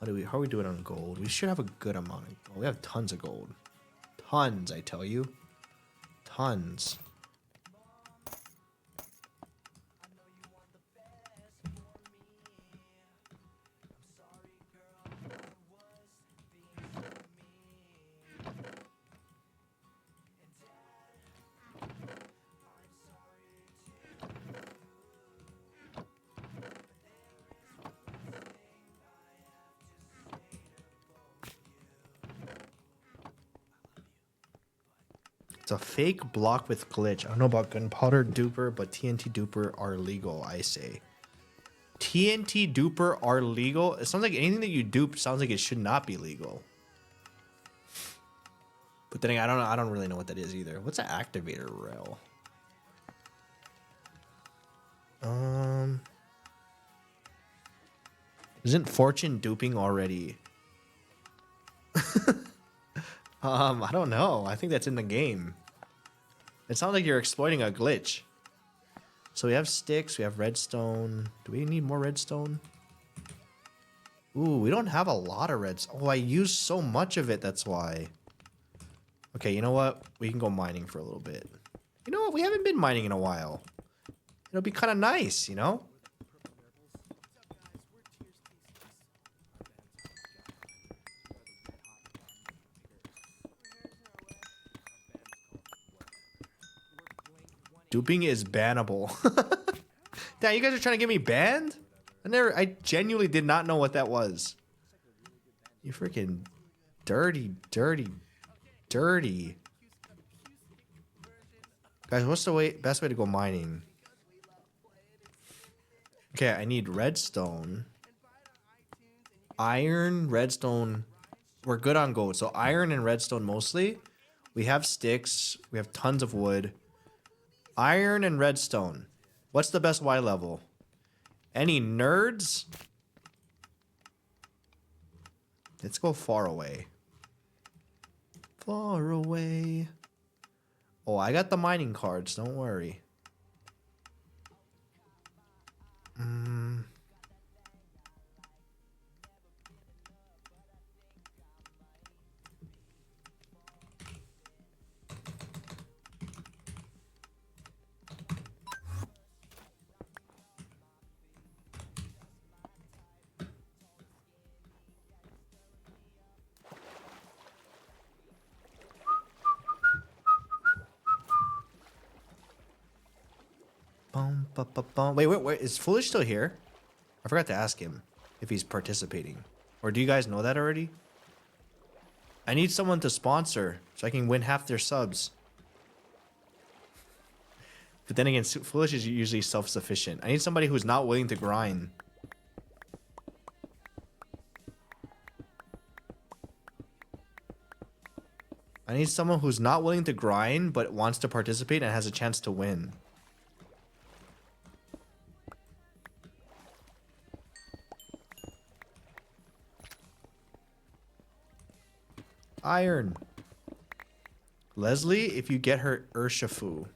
How are we doing on gold? We should have a good amount of gold. We have tons of gold. Tons, I tell you. Tons. It's a fake block with glitch. I don't know about gunpowder duper, but TNT duper are legal, I say. TNT duper are legal? It sounds like anything that you dupe sounds like it should not be legal. But then again, I don't really know what that is either. What's an activator rail? Isn't fortune duping already? I don't know. I think that's in the game. It sounds like you're exploiting a glitch. So we have sticks, we have redstone. Do we need more redstone? Ooh, we don't have a lot of redstone. Oh, I used so much of it, that's why. Okay, you know what? We can go mining for a little bit. You know what? We haven't been mining in a while. It'll be kind of nice, you know? Duping is bannable. Damn, you guys are trying to get me banned? I genuinely did not know what that was. You freaking dirty. Guys, what's the best way to go mining? Okay, I need redstone. Iron, redstone. We're good on gold. So iron and redstone mostly. We have sticks. We have tons of wood. Iron and redstone. What's the best Y level? Any nerds? Let's go far away. Far away. Oh, I got the mining cards. Don't worry. Wait. Is Foolish still here? I forgot to ask him if he's participating. Or do you guys know that already? I need someone to sponsor so I can win half their subs. But then again, Foolish is usually self-sufficient. I need somebody who's not willing to grind. I need someone who's not willing to grind, but wants to participate and has a chance to win. Iron. Leslie, if you get her Urshifu.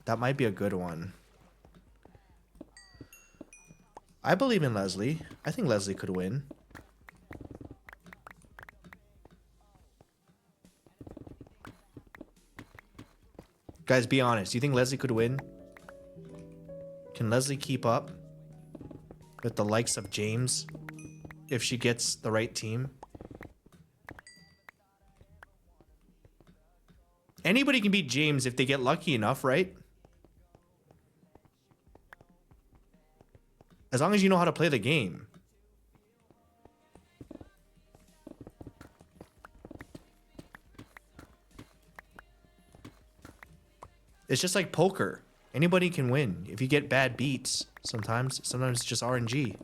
That might be a good one. I believe in Leslie. I think Leslie could win. Guys, be honest. Do you think Leslie could win? Can Leslie keep up with the likes of James if she gets the right team? Anybody can beat James if they get lucky enough, right? As long as you know how to play the game. It's just like poker. Anybody can win. If you get bad beats, sometimes it's just RNG.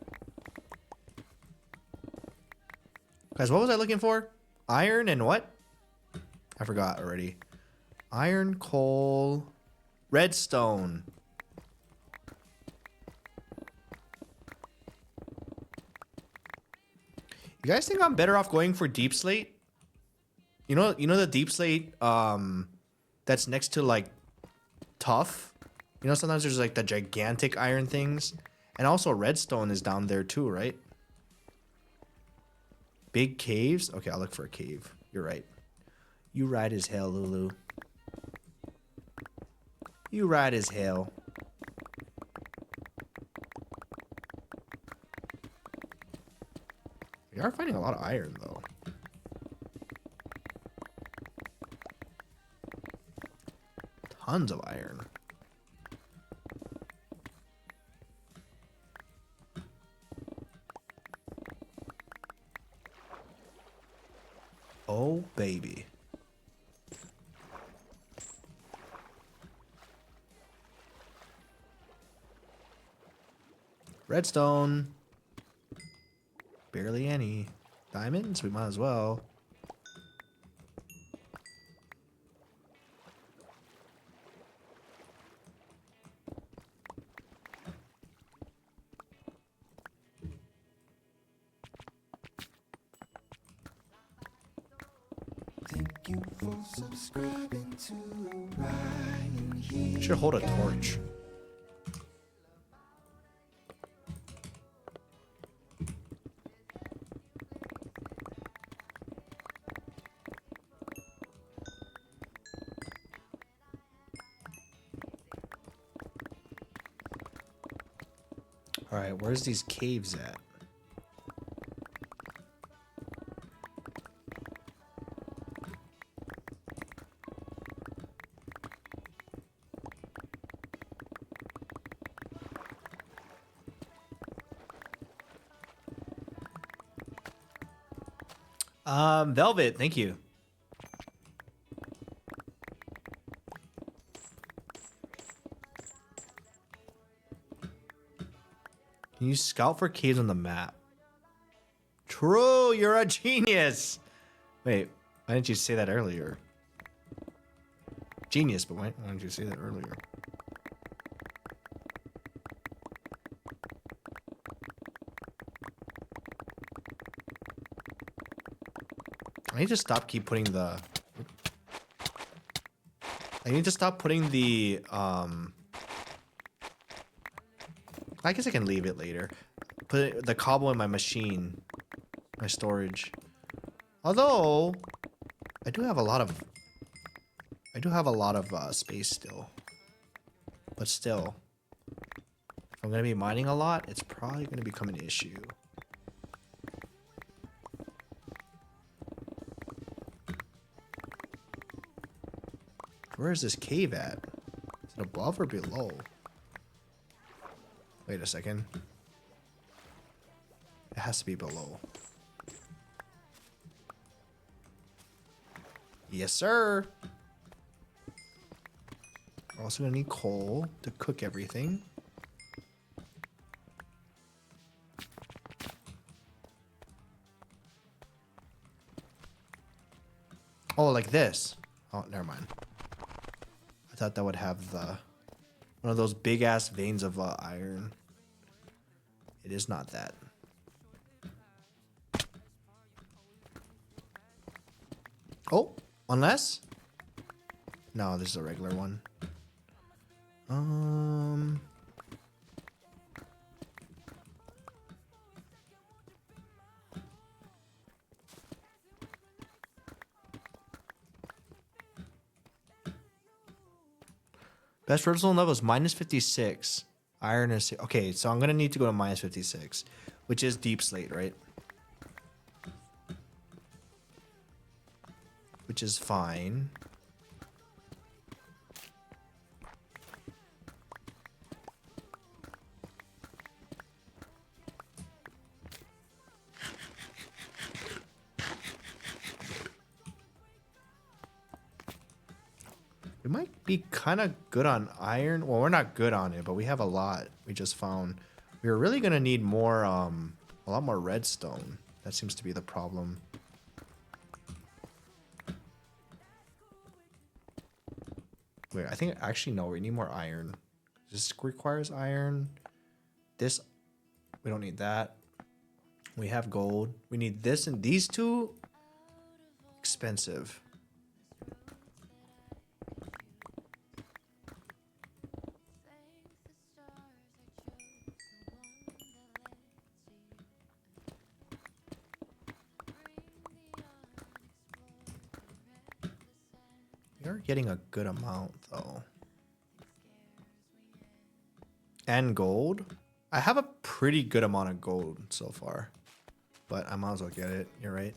Guys, what was I looking for? Iron and what? I forgot already. Iron, coal, redstone. You guys think I'm better off going for deep slate? You know the deep slate that's next to like tough? You know, sometimes there's like the gigantic iron things. And also redstone is down there too, right? Big caves? Okay, I'll look for a cave. You're right. You right as hell, Lulu. You right as hell. We are finding a lot of iron, though. Tons of iron. Oh, baby. Redstone. Barely any. Diamonds? We might as well. Thank you for subscribing to Ryan. Should hold a torch. All right, where's these caves at? Velvet, thank you. Can you scout for caves on the map? True, you're a genius. Wait, why didn't you say that earlier? Genius, but why didn't you say that earlier? I need to stop putting the I guess I can leave it later. Put the cobble in my machine, my storage. Although I do have a lot of space still. But still, if I'm gonna be mining a lot, it's probably gonna become an issue. Where is this cave at? Is it above or below? Wait a second. It has to be below. Yes, sir. We're also gonna need coal to cook everything. Oh, like this. Oh, never mind. I thought that would have the one of those big ass veins of iron. It is not that. Oh, unless? No, this is a regular one. Best redstone level is minus 56. Iron is... Okay, so I'm going to need to go to minus 56, which is deep slate, right? Which is fine. We might be kind of good on iron. Well, we're not good on it, but we have a lot. We just found we were really gonna need more, a lot more redstone. That seems to be the problem. Wait, I think actually no. We need more iron. This requires iron. This we don't need that. We have gold. We need this and these two. Expensive. You're getting a good amount though. And gold? I have a pretty good amount of gold so far. But I might as well get it. You're right.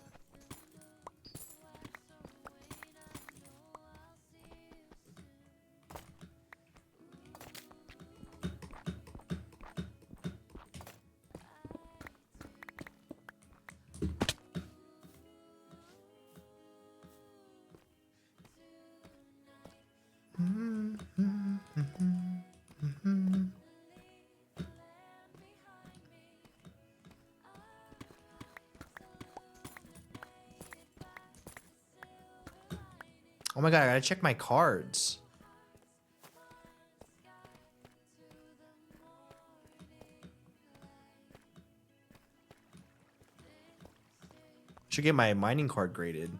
Oh my god, I gotta check my cards. Should get my mining card graded.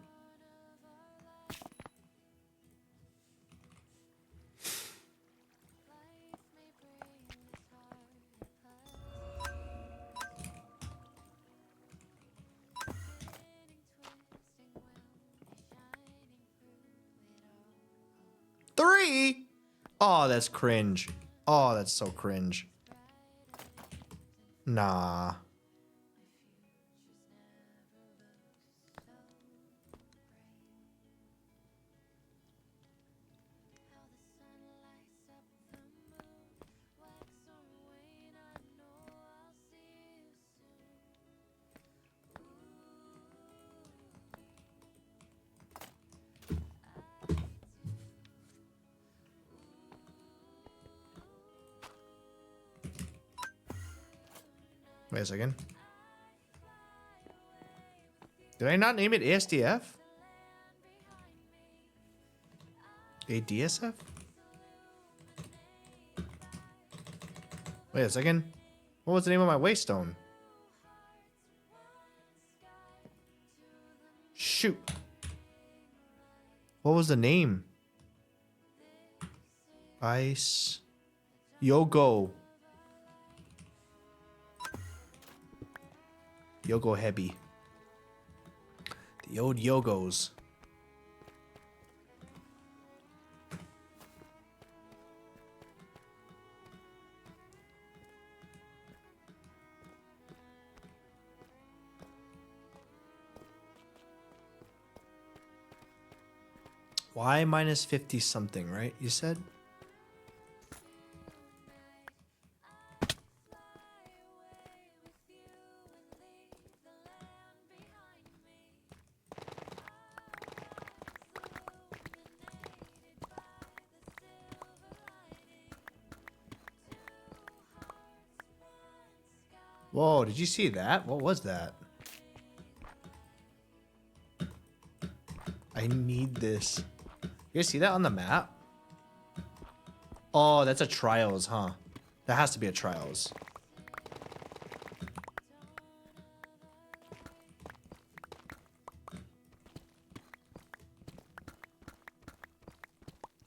Three? Oh, that's cringe. Oh, that's so cringe. Nah. Wait a second. Did I not name it ASDF? ADSF? Wait a second. What was the name of my waystone? Shoot. What was the name? Ice. Yogo. Yogo Heavy. The old Yogos. Why minus 50 something, right? You said? Whoa, did you see that? What was that? I need this. You guys see that on the map? Oh, that's a trials, huh? That has to be a trials.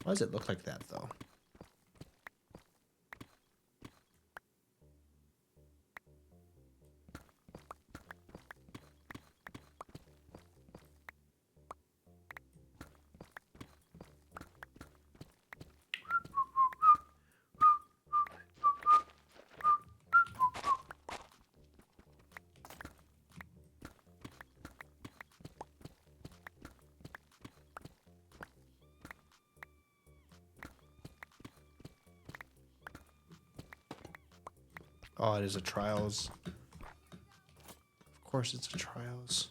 Why does it look like that, though? Oh, it is a trials. Of course it's a trials.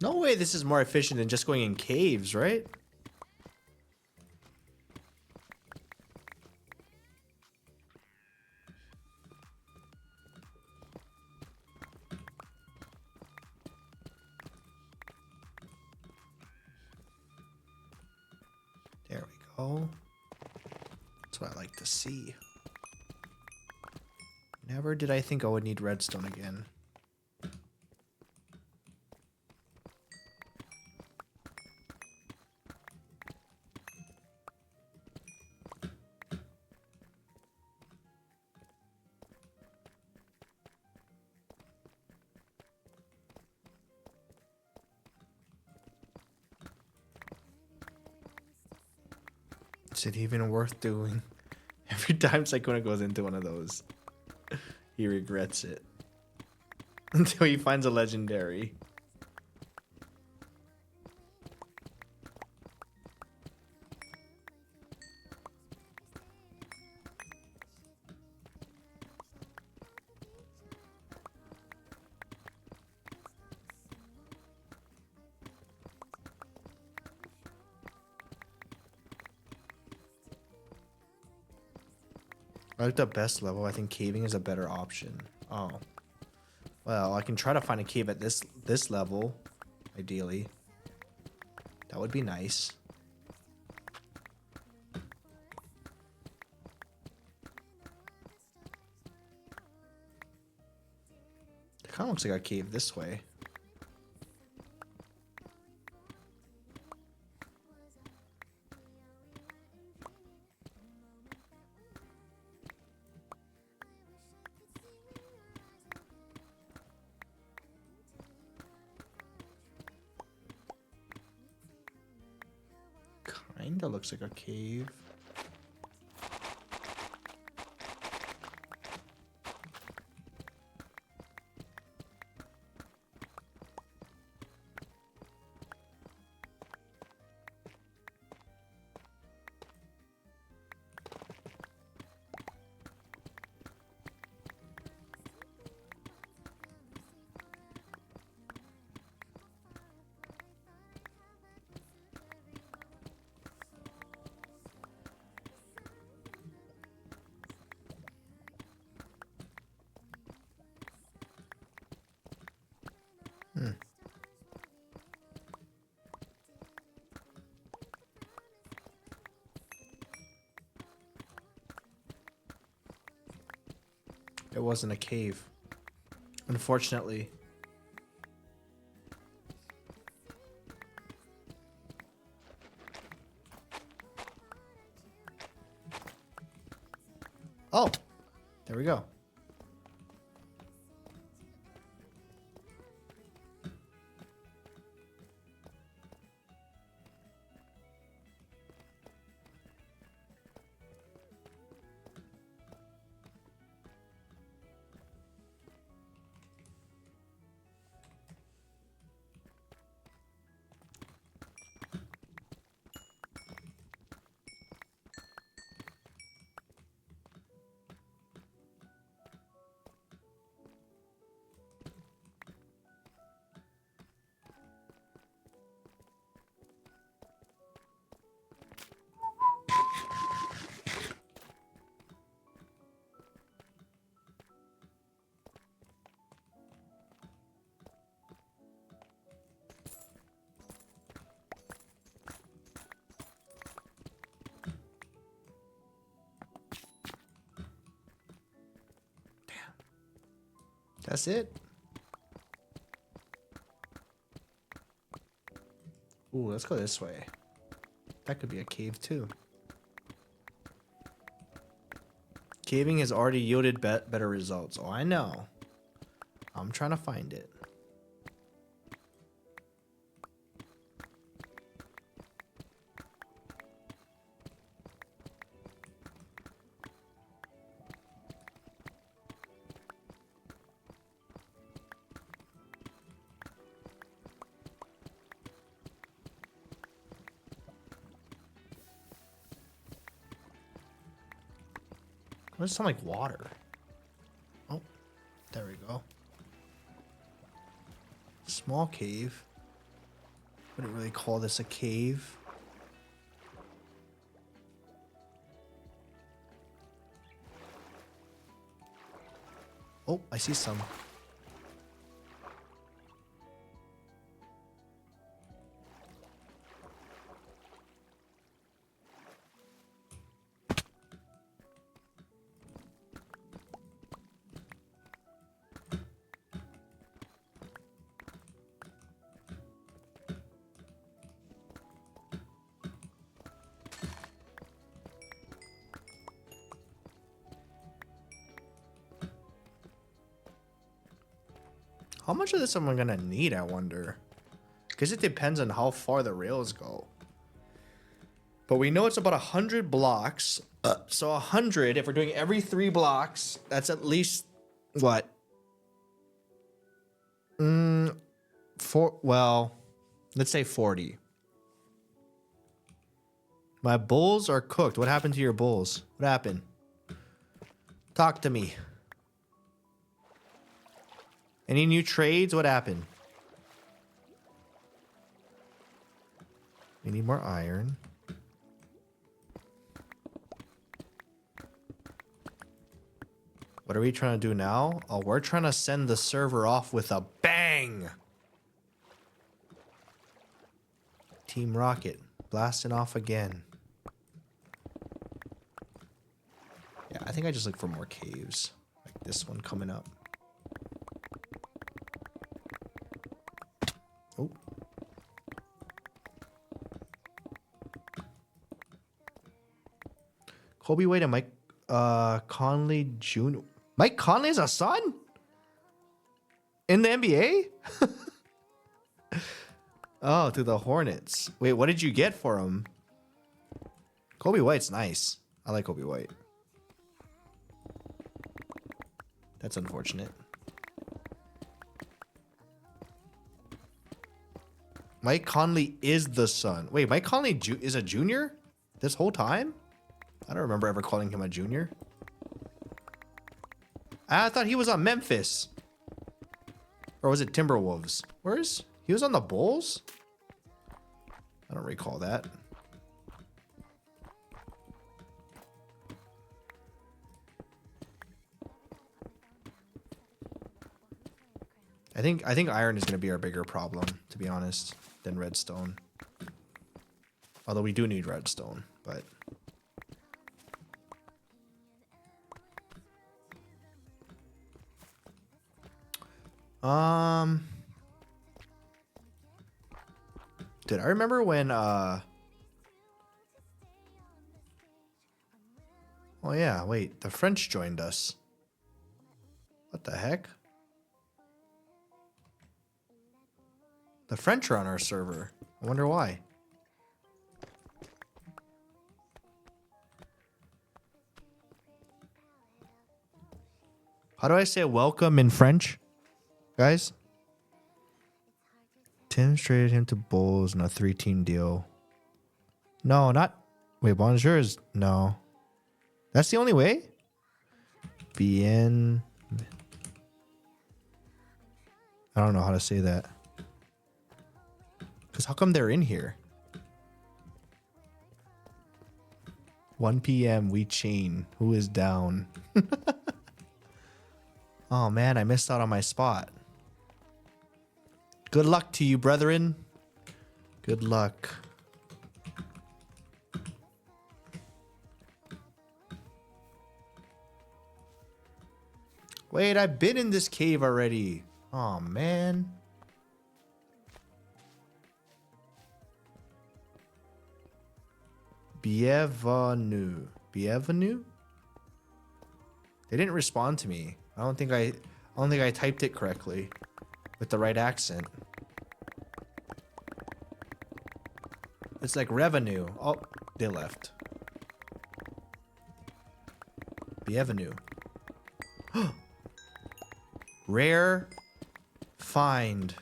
No way this is more efficient than just going in caves, right? There we go. That's what I like to see. Never did I think I would need redstone again. Is it even worth doing? Every time Sykona goes into one of those, he regrets it. Until he finds a legendary. I like the best level. I think caving is a better option. Oh. Well, I can try to find a cave at this level, ideally. That would be nice. It kind of looks like a cave this way. Kinda looks like a cave. It wasn't a cave, unfortunately. Oh, there we go. That's it. Ooh, let's go this way. That could be a cave too. Caving has already yielded better results. Oh, I know. I'm trying to find it. What does it sound like water? Oh, there we go. Small cave. Wouldn't really call this a cave. Oh, I see some. How much of this am I gonna need, I wonder? Because it depends on how far the rails go. But we know it's about 100 blocks. So 100, if we're doing every 3 blocks, that's at least, what? Well, let's say 40. My bulls are cooked. What happened to your bulls? What happened? Talk to me. Any new trades? What happened? We need more iron. What are we trying to do now? Oh, we're trying to send the server off with a bang. Team Rocket blasting off again. Yeah, I think I just look for more caves. Like this one coming up. Oh. Kobe Wade and Mike Conley Jr. Mike Conley is a son? In the NBA? Oh, to the Hornets. Wait, what did you get for him? Kobe White's nice. I like Kobe White. That's unfortunate. Mike Conley is the son. Wait, Mike Conley is a junior this whole time? I don't remember ever calling him a junior. I thought he was on Memphis. Or was it Timberwolves? He was on the Bulls? I don't recall that. I think iron is going to be our bigger problem, to be honest, than redstone. Although we do need redstone, but dude, I remember when oh yeah, wait, the French joined us. What the heck? The French are on our server. I wonder why. How do I say welcome in French, guys? Tim traded him to Bulls in a 3-team deal. No, not... Wait, bonjour is... No. That's the only way? Bien... I don't know how to say that. Because how come they're in here? 1 p.m. we chain. Who is down? Oh man, I missed out on my spot. Good luck to you, brethren. Good luck. Wait, I've been in this cave already. Oh, man. Bienvenue. Bienvenue? They didn't respond to me. I don't think I typed it correctly with the right accent. It's like revenue. Oh, they left. Bienvenue. Rare find.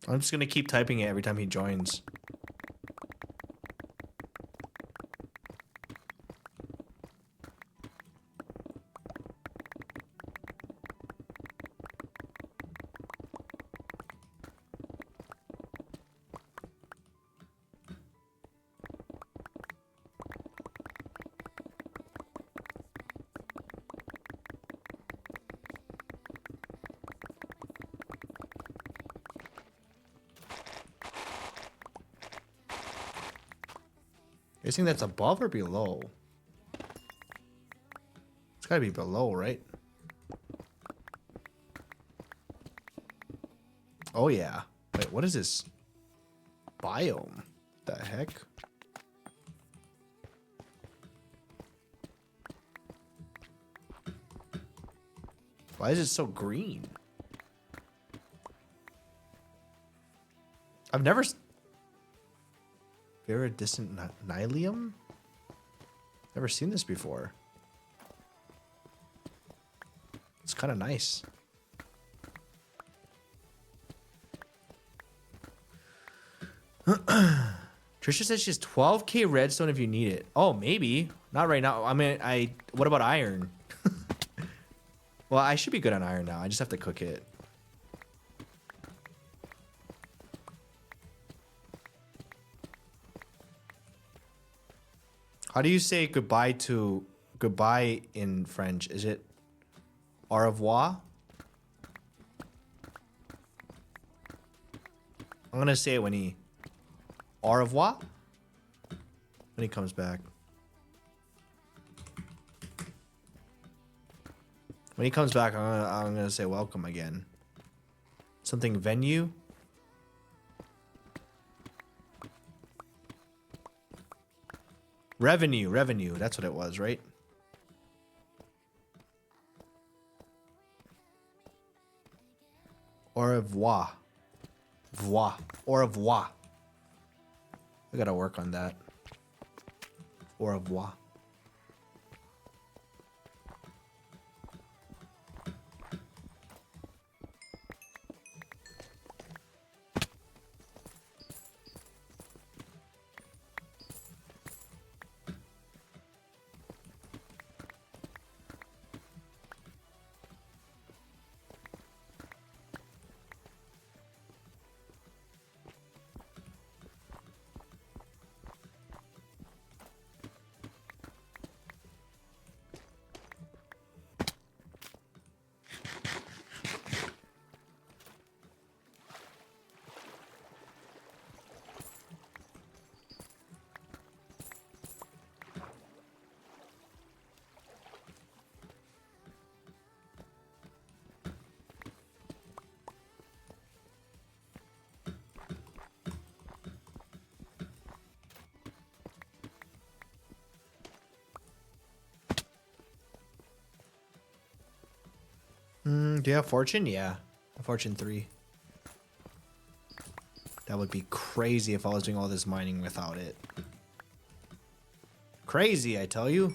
I'm just gonna keep typing it every time he joins. You think that's above or below? It's gotta be below, right? Oh yeah. Wait, what is this? Biome? The heck? Why is it so green? I've never... Viridescent Nylium? Never seen this before. It's kind of nice. Trisha says she has 12k redstone if you need it. Oh, maybe. Not right now. I mean, what about iron? Well, I should be good on iron now. I just have to cook it. How do you say goodbye in French? Is it au revoir? I'm gonna say it when he au revoir when he comes back. When he comes back, I'm gonna say welcome again. Something venue. Revenue. That's what it was, right? Au revoir. Au revoir. I gotta work on that. Au revoir. Do you have fortune? Yeah. Fortune 3. That would be crazy if I was doing all this mining without it. Crazy, I tell you.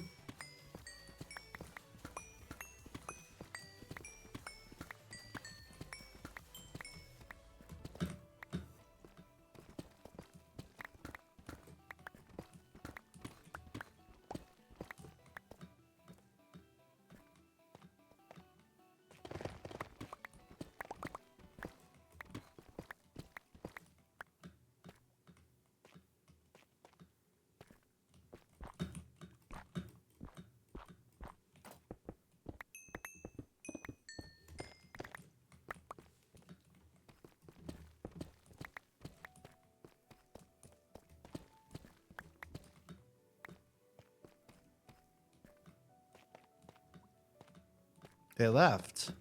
They left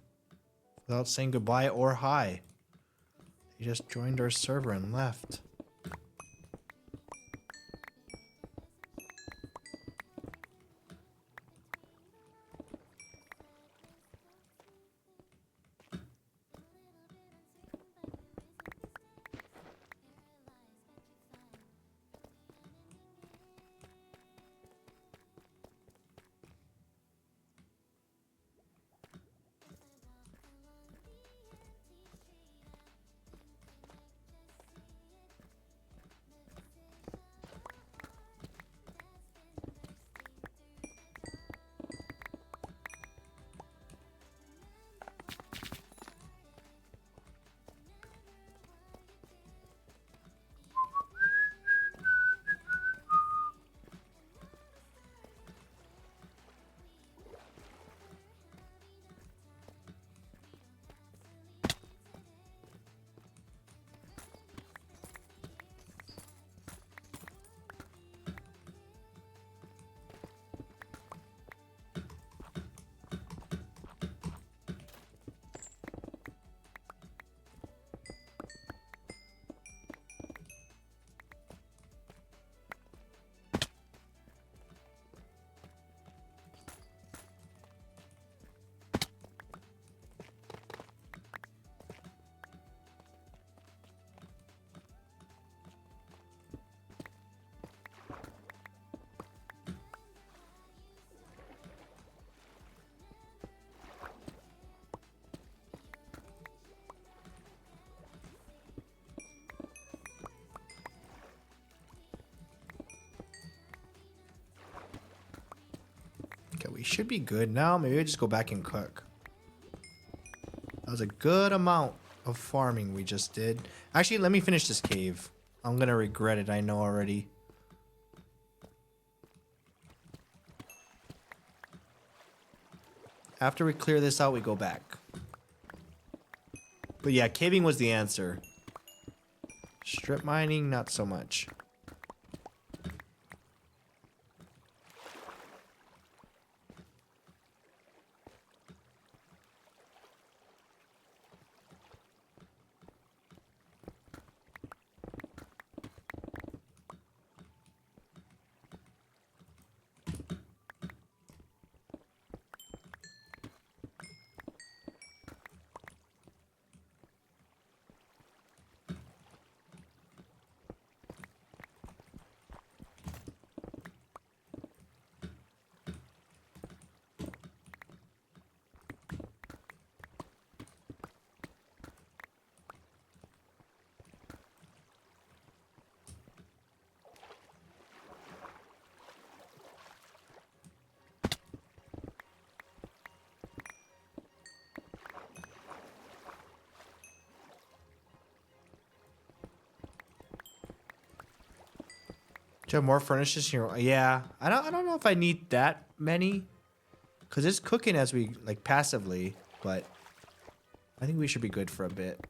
without saying goodbye or hi. They just joined our server and left. Okay, we should be good now. Maybe I just go back and cook. That was a good amount of farming we just did. Actually, let me finish this cave. I'm gonna regret it, I know already. After we clear this out, we go back. But yeah, caving was the answer. Strip mining, not so much. Do you have more furnaces here? Yeah, I don't know if I need that many, cause it's cooking as we like passively, but I think we should be good for a bit.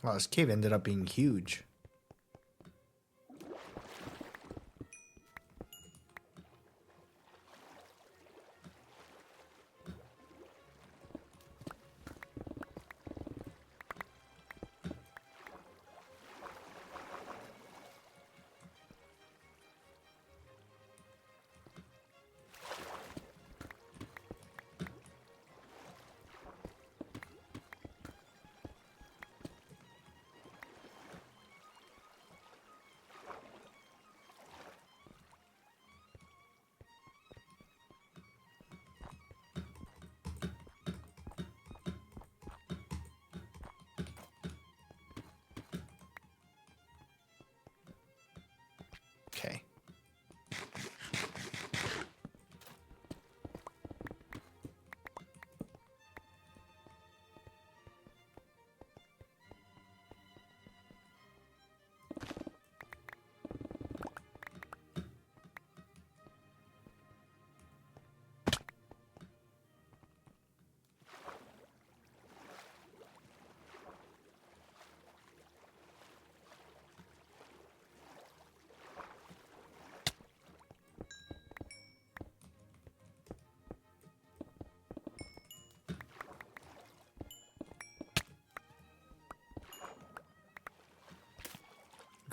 Wow, this cave ended up being huge.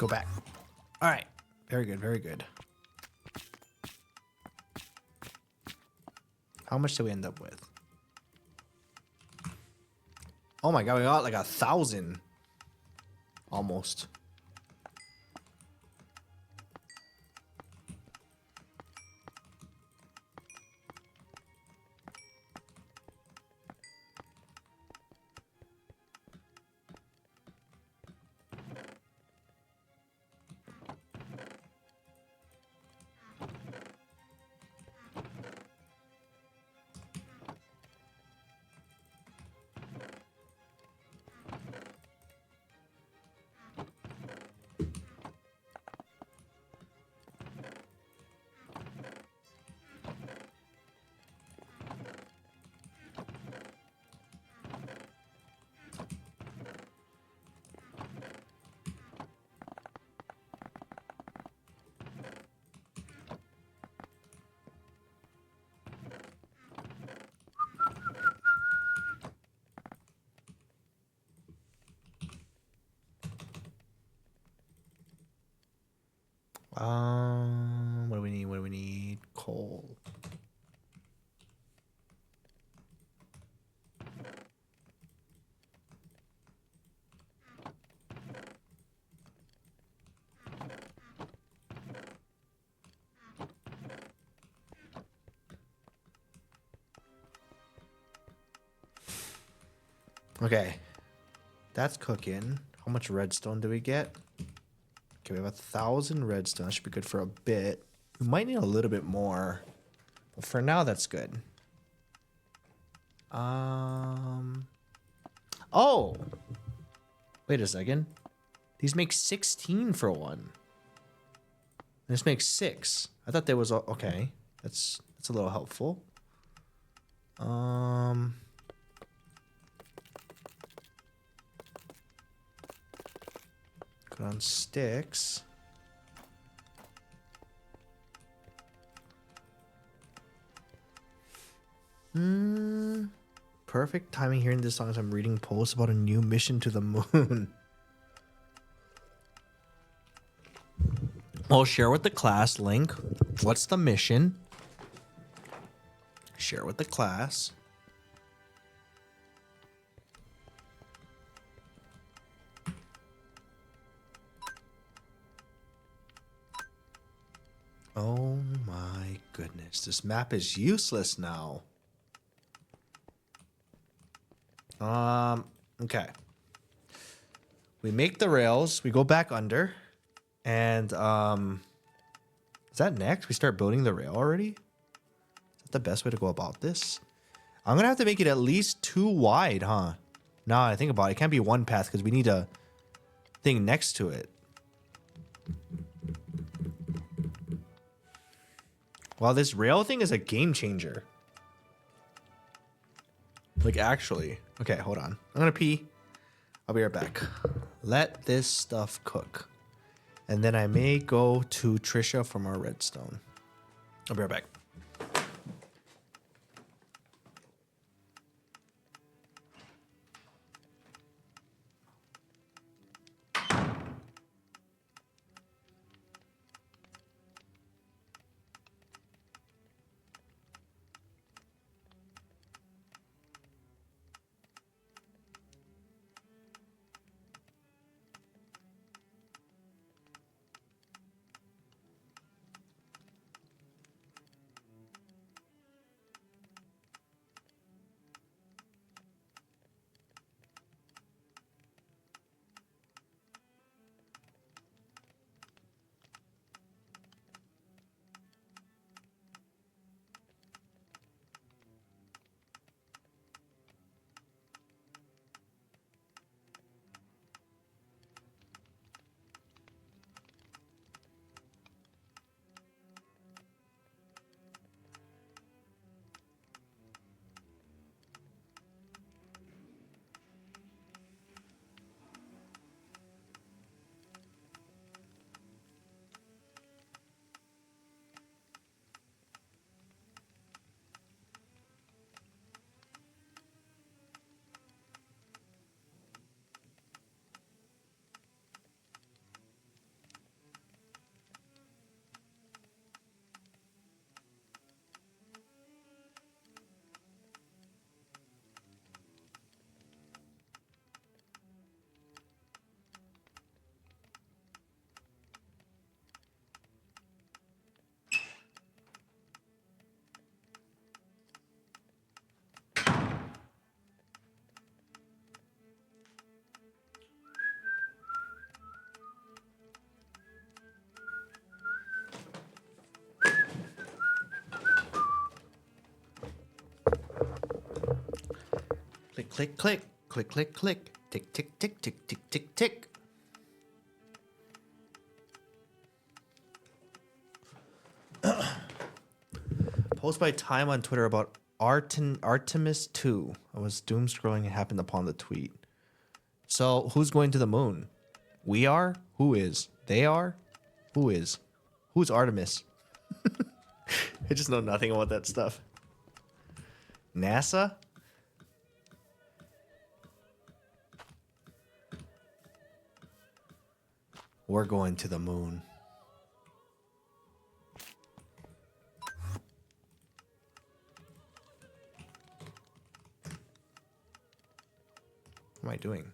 Go back. All right. Very good. Very good. How much did we end up with? Oh my god, we got like 1,000. Almost. What do we need? What do we need? Coal. Okay. That's cooking. How much redstone do we get? Okay, we have 1,000 redstone. That should be good for a bit. We might need a little bit more. But for now, that's good. Oh! Wait a second. These make 16 for one. This makes 6. I thought there was... Okay. That's a little helpful. Good on sticks. Perfect timing hearing this song as I'm reading posts about a new mission to the moon. I'll share with the class link. What's the mission? Share with the class. Oh my goodness. This map is useless now. Okay. We make the rails, we go back under, and is that next? We start building the rail already? Is that the best way to go about this? I'm gonna have to make it at least 2 wide, huh? Now I think about it, it can't be one path because we need a thing next to it. Wow, this rail thing is a game changer. Like, actually. Okay, hold on. I'm gonna pee. I'll be right back. Let this stuff cook. And then I may go to Trisha for more redstone. I'll be right back. Click, click, click, click, click. Tick, tick, tick, tick, tick, tick, tick. Post by Time on Twitter about Artemis 2. I was doom scrolling and happened upon the tweet. So, who's going to the moon? We are? Who is? They are? Who is? Who's Artemis? I just know nothing about that stuff. NASA? We're going to the moon. What am I doing?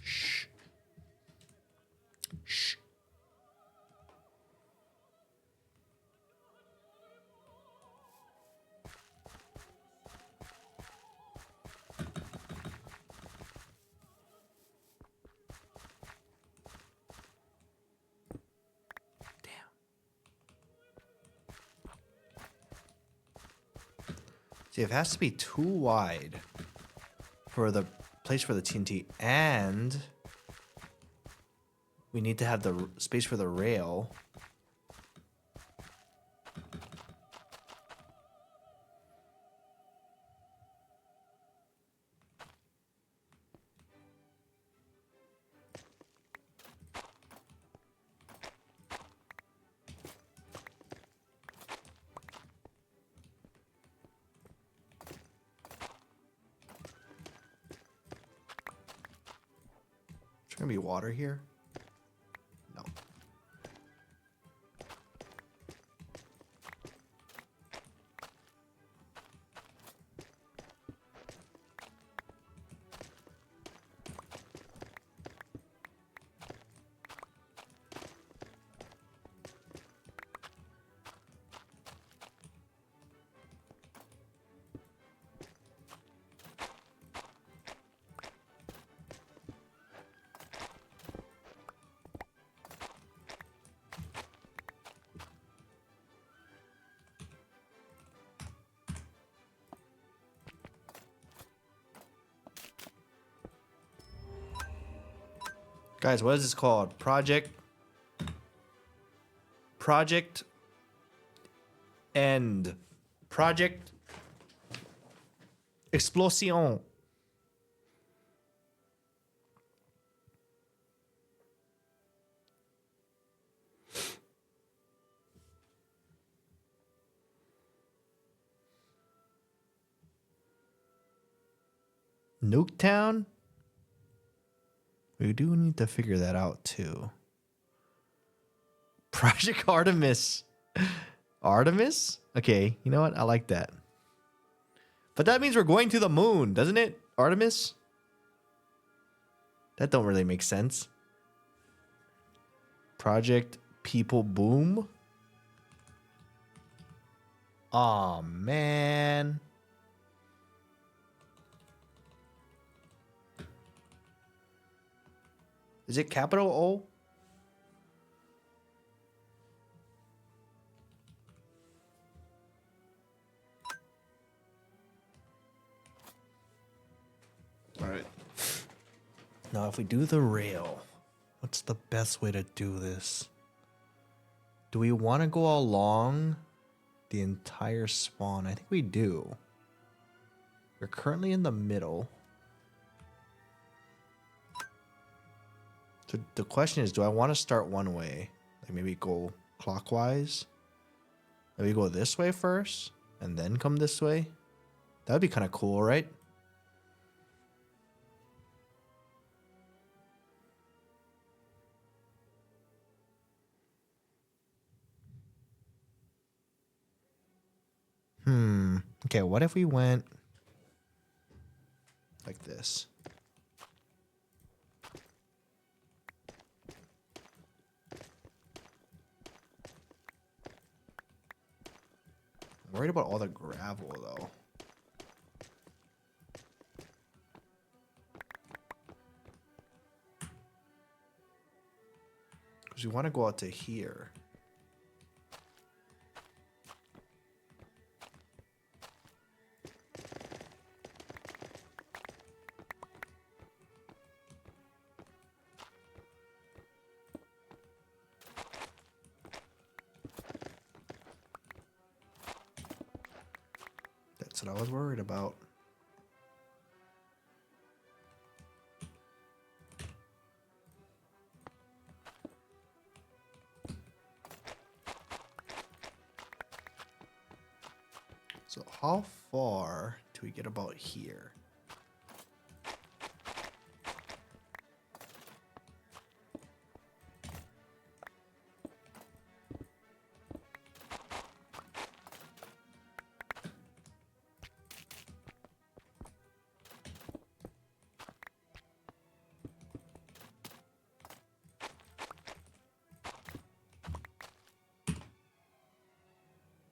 Shh. Shh. See, it has to be too wide for the place for the TNT, and we need to have the space for the rail. Is there gonna be water here? No. Guys, what is this called? Project End. Project Explosion. Nuketown? We do need to figure that out too. Project Artemis. Artemis? Okay, you know what? I like that. But that means we're going to the moon, doesn't it? Artemis? That don't really make sense. Project People Boom. Aw, man. Is it capital O? All right. Now, if we do the rail, what's the best way to do this? Do we want to go along the entire spawn? I think we do. We're currently in the middle. So the question is, do I want to start one way? Like maybe go clockwise? Maybe go this way first and then come this way? That would be kind of cool, right? Okay, what if we went like this? I'm worried about all the gravel, though. Because we want to go out to here. That's what I was worried about. So how far do we get about here?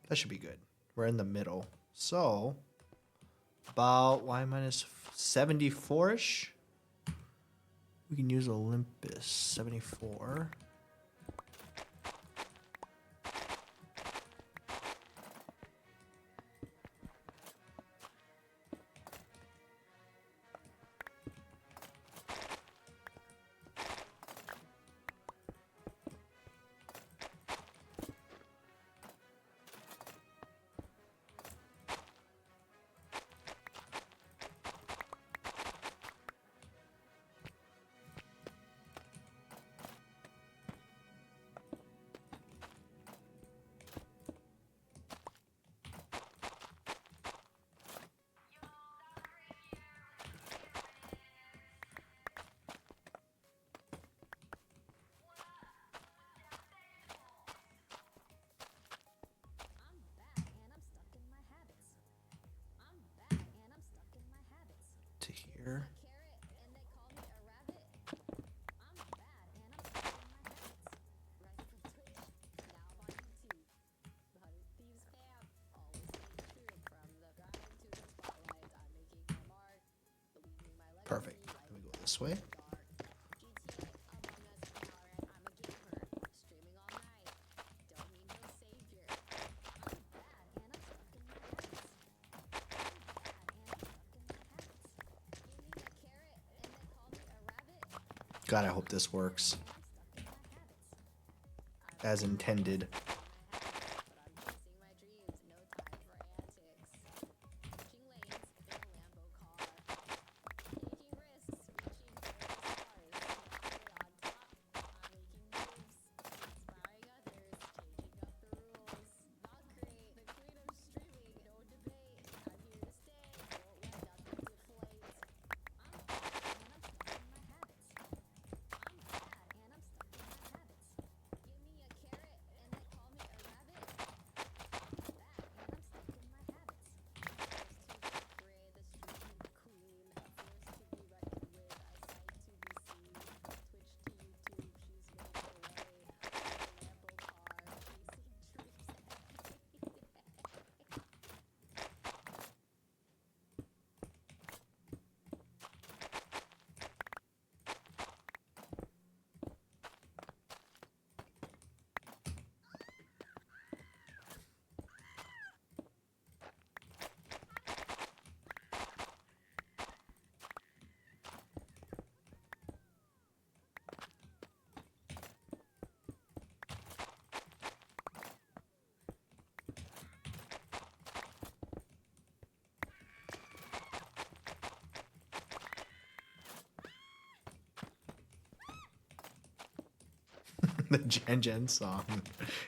That should be good. We're in the middle. So, about y minus 74-ish. We can use Olympus. 74. To here. Perfect. Let me go this way. God, I hope this works as intended. The Gen Gen song.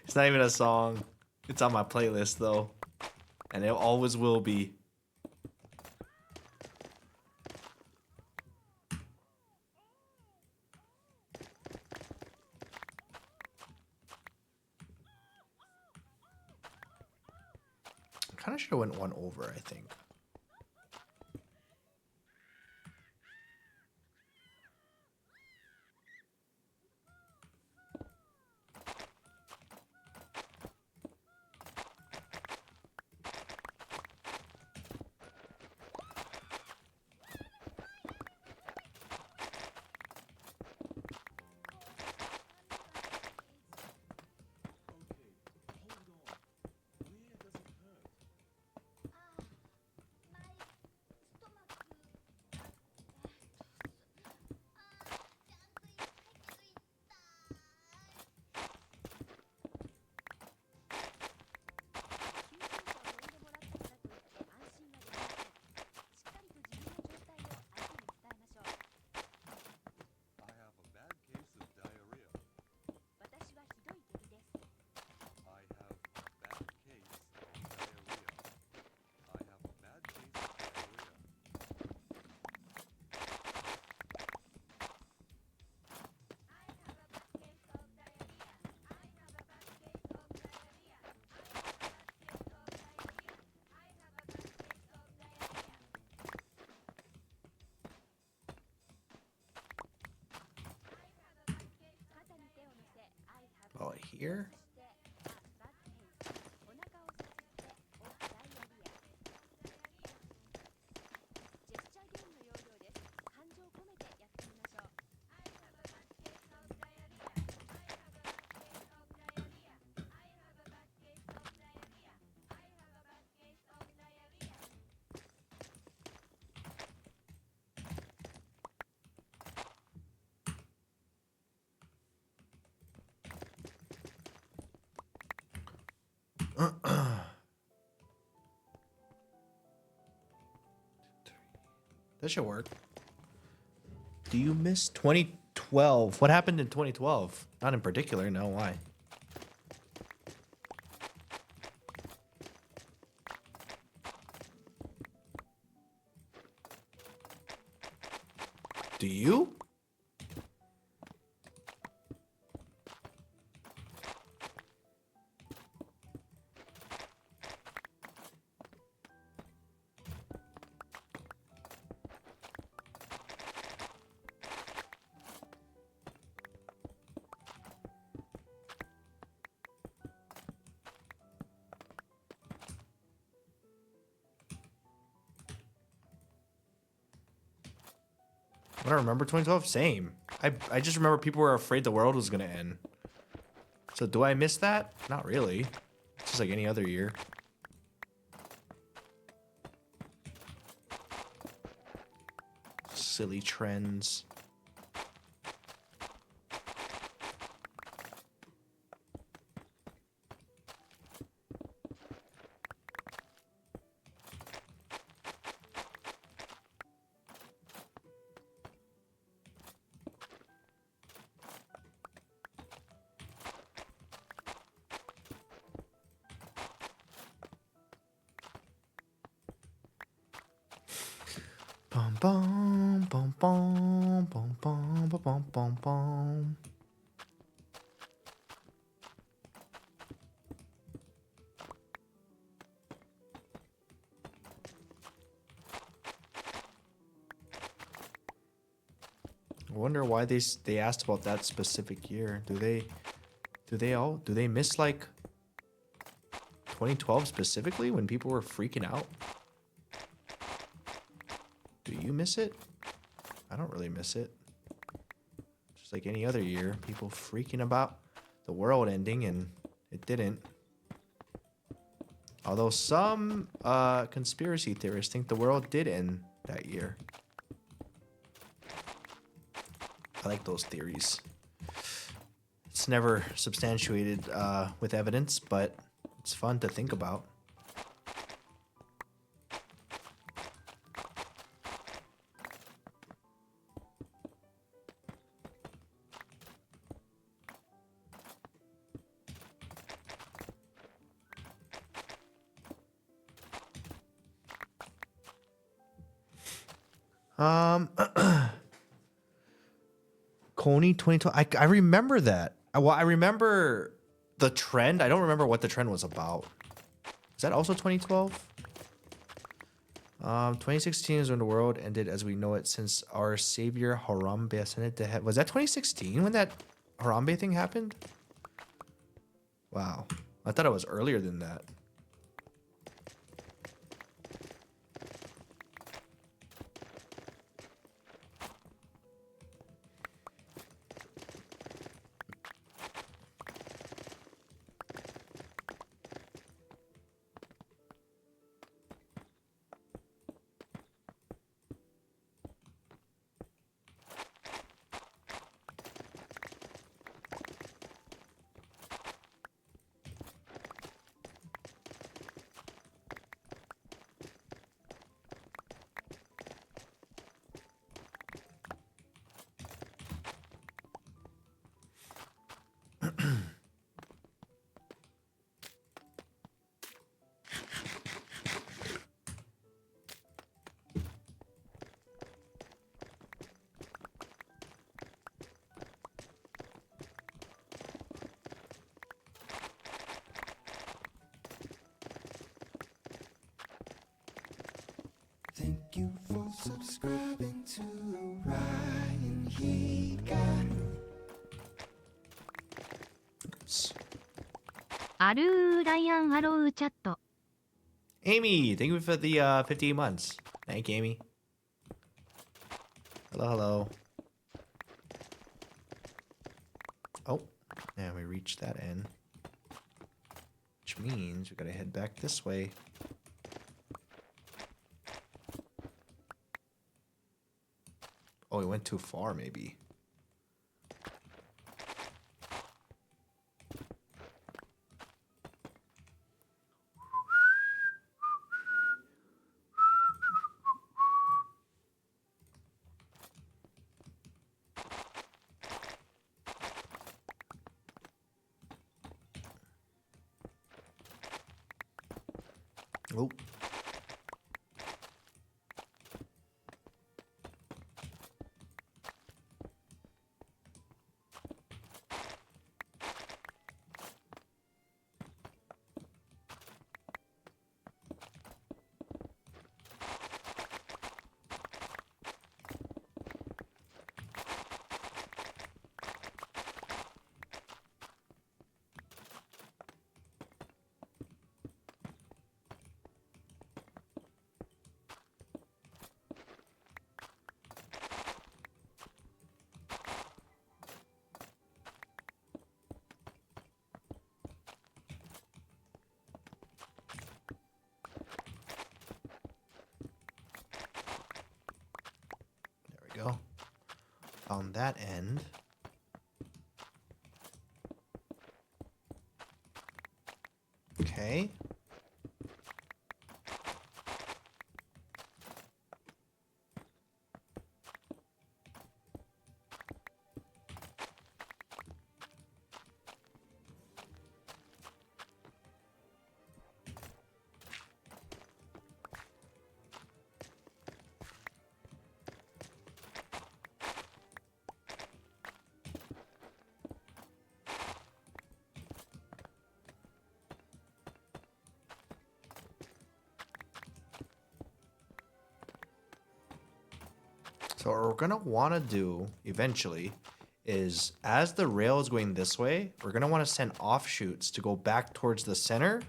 It's not even a song. It's on my playlist though. And it always will be. I kind of should have went one over, I think. year? That should work. Do you miss 2012? What happened in 2012? Not in particular, no, why? Do you? I don't remember 2012. Same. I just remember people were afraid the world was gonna end. So do I miss that? Not really. It's just like any other year. Silly trends. Bum bum bum bum bum bum bum bum bum bum. I wonder why they asked about that specific year. Do they miss like 2012 specifically when people were freaking out? Do you miss it? I don't really miss it. Just like any other year, people freaking about the world ending, and it didn't. Although some conspiracy theorists think the world did end that year. I like those theories. It's never substantiated with evidence, but it's fun to think about. Coney 2012. I remember that. Well, I remember the trend. I don't remember what the trend was about. Is that also 2012? 2016 is when the world ended as we know it since our savior Harambe ascended to heaven. Was that 2016 when that Harambe thing happened? Wow. I thought it was earlier than that. Thank you for subscribing to Ryan Higa. Oops. アルーライアンハローチャット。 Amy, thank you for the 58 months. Thank you, Amy. Hello, hello. Oh, and we reached that end. Which means we gotta head back this way. Oh, we went too far, maybe. Oh. Go on that end. Okay. So what we're gonna want to do eventually is, as the rail is going this way, we're gonna want to send offshoots to go back towards the center,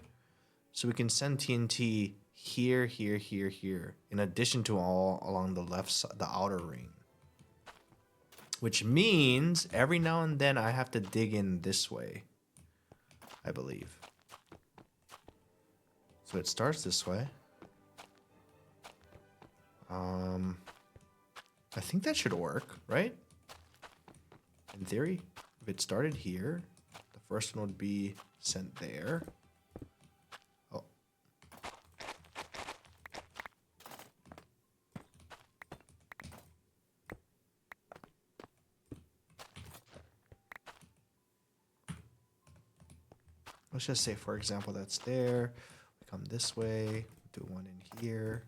so we can send TNT here, here, here, here, in addition to all along the left side, the outer ring. Which means every now and then I have to dig in this way, I believe. So it starts this way. I think that should work, right? In theory, if it started here, the first one would be sent there. Oh. Let's just say, for example, that's there. We come this way, do one in here.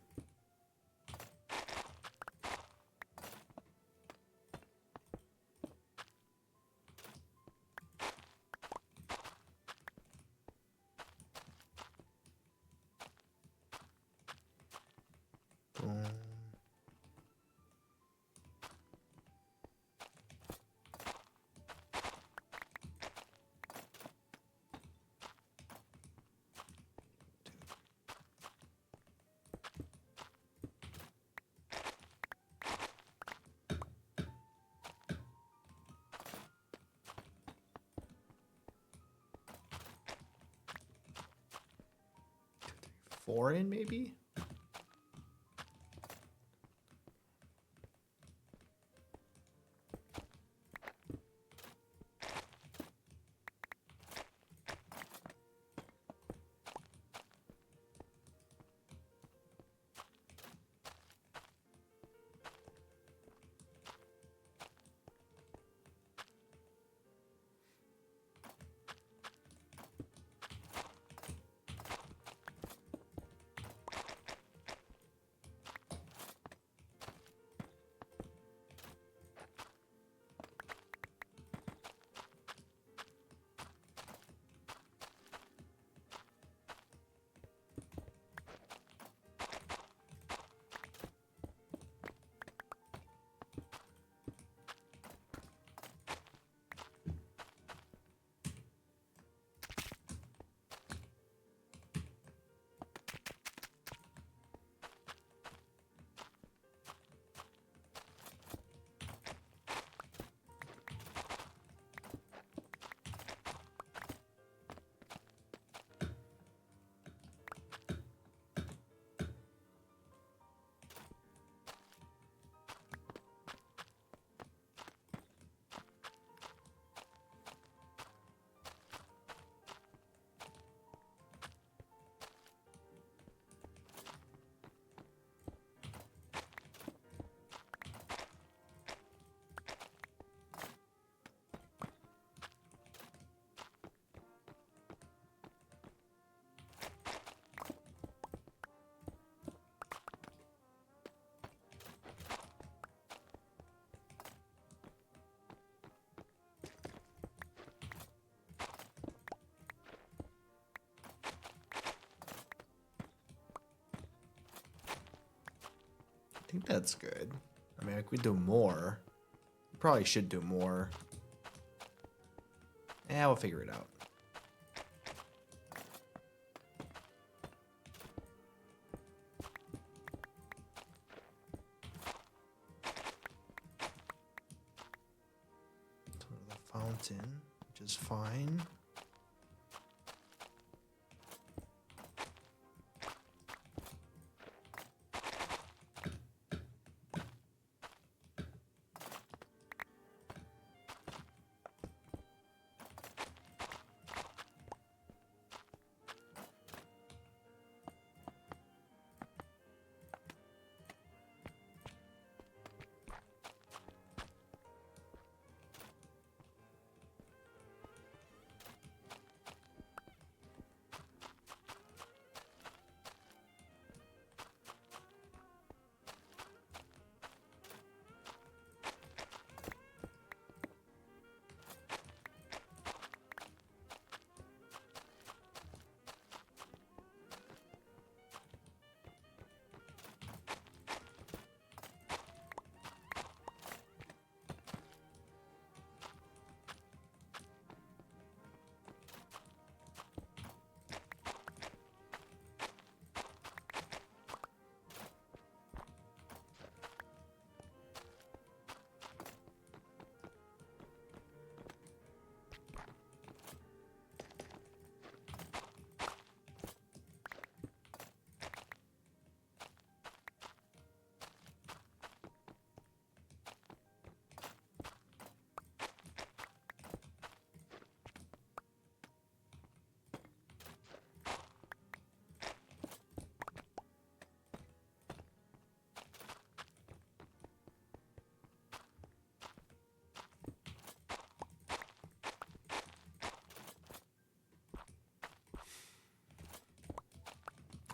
Boom. Four in, maybe? I think that's good. I mean, like we do more. We probably should do more. Yeah, we'll figure it out. The fountain, which is fine.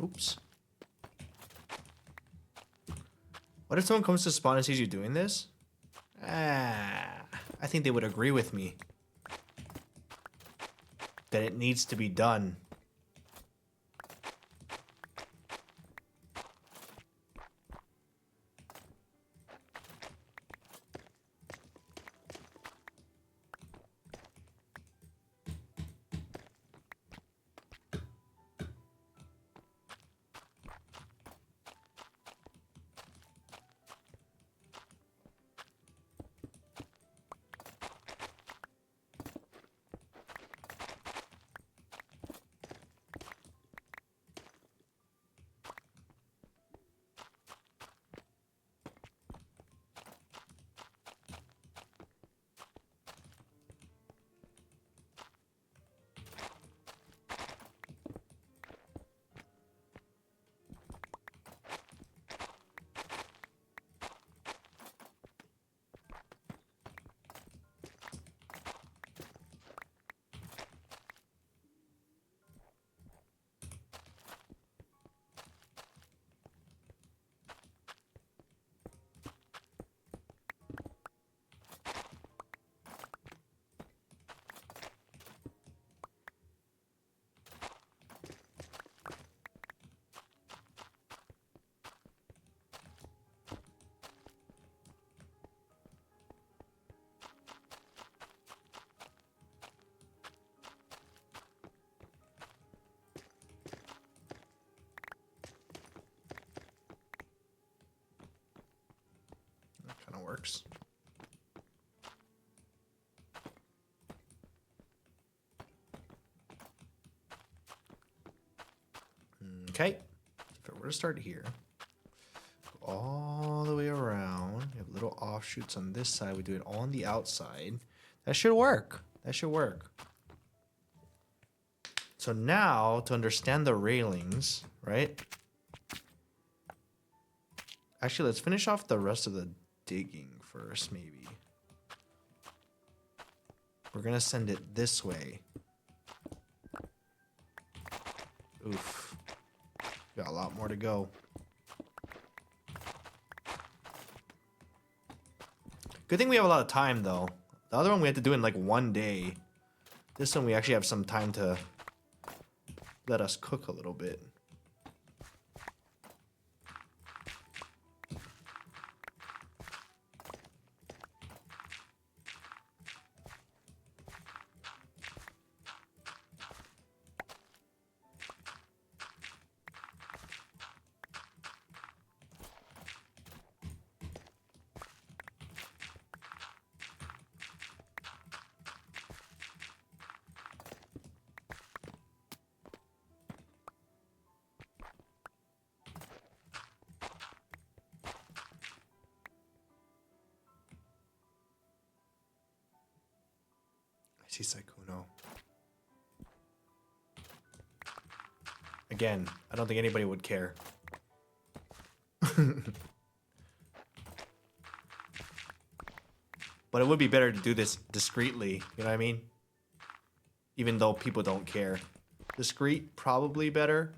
Oops. What if someone comes to spawn and sees you doing this? I think they would agree with me that it needs to be done. Kind of works. Okay. If it were to start here, go all the way around, you have little offshoots on this side. We do it on the outside. That should work. That should work. So now to understand the railings, right? Actually, let's finish off the rest of the digging first, maybe. We're gonna send it this way. Oof. Got a lot more to go. Good thing we have a lot of time, though. The other one we had to do in like one day. This one we actually have some time to let us cook a little bit. see Saikuno. Again, I don't think anybody would care. But it would be better to do this discreetly, you know what I mean? Even though people don't care. Discreet, probably better.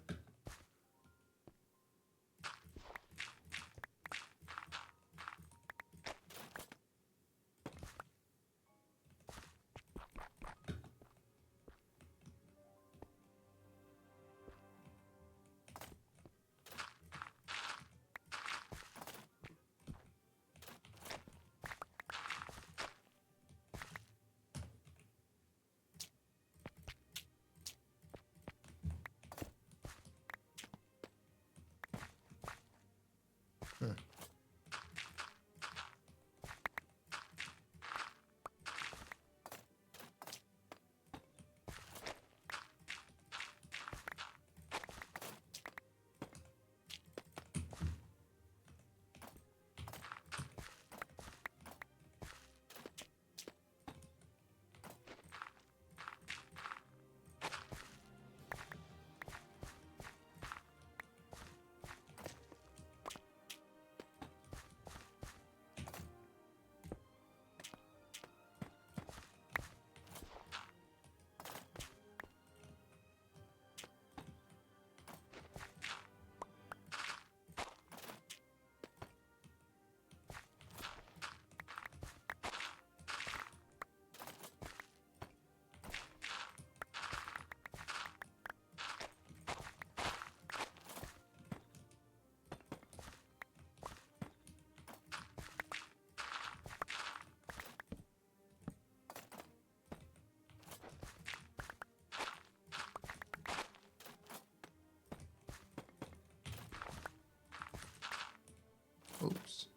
Oops.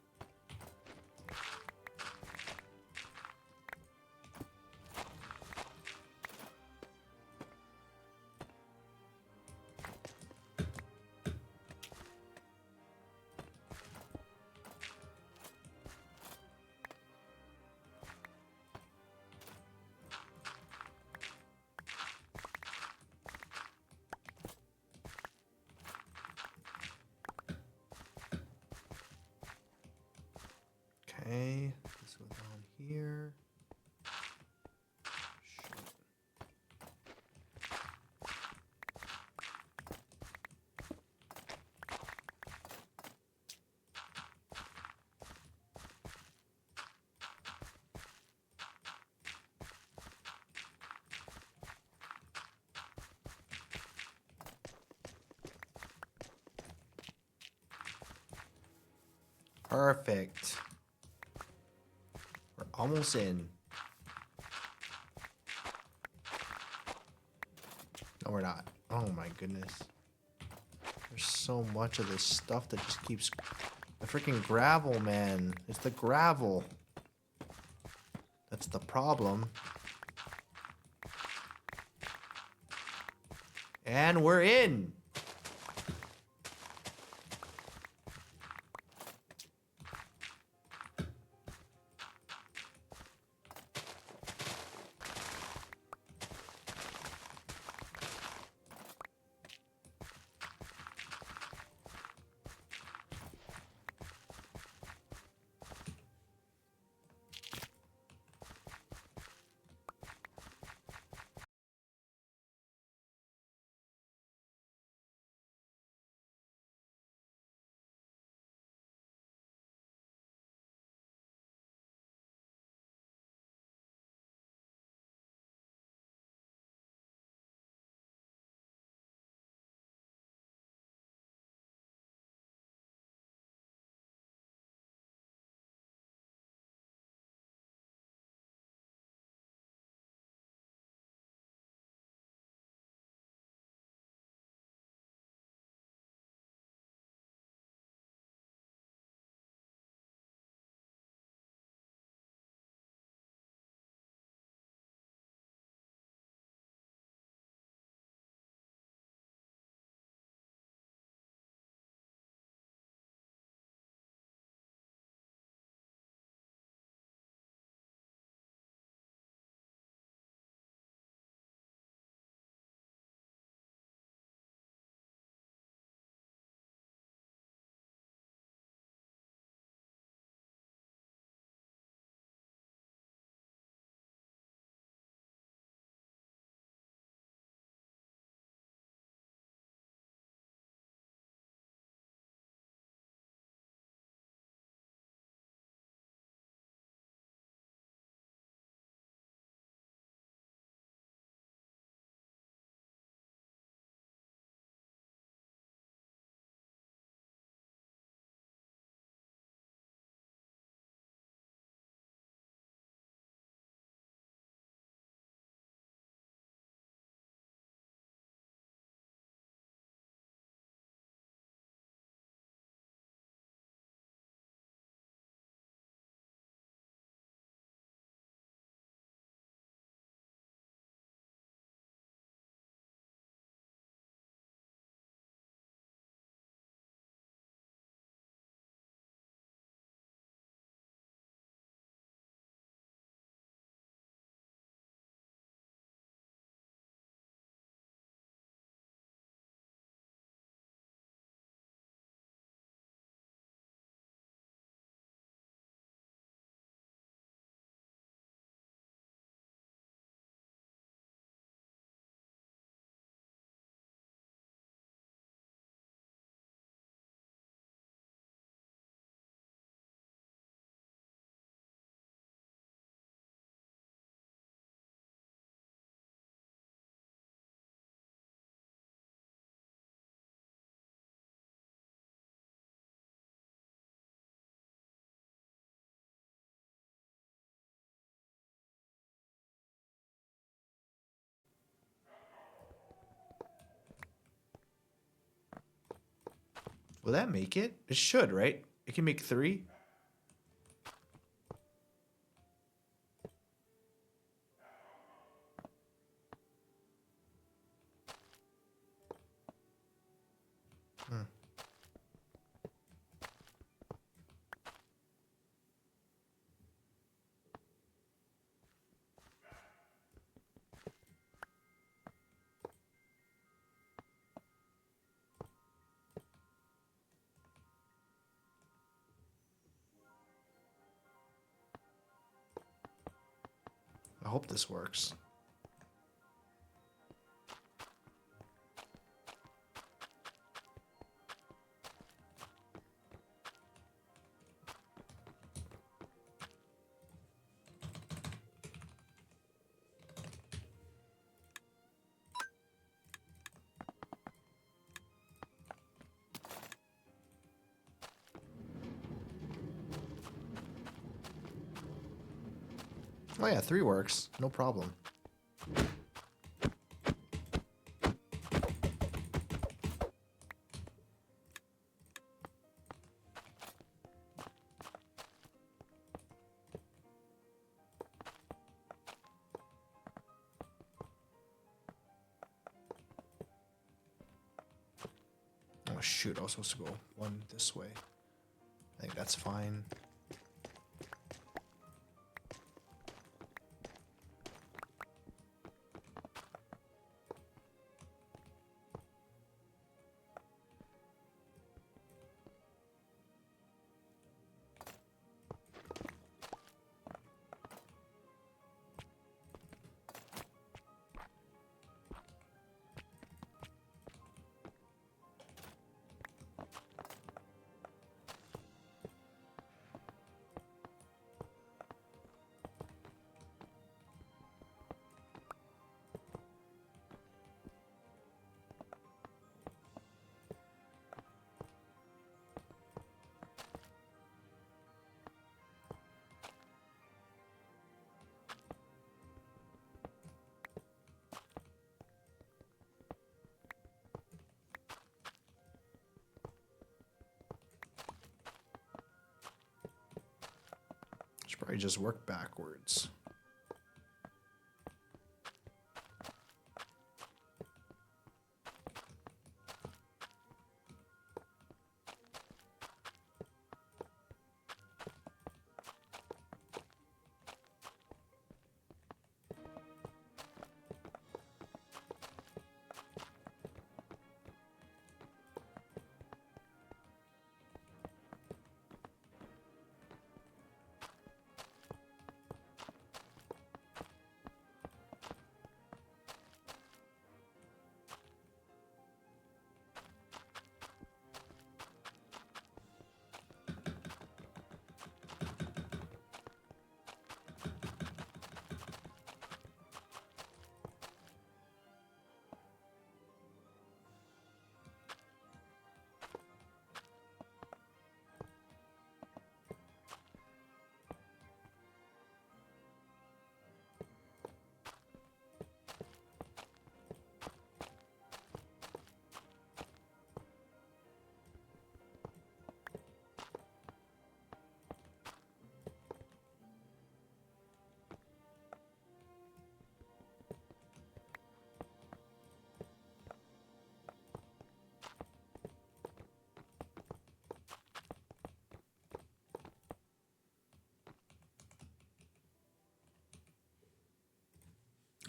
Okay, this one down here. Perfect. We're almost in. No, we're not. Oh my goodness. There's so much of this stuff that just keeps... The freaking gravel, man. It's the gravel. That's the problem. And we're in. Will that make it? It should, right? It can make 3. I hope this works. Oh yeah, 3 works. No problem. Oh shoot, I was supposed to go 1 this way. I think that's fine. Should probably just work backwards.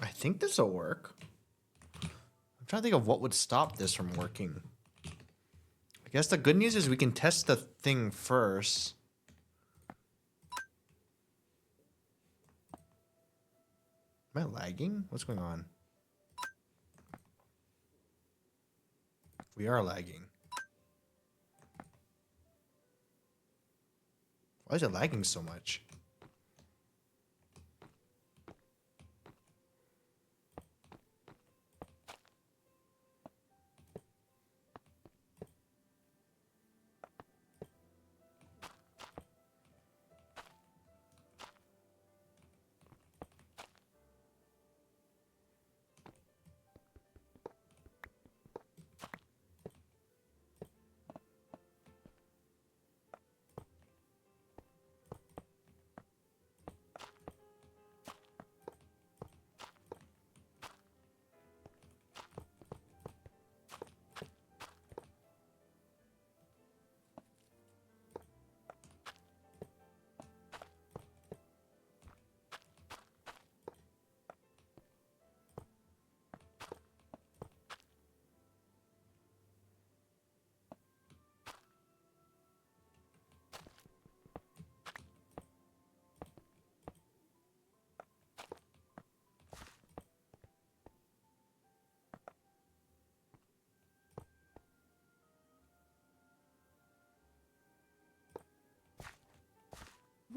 I think this will work. I'm trying to think of what would stop this from working. I guess the good news is we can test the thing first. Am I lagging? What's going on? We are lagging. Why is it lagging so much?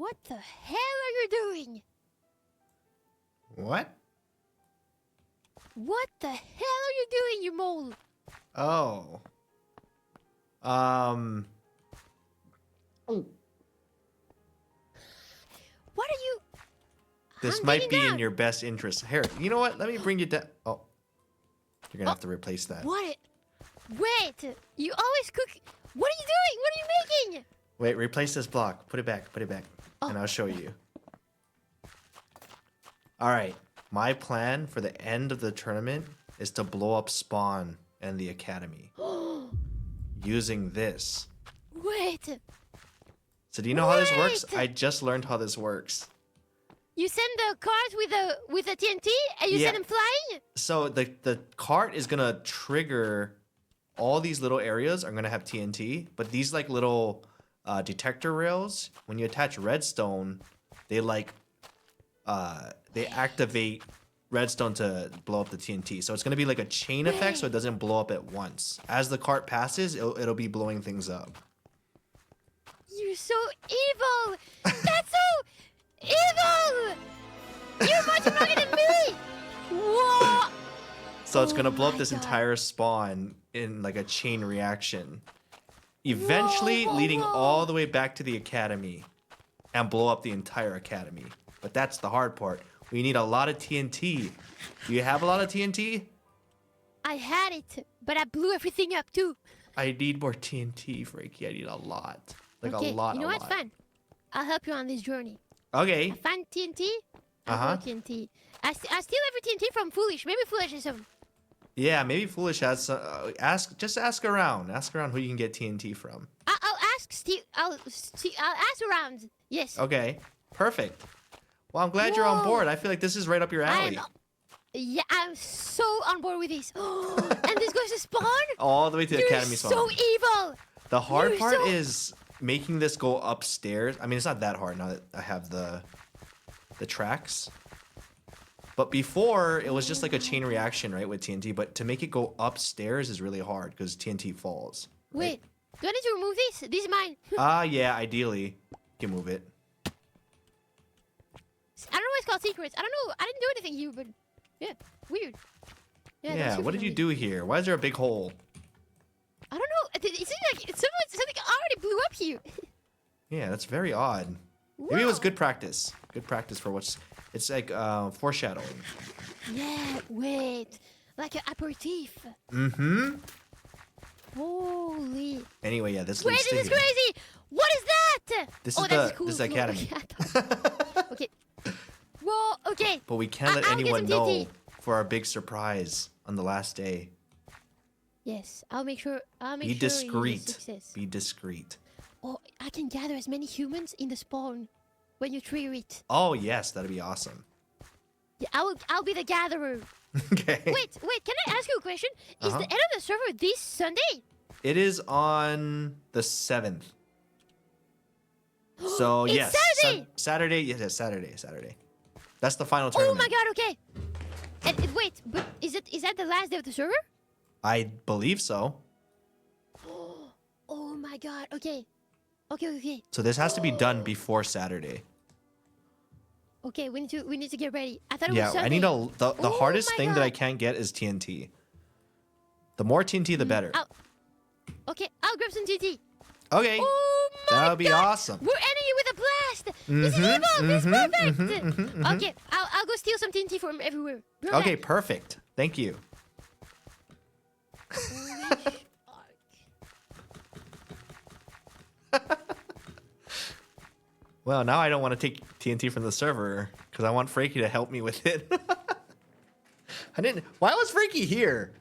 What the hell are you doing? What? What the hell are you doing, you mole? Oh. What are you? This I'm might getting be in down. your best interest. Here, you know what? Let me bring you down. Oh. You're gonna have to replace that. What? Wait, you always cook. What are you doing? What are you making? Wait, replace this block. Put it back. Put it back. And I'll show you. All right. My plan for the end of the tournament is to blow up Spawn and the Academy using this. Wait. So do you know how this works? I just learned how this works. You send the cars with the TNT and you send them flying? So the cart is gonna trigger all these little areas are gonna have TNT, but these like little detector rails, when you attach redstone, they they activate redstone to blow up the TNT. So it's gonna be like a chain effect, so it doesn't blow up at once. As the cart passes, it'll be blowing things up. You're so evil! That's so evil! You're much stronger than me! Whoa! So it's gonna blow up this entire spawn in like a chain reaction, eventually leading all the way back to the academy and blow up the entire academy. But that's the hard part. We need a lot of TNT. Do you have a lot of TNT? I had it, but I blew everything up too. I need more TNT, Frankie. I need a lot. Like Okay, a lot, you know a what's lot. fun? I'll help you on this journey. Okay. I find TNT. I Uh-huh. blow TNT. I steal every TNT from Foolish. Maybe Foolish has some. Yeah, maybe Foolish has some, ask around. Ask around who you can get TNT from. I'll ask Steve. I'll ask around. Yes. Okay. Perfect. Well, I'm glad you're on board. I feel like this is right up your alley. Yeah, I'm so on board with this. And this goes to spawn? All the way to the You're academy spawn. so evil. The hard You're part so- is making this go upstairs. I mean, it's not that hard now that I have the tracks. But before, it was just like a chain reaction, right, with TNT. But to make it go upstairs is really hard because TNT falls. Wait, do I need to remove this? This is mine. Yeah, ideally, you can move it. I don't know why it's called secrets. I don't know. I didn't do anything here, but yeah, weird. Yeah, that's what super did you weird. do here? Why is there a big hole? I don't know. It seems like something already blew up here. Yeah, that's very odd. Maybe it was good practice. Good practice for what's... It's like foreshadowing. Yeah, wait. Like an aperitif. Mm-hmm. Holy. Anyway, yeah, this Wait, leads to this is here. crazy. What is that? This oh, is that's the cool. this is cool. academy. Okay. Whoa, okay. But we can't let I'll get anyone some know TNT. for our big surprise on the last day. Yes, I'll make sure. Be It is a discreet. success. Be discreet. Oh, I can gather as many humans in the spawn when you trigger it. Oh yes, that'd be awesome. Yeah, I'll be the gatherer. Okay. Wait, can I ask you a question? Is Uh-huh. the end of the server this Sunday? It is on the 7th. So It's yes, Saturday! Saturday. Yes, Saturday. That's the final Oh tournament. my god, okay. And wait, but is that the last day of the server? I believe so. Oh my god, okay. Okay. So this has to be done before Saturday. Okay, we need to get ready. I thought it Yeah, was Sunday. I need the Oh hardest my thing that God. I can't get is TNT. The more TNT, the better. Okay, I'll grab some TNT. Okay. Oh my That would be god. awesome. We're ending it with a blast. This is evil. This is perfect. Okay, I'll go steal some TNT from everywhere. Be right Okay, back. perfect. Thank you. Well, now I don't want to take TNT from the server because I want Frankie to help me with it. Why was Frankie here?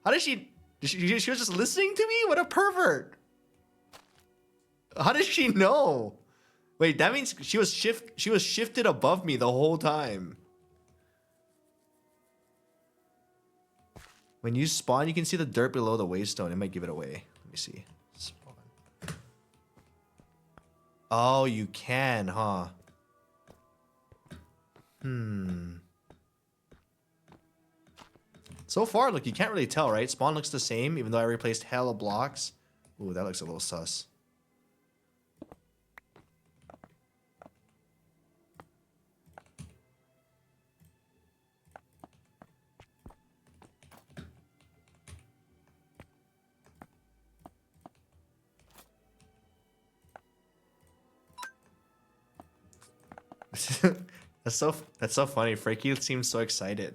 How did she was just listening to me? What a pervert! How did she know? Wait, that means she was shifted above me the whole time. When you spawn, you can see the dirt below the waystone. It might give it away. Let me see. Spawn. Oh, you can, huh? So far, look, you can't really tell, right? Spawn looks the same, even though I replaced hella blocks. Ooh, that looks a little sus. That's so funny. Freaky seems so excited.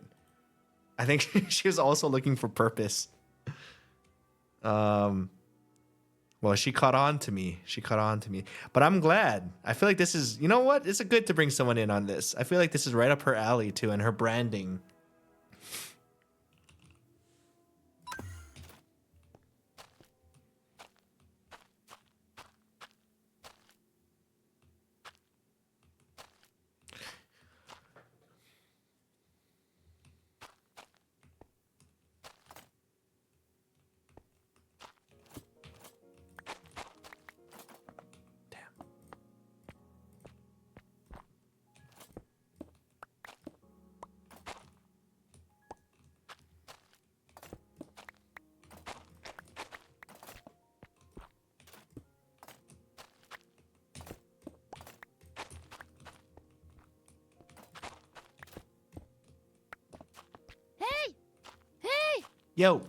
I think she was also looking for purpose. Well, she caught on to me. But I'm glad. I feel like this is, you know what? It's good to bring someone in on this. I feel like this is right up her alley too, and her branding. Hey! Yo.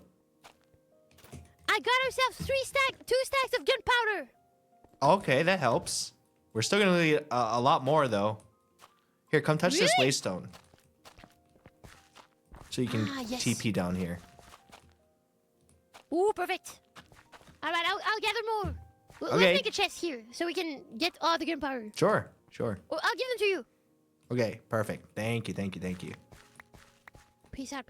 I got ourselves 2 stacks of gunpowder. Okay, that helps. We're still gonna need a lot more though. Here, come touch this waystone. So you can yes. TP down here. Ooh, perfect. All right, I'll gather more. Okay. Let's make a chest here so we can get all the gunpowder. Sure. Well, I'll give them to you. Okay, perfect. Thank you. Peace out.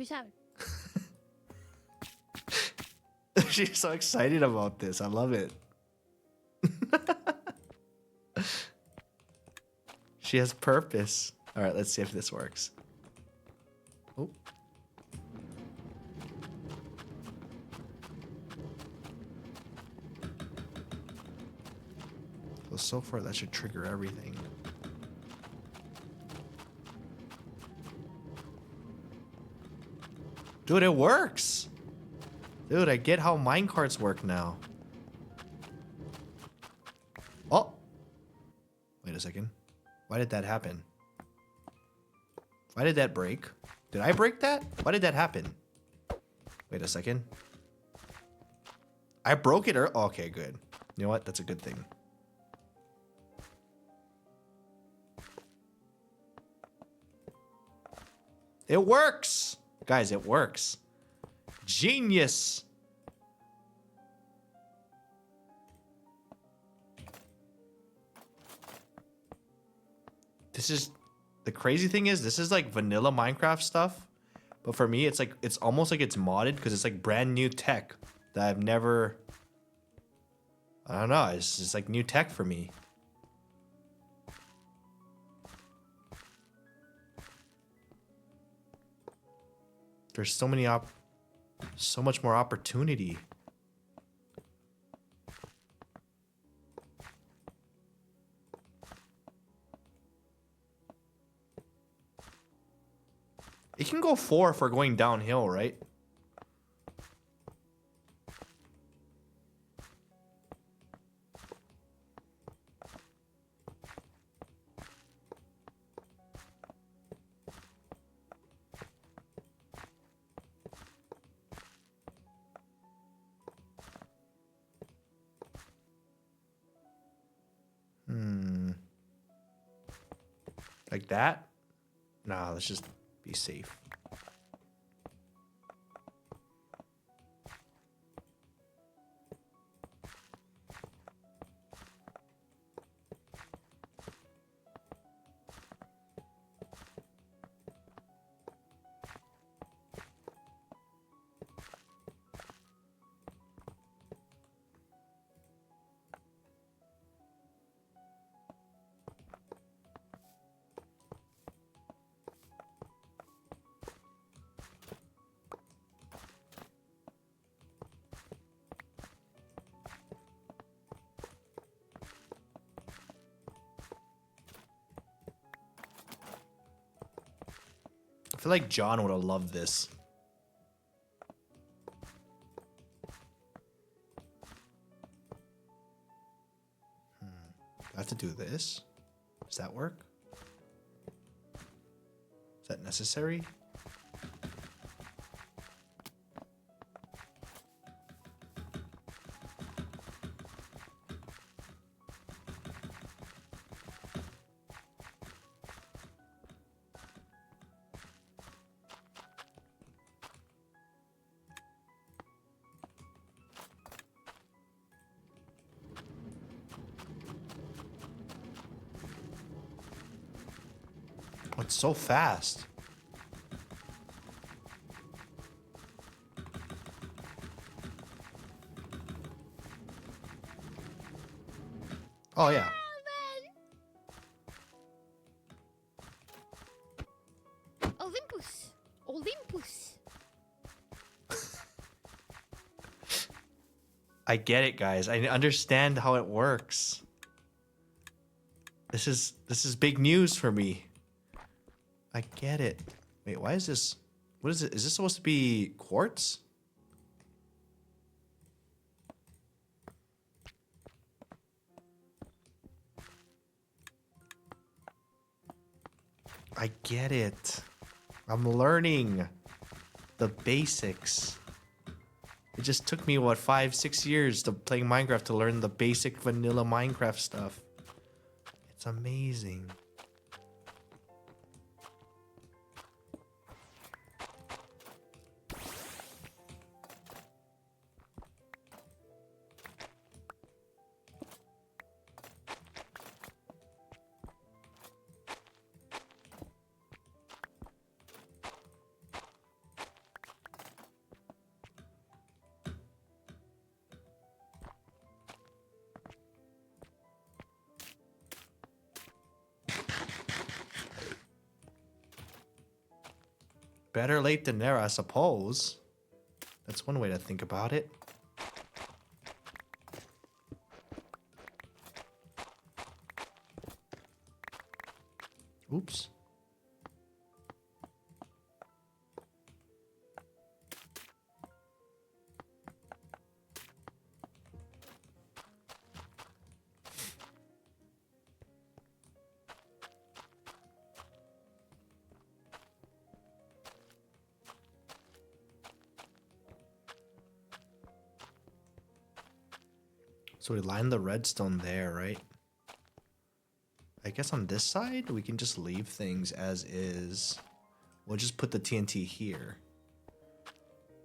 She's so excited about this. I love it. She has purpose. All right, let's see if this works. Oh. So far, that should trigger everything. Dude, it works. Dude, I get how minecarts work now. Oh. Wait a second. Why did that happen? Why did that break? Did I break that? Why did that happen? Wait a second. I broke it. Okay, good. You know what? That's a good thing. It works. Guys, it works. Genius. This is the crazy thing is this is like vanilla Minecraft stuff, but for me it's like it's almost like it's modded because it's like brand new tech that I've never. I don't know. It's just like new tech for me. There's so much more opportunity. It can go 4 if we're going downhill, right? Like that? Nah, let's just be safe. I feel like John would have loved this. I have to do this? Does that work? Is that necessary? It's so fast. Oh yeah. Olympus. Olympus. I get it, guys. I understand how it works. This is big news for me. I get it. Wait, why is this? What is it? Is this supposed to be quartz? I get it. I'm learning the basics. It just took me, what, 5-6 years to playing Minecraft to learn the basic vanilla Minecraft stuff. It's amazing. Better late than never, I suppose. That's one way to think about it. Oops. So we line the redstone there, right? I guess on this side, we can just leave things as is. We'll just put the TNT here.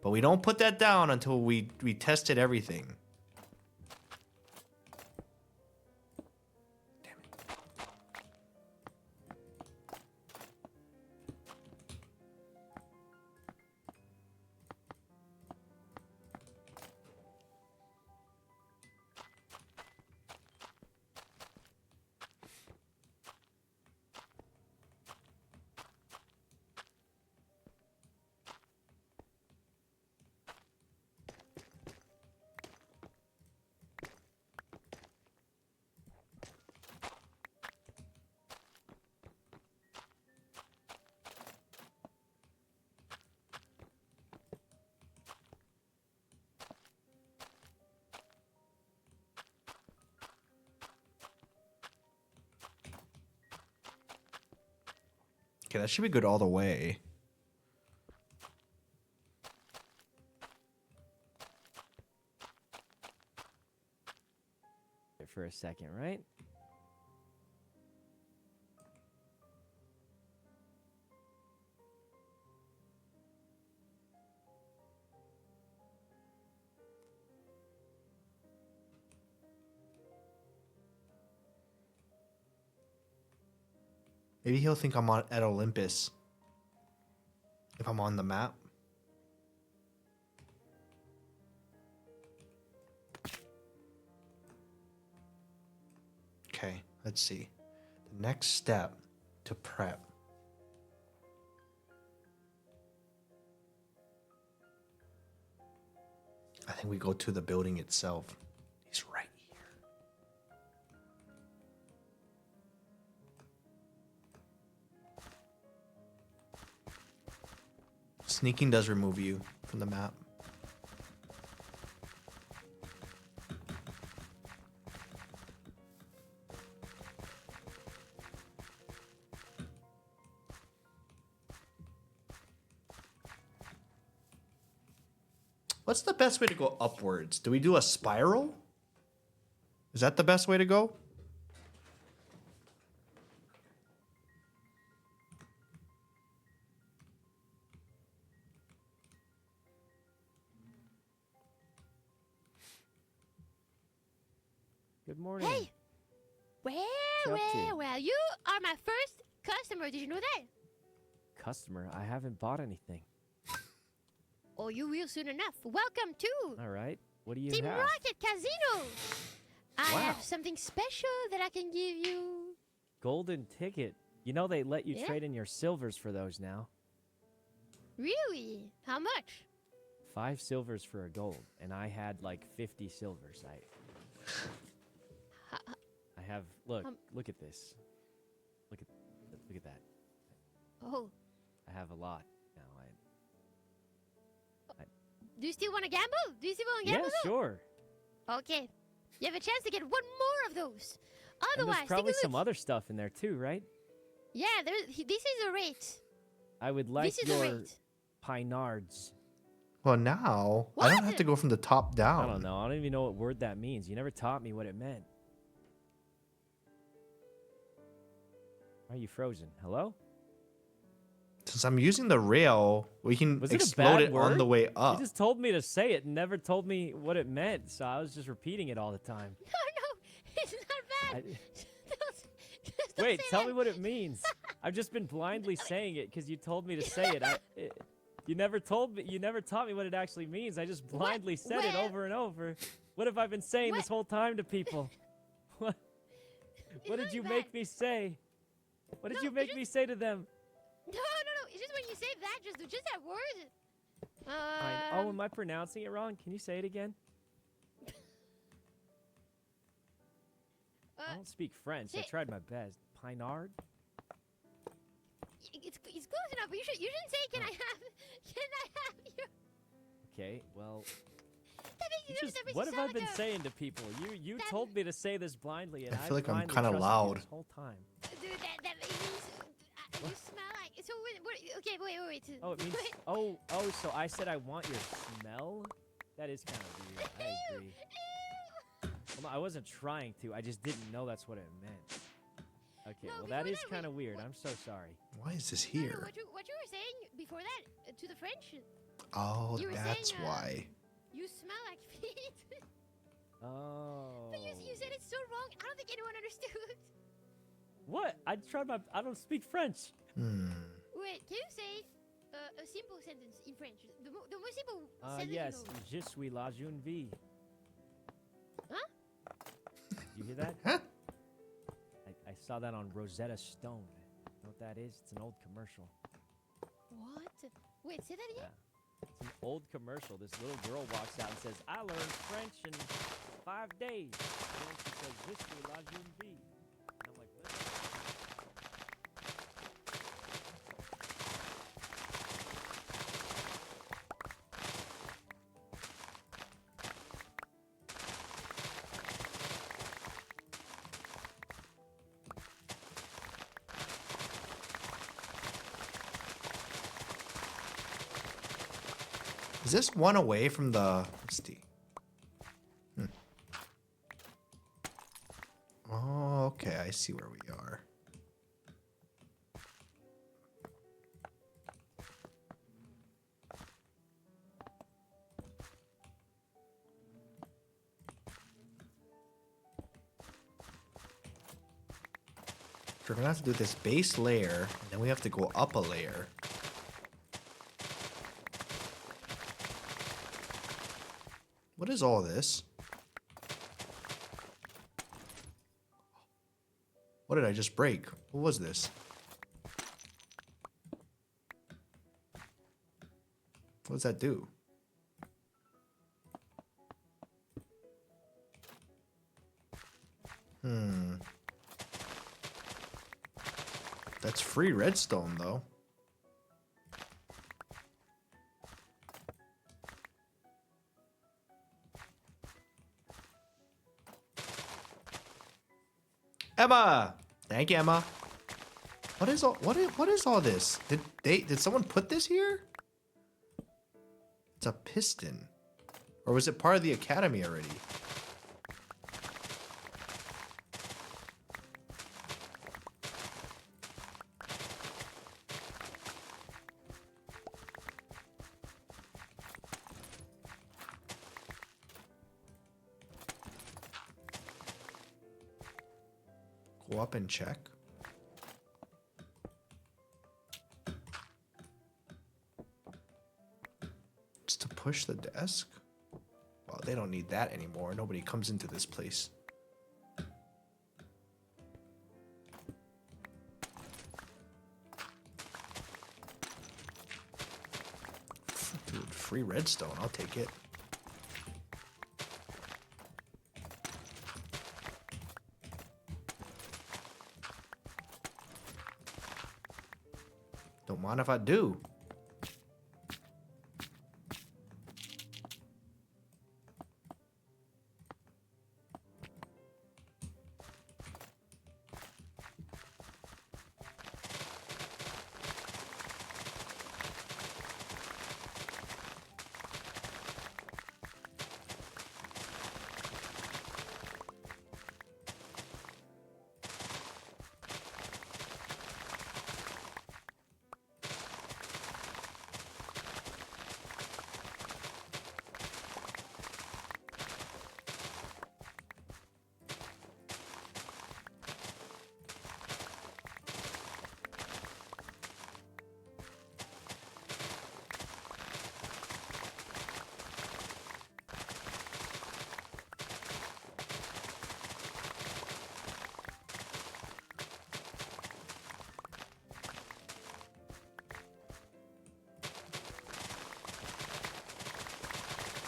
But we don't put that down until we tested everything. Okay, that should be good all the way. For a second, right? Maybe he'll think I'm at Olympus. If I'm on the map. Okay, let's see. The next step to prep. I think we go to the building itself. He's right here. Sneaking does remove you from the map. What's the best way to go upwards? Do we do a spiral? Is that the best way to go? Good morning. Hey! Well, you are my first customer. Did you know that? Customer, I haven't bought anything. Oh, you will soon enough. Welcome to All right. What do you Team have? Rocket Casino. I Wow. have something special that I can give you. Golden ticket. You know they let you Yeah. trade in your silvers for those now. Really? How much? 5 silvers for a gold, and I had like 50 silvers. I have. Look at this. Look at that. Oh, I have a lot now. do you still want to gamble? Do you still want to Yeah, gamble? though? sure. Okay. You have a chance to get one more of those. And Otherwise, there's probably take a some look. other stuff in there too, right? Yeah, this is a rate. I would like This is a your rate. pinards. Well, now I don't have to go from the top down. I don't know. I don't even know what word that means. You never taught me what it meant. Why are you frozen? Hello? Since I'm using the rail, we can Was it a explode bad it word? on the way up. You just told me to say it and never told me what it meant, so I was just repeating it all the time. No, it's not bad. Just don't Wait, say tell that. me what it means. I've just been blindly saying it because you told me to say it. You never told me. You never taught me what it actually means. I just blindly said it Well- over and over. What have I been saying this whole time to people? What? What did you make me say? What did you make me say to them? No. It's just when you say that, just that word. Oh, am I pronouncing it wrong? Can you say it again? I don't speak French. I tried my best. Pinard? It's close enough. But you shouldn't say, "Can I have your?" Okay, well. That makes you What have I sound been like a- saying to people? You told me to say this blindly, and I feel like I'm blindly kinda trusted you loud. this whole time. Dude, that means you smell like. So okay, wait. Oh, it means. Oh, so I said I want your smell? That is kind of weird. I agree. Well, no, I wasn't trying to. I just didn't know that's what it meant. Okay, well, that is kind of weird. I'm so sorry. Why is this No, here? what you were saying before that to the French? Oh, You were that's saying, why. You smell like feet. Oh. But you said it so wrong. I don't think anyone understood. What? I don't speak French. Wait, can you say a simple sentence in French? The most simple sentence Yes. you know. Je suis la jeune vie. Huh? You hear that? I saw that on Rosetta Stone. You know what that is? It's an old commercial. What? Wait, say that again. It's an old commercial. This little girl walks out and says, "I learned French in 5 days." And then she says, "Je suis la jeune vie." And I'm like, what? Is this one away from the? Let's see. Oh, okay. I see where we are. We're gonna have to do this base layer, and then we have to go up a layer. What is all this? What did I just break? What was this? What does that do? That's free redstone, though. Emma! Thank you, Emma. What is all this? Did someone put this here? It's a piston. Or was it part of the academy already? Go up and check. push the desk? Well, they don't need that anymore. Nobody comes into this place. Dude, free redstone. I'll take it. Don't mind if I do.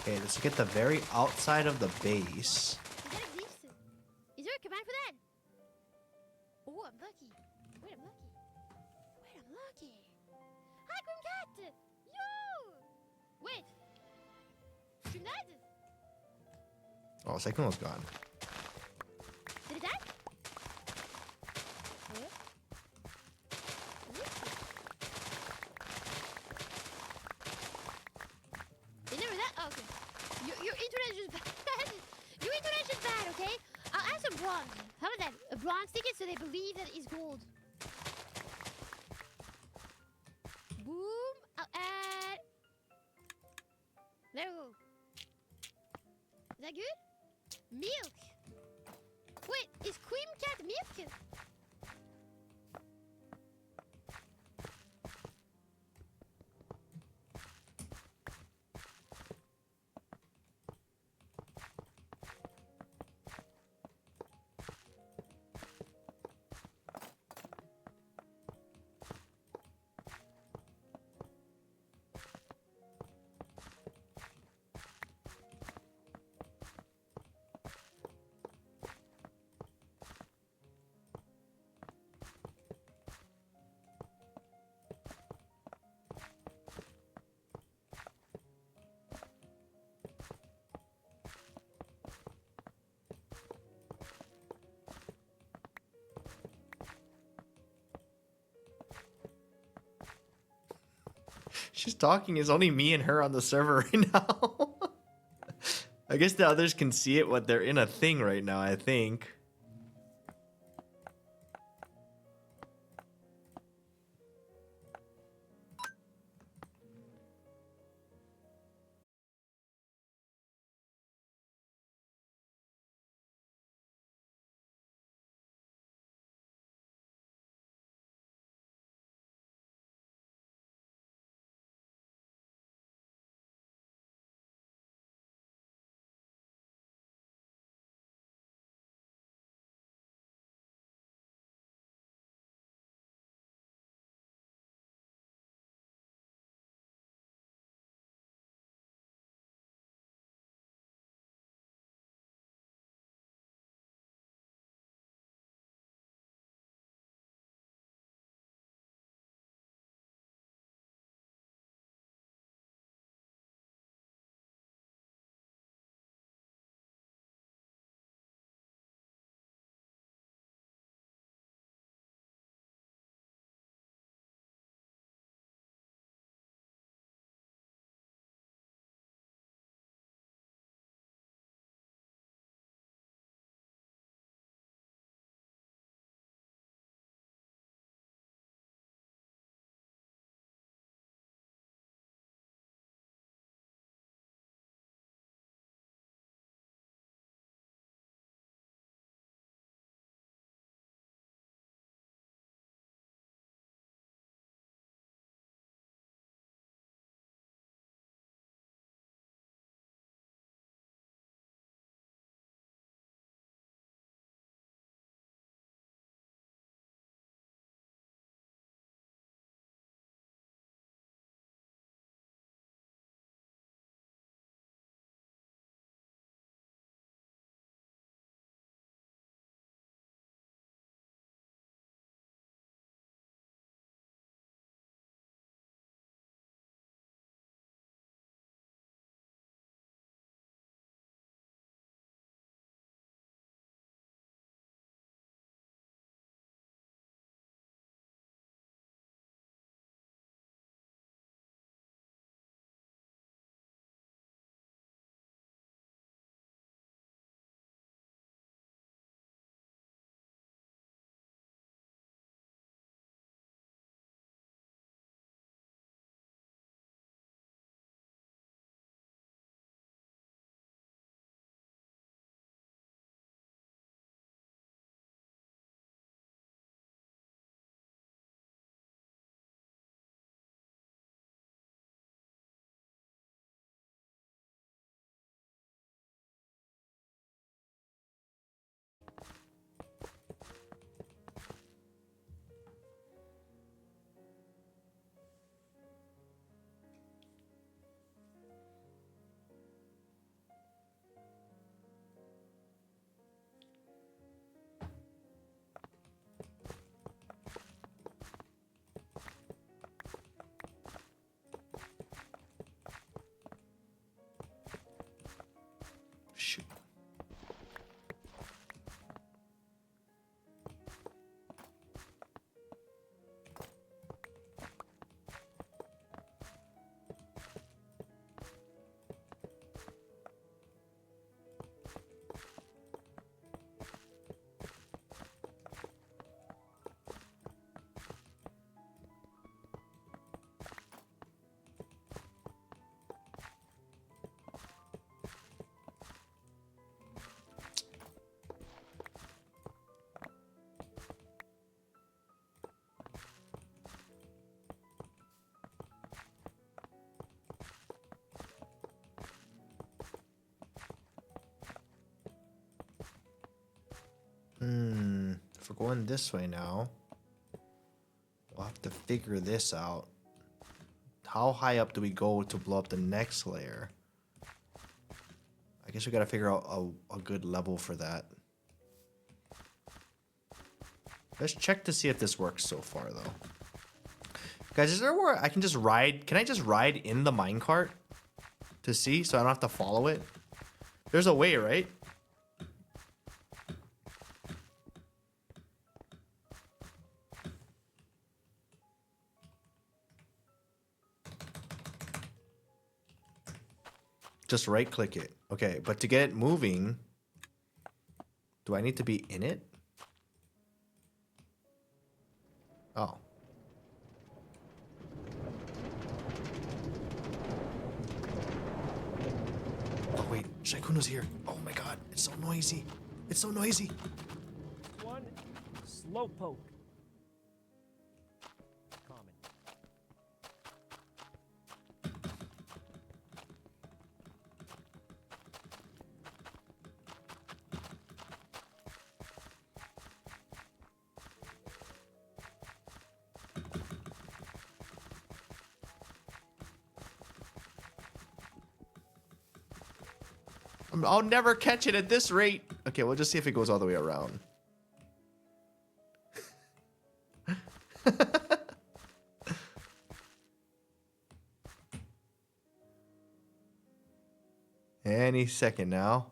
Okay, let's get the very outside of the base. That exists. Is there a command for that? Oh, I'm lucky. Wait, I'm lucky. Wait, I'm lucky. Hi, Grim Cat! Yo! Wait. Stream that? Oh, second one's gone. Did it die? Huh? It never that? Oh, okay. Your internet is just bad. Your internet is just bad, okay? I'll add some bronze. How about that? A bronze ticket so they believe that it's gold. Boom. I'll add. There we go. Is that good? Milk. Wait, is cream cat milk? She's talking. It's only me and her on the server right now. I guess the others can see it, but they're in a thing right now, I think. If we're going this way now, we'll have to figure this out. How high up do we go to blow up the next layer? I guess we gotta figure out a good level for that. Let's check to see if this works so far, though. Guys, is there where I can just ride? Can I just ride in the minecart to see so I don't have to follow it? There's a way, right? Just right click it. Okay, but to get it moving, do I need to be in it? Oh. Oh wait, Shaikuno's here. Oh my god, it's so noisy. It's so noisy. One slowpoke. Common. I'll never catch it at this rate. Okay, we'll just see if it goes all the way around. Any second now.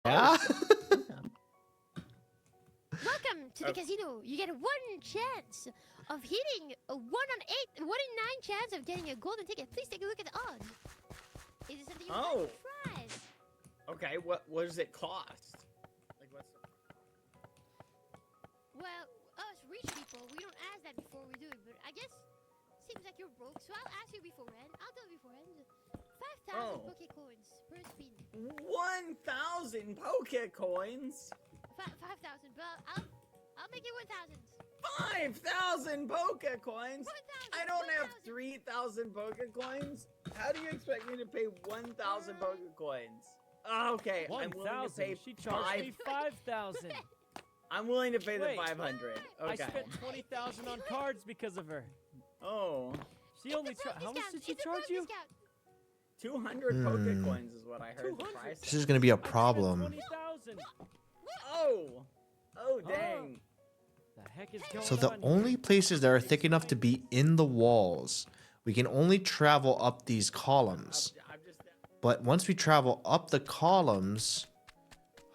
Yeah. Welcome to the casino. You get one chance of hitting a 1 in 9 chance of getting a golden ticket. Please take a look at the odds. Is it something you would like to try? Okay, what does it cost? Like, what's the... Well, us rich people, we don't ask that before we do it, but I guess seems like you're broke, so I'll ask you beforehand. I'll tell you beforehand. 5,000 Poke coins per spin. 1,000 Poke coins? 5,000, but I'll make it 1,000. 5,000 Poke coins? I don't have 3,000 Poke coins. How do you expect me to pay 1,000 Poke coins? Okay, I'm willing to pay. She charged me 5,000. I'm willing to pay the 500. Okay. I spent 20,000 on cards because of her. Oh. She only how much did she charge you? 200 Poke coins is what I heard the price. This is gonna be a problem. 20,000. Oh. Oh, dang. The heck is going So the on only places that are thick enough to be in the walls, we can only travel up these columns. But once we travel up the columns,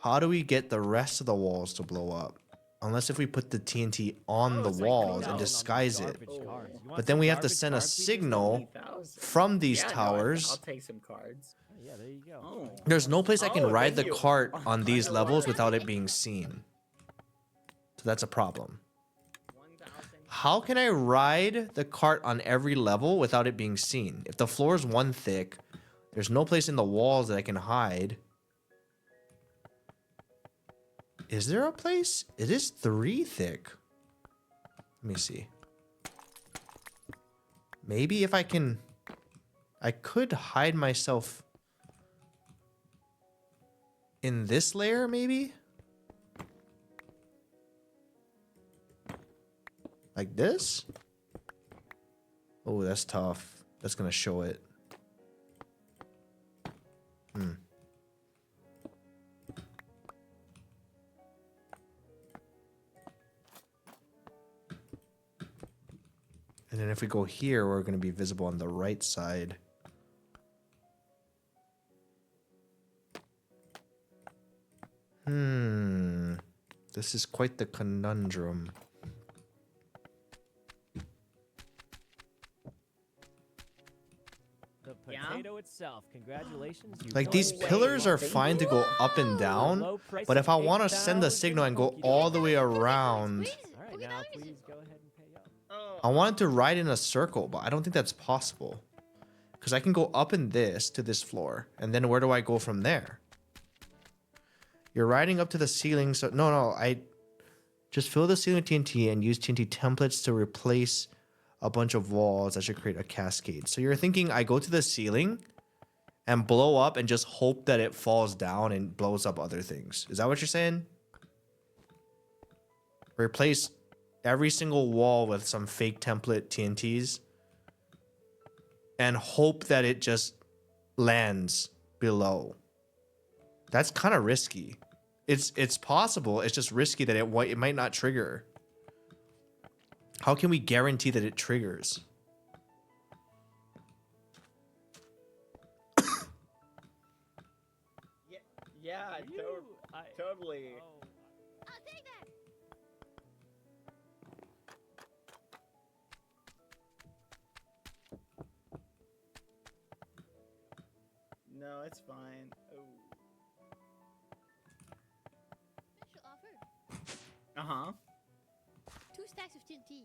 how do we get the rest of the walls to blow up? Unless if we put the TNT on the walls and disguise it. But then we have to send a signal from these towers. I'll take some cards. Yeah, there you go. There's no place I can ride the cart on these levels without it being seen. So that's a problem. How can I ride the cart on every level without it being seen? If the floor is 1 thick, there's no place in the walls that I can hide. Is there a place? It is 3 thick. Let me see. Maybe if I can... I could hide myself in this layer, maybe? Like this? Oh, that's tough. That's gonna show it. And then if we go here, we're going to be visible on the right side. This is quite the conundrum. The potato itself. Congratulations. You Like these pillars are fine to go up and down, but if I want to send the signal and go all the way around, All right, now please go ahead and pay up. I want it to ride in a circle, but I don't think that's possible. Because I can go up in this to this floor, and then where do I go from there? You're riding up to the ceiling, so I just fill the ceiling with TNT and use TNT templates to replace a bunch of walls that should create a cascade. So you're thinking I go to the ceiling and blow up and just hope that it falls down and blows up other things. Is that what you're saying? Replace every single wall with some fake template TNTs and hope that it just lands below. That's kind of risky. It's possible. It's just risky that it might not trigger. How can we guarantee that it triggers? Yeah, totally. I'll take that. No, it's fine. Oh. Special offer. Uh-huh. 2 stacks of TNT.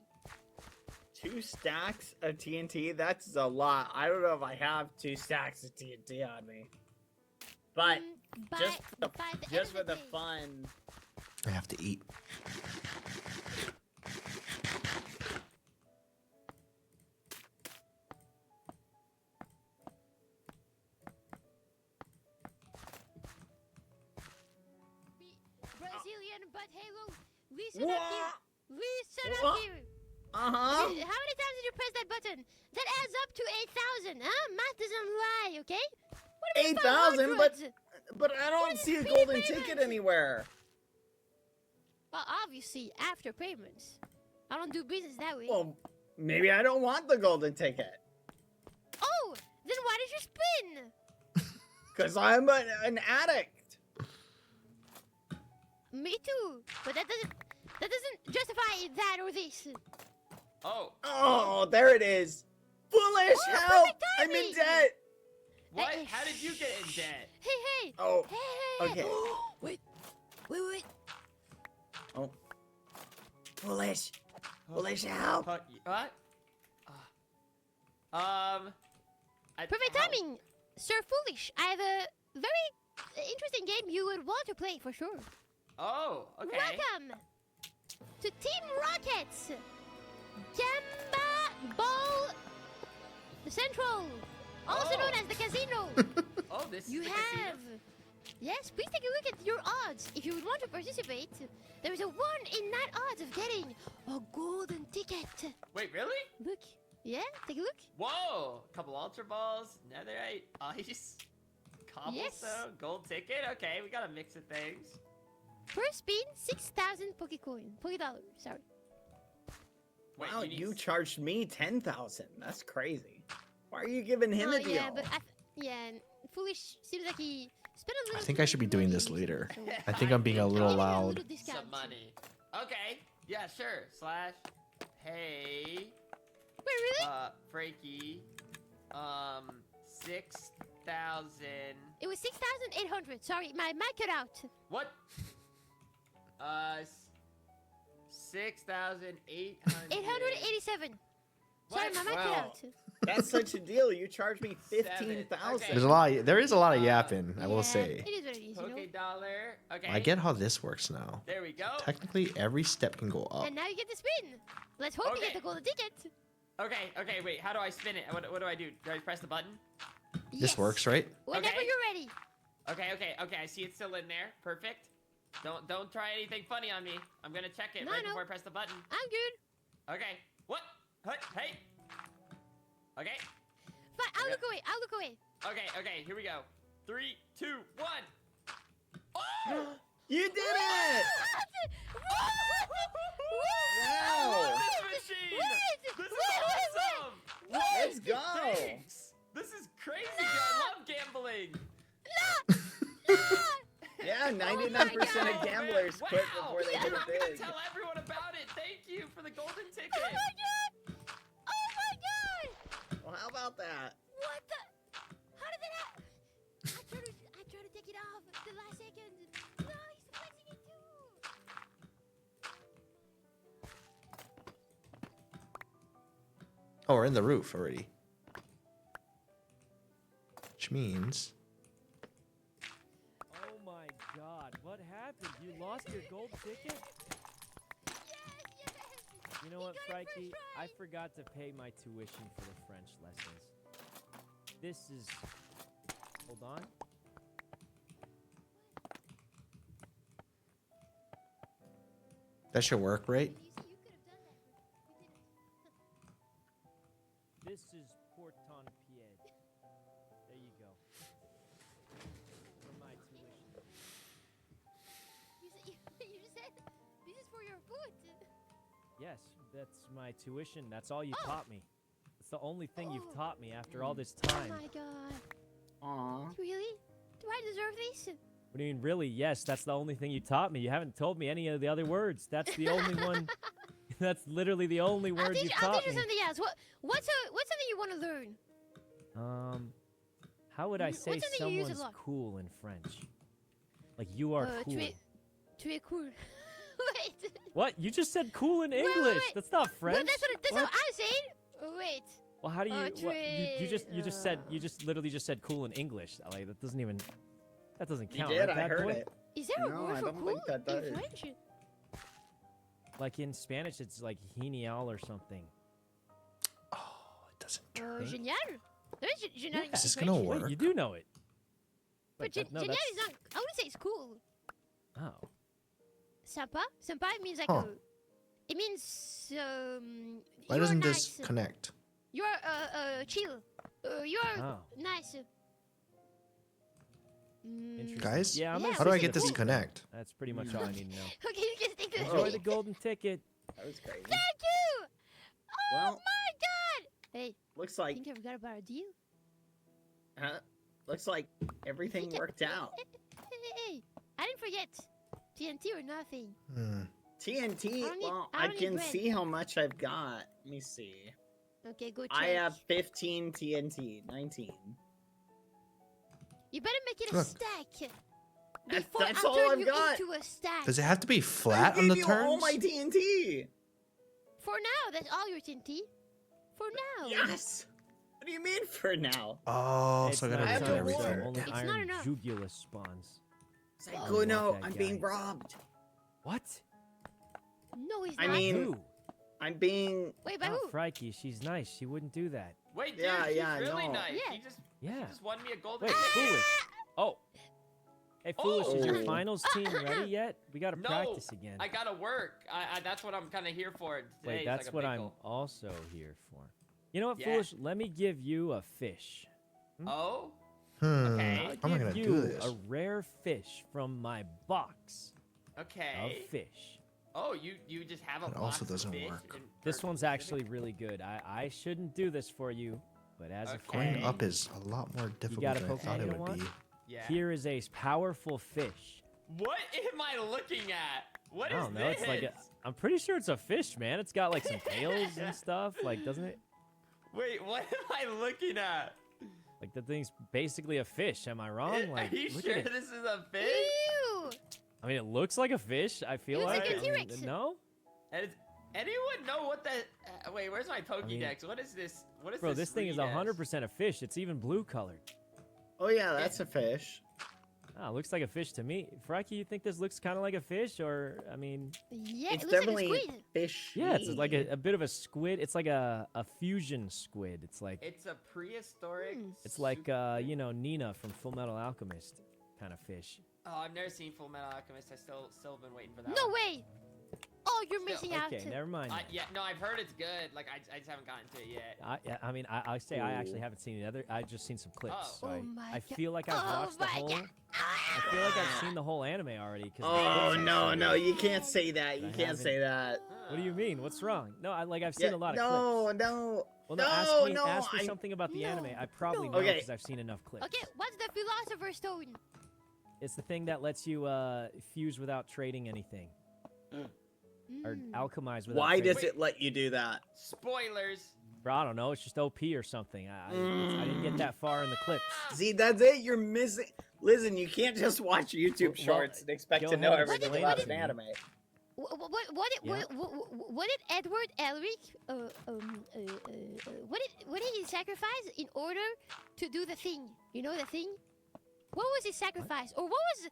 2 stacks of TNT? That's a lot. I don't know if I have 2 stacks of TNT on me. But just for the fun. I have to eat. Brazilian butt halo. Listen up here. Listen up here. Uh-huh. How many times did you press that button? That adds up to 8,000, huh? Math doesn't lie, okay? What about 8,000, but I don't see a golden ticket anywhere. Well, obviously, after payments. I don't do business that way. Well, maybe I don't want the golden ticket. Oh, then why did you spin? Because I'm an addict. Me too, but that doesn't justify that or this. Oh, there it is. Foolish, help! I'm in debt. What? How did you get in debt? Hey! Oh, Hey! okay. Wait! Oh. Foolish. Foolish, help. What? Perfect timing, Sir Foolish. I have a very interesting game you would want to play for sure. Oh, okay. Welcome to Team Rockets, Gamba Ball Central, also known as the casino. Oh, this is You the have. casino? Yes, please take a look at your odds. If you would want to participate, there is a 1 in 9 odds of getting a golden ticket. Wait, really? Look. Yeah, take a look. Whoa! Couple ultra balls, netherite, ice, cobblestone, gold ticket. Okay, we got a mix of things. First spin, 6,000 Pokédollars. Sorry. Wait, Wow, you need you charged me 10,000. That's crazy. Why are you giving him a deal? Yeah, but Foolish seems like he spent a I little. think I should be doing this later. I think I'm being a little loud. Some money. Okay. Yeah, sure. Slash. Hey. Wait, really? Frankie. 6,000. It was 6,800. Sorry, my mic cut out. What? 6,800. 887. Sorry, my mic cut Wow. out. That's such a deal. You charged me 15,000. There's a lot. There is a lot of yapping. I will say. It is what it is, you know? Dollar. Okay. I get how this works now. There we go. Technically, every step can go up. And now you get the spin. Let's hope you get the golden ticket. Okay, wait. How do I spin it? What do I do? Do I press the button? This works, right? Whenever you're ready. Okay. I see it's still in there. Perfect. Don't try anything funny on me. I'm gonna check it right before I press the button. I'm good. Okay. What? Hey. Okay. Fine, I'll look away. Okay. Here we go. 3, 2, 1. Oh! You did it! I love this machine! This is awesome! Let's go! Thanks. This is crazy. I love gambling. Yeah, 99% of gamblers quit Wow! before they I'm hit gonna it big. tell everyone about it. Thank you for the golden ticket. Oh my god! Well, how about that? What the? How did that happen? I tried to take it off the last second. No, he's flexing it too. Oh, we're in the roof already. Which means. Oh my god, what happened? You lost your gold ticket? You know what, Frankie? I forgot to pay my tuition for the French lessons. This is... Hold on. That should work, right? This is Porton Pied. There you go. For my tuition. You just said this is for your food. Yes, that's my tuition. That's all you taught me. It's the only thing you've taught me after all this time. Oh my god. Aww. Really? Do I deserve this? What do you mean, really? Yes, that's the only thing you taught me. You haven't told me any of the other words. That's the only one. That's literally the only word you I'll taught teach you me. something else. What's something you want to learn? How would I say what's something you use a someone's lot? cool in French? Like, you are cool. Tu es cool. Wait. What? You just said cool in Wait, English. wait. That's not French. But that's what I'm saying. Wait. Well, how do you? What, tu you just literally just said cool in English. Like, that doesn't even. That doesn't You count. did, right, I bad heard boy? it. Is there a No, word I for don't cool think that does. in French? Like in Spanish, it's like genial or something. Génial. There's génial in Is this French. gonna Wait, work? you do know it. But that- no, génial that's- is not. I wouldn't say it's cool. Oh. Sympa. Sympa means like Huh. it means Why you're doesn't nice. this connect? You're chill. You're Oh. nice. Interesting. Guys, Yeah, I'm Yeah, how do I interested get this in to that. connect? That's pretty much all I need to know. Okay, you can take the Enjoy the golden ticket. That was crazy. Thank you. Oh Well- my god. Hey, Looks I like, think I forgot about a deal. looks like everything worked out. Hey, I didn't forget. TNT or nothing. TNT, I don't need- well, I I don't need can bread. see how much I've got. Let me see. Okay, go check. I have 15 TNT, 19. You better make it a Look. stack. That's Before I all turn I've you got. into a stack. Does it have to be I flat on gave the you turns? all my TNT. For now, that's all your TNT. For now. Yes. What do you mean for now? Oh, It's so I not gotta have return no enough, so everything. only It's not iron enough. jugulus spawns. Psycho, no, that I'm guy. being robbed. What? No, he's I not. mean, Who? I'm being. Wait, by Oh, who? Frikey, she's nice. She wouldn't do that. Wait, dude, Yeah, she's yeah, I really know. nice. Yeah. He Yeah. just won me a golden Wait, ticket. Foolish. Oh. Hey, Foolish, is your Oh. finals team ready yet? We gotta No, practice again. I gotta work. that's what I'm kind of here for. Today Wait, is that's like a what big I'm goal. also here for. You know what, Yeah. Foolish? Let me give you a fish. Oh, How okay, am I Give gonna you do this? a rare fish from my box okay. of fish. Oh, you just have a That box also of doesn't fish work. in This per one's specific? actually really good. I shouldn't do this for you, but as a Okay. Going friend, up is a lot more difficult got a than I thought Pokemon it you would want? be. Yeah. here is a powerful fish. What am I looking at? What I is don't know. this? It's like I'm pretty sure it's a fish, man. It's got like some tails and stuff. Like, doesn't it? Wait, what am I looking at? Like the thing's basically a fish. Am I wrong? Like, Are you look sure at it. this is a fish? Ew. I mean, it looks like a fish. I feel It looks like. like a I mean, T-Rex. no, Does anyone know what that? Wait, where's my Pokédex? What is this? What is bro, this? this thing is read as? 100% a fish. It's even blue colored. Oh yeah, that's a fish. Ah, looks like a fish to me. Frikey, you think this looks kind of like a fish, or I mean? Yeah, It's it looks definitely like a squid. fish. Yeah, it's like a bit of a squid. It's like a fusion squid. It's like It's a prehistoric. it's like you know, Nina from Full Metal Alchemist kind of fish. Oh, I've never seen Full Metal Alchemist. I still been waiting for that. No one. way. Oh, you're missing out. Okay, never mind. Yeah, no, I've heard it's good. Like I just haven't gotten to it yet. I mean, I say I actually haven't seen the other. I've just seen some clips. Oh. So Oh my I God. feel like I've Oh watched the my whole. God. I feel like I've seen the whole anime already. Oh no, no, you can't say that. You I can't haven't- say that. What do you mean? What's wrong? No, I've seen a lot of no, clips. no, Well, no, ask me I- something about the no. anime. I probably know Okay. because I've seen enough clips. Okay, what's the Philosopher's Stone? It's the thing that lets you fuse without trading anything, or alchemize without. Why trading. does it let you do that? Spoilers. Bro, I don't know. It's just OP or something. I didn't get that far in the clips. See, that's it. You're missing. Listen, you can't just watch YouTube Well, shorts and expect go to know ahead and everything explain about it an to me. anime. What did Edward Elric what did he sacrifice in order to do the thing? You know the thing? What was his sacrifice? Or what was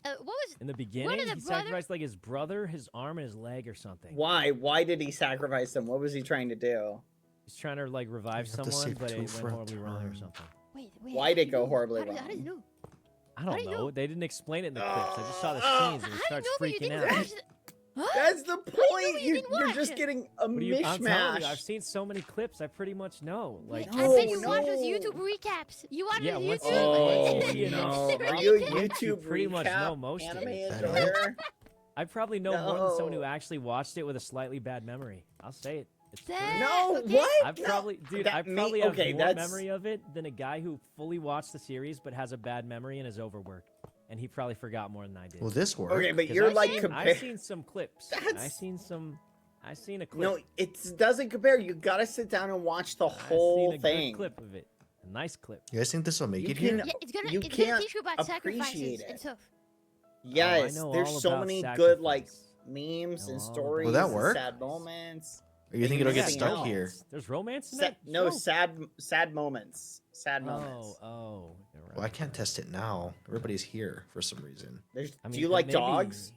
what was In the one beginning, of the he brothers? sacrificed like his brother, his arm, and his leg or something. Why? Why did he sacrifice them? What was he trying to do? He's trying to like revive You have to someone, save but two it went for a horribly wrong or turn. something. Wait, Why did it go horribly how does it wrong? know? I How don't do you know. know? They didn't explain it in the clips. I just saw the How scenes and do he you starts know but you freaking didn't out. watch the- Huh? That's the How do you know point. but you didn't You're watch just it? getting a I'm telling you, mishmash. I've seen so many clips. I pretty much know. Like, I bet you No, watch those no. YouTube recaps. You watch Yeah, those once YouTube. you- Oh Yeah, no! They're Are you a really good. You YouTube pretty much recap know most of anime it. enjoyer? I probably know more than someone who No. actually watched it with a slightly bad memory. I'll say it. It's true. No, Okay. what? I No. probably, dude, That I me- probably have okay, more that's- memory of it than a guy who fully watched the series but has a bad memory and is overworked, and he probably forgot more than I did. Will this work? Okay, but 'Cause you're I've like seen- compare. I've seen some clips. And That's- I seen a clip. No, it doesn't compare. You gotta sit down and watch the I've whole seen a thing. good clip of it. A nice clip. You guys think this will make You it here? can- Yeah, it's gonna You it's gonna can't teach you about sacrifices appreciate and it. stuff. Yes, know there's all so about many good like sacrifice. memes Know and all about stories. Will that and work? sad moments. Or you think it'll get Anything stuck else. here? There's romance in Sa- that no, show? sad moments. Sad moments. Oh, you're right. Well, I can't test it now. Everybody's here for some reason. There's, I do mean, you but like maybe- dogs?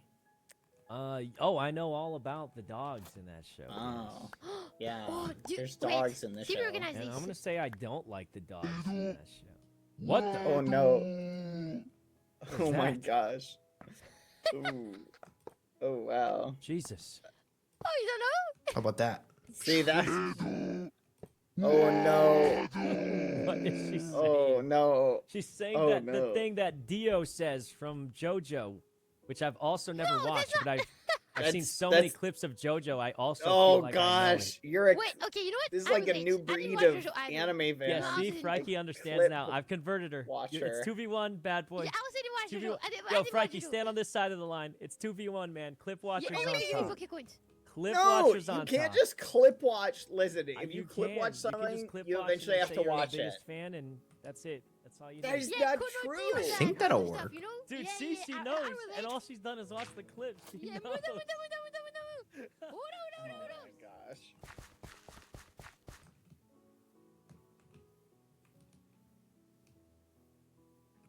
I know all about the dogs in that show. Oh, yeah. Oh, There's wait, dogs in this keep show. organized. And These. I'm gonna say I don't like the dogs in that show. What the? Oh no. Oh my that? gosh. Ooh. Oh wow. Jesus. Oh, you don't know? How about that? See that? Oh no. What is she saying? Oh no. She's saying Oh, that the no. thing that Dio says from JoJo, which I've also never No, watched, that's but I've seen That's- so many that's- clips of JoJo. I also Oh feel like I know gosh. it. You're a Wait, okay, you know what? this is I like a relate. new I didn't breed watch of your show either. anime fan. Yeah, No, see, I Frankie understands clip now. I've converted her. watcher. It's 2v1, bad boy. Yeah, I was didn't watch your 2v1. show. I didn't Yo, watch Frankie, your show. stand on this side of the line. It's 2v1, man. Clip watchers You on only give me top. Poké coins. Clip No, watchers you on can't top. just clip watch. Listen, if You you clip can. watch You can just something, clip you watch eventually and have say to you're the watch it. biggest fan, and that's it. That's all you That need. is not true. I think that'll work. You know? Dude, Yeah, see, yeah, she I knows, relate. and all she's done is watch the clips. She Yeah, knows. oh no, Oh my gosh.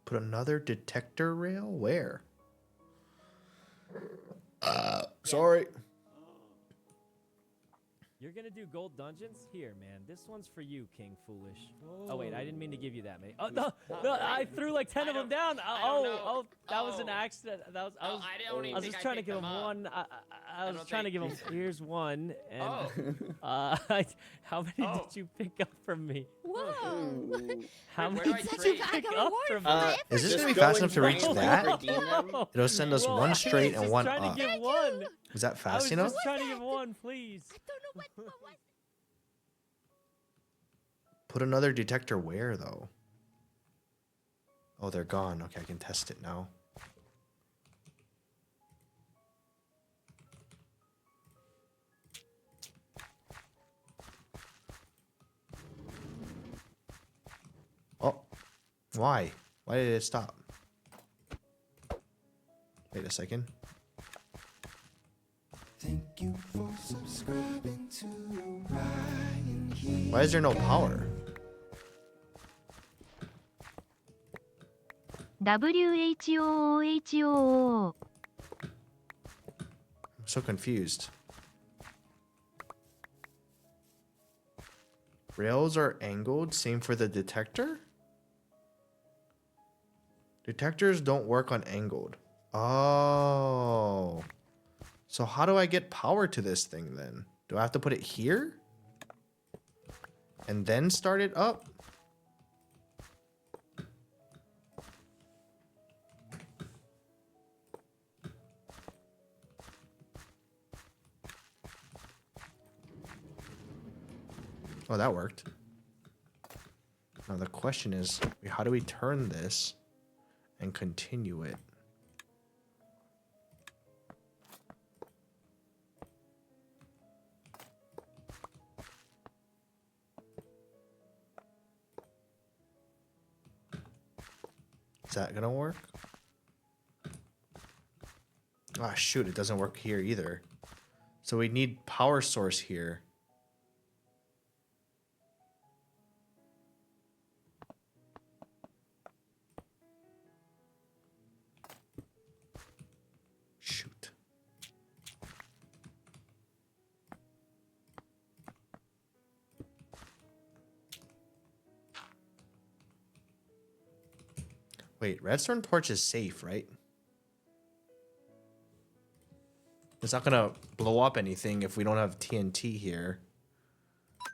Put another detector rail? Where? Sorry. You're gonna do gold dungeons? Here, man. This one's for you, King Foolish. Oh wait, I didn't mean to give you that many. Oh no, no! I threw like 10 of them down. Oh, that was an accident. That was. I was just trying to give him one. I was trying to give him. Here's one. And how many did you pick up from me? Whoa! How Wait, many where do I did you trade? pick I got up reward from for me? my Is this Just gonna be fast going enough to reach to that? redeem them? It'll send us Well, one I was straight and just one trying up. to give one. Is that I was fast enough? just trying to give one, please. I don't know what was. Put another detector where though? Oh, they're gone. Okay, I can test it now. Oh, why? Why did it stop? Wait a second. Thank you for subscribing to Ryan Why is there no power? WHOOHOO. I'm so confused. Rails are angled, same for the detector? Detectors don't work on angled. Oh. So how do I get power to this thing then? Do I have to put it here? And then start it up? Oh, that worked. Now the question is, how do we turn this and continue it? Is that gonna work? Ah, shoot, it doesn't work here either. So we need power source here. Shoot. Wait, redstone torch is safe, right? It's not gonna blow up anything if we don't have TNT here.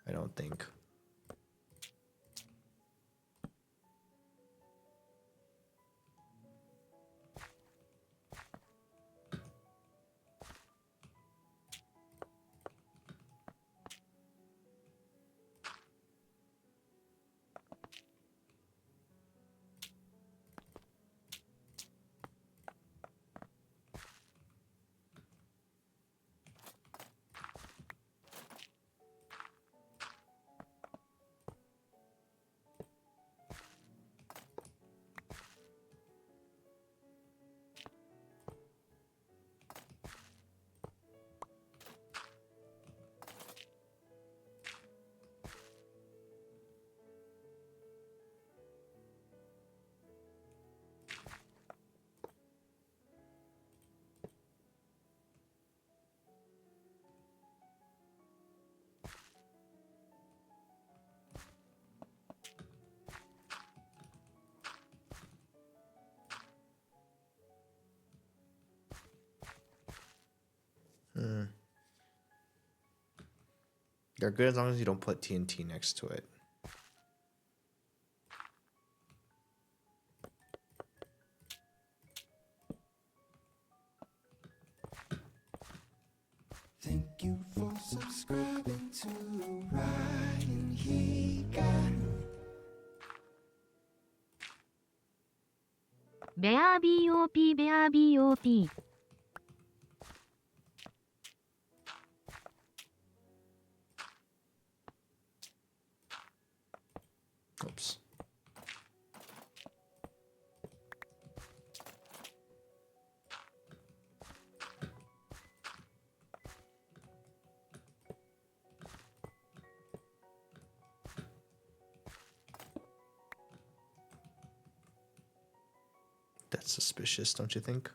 I don't think. They're good as long as you don't put TNT next to it. Thank you for subscribing to RyanHiga. Bear BOP, Bear BOP. Oops. That's suspicious, don't you think?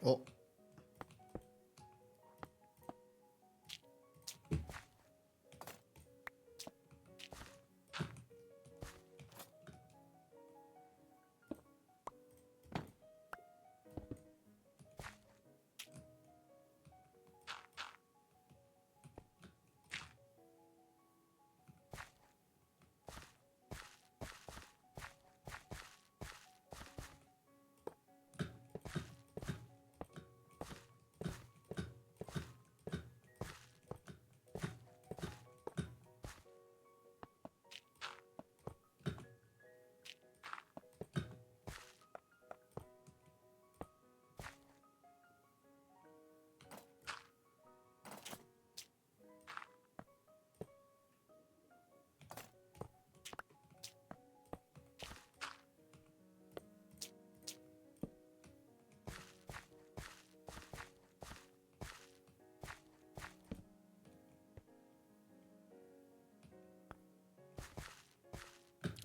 Oh.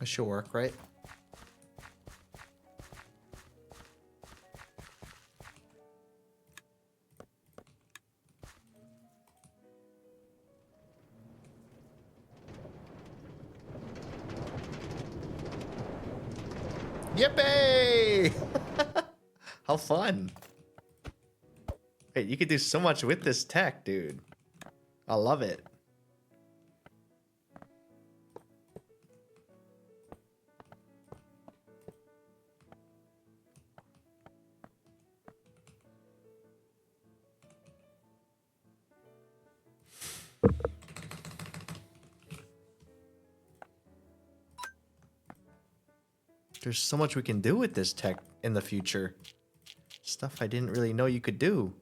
That should work, right? Yippee! How fun. Wait, you could do so much with this tech, dude. I love it. There's so much we can do with this tech in the future. Stuff I didn't really know you could do.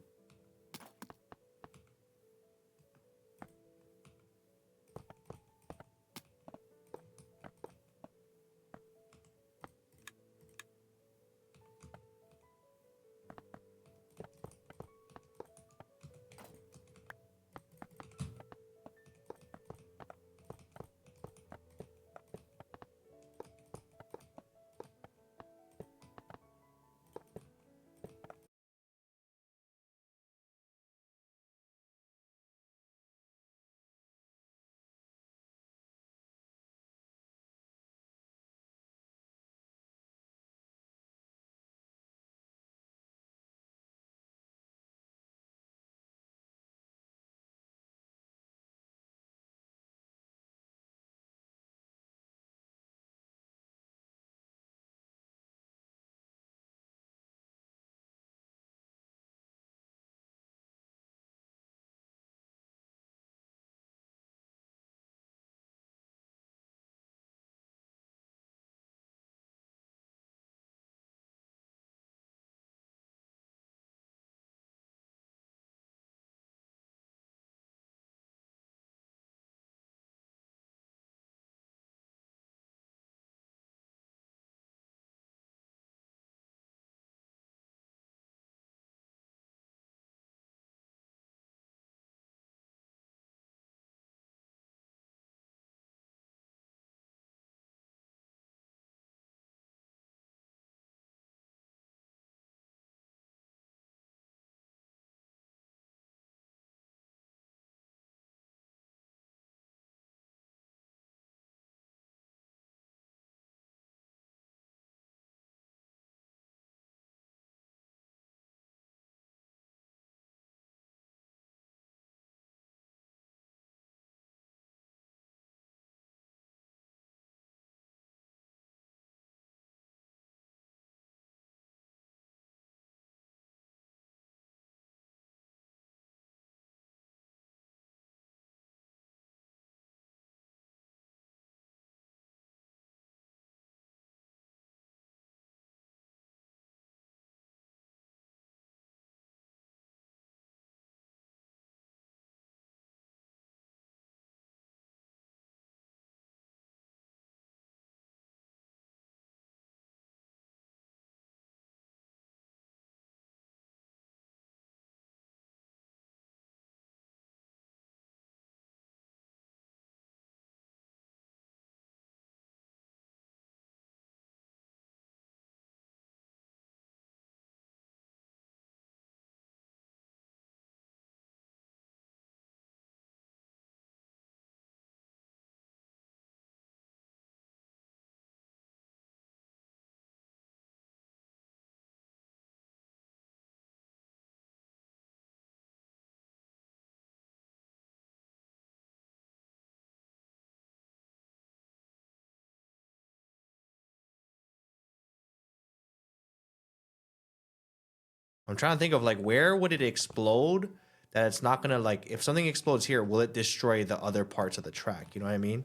I'm trying to think of like where would it explode that it's not gonna like if something explodes here, will it destroy the other parts of the track? You know what I mean?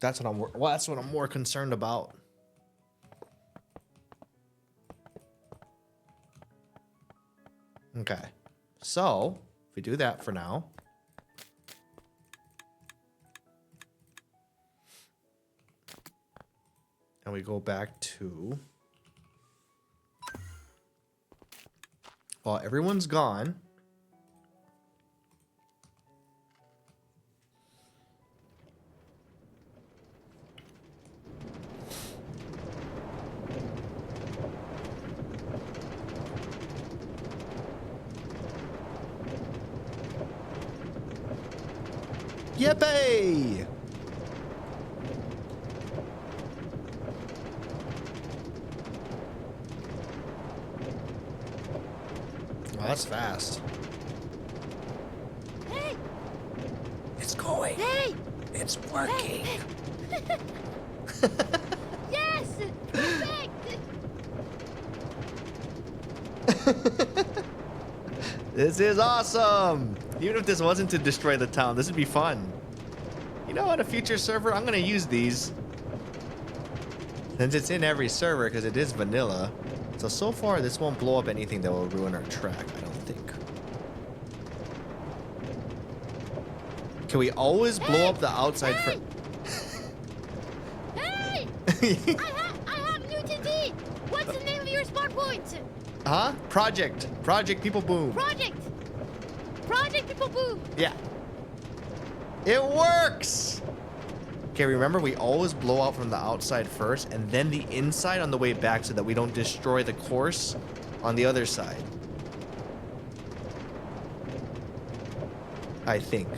That's what I'm more concerned about. Okay, so if we do that for now. And we go back to, well, everyone's gone. Yippee! Oh, that's fast. Hey! It's going. Hey! It's working. Yes! Perfect! This is awesome! Even if this wasn't to destroy the town, this would be fun. You know, on a future server, I'm gonna use these. Since it's in every server, because it is vanilla. So far, this won't blow up anything that will ruin our track, I don't think. Can we always blow up the outside first? Hey! I have new TT! What's the name of your spawn point? Huh? Project People Boom. Project People Boom! Yeah. It works! Okay, remember we always blow out from the outside first and then the inside on the way back so that we don't destroy the course on the other side. I think.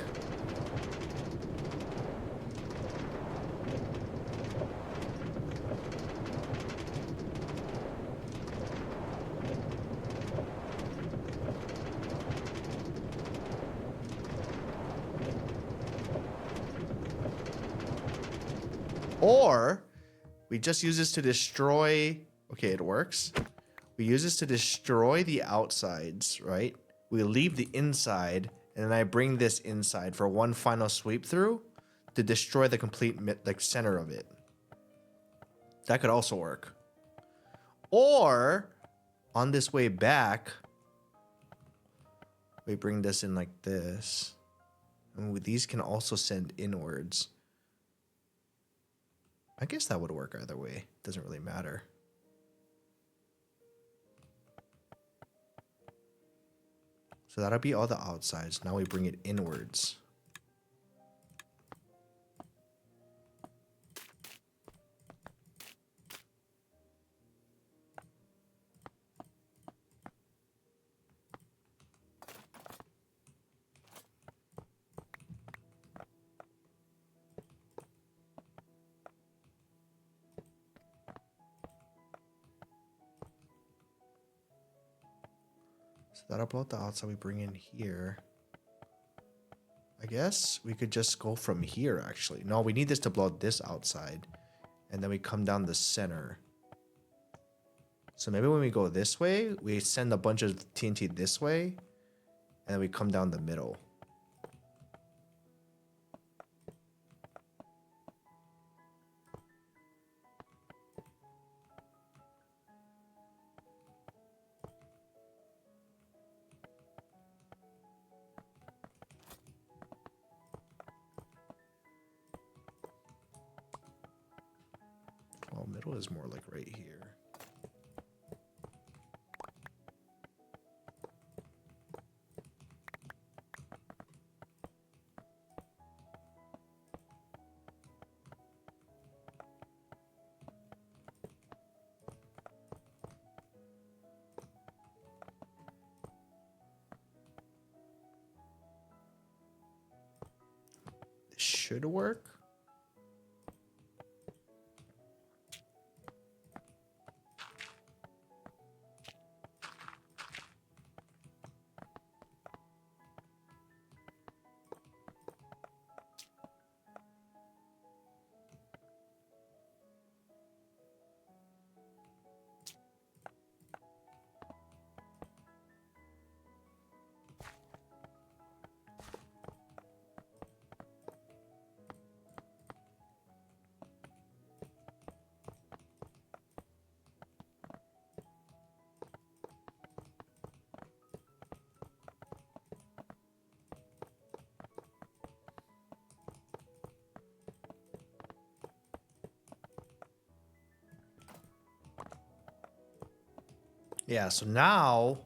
Or we just use this to destroy. Okay, it works. We use this to destroy the outsides, right? We leave the inside, and then I bring this inside for one final sweep through to destroy the complete like center of it. That could also work. Or on this way back, we bring this in like this. And these can also send inwards. I guess that would work either way. Doesn't really matter. So that'll be all the outsides. Now we bring it inwards. So that'll blow out the outside we bring in here. I guess we could just go from here, actually. No, we need this to blow out this outside. And then we come down the center. So maybe when we go this way, we send a bunch of TNT this way. And then we come down the middle. Well, middle is more like right here. This should work. Yeah, so now,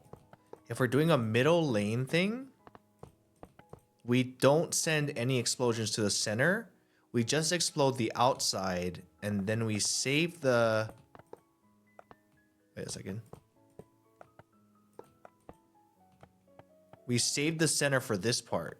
if we're doing a middle lane thing, we don't send any explosions to the center. We just explode the outside, and then we save the... Wait a second. We save the center for this part.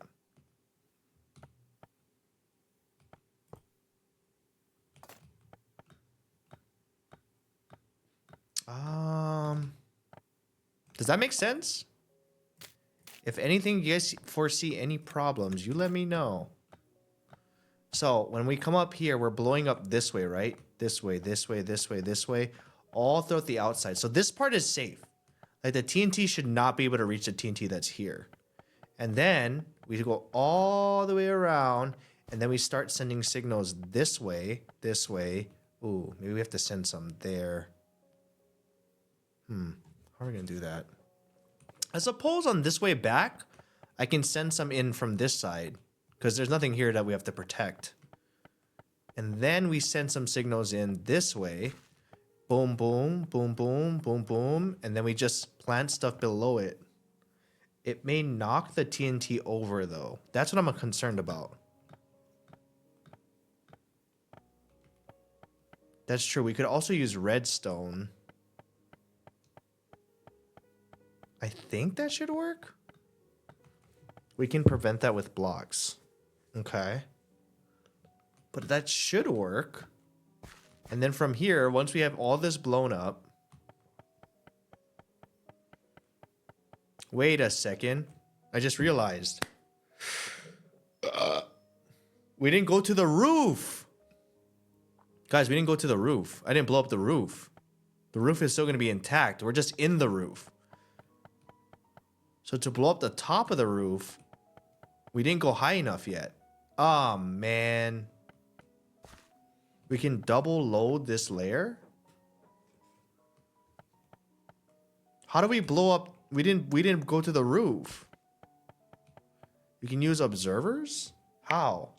Does that make sense? If anything, you guys foresee any problems, you let me know. So when we come up here, we're blowing up this way, right? This way, this way, this way, this way, all throughout the outside. So this part is safe. Like the TNT should not be able to reach the TNT that's here. And then we go all the way around, and then we start sending signals this way, this way. Ooh, maybe we have to send some there. How are we gonna do that? I suppose on this way back, I can send some in from this side, because there's nothing here that we have to protect. And then we send some signals in this way. Boom, boom, boom, boom, boom, boom. And then we just plant stuff below it. It may knock the TNT over, though. That's what I'm concerned about. That's true. We could also use redstone. I think that should work. We can prevent that with blocks. Okay. But that should work. And then from here, once we have all this blown up... Wait a second. I just realized. We didn't go to the roof. Guys, we didn't go to the roof. I didn't blow up the roof. The roof is still going to be intact. We're just in the roof. So to blow up the top of the roof, we didn't go high enough yet. Oh, man. We can double load this layer? How do we blow up? We didn't go to the roof. You can use observers? How?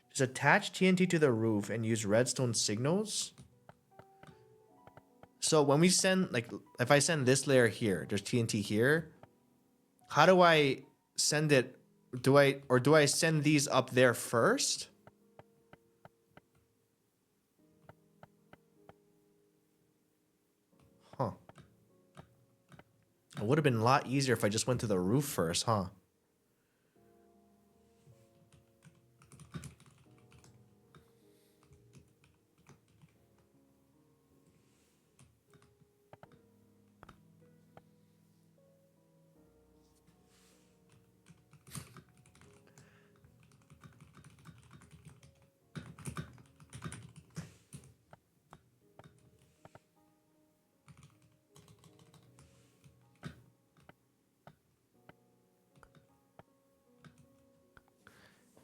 Just attach TNT to the roof and use redstone signals. So when we send, like, if I send this layer here, there's TNT here. How do I send it? Do I send these up there first? Huh. It would have been a lot easier if I just went to the roof first, huh?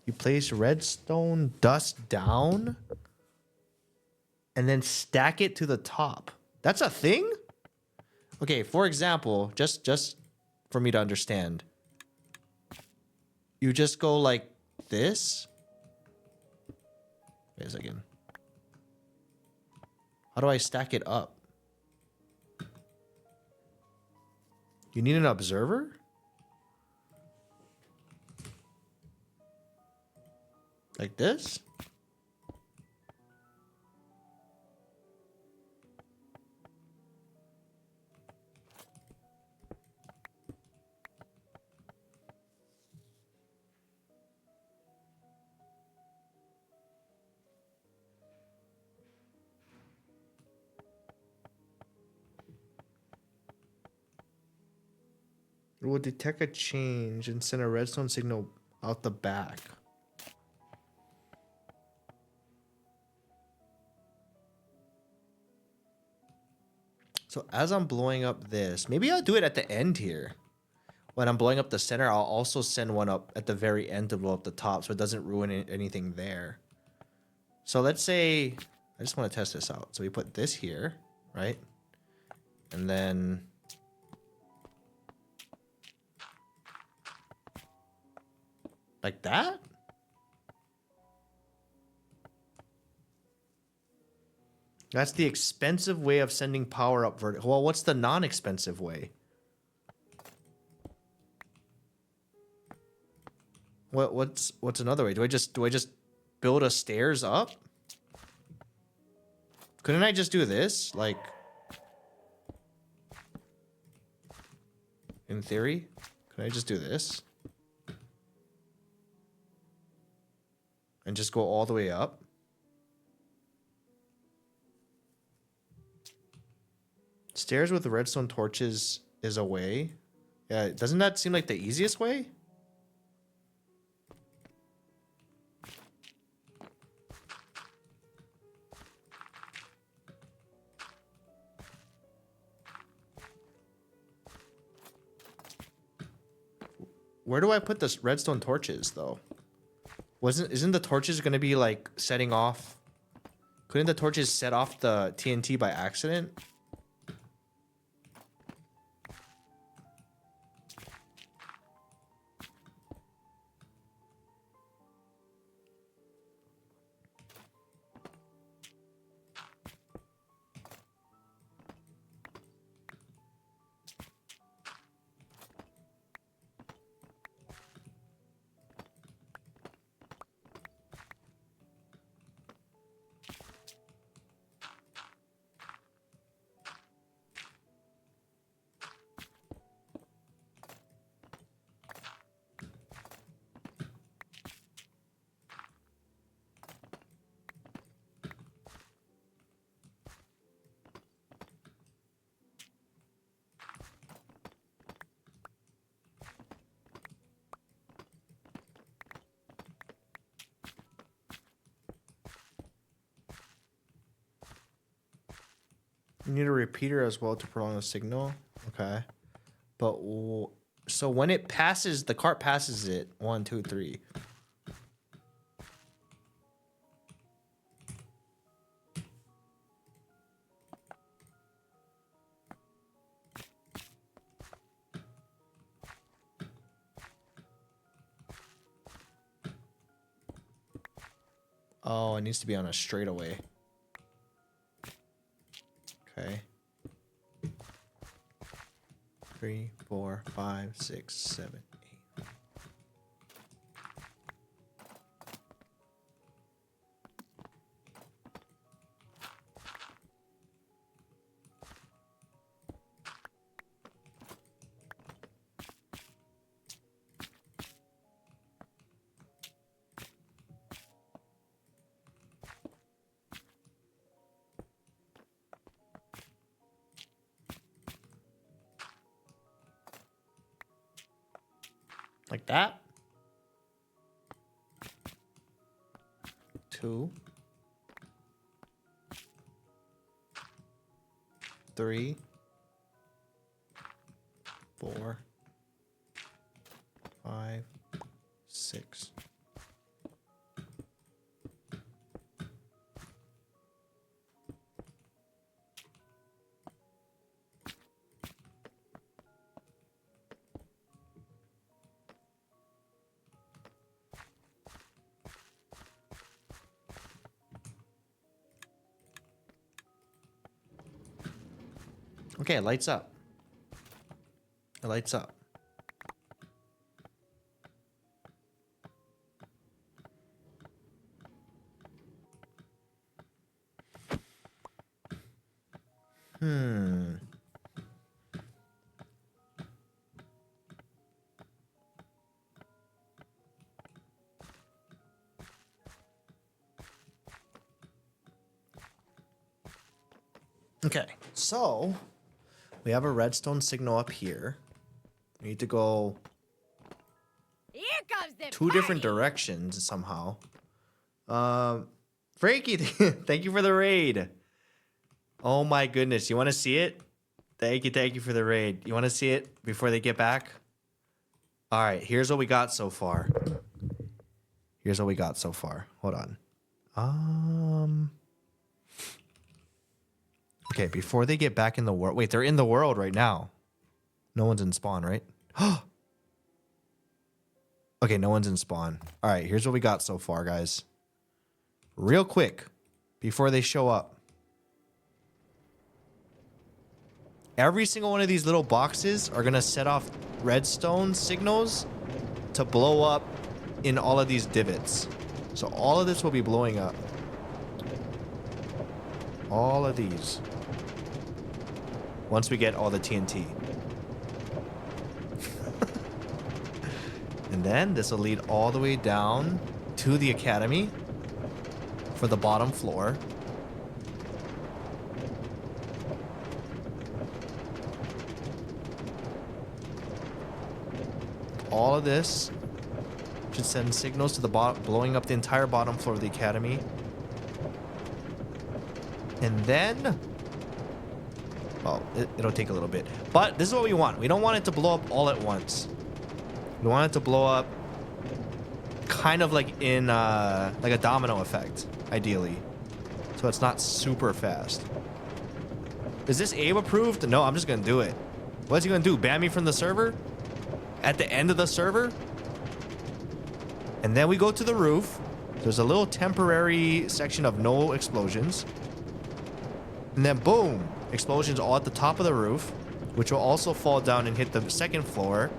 You place redstone dust down and then stack it to the top. That's a thing? Okay, for example, just for me to understand. You just go like this. Wait a second. How do I stack it up? You need an observer? Like this? It will detect a change and send a redstone signal out the back. So as I'm blowing up this, maybe I'll do it at the end here. When I'm blowing up the center, I'll also send one up at the very end to blow up the top so it doesn't ruin anything there. So let's say, I just want to test this out. So we put this here, right? And then... like that? That's the expensive way of sending power up vertical. Well, what's the non-expensive way? What's another way? Do I just build a stairs up? Couldn't I just do this? Like, in theory, could I just do this? And just go all the way up? Stairs with redstone torches is a way. Yeah, doesn't that seem like the easiest way? Where do I put the redstone torches, though? Isn't the torches going to be, like, setting off... Couldn't the torches set off the TNT by accident? You need a repeater as well to prolong the signal. Okay. But, so when it passes, the cart passes it. 1, 2, 3. Oh, it needs to be on a straightaway. Okay. 3, 4, 5, 6, 7, 8. Like that. 2, 3, 4, 5, 6. Okay, it lights up. It lights up. Okay, so we have a redstone signal up here. We need to go Here comes the 2 different directions somehow. Frankie, thank you for the raid. Oh my goodness, you want to see it? Thank you for the raid. You want to see it before they get back? All right, here's what we got so far. Hold on. Okay, before they get back in the world. Wait, they're in the world right now. No one's in spawn, right? Okay, no one's in spawn. All right, here's what we got so far, guys. Real quick, before they show up. Every single one of these little boxes are gonna set off redstone signals to blow up in all of these divots. So all of this will be blowing up. All of these. Once we get all the TNT. And then this will lead all the way down to the academy for the bottom floor. All of this should send signals to the bottom, blowing up the entire bottom floor of the academy. And then, well, it'll take a little bit, but this is what we want. We don't want it to blow up all at once. We want it to blow up kind of like in like a domino effect, ideally. So it's not super fast. Is this Abe approved? No, I'm just gonna do it. What's he gonna do? Ban me from the server? At the end of the server? And then we go to the roof. There's a little temporary section of no explosions. And then boom, explosions all at the top of the roof, which will also fall down and hit the second floor.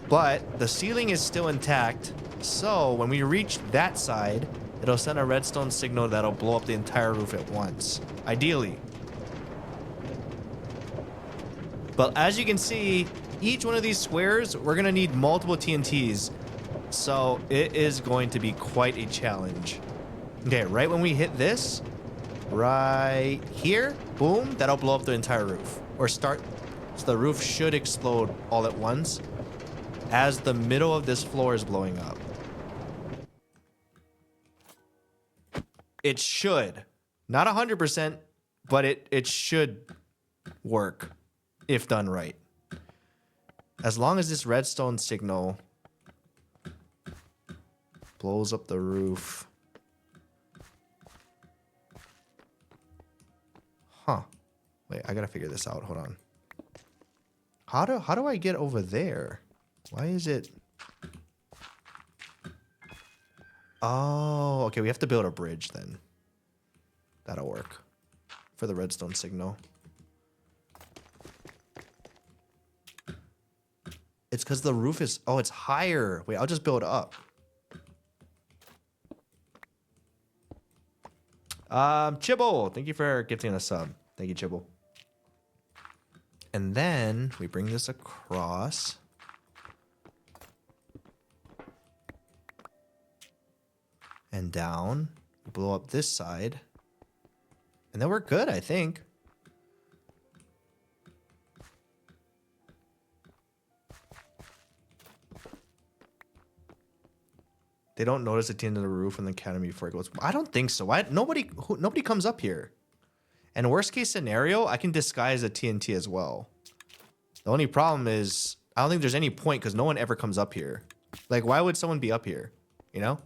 But the ceiling is still intact, so when we reach that side, it'll send a redstone signal that'll blow up the entire roof at once, ideally. But as you can see, each one of these squares, we're gonna need multiple TNTs, so it is going to be quite a challenge. Okay, right when we hit this, right here, boom, that'll blow up the entire roof. Or start, so the roof should explode all at once as the middle of this floor is blowing up. It should. Not 100%, but it should work if done right. As long as this redstone signal blows up the roof. Huh. Wait, I gotta figure this out. Hold on. How do I get over there? Why is it? Oh, okay. We have to build a bridge then. That'll work for the redstone signal. It's because the roof is... Oh, it's higher. Wait, I'll just build up. Chibble, thank you for gifting a sub. Thank you, Chibble. And then we bring this across. And down. Blow up this side. And then we're good, I think. They don't notice at the end of the roof in the academy before it goes. I don't think so. Nobody comes up here. And worst case scenario, I can disguise a TNT as well. The only problem is I don't think there's any point because no one ever comes up here. Like, why would someone be up here? You know?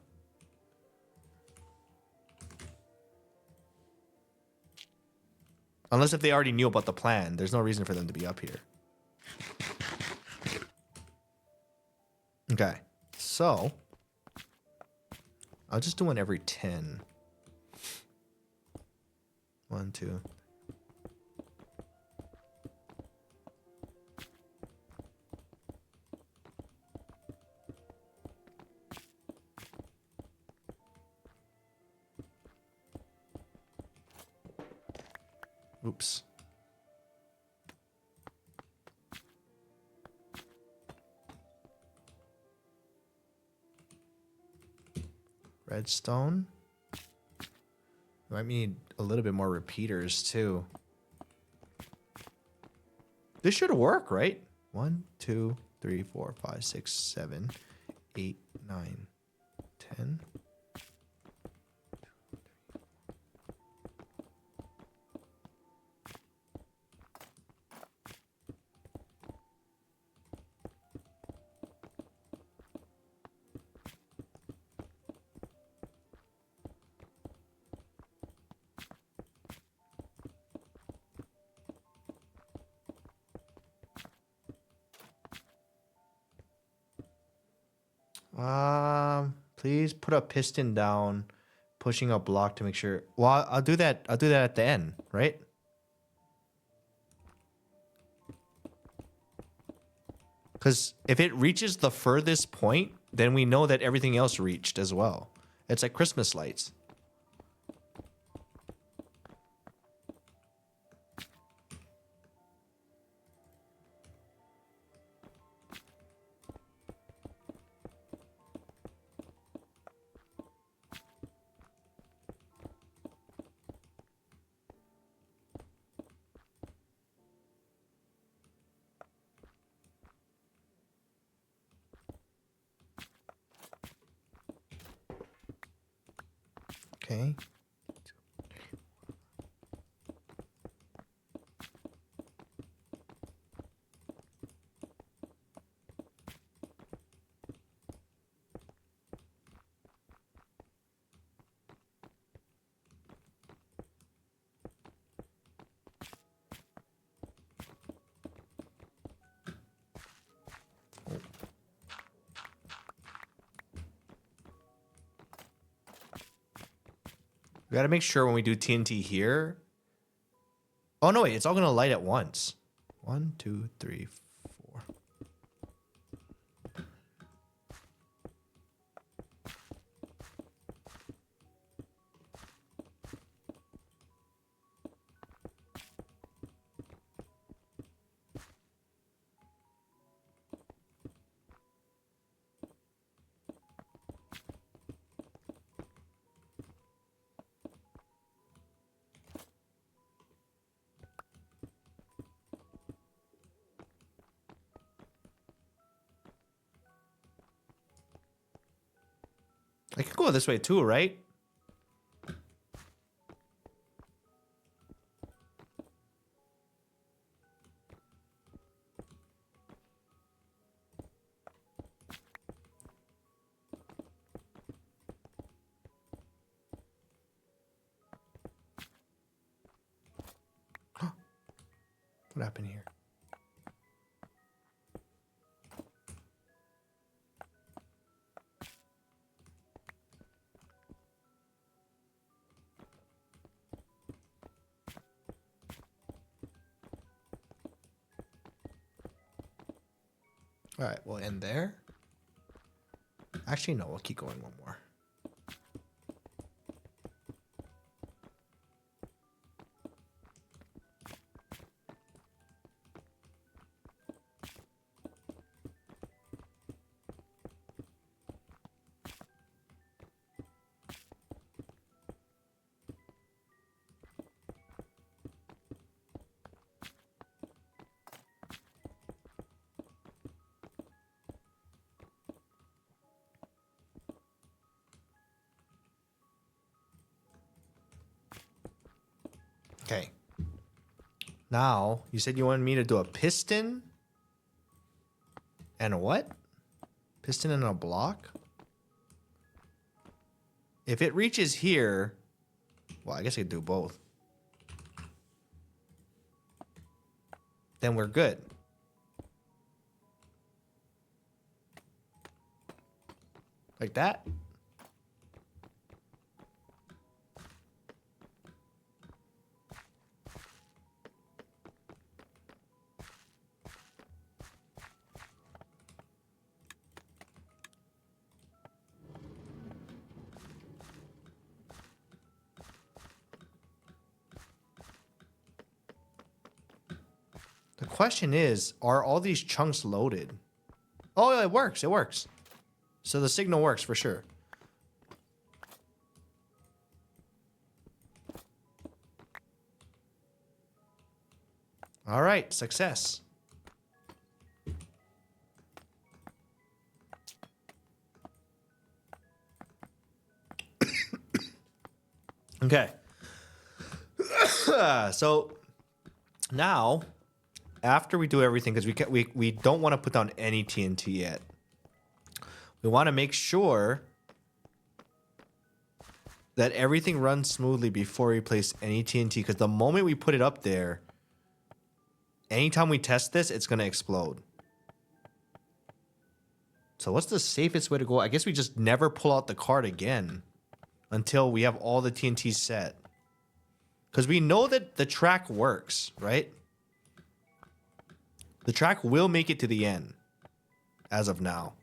Unless if they already knew about the plan, there's no reason for them to be up here. Okay, so I'll just do one every 10. 1, 2. Oops. Redstone. We might need a little bit more repeaters too. This should work, right? 1, 2, 3, 4, 5, 6, 7, 8, 9, 10. Please put a piston down, pushing a block to make sure. Well, I'll do that. I'll do that at the end, right? Because if it reaches the furthest point, then we know that everything else reached as well. It's like Christmas lights. Okay. We gotta make sure when we do TNT here. Oh no, wait, it's all gonna light at once. 1, 2, 3, 4. I could go this way too, right? What happened here? All right, we'll end there. Actually, no, we'll keep going one more. Okay. Now, you said you wanted me to do a piston and a what? Piston and a block? If it reaches here, well, I guess I could do both. Then we're good. Like that? The question is, are all these chunks loaded? Oh, it works. It works. So the signal works for sure. All right, success. Okay. So now, after we do everything, because we don't want to put down any TNT yet. We want to make sure that everything runs smoothly before we place any TNT, because the moment we put it up there, anytime we test this, it's going to explode. So what's the safest way to go? I guess we just never pull out the card again until we have all the TNT set. Because we know that the track works, right? The track will make it to the end. as of now.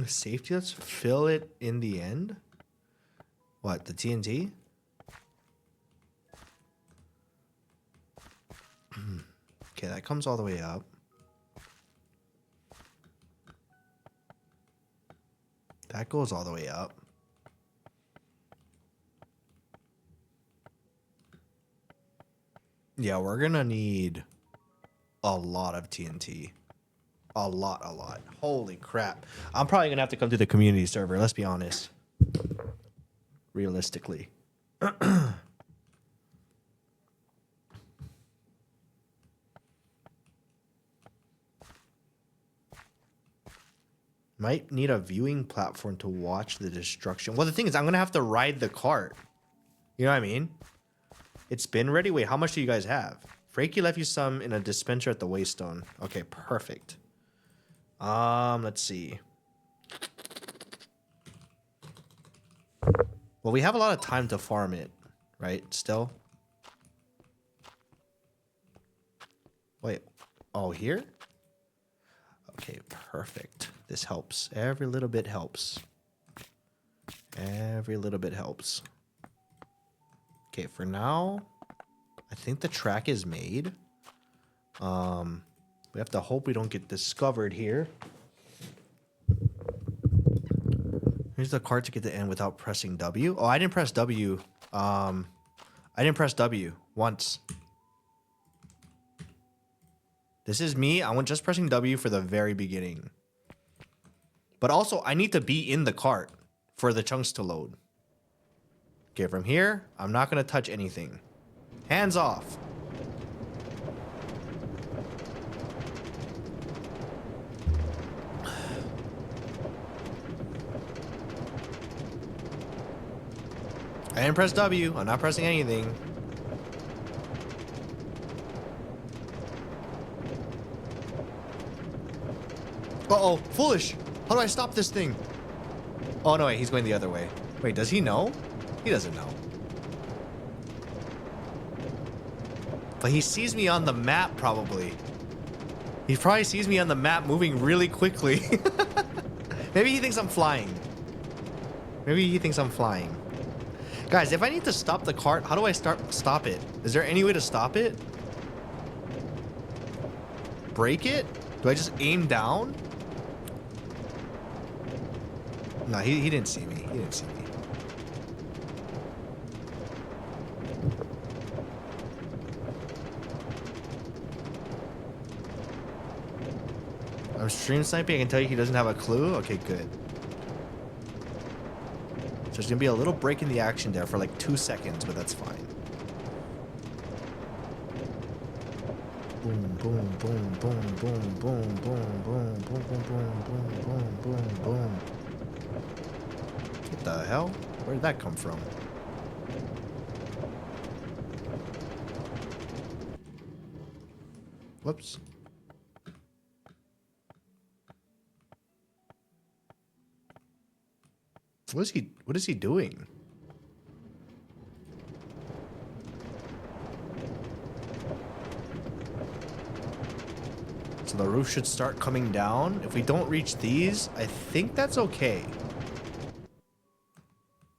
Safety, let's fill it in the end. What, the TNT? Okay, that comes all the way up. That goes all the way up. Yeah, we're gonna need a lot of TNT. A lot. Holy crap. I'm probably gonna have to come to the community server, let's be honest. Realistically. Might need a viewing platform to watch the destruction. Well, the thing is, I'm gonna have to ride the cart. You know what I mean? It's been ready. Wait, how much do you guys have? Frankie left you some in a dispenser at the Waystone. Okay, perfect. Let's see. Well, we have a lot of time to farm it, right? Still. Wait. Oh, here? Okay, perfect. This helps. Every little bit helps. Every little bit helps. Okay, for now, I think the track is made. We have to hope we don't get discovered here. Here's the card to get the end without pressing W. Oh, I didn't press W. I didn't press W once. This is me. I went just pressing W for the very beginning. But also, I need to be in the cart for the chunks to load. Okay, from here, I'm not going to touch anything. Hands off. I didn't press W. I'm not pressing anything. Uh-oh, foolish. How do I stop this thing? Oh, no, wait, he's going the other way. Wait, does he know? He doesn't know. But he sees me on the map, probably. He probably sees me on the map moving really quickly. Maybe he thinks I'm flying. Maybe he thinks I'm flying. Guys, if I need to stop the cart, how do I stop it? Is there any way to stop it? Break it? Do I just aim down? No, he didn't see me. He didn't see me. I'm stream sniping. I can tell you he doesn't have a clue. Okay, good. So there's gonna be a little break in the action there for like 2 seconds, but that's fine. Boom, boom, boom, boom, boom, boom, boom, boom, boom, boom, boom, boom, boom, boom. What the hell? Where did that come from? Whoops. What is he doing? So the roof should start coming down. If we don't reach these, I think that's okay.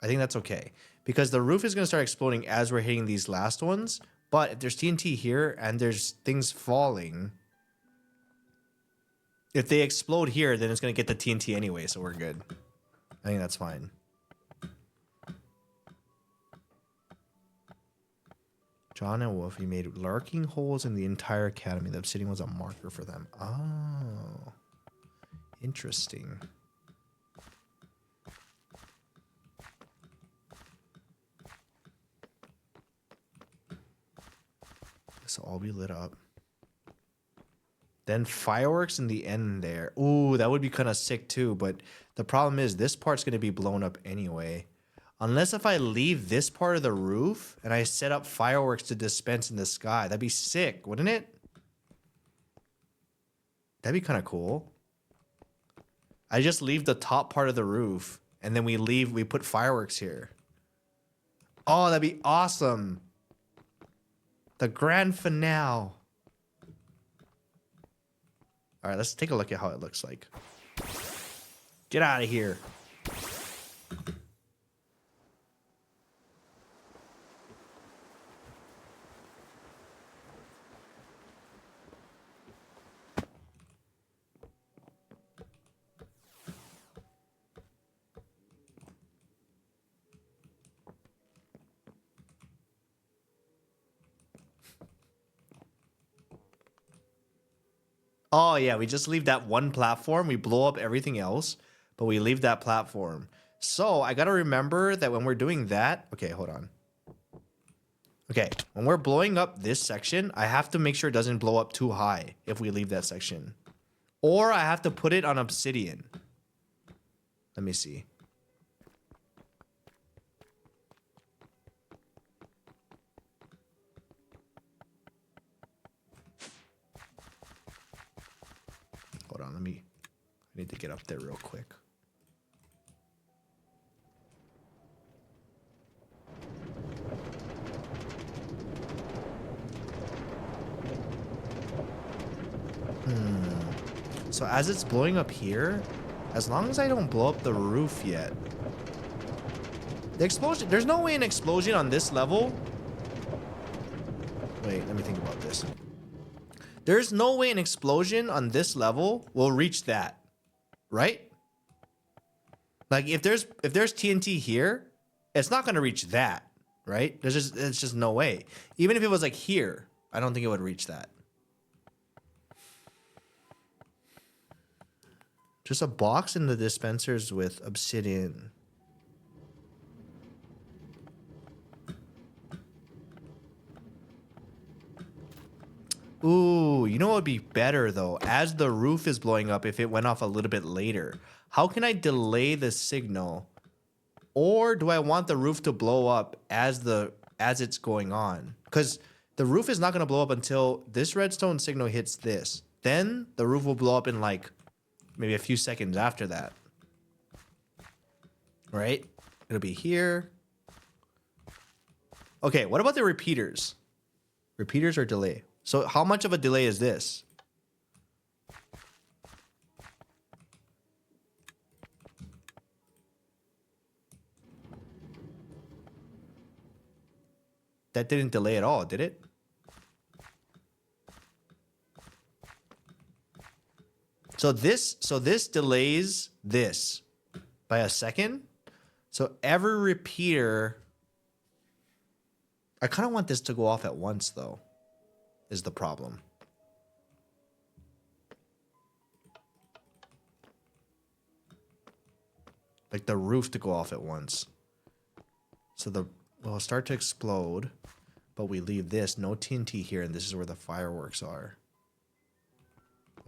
I think that's okay. Because the roof is going to start exploding as we're hitting these last ones. But if there's TNT here and there's things falling, if they explode here, then it's going to get the TNT anyway, so we're good. I think that's fine. John and Wolfie made lurking holes in the entire academy. The obsidian was a marker for them. Oh. Interesting. This will all be lit up. Then fireworks in the end there. Ooh, that would be kind of sick too, but the problem is this part's going to be blown up anyway. Unless if I leave this part of the roof and I set up fireworks to dispense in the sky. That'd be sick, wouldn't it? That'd be kind of cool. I just leave the top part of the roof and then we put fireworks here. Oh, that'd be awesome. The grand finale. All right, let's take a look at how it looks like. Get out of here. Oh, yeah, we just leave that one platform. We blow up everything else, but we leave that platform. So I got to remember that when we're doing that... Okay, hold on. Okay, when we're blowing up this section, I have to make sure it doesn't blow up too high if we leave that section. Or I have to put it on obsidian. Let me see. Hold on, I need to get up there real quick. So as it's blowing up here, as long as I don't blow up the roof yet. The explosion, there's no way an explosion on this level. Wait, let me think about this. There's no way an explosion on this level will reach that, right? Like if there's TNT here, it's not gonna reach that, right? It's just no way. Even if it was like here, I don't think it would reach that. Just a box in the dispensers with obsidian. Ooh, you know what would be better though? As the roof is blowing up, if it went off a little bit later. How can I delay the signal? Or do I want the roof to blow up as it's going on? Because the roof is not going to blow up until this redstone signal hits this. Then the roof will blow up in like maybe a few seconds after that. Right? It'll be here. Okay, what about the repeaters? Repeaters or delay? So how much of a delay is this? That didn't delay at all, did it? So this delays this by a second. So every repeater, I kind of want this to go off at once though, is the problem. Like the roof to go off at once. So it'll start to explode, but we leave this, no TNT here, and this is where the fireworks are.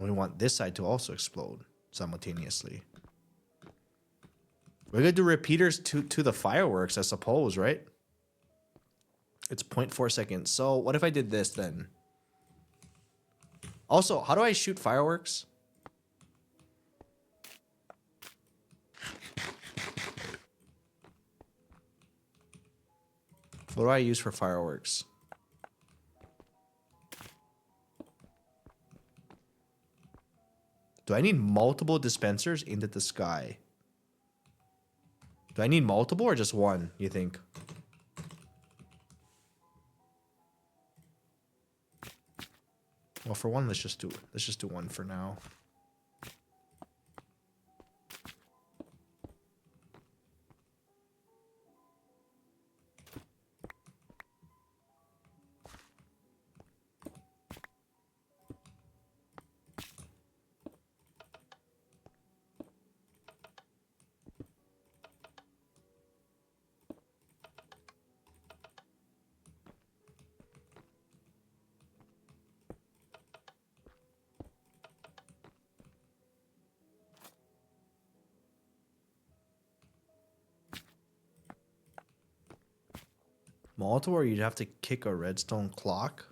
We want this side to also explode simultaneously. We're gonna do repeaters to the fireworks, I suppose, right? It's 0.4 seconds. So what if I did this then? Also, how do I shoot fireworks? What do I use for fireworks? Do I need multiple dispensers into the sky? Do I need multiple or just one, you think? Well, for one, let's just do one for now. Multiple, or you'd have to kick a redstone clock.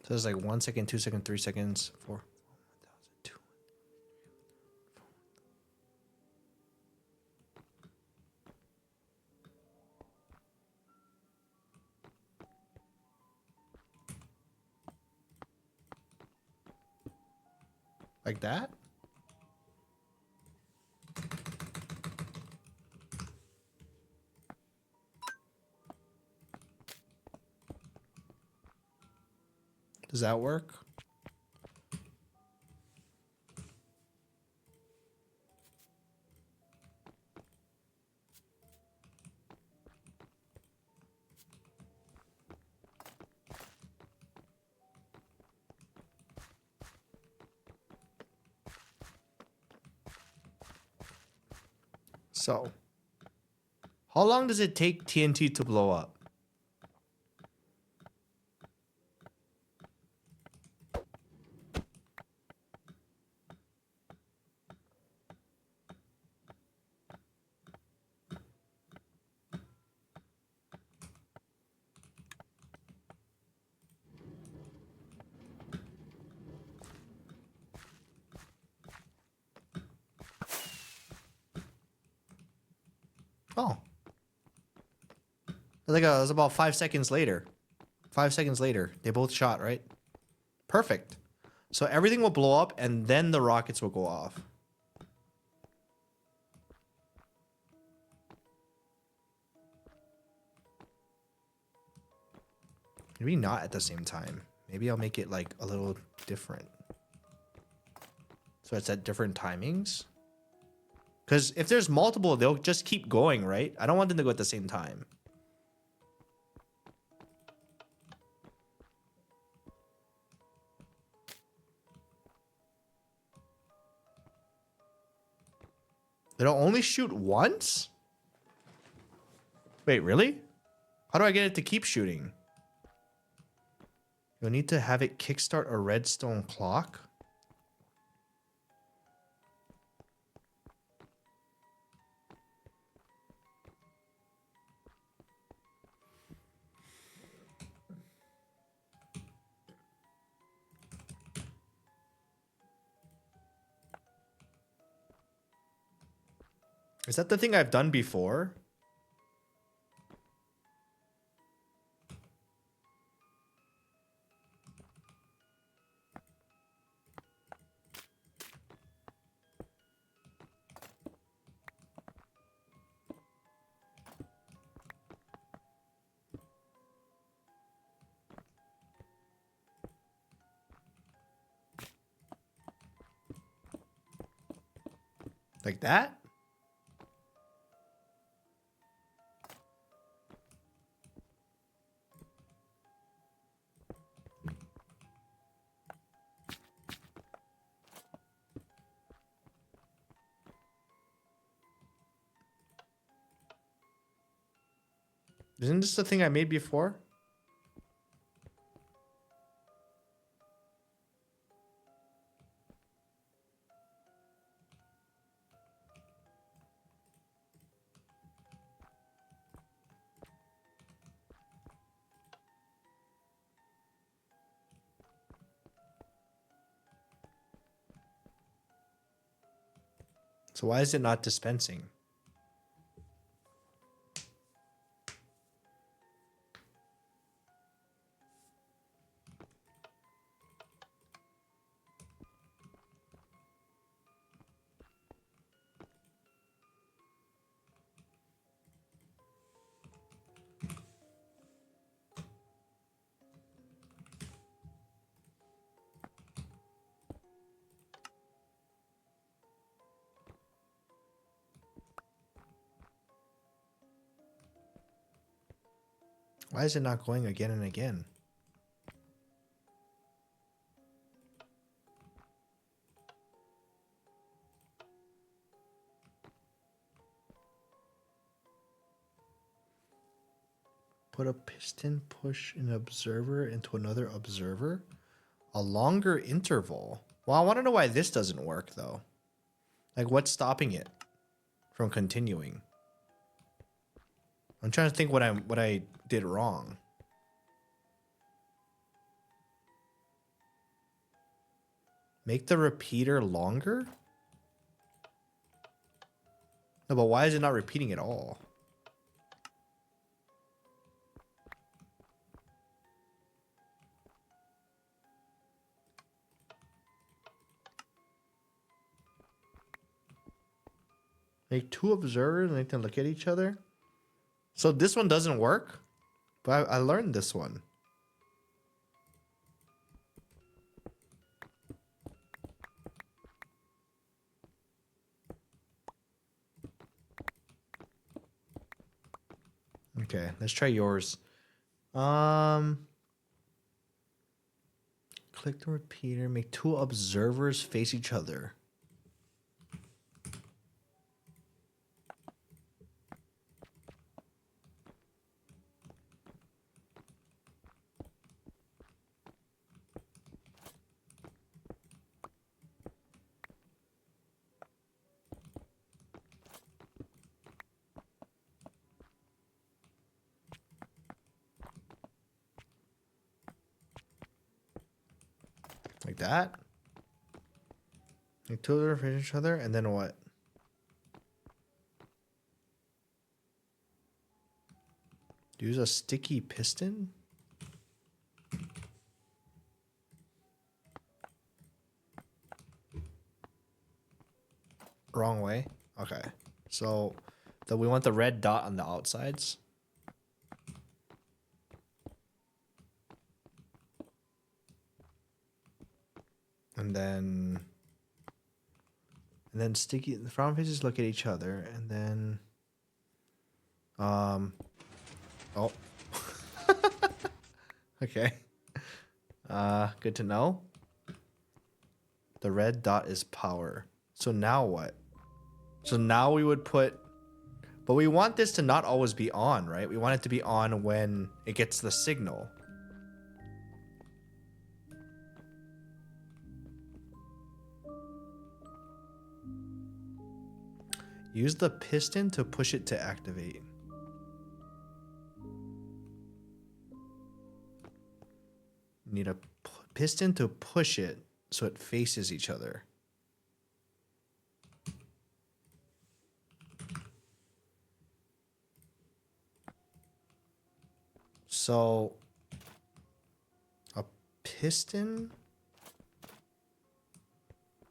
So there's like 1 second, 2 seconds, 3 seconds, 4. Like that? Does that work? So, how long does it take TNT to blow up? Oh. It was about 5 seconds later. 5 seconds later. They both shot, right? Perfect. So everything will blow up and then the rockets will go off. Maybe not at the same time. Maybe I'll make it like a little different. So it's at different timings. Because if there's multiple, they'll just keep going, right? I don't want them to go at the same time. It'll only shoot once? Wait, really? How do I get it to keep shooting? You'll need to have it kickstart a redstone clock. Is that the thing I've done before? Like that? Isn't this the thing I made before? So why is it not dispensing? Why is it not going again and again? Put a piston push an observer into another observer? A longer interval. Well, I want to know why this doesn't work though. Like what's stopping it from continuing? I'm trying to think what I did wrong. Make the repeater longer? No, but why is it not repeating at all? Make two observers and they can look at each other. So this one doesn't work, but I learned this one. Okay, let's try yours. Click the repeater. Make two observers face each other. Like that. Make two of them face each other, and then what? Use a sticky piston? Wrong way. Okay. So we want the red dot on the outsides. And then sticky, the front faces look at each other, and then oh. Okay. Good to know. The red dot is power. So now what? So now we would put, but we want this to not always be on, right? We want it to be on when it gets the signal. Use the piston to push it to activate. Need a piston to push it so it faces each other. So a piston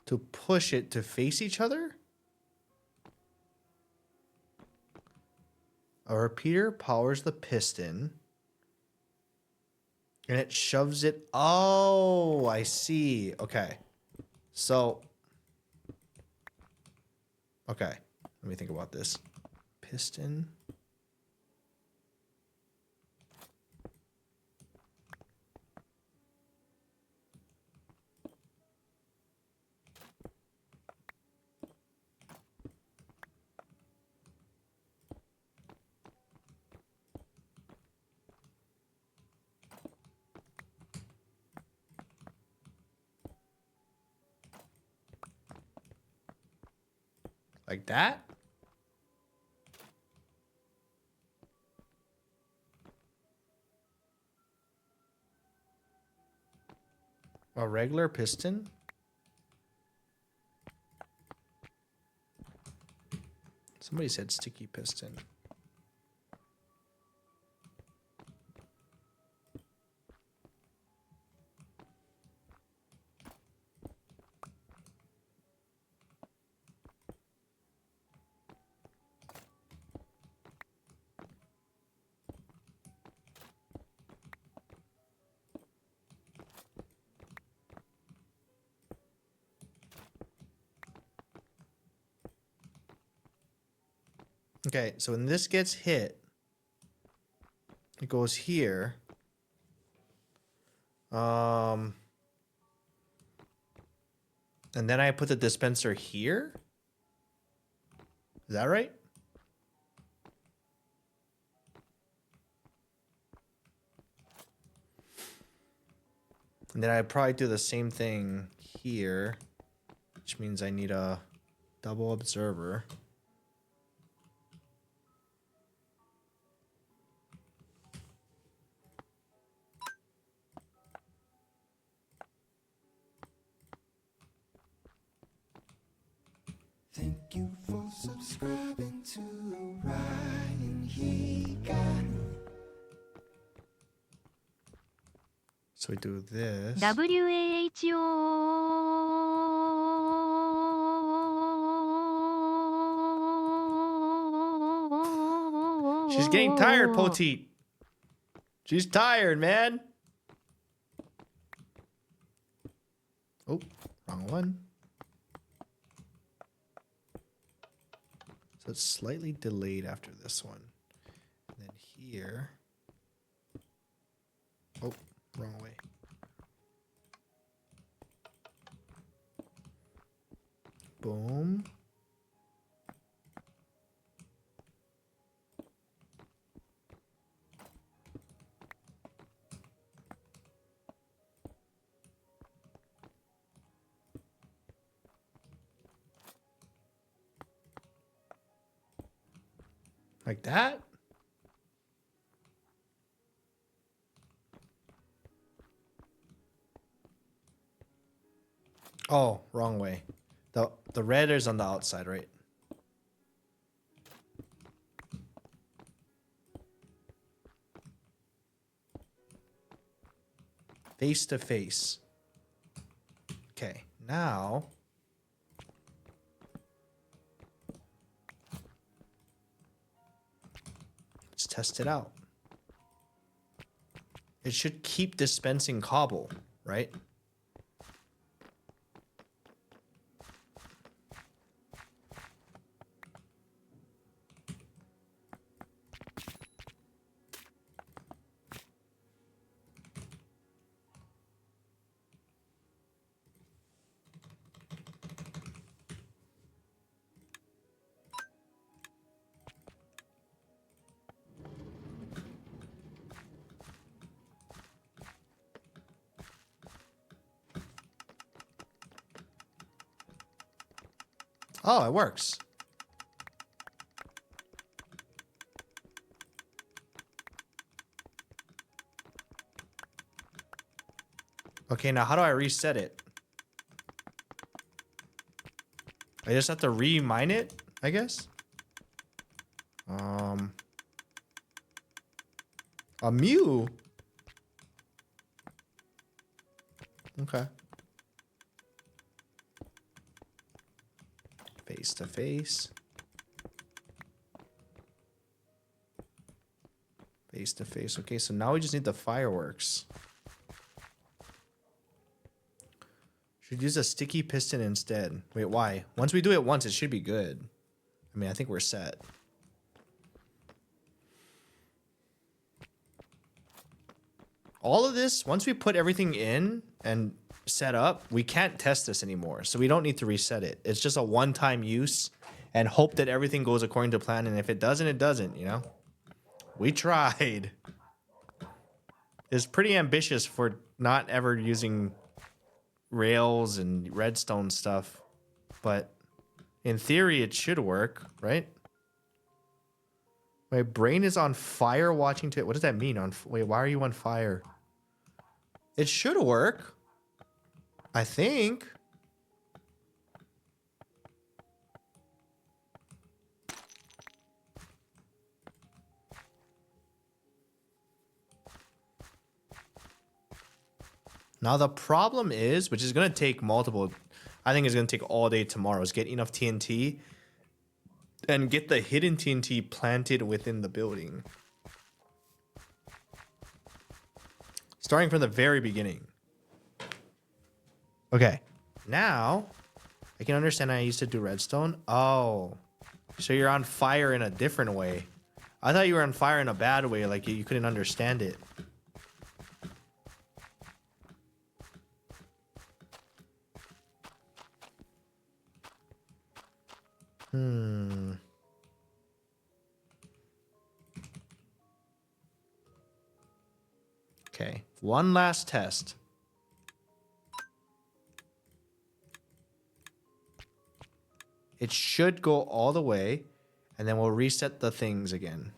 to push it to face each other? A repeater powers the piston and it shoves it. Oh, I see. Okay. So, okay. Let me think about this. Piston. Like that? A regular piston? Somebody said sticky piston. Okay, so when this gets hit, it goes here. And then I put the dispenser here? Is that right? And then I probably do the same thing here, which means I need a double observer. you for subscribing to Ryan Higa. So we do this. WHO. She's getting tired, Poteet. She's tired, man. Oh, wrong one. So it's slightly delayed after this one. And then here. Oh, wrong way. Boom. Like that? Oh, wrong way. The red is on the outside, right? Face to face. Okay, now let's test it out. It should keep dispensing cobble, right? Oh, it works. Okay, now how do I reset it? I just have to re-mine it, I guess? A Mew? Okay. Face to face. Face to face. Okay, so now we just need the fireworks. Should use a sticky piston instead. Wait, why? Once we do it once, it should be good. I mean, I think we're set. All of this, once we put everything in and set up, we can't test this anymore. So we don't need to reset it. It's just a one-time use and hope that everything goes according to plan. And if it doesn't, it doesn't, you know? We tried. It's pretty ambitious for not ever using rails and redstone stuff. But in theory, it should work, right? My brain is on fire watching to it. What does that mean? Wait, why are you on fire? It should work. I think. Now the problem is, which is going to take multiple, I think it's going to take all day tomorrow, is get enough TNT and get the hidden TNT planted within the building. Starting from the very beginning. Okay, now I can understand I used to do redstone. Oh, so you're on fire in a different way. I thought you were on fire in a bad way, like you couldn't understand it. Okay, one last test. It should go all the way, and then we'll reset the things again.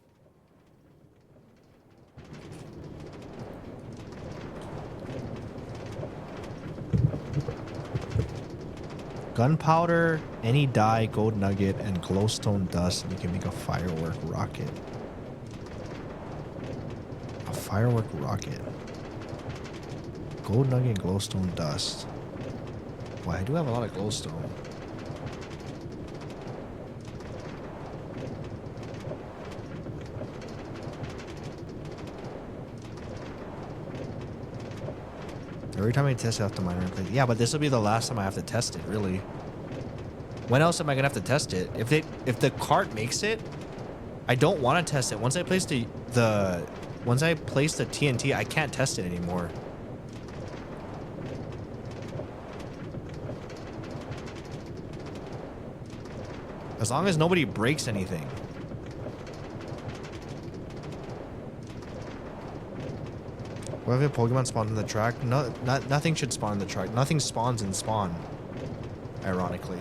Gunpowder, any dye, gold nugget, and glowstone dust, and you can make a firework rocket. A firework rocket. Gold nugget and glowstone dust. Well, I do have a lot of glowstone. Every time I test it, I have to mine and play. Yeah, but this will be the last time I have to test it, really. When else am I gonna have to test it? If the cart makes it, I don't want to test it. Once I place the TNT, I can't test it anymore. As long as nobody breaks anything. What if a Pokemon spawned in the track? No, nothing should spawn in the track. Nothing spawns in spawn. Ironically.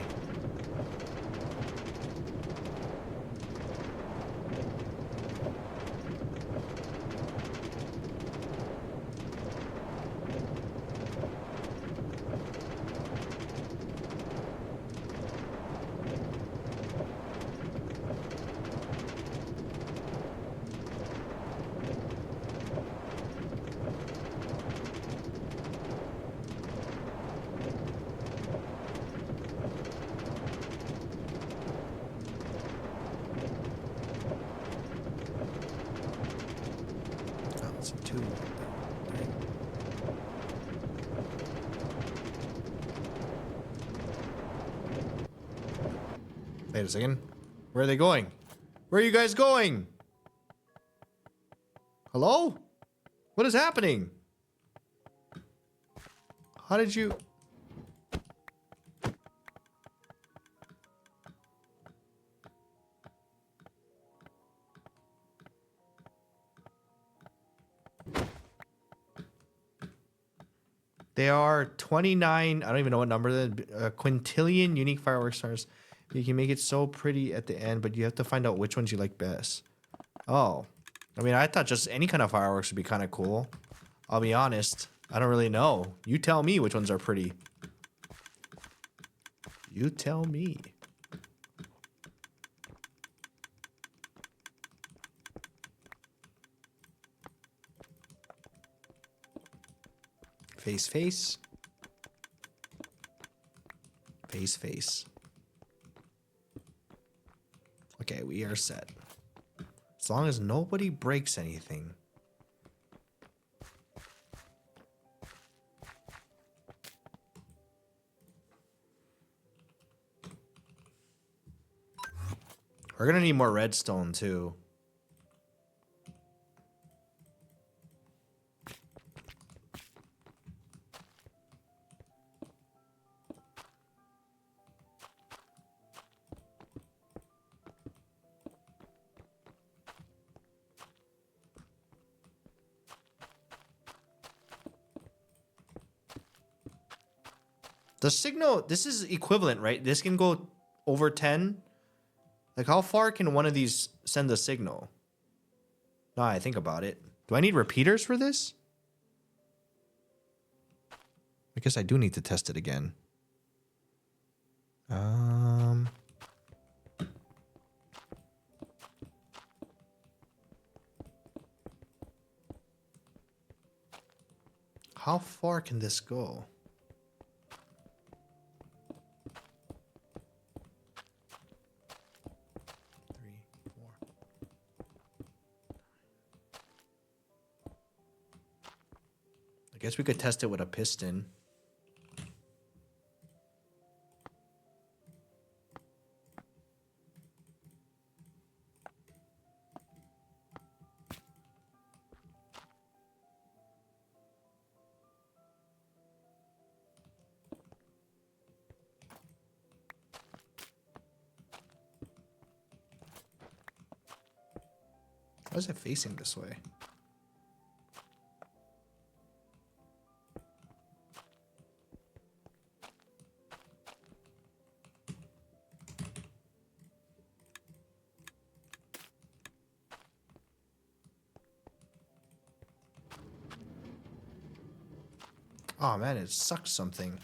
Wait a second. Where are they going? Where are you guys going? Hello? What is happening? How did you... There are 29, I don't even know what number, a quintillion unique fireworks stars. You can make it so pretty at the end, but you have to find out which ones you like best. Oh. I mean, I thought just any kind of fireworks would be kind of cool. I'll be honest. I don't really know. You tell me which ones are pretty. You tell me. Face, face. Face, face. Okay, we are set. As long as nobody breaks anything. We're gonna need more redstone too. The signal, this is equivalent, right? This can go over 10. Like, how far can one of these send a signal? Now I think about it. Do I need repeaters for this? I guess I do need to test it again. How far can this go? I guess we could test it with a piston. Why is it facing this way? Oh man, it sucks something.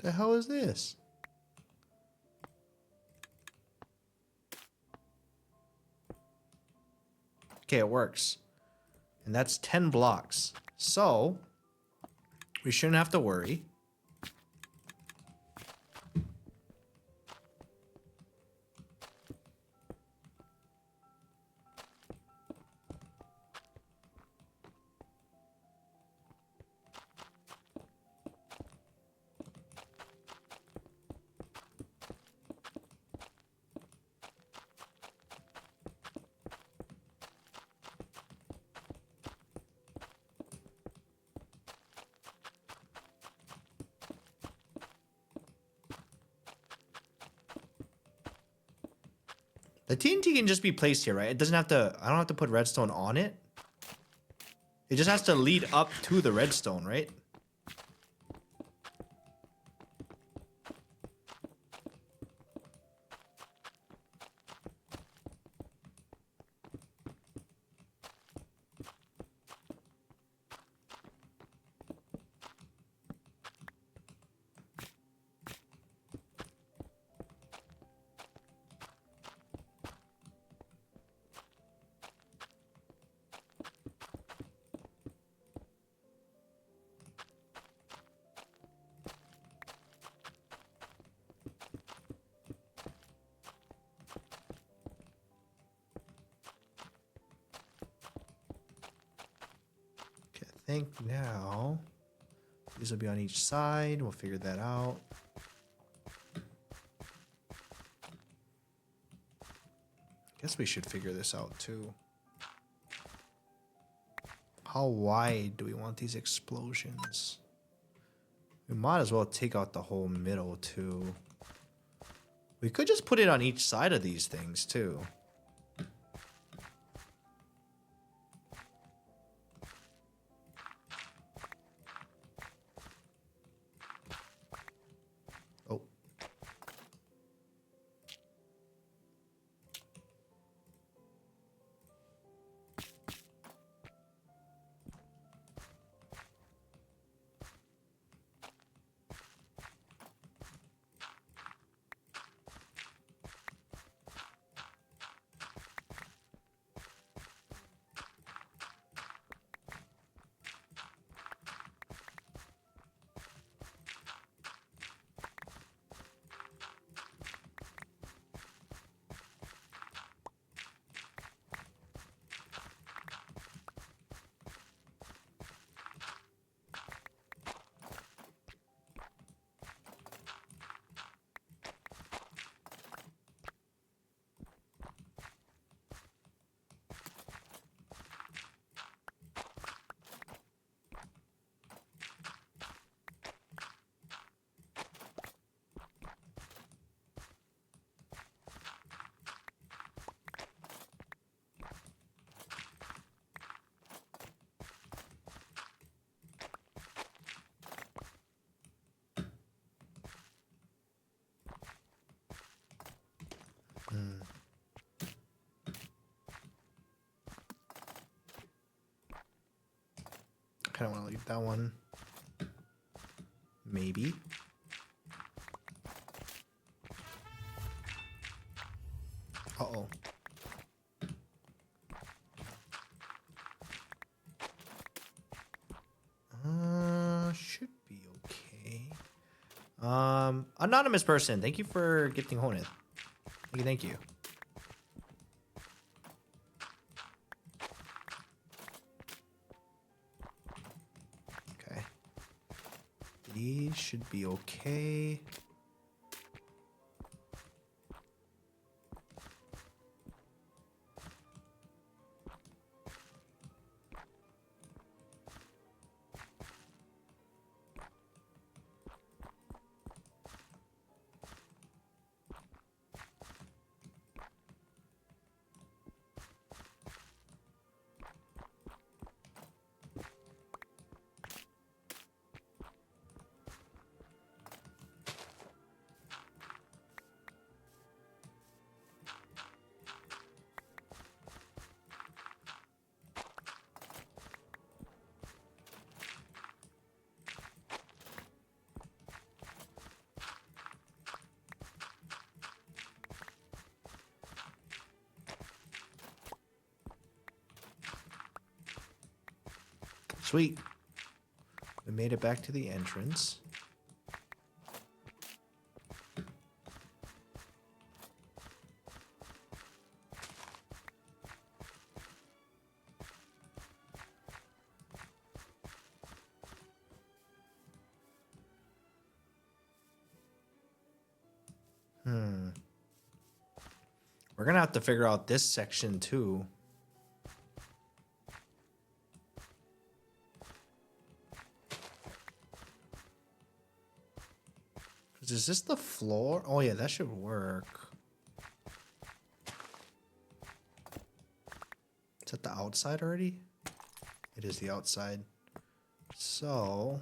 The hell is this? Okay, it works. And that's 10 blocks. So, we shouldn't have to worry. The TNT can just be placed here, right? It doesn't have to, I don't have to put redstone on it. It just has to lead up to the redstone, right? I think now these will be on each side. We'll figure that out. Guess we should figure this out too. How wide do we want these explosions? We might as well take out the whole middle too. We could just put it on each side of these things too. I don't want to leave that one. Maybe. Uh-oh. Should be okay. Anonymous person, thank you for gifting Honeth. Thank you. These should be okay. Sweet. We made it back to the entrance. We're gonna have to figure out this section too. Is this the floor? Oh yeah, that should work. Is that the outside already? It is the outside. So...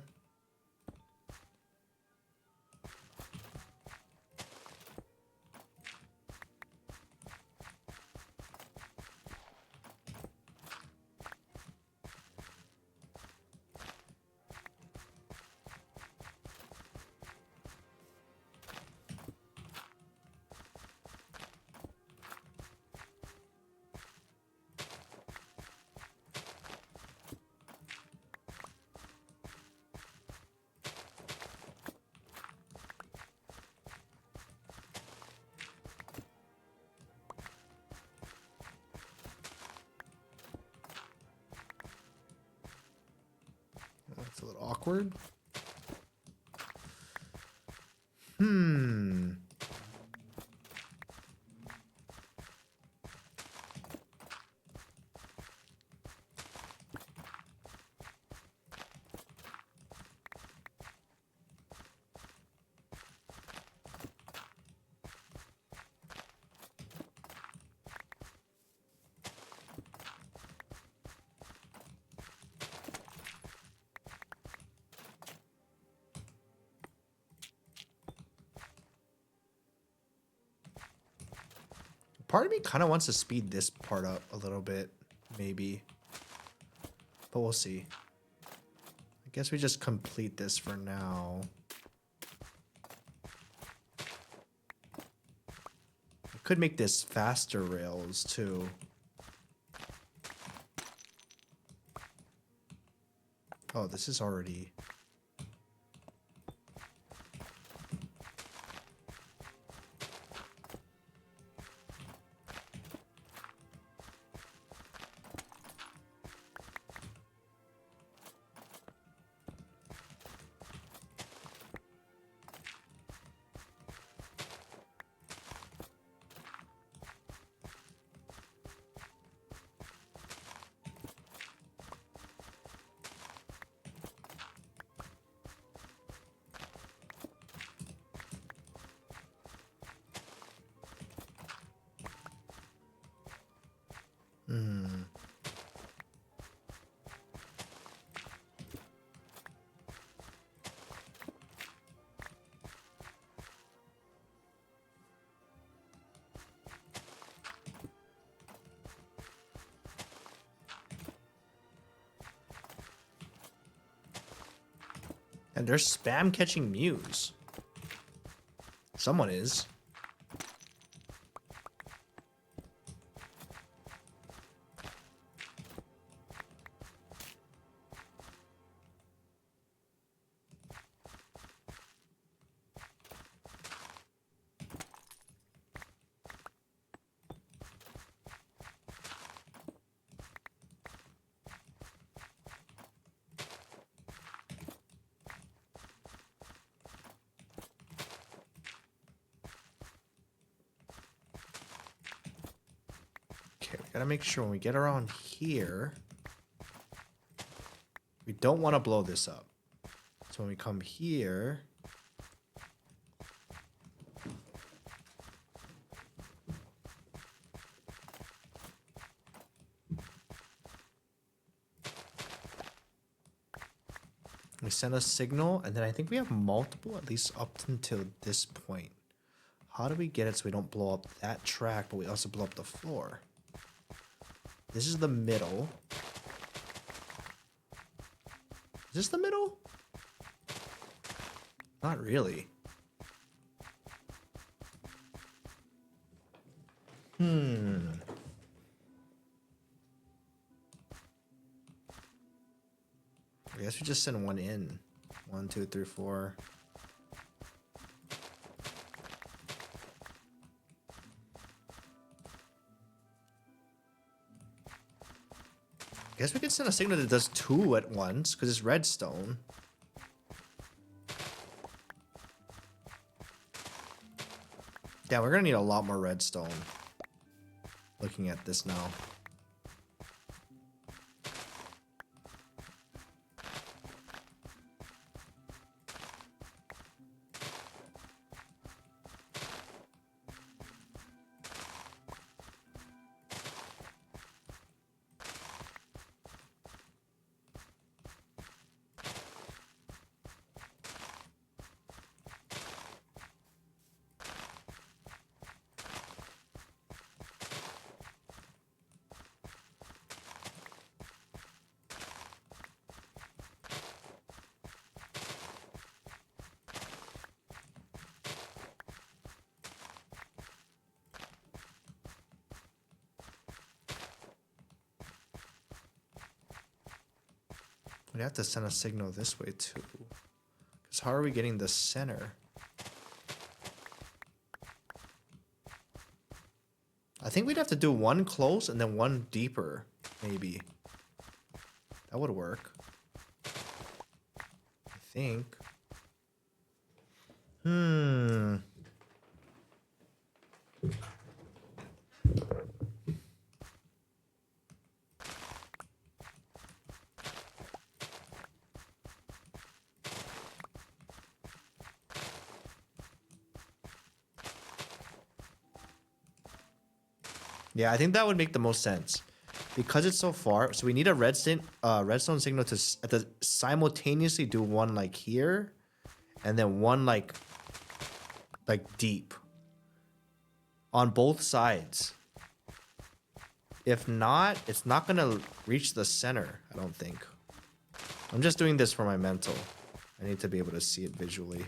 That's a little awkward. Part of me kind of wants to speed this part up a little bit, maybe. But we'll see. I guess we just complete this for now. I could make this faster rails too. Oh, this is already... And they're spam catching Mews. Someone is. Okay, we gotta make sure when we get around here, we don't want to blow this up. So when we come here, we send a signal, and then I think we have multiple, at least up until this point. How do we get it so we don't blow up that track, but we also blow up the floor? This is the middle. Is this the middle? Not really. I guess we just send one in. 1, 2, 3, 4. I guess we could send a signal that does 2 at once, because it's redstone. Yeah, we're gonna need a lot more redstone. Looking at this now. We'd have to send a signal this way too. Because how are we getting the center? I think we'd have to do one close and then one deeper, maybe. That would work. I think. Yeah, I think that would make the most sense. Because it's so far, so we need a redstone signal to simultaneously do one like here, and then one like deep on both sides. If not, it's not gonna reach the center, I don't think. I'm just doing this for my mental. I need to be able to see it visually.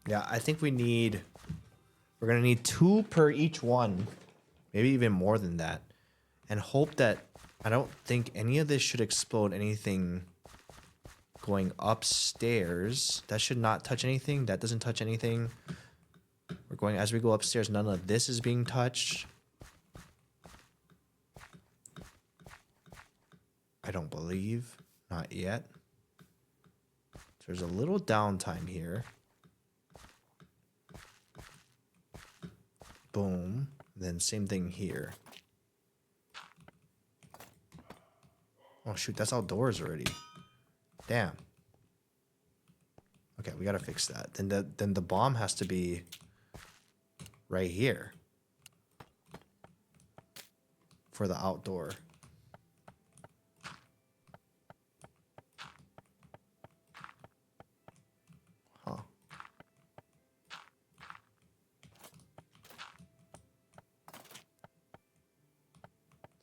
Yeah, I think we're gonna need 2 per each one, maybe even more than that, and hope that I don't think any of this should explode anything going upstairs. That should not touch anything. That doesn't touch anything. We're going, as we go upstairs, none of this is being touched. I don't believe, not yet. So there's a little downtime here. Boom. Then same thing here. Oh shoot, that's outdoors already. Damn. Okay, we gotta fix that. Then the bomb has to be right here for the outdoor. Huh.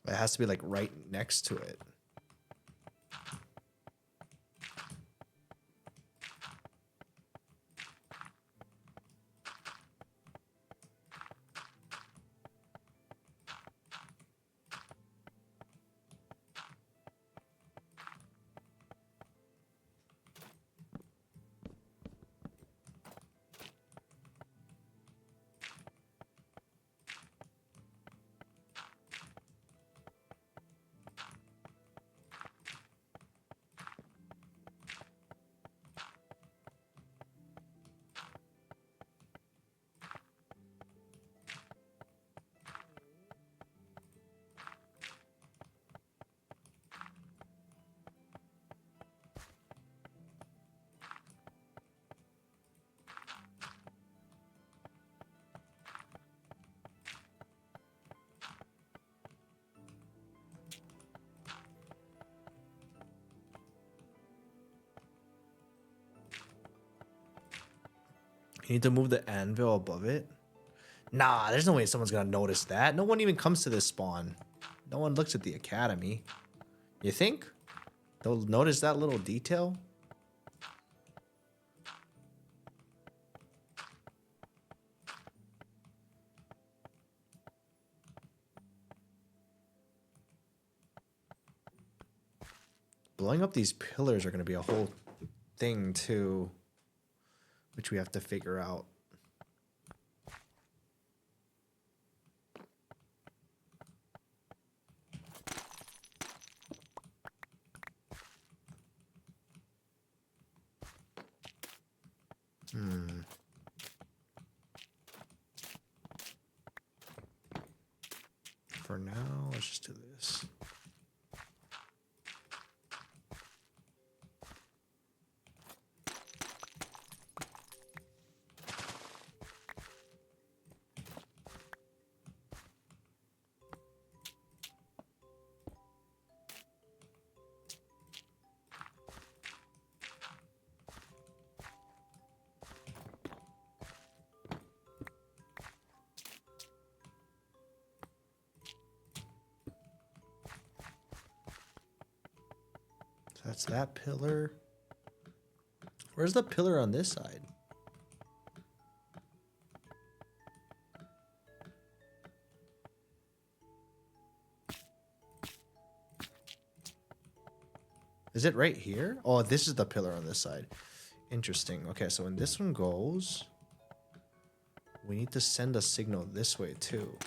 It has to be like right next to it. You need to move the anvil above it. Nah, there's no way someone's gonna notice that. No one even comes to this spawn. No one looks at the academy. You think? They'll notice that little detail? blowing up these pillars are going to be a whole thing too, which we have to figure out. For now, let's just do this. That's that pillar. Where's the pillar on this side? Is it right here? Oh, this is the pillar on this side. Interesting. Okay, so when this one goes, we need to send a signal this way too.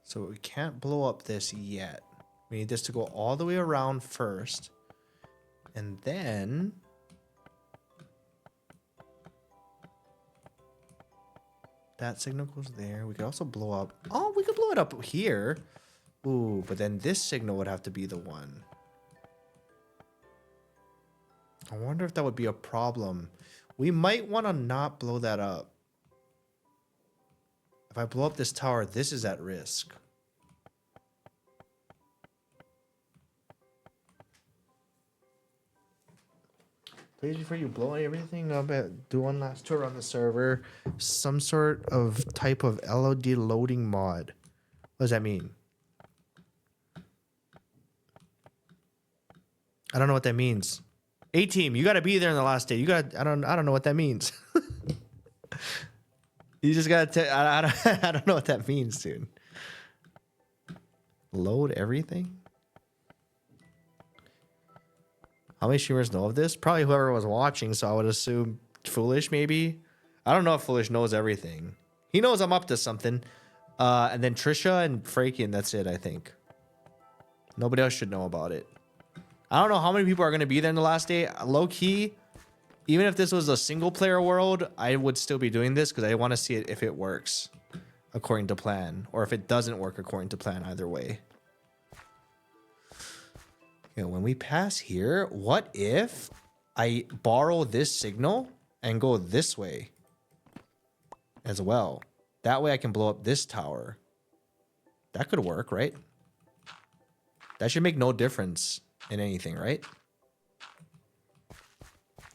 So we can't blow up this yet. We need this to go all the way around first. And then that signal goes there. We could also blow up. Oh, we could blow it up here. Ooh, but then this signal would have to be the one. I wonder if that would be a problem. We might want to not blow that up. If I blow up this tower, this is at risk. Please, before you blow everything up, do one last tour on the server. Some sort of type of LOD loading mod. What does that mean? I don't know what that means. A-team, you gotta be there in the last day. You gotta. I don't know what that means. You just gotta. I don't know what that means, dude. Load everything. How many streamers know of this? Probably whoever was watching, so I would assume Foolish, maybe. I don't know if Foolish knows everything. He knows I'm up to something. And then Trisha and Frankie, and that's it, I think. Nobody else should know about it. I don't know how many people are going to be there in the last day. Low key, even if this was a single player world, I would still be doing this because I want to see it if it works according to plan, or if it doesn't work according to plan, either way. You know, when we pass here, what if I borrow this signal and go this way as well? That way I can blow up this tower. That could work, right? That should make no difference in anything, right?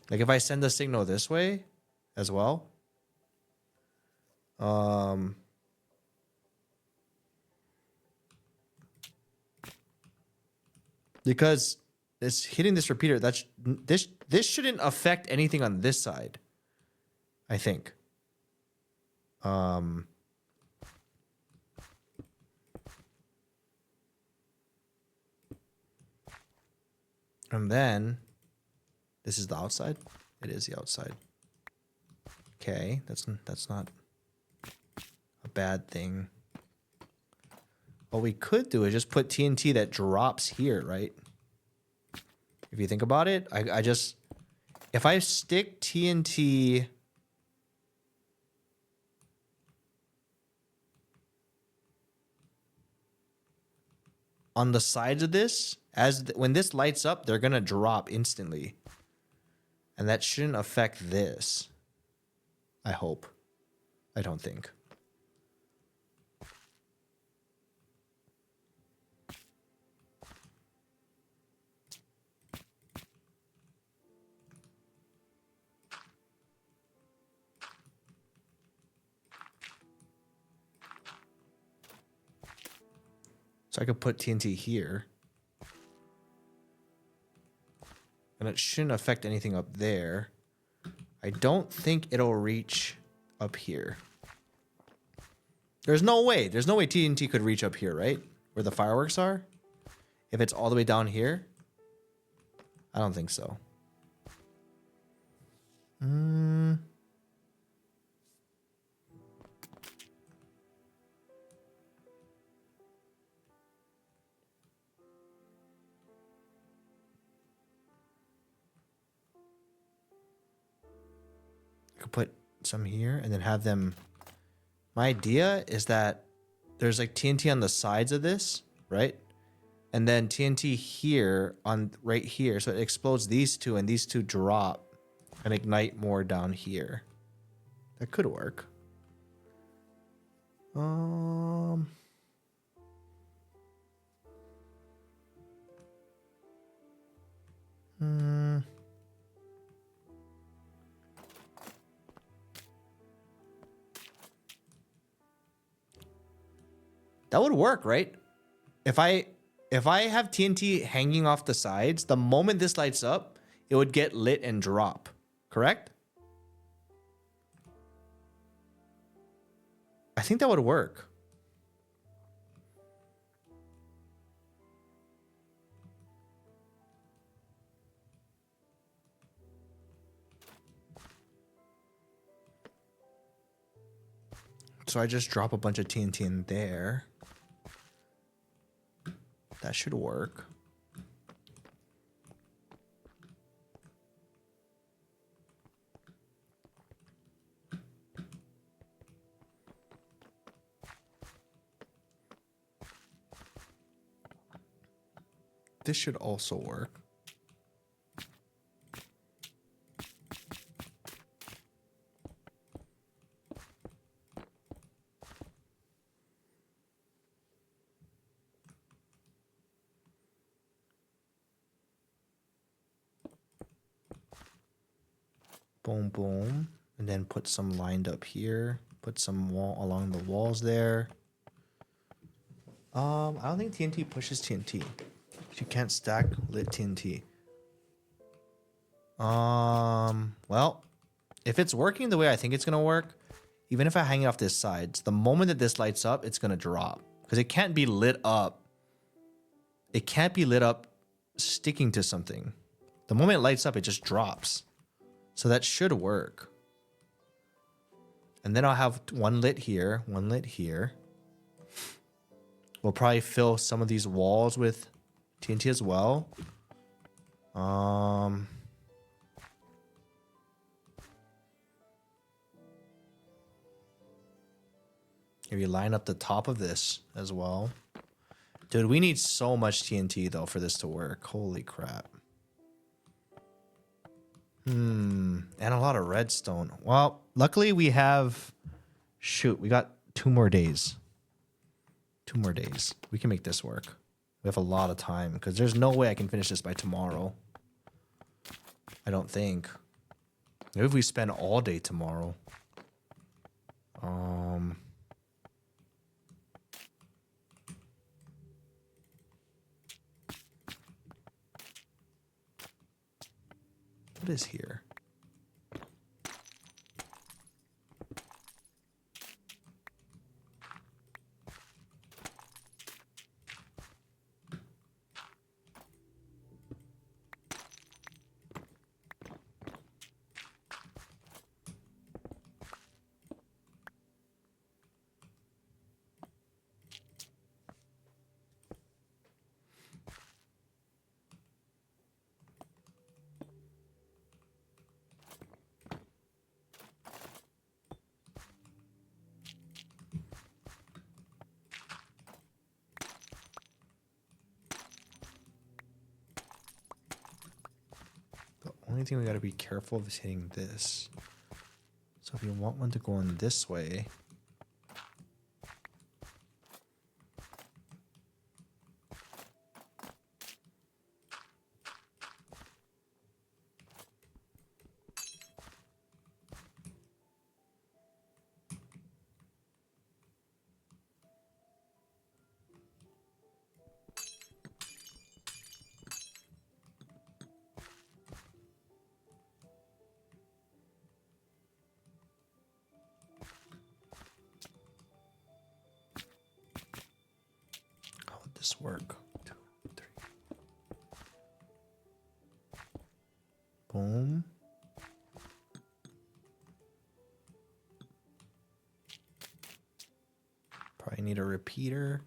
Like if I send the signal this way as well. Because it's hitting this repeater. That's this shouldn't affect anything on this side, I think. And then this is the outside. It is the outside. Okay, that's not a bad thing. What we could do is just put TNT that drops here, right? If you think about it, I just, if I stick TNT on the sides of this, when this lights up, they're gonna drop instantly, and that shouldn't affect this. I hope. I don't think. So I could put TNT here. And it shouldn't affect anything up there. I don't think it'll reach up here. There's no way TNT could reach up here, right? Where the fireworks are? If it's all the way down here? I don't think so. I could put some here and then have them. My idea is that there's like TNT on the sides of this, right? And then TNT here on right here. So it explodes these two and these two drop and ignite more down here. That could work. That would work, right? If I have TNT hanging off the sides, the moment this lights up, it would get lit and drop, correct? I think that would work. So I just drop a bunch of TNT in there. That should work. This should also work. Boom, boom. And then put some lined up here. Put some wall along the walls there. I don't think TNT pushes TNT. You can't stack lit TNT. Well, if it's working the way I think it's gonna work, even if I hang it off this side, the moment that this lights up, it's gonna drop. Because it can't be lit up. It can't be lit up sticking to something. The moment it lights up, it just drops. So that should work. And then I'll have one lit here, one lit here. We'll probably fill some of these walls with TNT as well. Maybe line up the top of this as well. Dude, we need so much TNT though for this to work. Holy crap. And a lot of redstone. Well, luckily we have... Shoot, we got 2 more days. 2 more days. We can make this work. We have a lot of time because there's no way I can finish this by tomorrow. I don't think. Maybe if we spend all day tomorrow. What is here? Only thing we got to be careful of is hitting this. So if you want one to go in this way, this work? 2, 3. Boom. Probably need a repeater.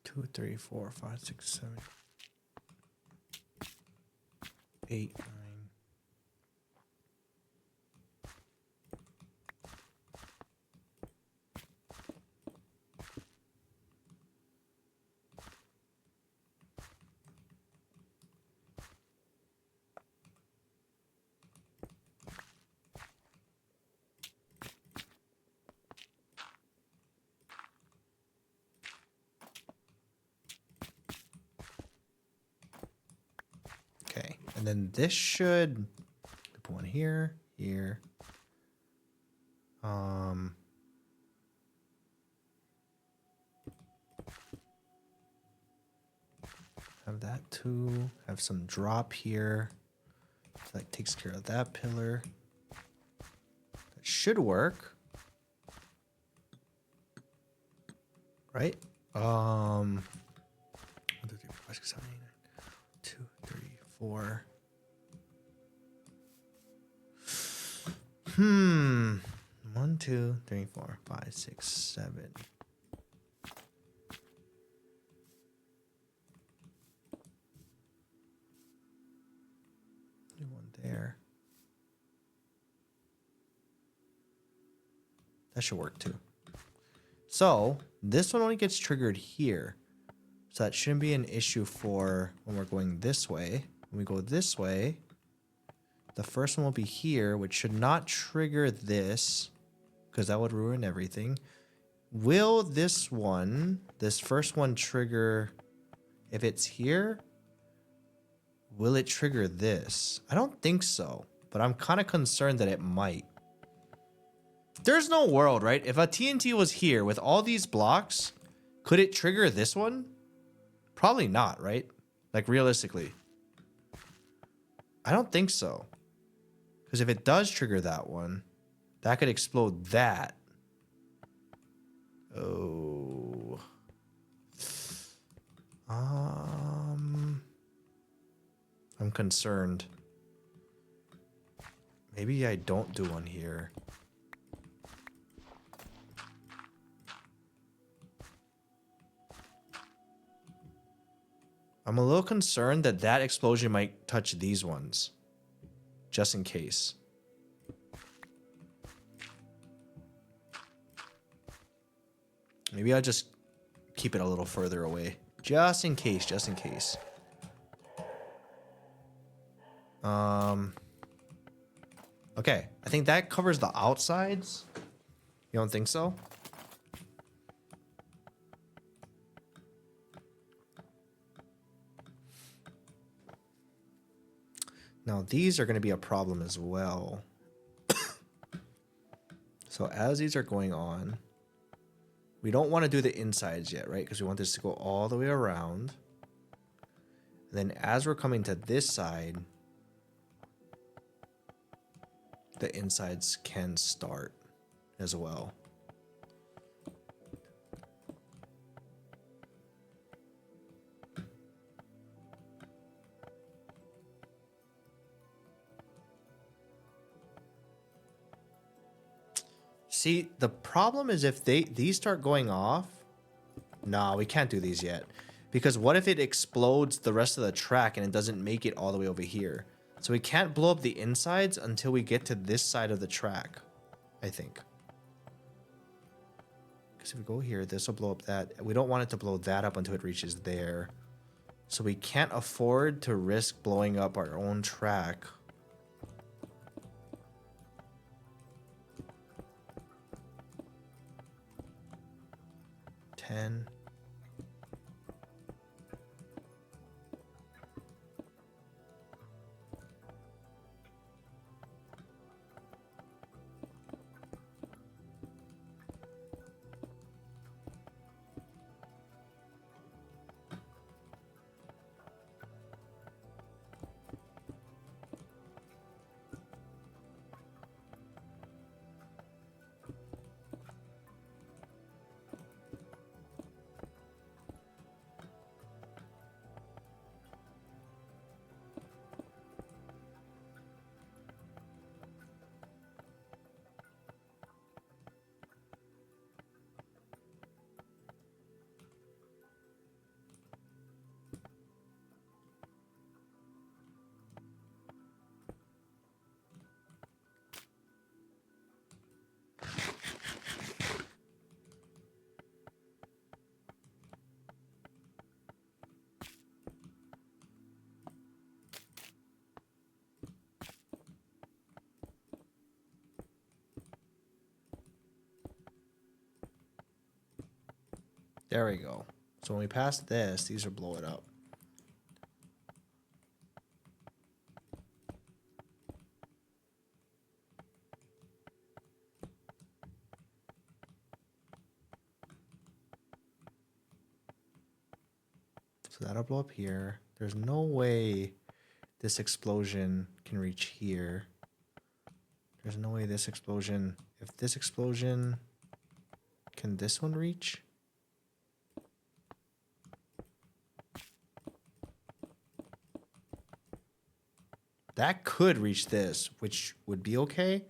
Two, 3, 4, 5, 6, 7, 8, 9. Okay, and then this should put one here, here. Have that too. Have some drop here. So that takes care of that pillar. That should work. Right? 1, 2, 3, 4, 5, 6, 7, 8, 9. 2, 3, 4. 1, 2, 3, 4, 5, 6, 7. One there. That should work too. So this one only gets triggered here. So that shouldn't be an issue for when we're going this way. When we go this way, the first one will be here, which should not trigger this because that would ruin everything. Will this one, this first one, trigger if it's here? Will it trigger this? I don't think so, but I'm kind of concerned that it might. There's no world, right? If a TNT was here with all these blocks, could it trigger this one? Probably not, right? Like realistically. I don't think so. Because if it does trigger that one, that could explode that. Oh. I'm concerned. Maybe I don't do one here. I'm a little concerned that that explosion might touch these ones. Just in case. Maybe I'll just keep it a little further away. Just in case, just in case. Okay, I think that covers the outsides. You don't think so? Now these are going to be a problem as well. So as these are going on, we don't want to do the insides yet, right? Because we want this to go all the way around. And then as we're coming to this side, the insides can start as well. See, the problem is if these start going off. No, we can't do these yet. Because what if it explodes the rest of the track and it doesn't make it all the way over here? So we can't blow up the insides until we get to this side of the track, I think. Because if we go here, this will blow up that. We don't want it to blow that up until it reaches there. So we can't afford to risk blowing up our own track. $10. There we go. So when we pass this, these will blow it up. So that'll blow up here. There's no way this explosion can reach here. There's no way this explosion... If this explosion... Can this one reach? That could reach this, which would be okay.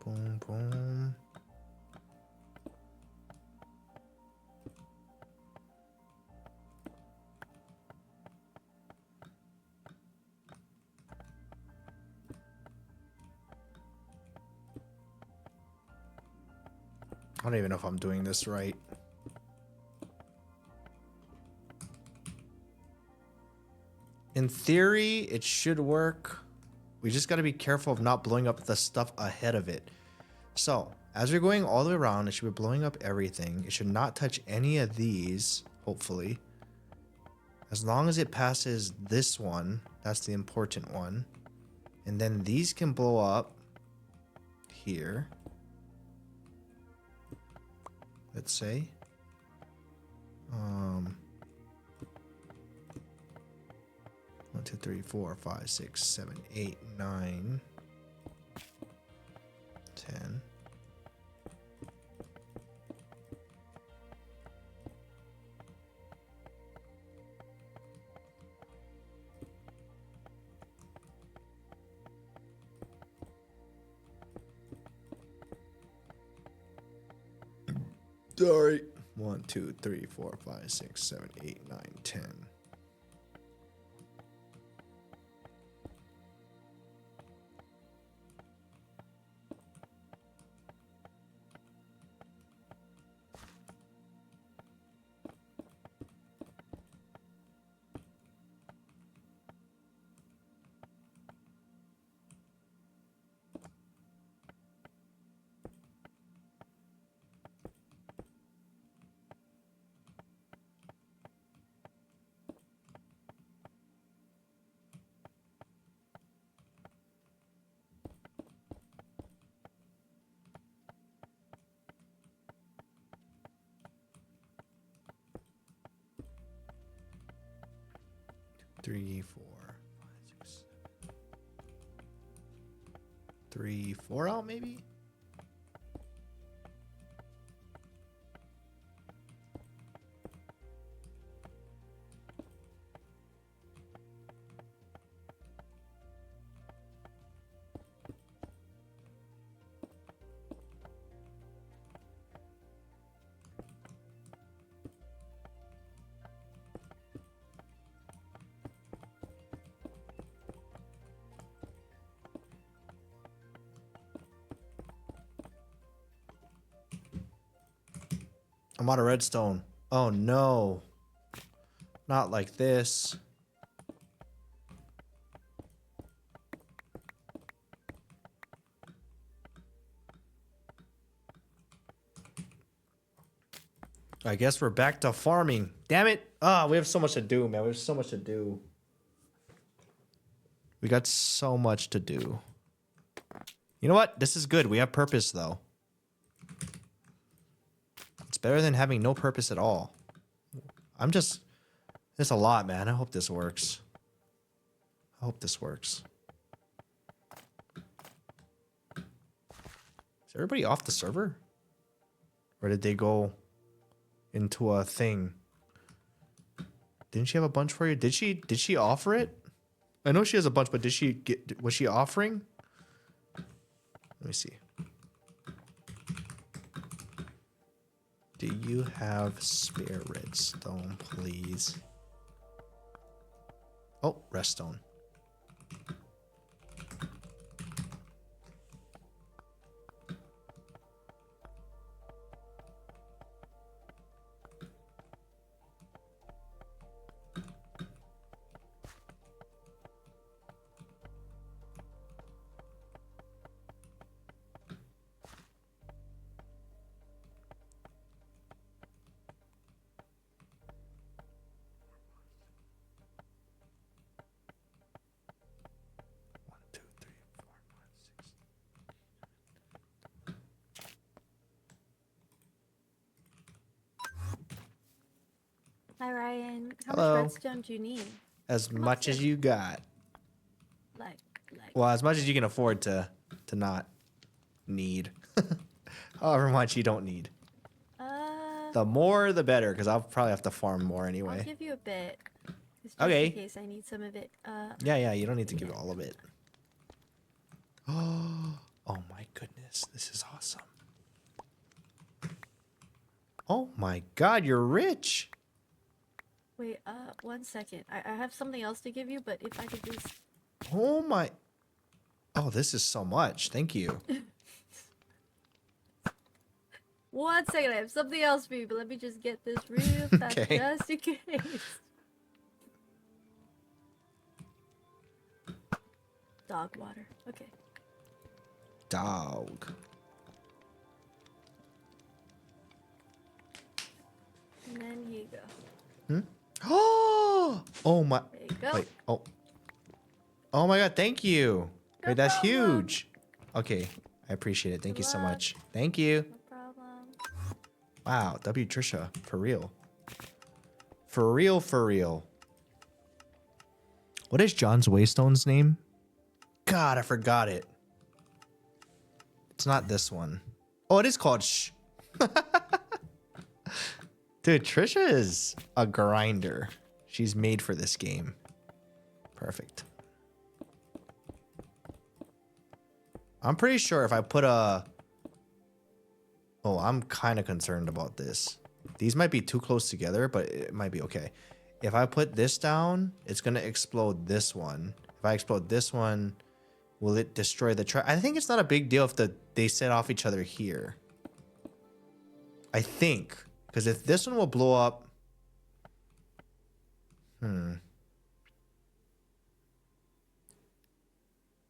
Boom, boom. I don't even know if I'm doing this right. In theory, it should work. We just got to be careful of not blowing up the stuff ahead of it. So, as we're going all the way around, it should be blowing up everything. It should not touch any of these, hopefully. As long as it passes this one, that's the important one. And then these can blow up here. Let's say. 1, 2, 3, 4, 5, 6, 7, 8, 9, 10. Sorry. 1, 2, 3, 4, 5, 6, 7, 8, 9, 10. 3, 4, 5, 6, 7. 3, 4 out maybe? I'm out of redstone. Oh no. Not like this. I guess we're back to farming. Damn it. Ah, we have so much to do, man. We have so much to do. We got so much to do. You know what? This is good. We have purpose, though. It's better than having no purpose at all. It's a lot, man. I hope this works. I hope this works. Is everybody off the server? Or did they go into a thing? Didn't she have a bunch for you? Did she offer it? I know she has a bunch, but was she offering? Let me see. Do you have spare redstone, please? Oh, redstone. Hi Ryan. How Hello. much redstone do you need? As much as you got. Like. Well, as much as you can afford to not need. However much you don't need. The more, the better, because I'll probably have to farm more anyway. I'll give you a bit. Just Okay. in case I need some of it. Yeah, you don't need to give all of it. Oh my goodness, this is awesome. Oh my God, you're rich. Wait, 1 second. I have something else to give you, but if I could just... Oh my... Oh, this is so much. Thank you. 1 second, I have something else for you, but let me just get this real fast, Okay. just in case. Dog water. Okay. Dog. And then here you go. Oh my... There you go. Wait, oh my God, thank you. No Wait, that's problem. huge. Okay, I appreciate it. Thank Good you so luck. much. Thank you. No problem. Wow, W Trisha, for real. For real, for real. What is John's Waystone's name? God, I forgot it. It's not this one. Oh, it is called Shh. Dude, Trisha is a grinder. She's made for this game. Perfect. I'm pretty sure if I put a... Oh, I'm kind of concerned about this. These might be too close together, but it might be okay. If I put this down, it's going to explode this one. If I explode this one, will it destroy the track? I think it's not a big deal if they set off each other here. I think. Because if this one will blow up...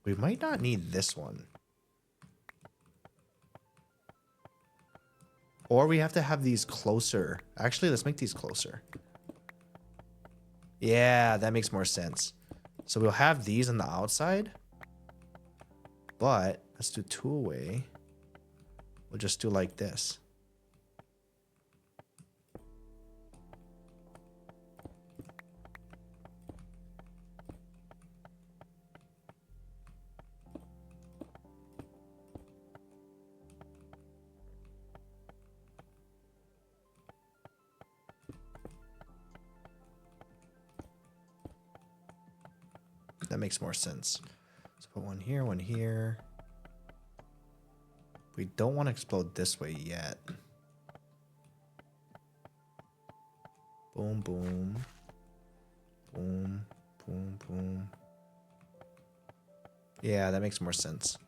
We might not need this one. Or we have to have these closer. Actually, let's make these closer. Yeah, that makes more sense. So we'll have these on the outside. But let's do two away. We'll just do like this. That makes more sense. So put one here, one here. We don't want to explode this way yet. Boom, boom. Boom, boom, boom. Yeah, that makes more sense.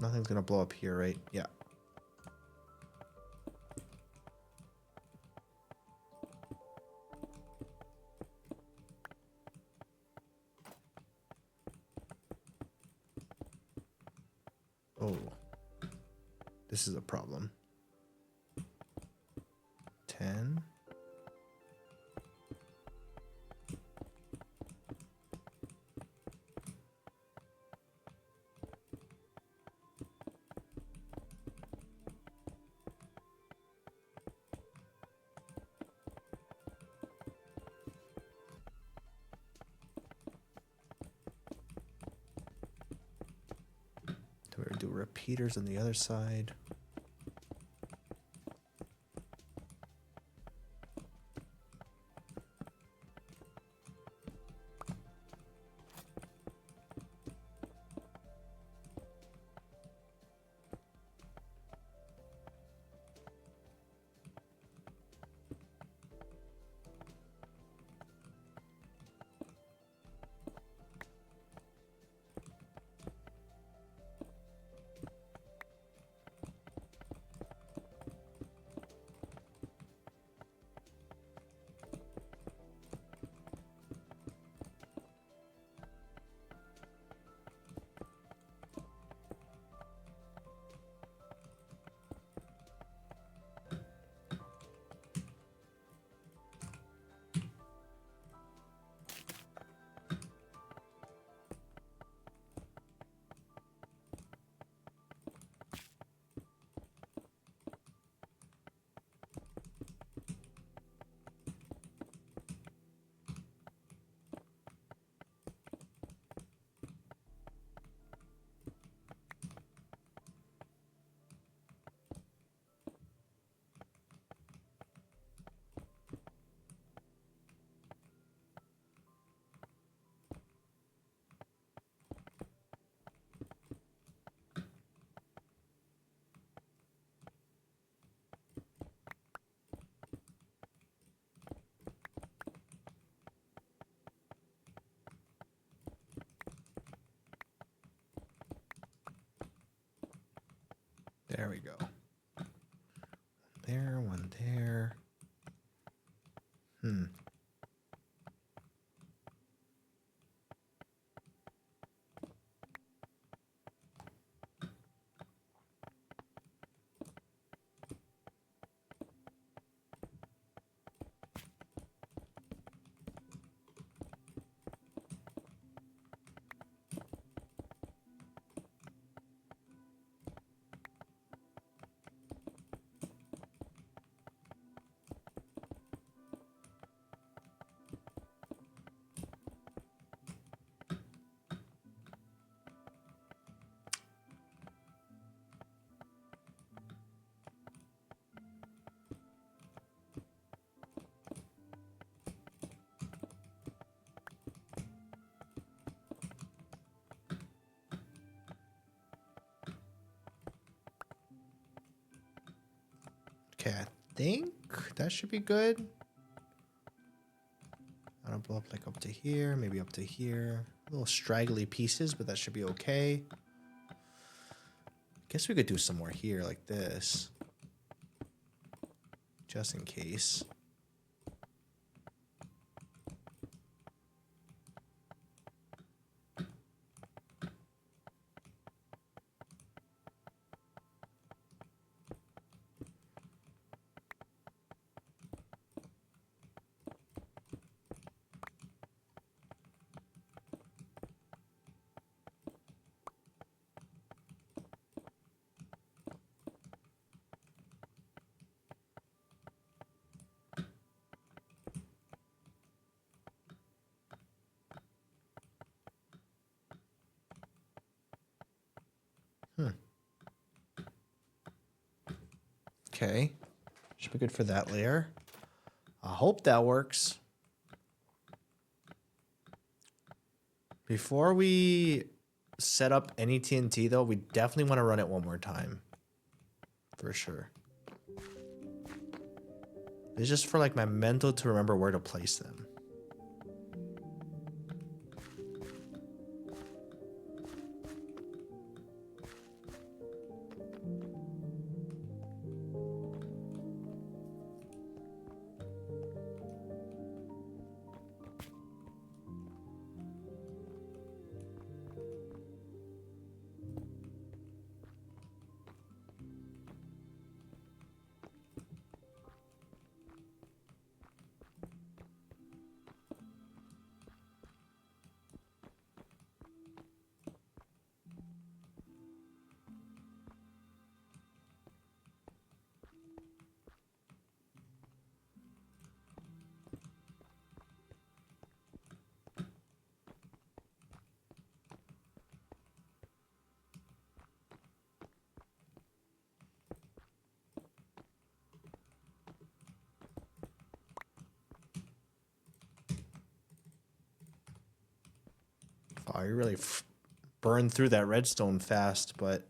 Nothing's gonna blow up here, right? Yeah. Oh. This is a problem. 10. Do we do repeaters on the other side? There we go. There, one there. Okay, I think that should be good. I don't blow up like up to here, maybe up to here. Little straggly pieces, but that should be okay. Guess we could do some more here like this. Just in case. Okay. Should be good for that layer. I hope that works. Before we set up any TNT, though, we definitely want to run it one more time. For sure. It's just for like my mental to remember where to place them. Oh, you really burned through that redstone fast, but...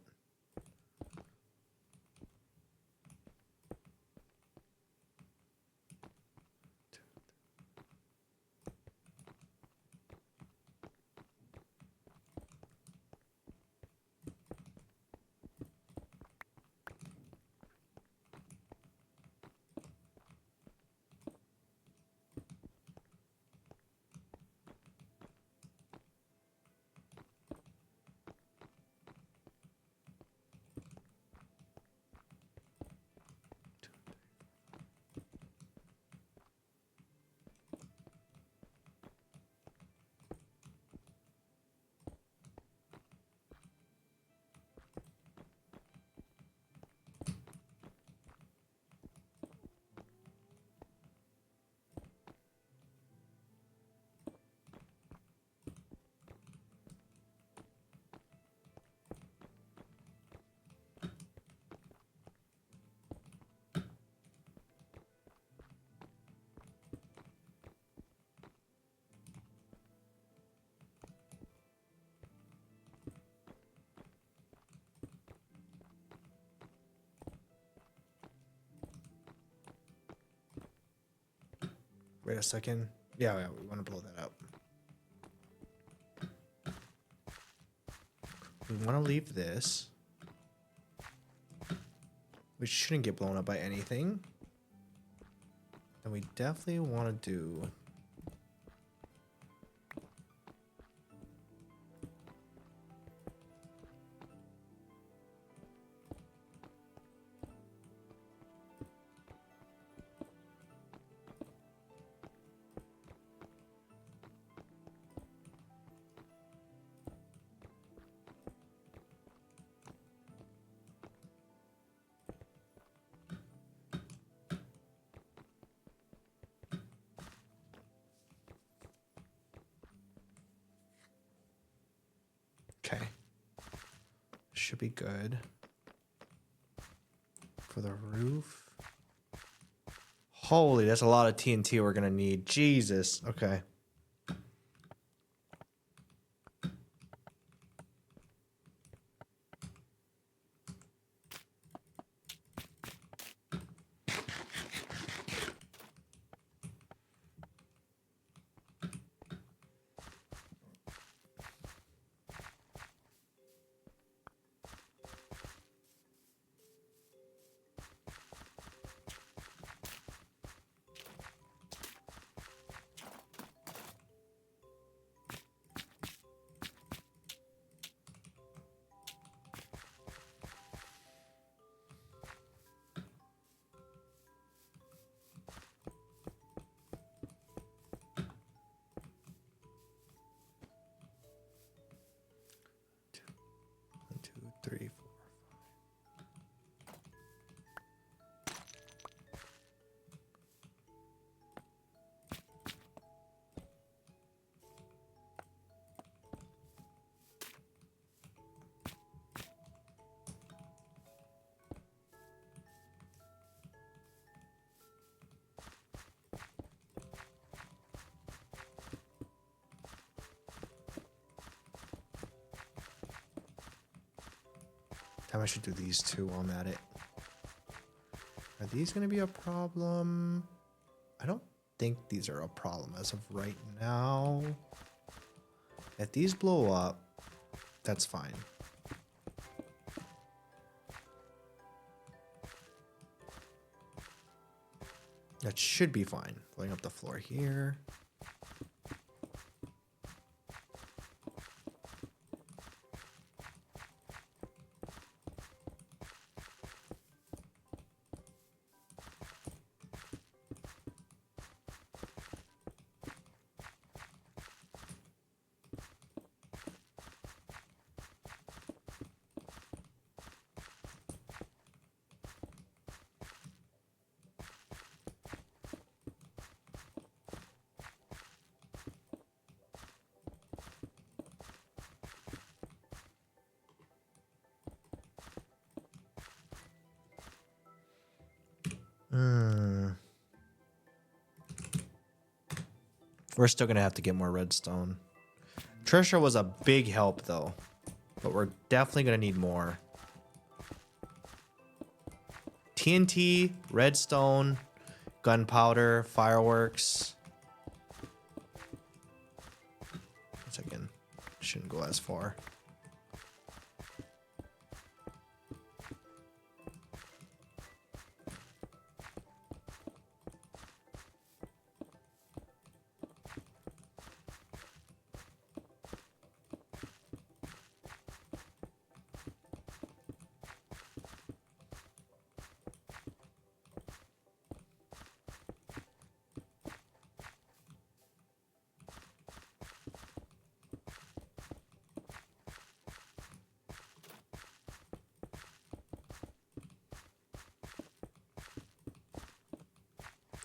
Wait a second. Yeah, we want to blow that up. We want to leave this, which shouldn't get blown up by anything. And we definitely want to do... Okay. Should be good. For the roof. Holy, that's a lot of TNT we're gonna need. Jesus. Okay. I should do these two while I'm at it. Are these going to be a problem? I don't think these are a problem as of right now. If these blow up, that's fine. That should be fine. Blowing up the floor here. We're still gonna have to get more redstone. Trisha was a big help though, but we're definitely gonna need more. TNT, redstone, gunpowder, fireworks. 1 second. Shouldn't go as far.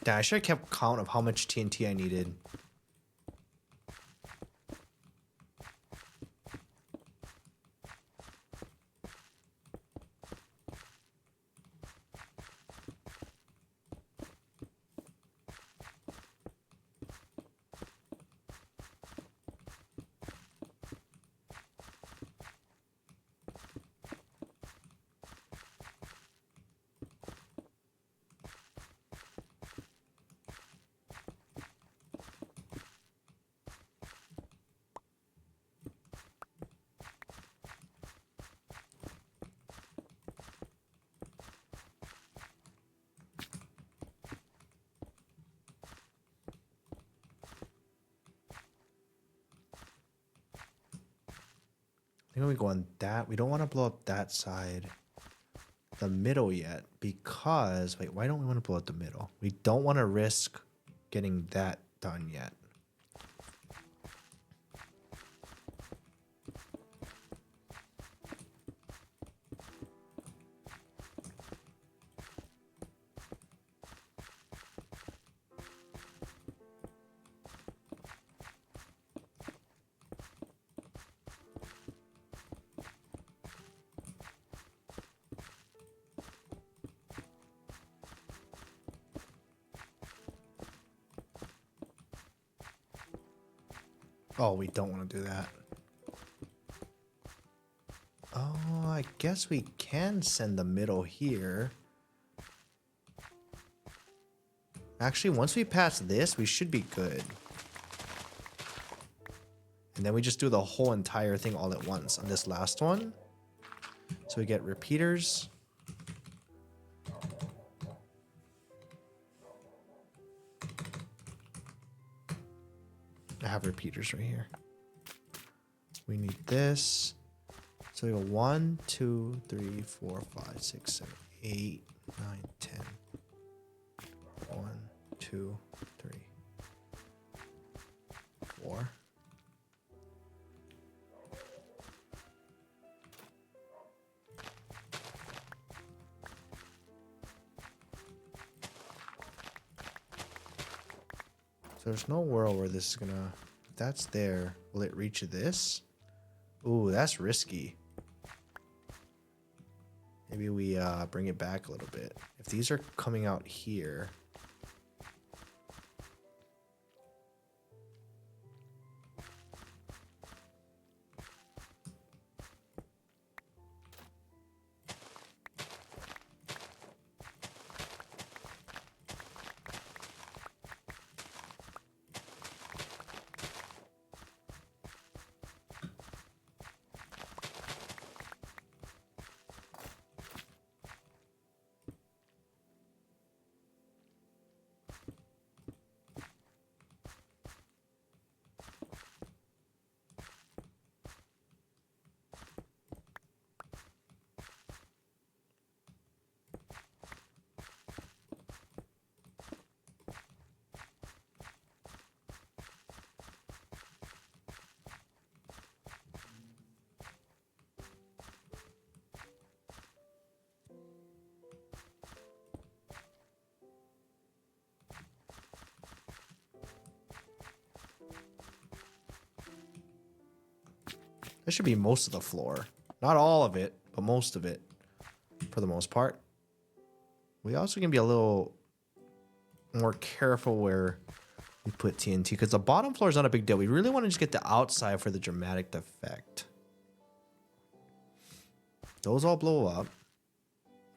Yeah, I should have kept count of how much TNT I needed. I think we go on that. We don't want to blow up that side, the middle yet, because wait, why don't we want to blow up the middle? We don't want to risk getting that done yet. Oh, we don't want to do that. Oh, I guess we can send the middle here. Actually, once we pass this, we should be good. And then we just do the whole entire thing all at once on this last one. So we get repeaters. I have repeaters right here. We need this. So we go 1, 2, 3, 4, 5, 6, 7, 8, 9, 10. 1, 2, 3, 4. So there's no world where this is gonna, if that's there, will it reach this? Ooh, that's risky. Maybe we bring it back a little bit. If these are coming out here. That should be most of the floor. Not all of it, but most of it for the most part. We also can be a little more careful where we put TNT because the bottom floor is not a big deal. We really want to just get the outside for the dramatic effect. Those all blow up.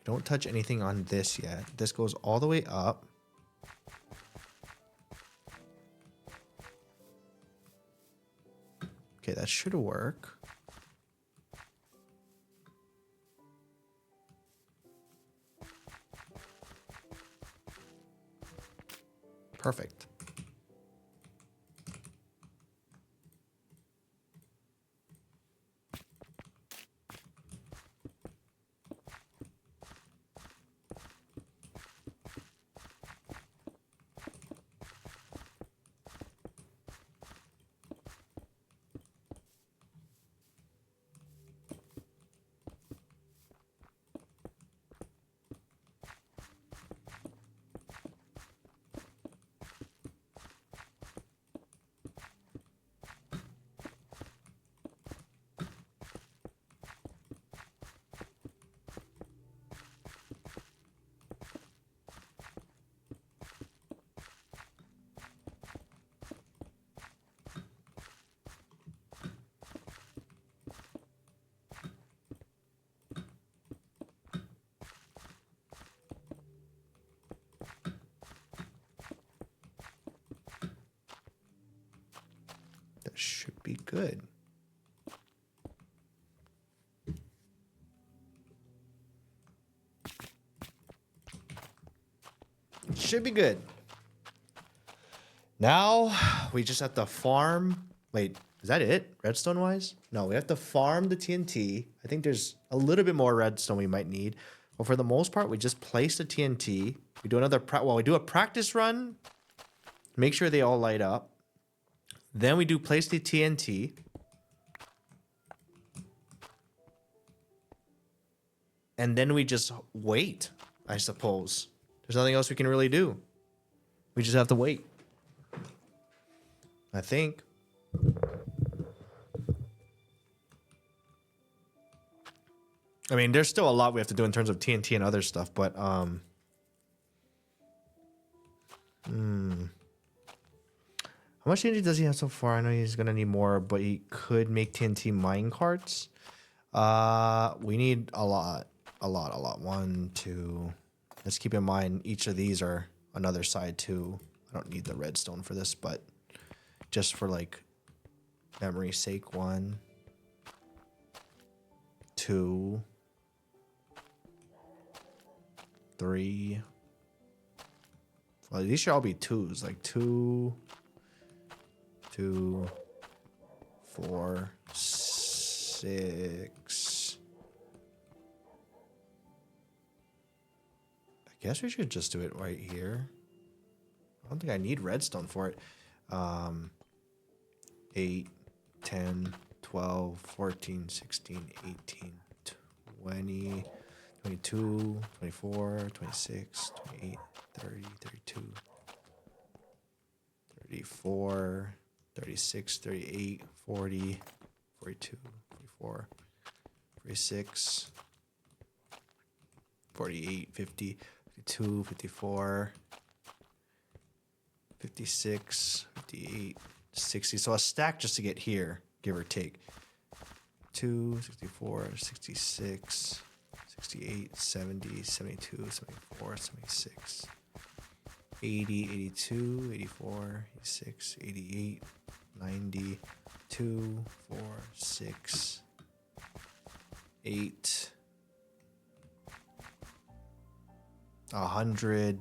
Don't touch anything on this yet. This goes all the way up. Okay, that should work. Perfect. That should be good. Should be good. Now we just have to farm. Wait, is that it? Redstone wise? No, we have to farm the TNT. I think there's a little bit more redstone we might need. But for the most part, we just place the TNT. We do another we do a practice run. Make sure they all light up. Then we do place the TNT. And then we just wait, I suppose. There's nothing else we can really do. We just have to wait. I think. I mean, there's still a lot we have to do in terms of TNT and other stuff, but How much TNT does he have so far? I know he's gonna need more, but he could make TNT mine carts. We need a lot. 1, 2. Let's keep in mind each of these are another side too. I don't need the redstone for this, but just for like memory's sake, 1, 2, 3. Well, these should all be 2s, like 2, 2, 4, 6. I guess we should just do it right here. I don't think I need redstone for it. 8, 10, 12, 14, 16, 18, 20, 22, 24, 26, 28, 30, 32, 34, 36, 38, 40, 42, 44, 46, 48, 50, 52, 54, 56, 58, 60. So a stack just to get here, give or take. 2, 64, 66, 68, 70, 72, 74, 76, 80, 82, 84, 86, 88, 90, 2, 4, 6, 8, 100,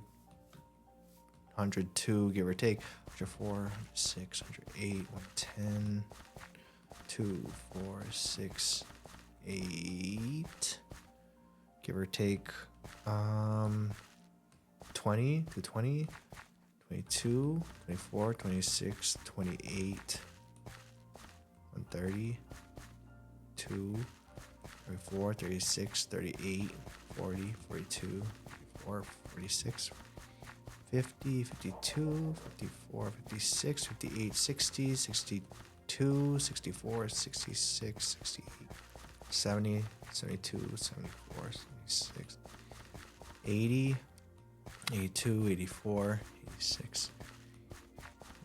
102, give or take. 104, 106, 108, 110, 2, 4, 6, 8. Give or take 20 to 20, 22, 24, 26, 28, 130, 2, 34, 36, 38, 40, 42, 44, 46, 50, 52, 54, 56, 58, 60, 62, 62, 64, 66, 68, 70, 72, 74, 76, 80, 82, 84, 86,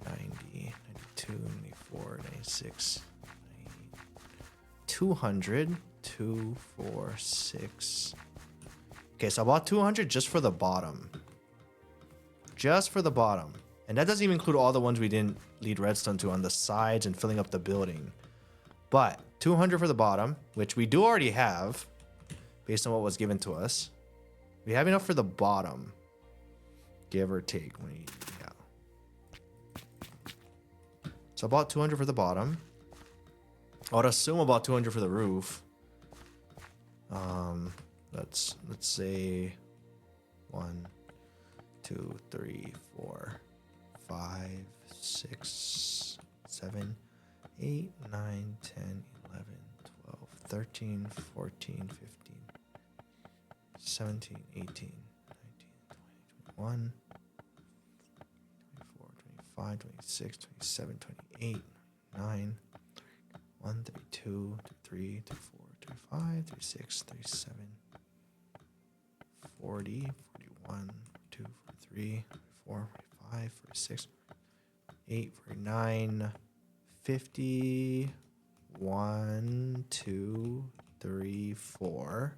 90, 92, 94, 96, 200, 2, 4, 6. Okay, so about 200 just for the bottom. Just for the bottom. And that doesn't even include all the ones we didn't lead redstone to on the sides and filling up the building. But 200 for the bottom, which we do already have based on what was given to us. We have enough for the bottom. Give or take. Yeah. So about 200 for the bottom. I would assume about 200 for the roof. Let's say 1, 2, 3, 4, 5, 6, 7, 8, 9, 10, 11, 12, 13, 14, 15, 17, 18, 19, 20, 21, 24, 25, 26, 27, 28, 9, 1, 32, 33, 34, 35, 36, 37, 40, 41, 42, 43, 44, 45, 46, 8, 49, 50, 1, 2, 3, 4,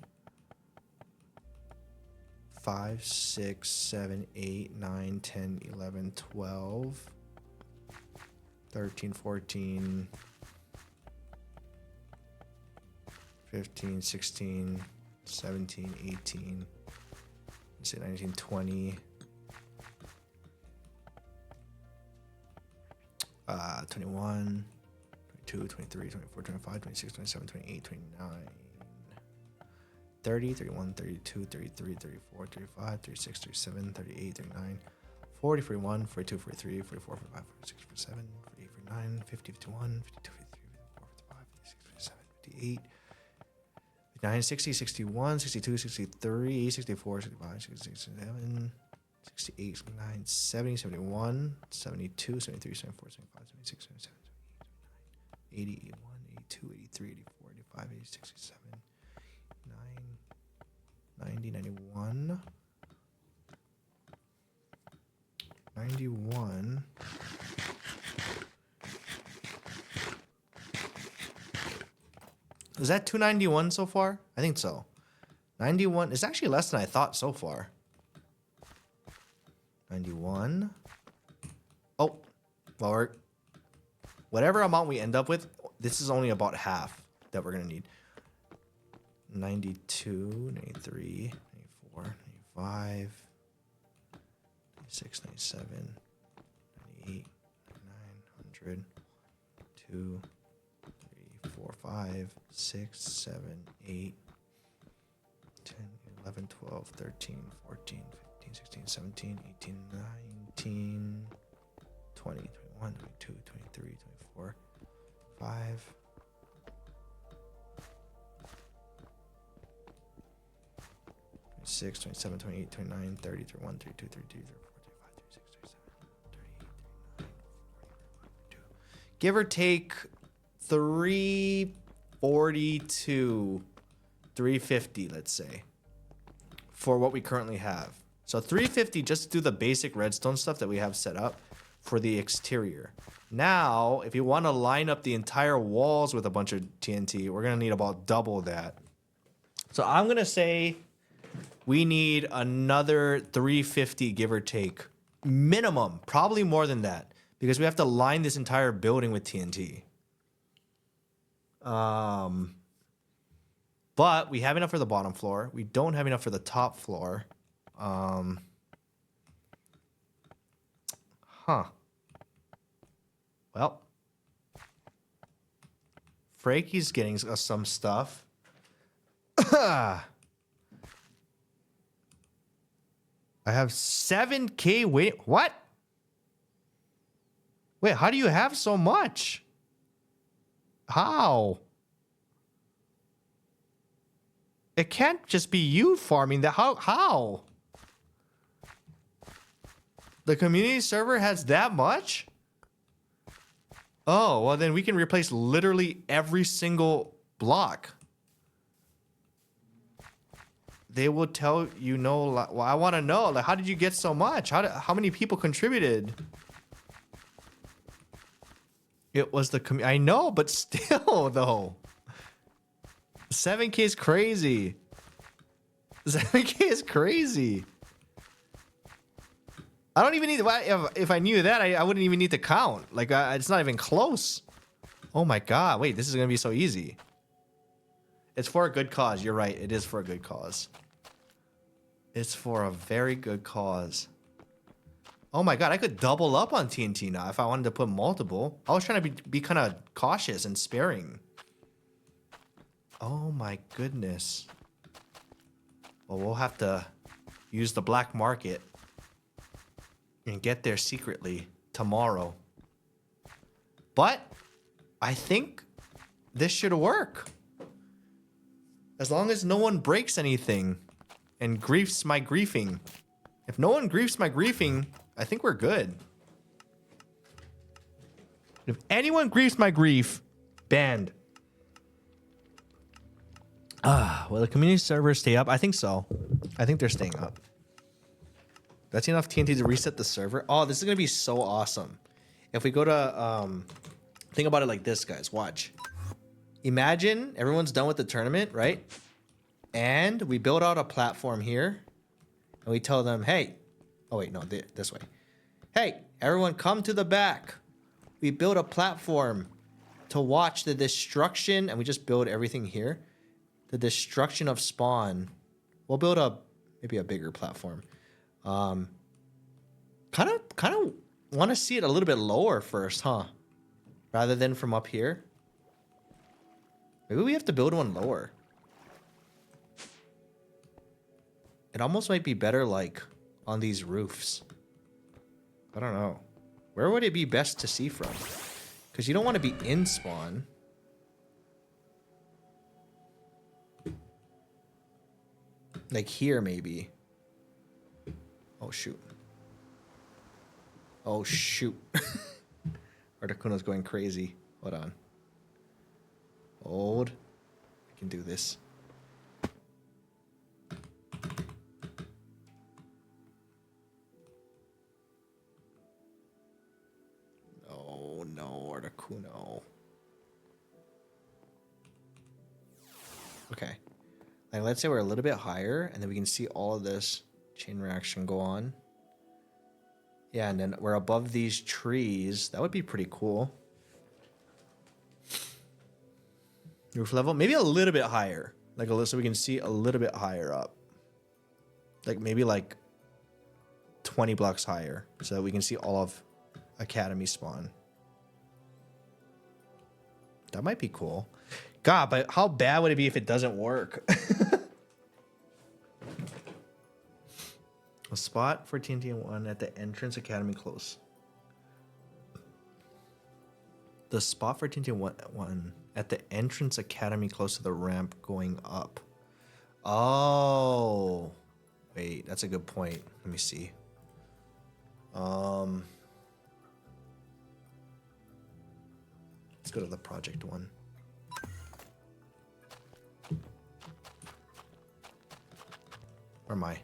5, 6, 7, 8, 9, 10, 11, 12, 13, 14, 15, 16, 17, 18, let's say 19, 20, 21, 22, 23, 24, 25, 26, 27, 28, 29, 30, 31, 32, 33, 34, 35, 36, 37, 38, 39, 40, 41, 42, 43, 44, 45, 46, 47, 48, 49, 50, 51, 52, 53, 54, 55, 56, 57, 58, 59, 60, 61, 62, 63, 64, 65, 66, 67, 68, 69, 70, 71, 72, 73, 74, 75, 76, 77, 80, 81, 82, 83, 84, 85, 86, 87, 90, 91, 91. Is that 291 so far? I think so. 91 is actually less than I thought so far. 91. Oh, well, whatever amount we end up with, this is only about half that we're going to need. 92, 93, 94, 95, 96, 97, 98, 99, 100, 2, 3, 4, 5, 6, 7, 8, 10, 11, 12, 13, 14, 15, 16, 17, 18, 19, 20, 21, 22, 23, 24, 5, 26, 27, 28, 29, 30, 31, 32, 33, 34, 35, 36, 37, 38, 39, 40, 41, 42. Give or take 342, 350, let's say, for what we currently have. So 350 just to do the basic redstone stuff that we have set up for the exterior. Now, if you want to line up the entire walls with a bunch of TNT, we're going to need about double that. So I'm going to say we need another 350, give or take. Minimum, probably more than that, because we have to line this entire building with TNT. But we have enough for the bottom floor. We don't have enough for the top floor. Well, Frankie's getting us some stuff. I have 7K. Wait, what? Wait, how do you have so much? How? It can't just be you farming that. How? The community server has that much? Oh, well then we can replace literally every single block. They will tell you no. Well, I want to know, like, how did you get so much? How many people contributed? It was the I know, but still though. 7K is crazy. 7K is crazy. I don't even need if I knew that I wouldn't even need to count. Like it's not even close. Oh my god! Wait, this is gonna be so easy. It's for a good cause. You're right. It is for a good cause. It's for a very good cause. Oh my god! I could double up on TNT now if I wanted to put multiple. I was trying to be kind of cautious and sparing. Oh my goodness. Well, we'll have to use the black market and get there secretly tomorrow. But I think this should work. As long as no one breaks anything and griefs my griefing. If no one griefs my griefing, I think we're good. If anyone griefs my grief, banned. Will the community servers stay up? I think so. I think they're staying up. That's enough TNT to reset the server. Oh, this is gonna be so awesome. If we go to think about it like this, guys. Watch. Imagine everyone's done with the tournament, right? And we build out a platform here, and we tell them, "Hey, oh wait, no, this way. Hey, everyone, come to the back. We build a platform to watch the destruction, and we just build everything here. The destruction of spawn. We'll build maybe a bigger platform. Kind of want to see it a little bit lower first, huh? Rather than from up here. Maybe we have to build one lower. It almost might be better like on these roofs. I don't know. Where would it be best to see from? Because you don't want to be in spawn. Like here, maybe. Oh, shoot. Oh, shoot. Articuno's going crazy. Hold on. Hold. I can do this. No, Articuno. Okay. Like, let's say we're a little bit higher, and then we can see all of this chain reaction go on. Yeah, and then we're above these trees. That would be pretty cool. Roof level, maybe a little bit higher. Like, so we can see a little bit higher up. Like, maybe like 20 blocks higher, so that we can see all of Academy spawn. That might be cool. God, but how bad would it be if it doesn't work? A spot for TNT1 at the entrance Academy close. The spot for TNT1 at the entrance Academy close to the ramp going up. Oh. Wait, that's a good point. Let me see. Let's go to the project one. Where am I?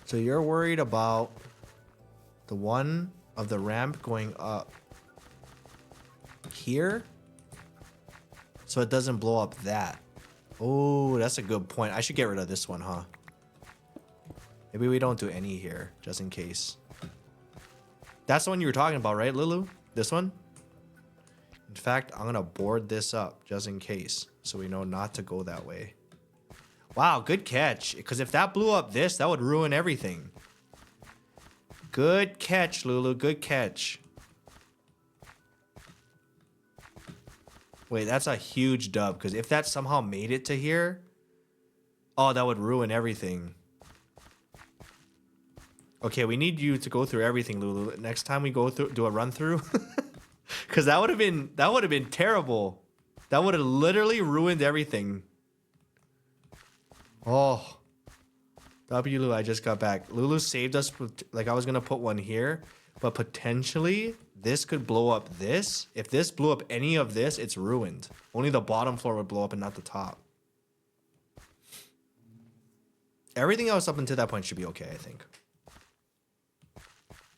So you're worried about the one of the ramp going up here, so it doesn't blow up that. Oh, that's a good point. I should get rid of this one, huh? Maybe we don't do any here, just in case. That's the one you were talking about, right, Lulu? This one? In fact, I'm gonna board this up just in case, so we know not to go that way. Wow, good catch. Because if that blew up this, that would ruin everything. Good catch, Lulu. Good catch. Wait, that's a huge dub. Because if that somehow made it to here, oh, that would ruin everything. Okay, we need you to go through everything, Lulu. Next time we go through, do a run through. Because that would have been terrible. That would have literally ruined everything. Oh. W Lulu, I just got back. Lulu saved us. Like, I was going to put one here. But potentially, this could blow up this. If this blew up any of this, it's ruined. Only the bottom floor would blow up and not the top. Everything else up until that point should be okay, I think.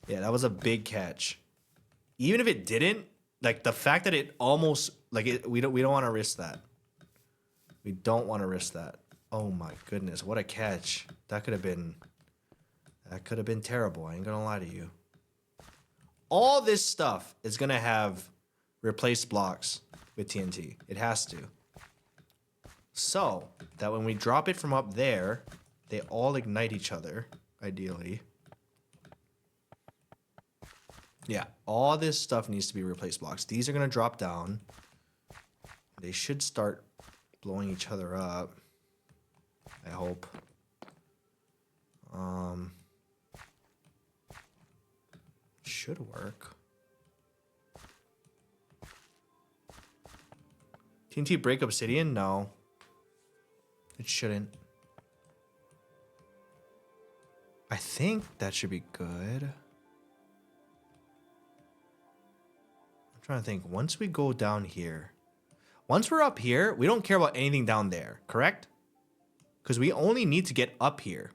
Yeah, that was a big catch. Even if it didn't, like the fact that it almost we don't want to risk that. We don't want to risk that. Oh my goodness, what a catch. That could have been terrible. I ain't gonna lie to you. All this stuff is gonna have replaced blocks with TNT. It has to. So that when we drop it from up there, they all ignite each other, ideally. Yeah, all this stuff needs to be replaced blocks. These are going to drop down. They should start blowing each other up. I hope. Should work. TNT break obsidian? No. It shouldn't. I think that should be good. I'm trying to think. Once we go down here, once we're up here, we don't care about anything down there, correct? Because we only need to get up here.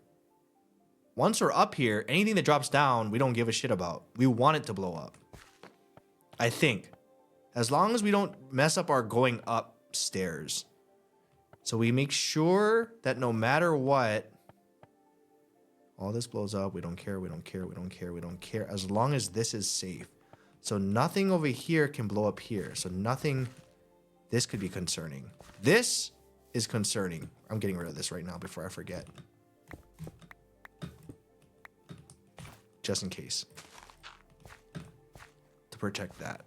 Once we're up here, anything that drops down, we don't give a shit about. We want it to blow up. I think. As long as we don't mess up our going upstairs. So we make sure that no matter what, all this blows up. We don't care. We don't care. We don't care. We don't care. As long as this is safe. So nothing over here can blow up here. So nothing. This could be concerning. This is concerning. I'm getting rid of this right now before I forget. Just in case. To protect that.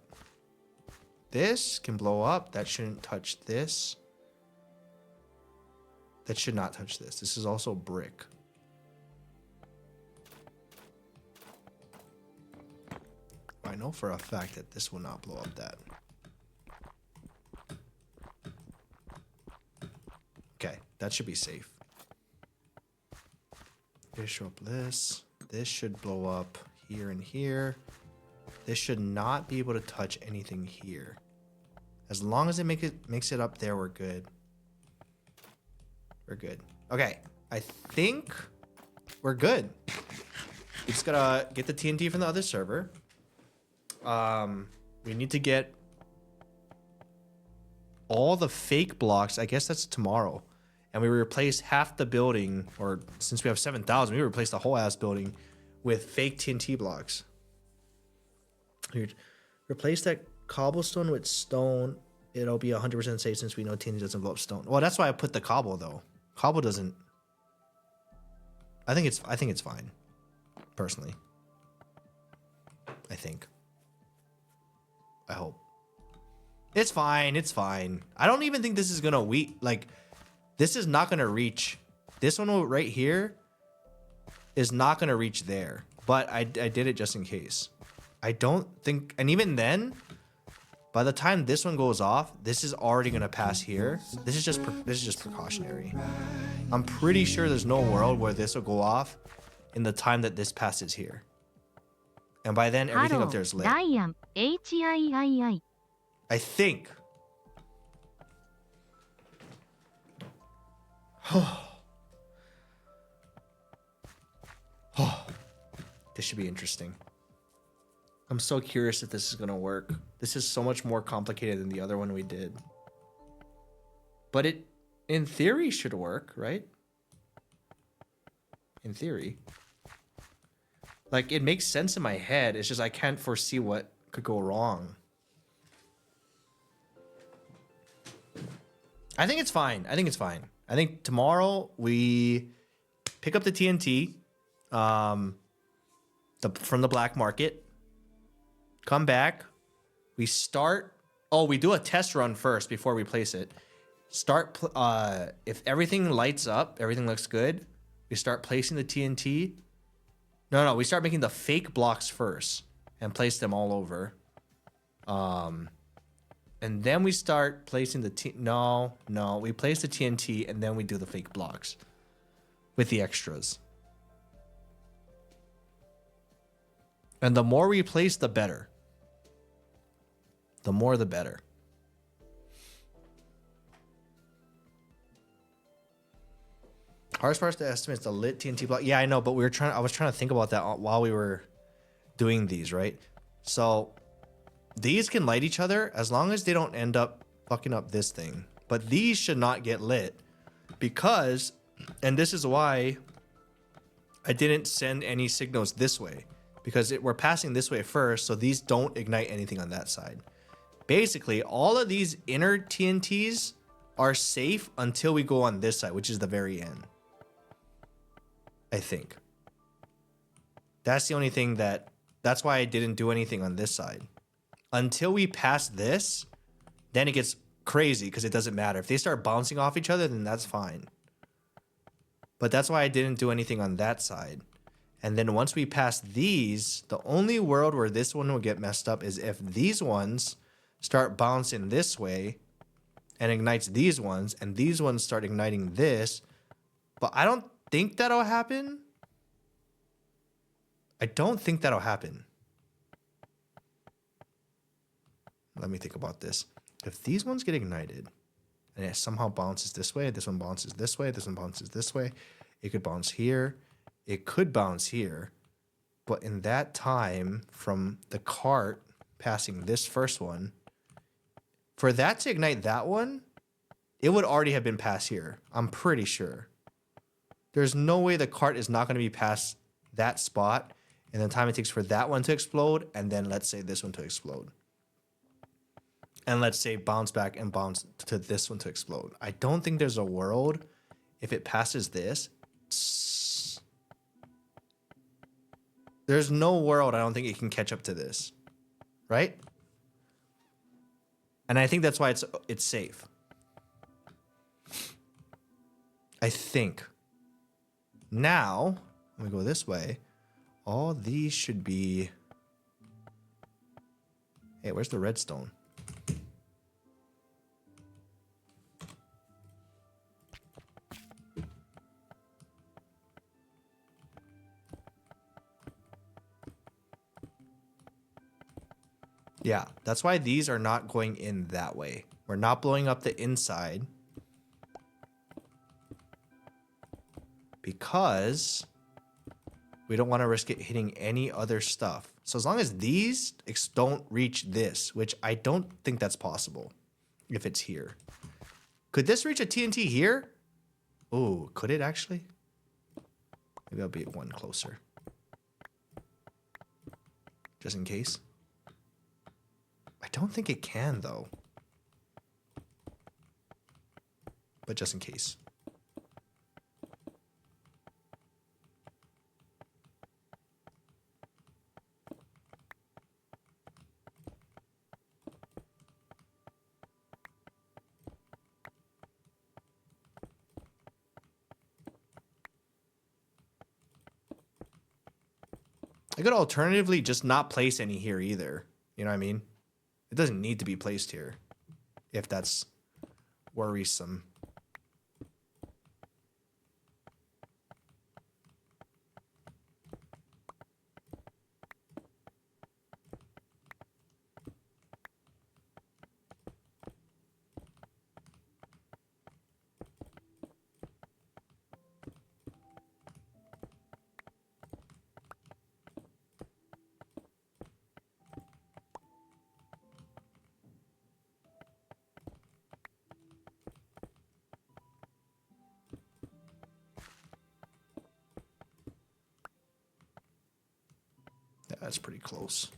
This can blow up. That shouldn't touch this. That should not touch this. This is also brick. I know for a fact that this will not blow up that. Okay, that should be safe. Bishop this. This should blow up here and here. This should not be able to touch anything here. As long as it makes it up there, we're good. We're good. Okay, I think we're good. We just gotta get the TNT from the other server. We need to get all the fake blocks. I guess that's tomorrow. And we replace half the building, or since we have 7,000, we replace the whole ass building with fake TNT blocks. We replace that cobblestone with stone. It'll be 100% safe since we know TNT doesn't blow up stone. Well, that's why I put the cobble though. Cobble doesn't. I think it's fine. Personally. I think. I hope. It's fine. It's fine. I don't even think this is gonna this is not gonna reach. This one right here is not gonna reach there. But I did it just in case. I don't think, and even then, by the time this one goes off, this is already gonna pass here. This is just precautionary. I'm pretty sure there's no world where this will go off in the time that this passes here. And by then, everything up there is lit. itsRyanHiga. I think. This should be interesting. I'm so curious if this is going to work. This is so much more complicated than the other one we did. But it, in theory, should work, right? In theory. Like, it makes sense in my head. It's just I can't foresee what could go wrong. I think it's fine. I think it's fine. I think tomorrow we pick up the TNT from the black market. Come back. We start. Oh, we do a test run first before we place it. Start. If everything lights up, everything looks good. We start placing the TNT. No, we start making the fake blocks first and place them all over. And then we start placing the we place the TNT and then we do the fake blocks. with the extras. And the more we place, the better. The more, the better. Hardest part to estimate is the lit TNT block. Yeah, I know, but I was trying to think about that while we were doing these, right? So these can light each other as long as they don't end up fucking up this thing. But these should not get lit because, and this is why I didn't send any signals this way, because we're passing this way first, so these don't ignite anything on that side. Basically, all of these inner TNTs are safe until we go on this side, which is the very end. I think. That's the only thing that's why I didn't do anything on this side. Until we pass this, then it gets crazy because it doesn't matter. If they start bouncing off each other, then that's fine. But that's why I didn't do anything on that side. And then once we pass these, the only world where this one will get messed up is if these ones start bouncing this way and ignites these ones, and these ones start igniting this. But I don't think that'll happen. I don't think that'll happen. Let me think about this. If these ones get ignited and it somehow bounces this way, this one bounces this way, this one bounces this way, it could bounce here, it could bounce here. But in that time from the cart passing this first one, for that to ignite that one, it would already have been past here. I'm pretty sure. There's no way the cart is not going to be past that spot in the time it takes for that one to explode, and then let's say this one to explode. And let's say bounce back and bounce to this one to explode. I don't think there's a world if it passes this. There's no world I don't think it can catch up to this. Right? And I think that's why it's safe. I think. Now, when we go this way, all these should be... Hey, where's the redstone? Yeah, that's why these are not going in that way. We're not blowing up the inside. Because we don't want to risk it hitting any other stuff. So as long as these don't reach this, which I don't think that's possible if it's here. Could this reach a TNT here? Oh, could it actually? Maybe I'll be one closer. Just in case. I don't think it can, though. But just in case. I could alternatively just not place any here either. You know what I mean? It doesn't need to be placed here if that's worrisome. Yeah, that's pretty close.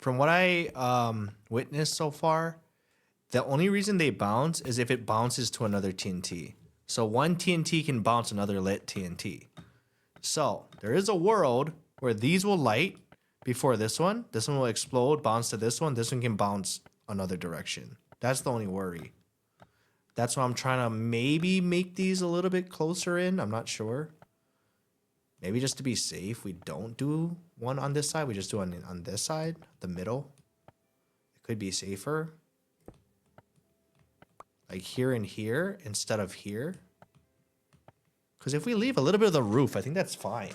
from what I witnessed so far, the only reason they bounce is if it bounces to another TNT. So one TNT can bounce another lit TNT. So there is a world where these will light before this one. This one will explode, bounce to this one. This one can bounce another direction. That's the only worry. That's why I'm trying to maybe make these a little bit closer in. I'm not sure. Maybe just to be safe, we don't do one on this side. We just do one on this side, the middle. It could be safer. Like here and here instead of here. Because if we leave a little bit of the roof, I think that's fine.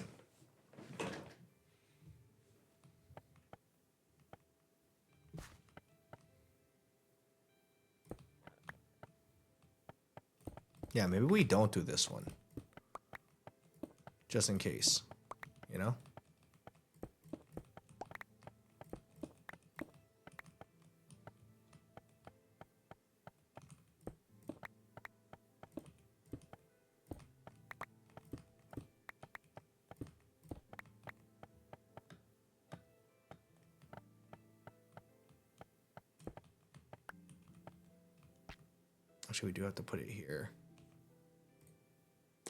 Yeah, maybe we don't do this one. Just in case, you know? Actually, we do have to put it here.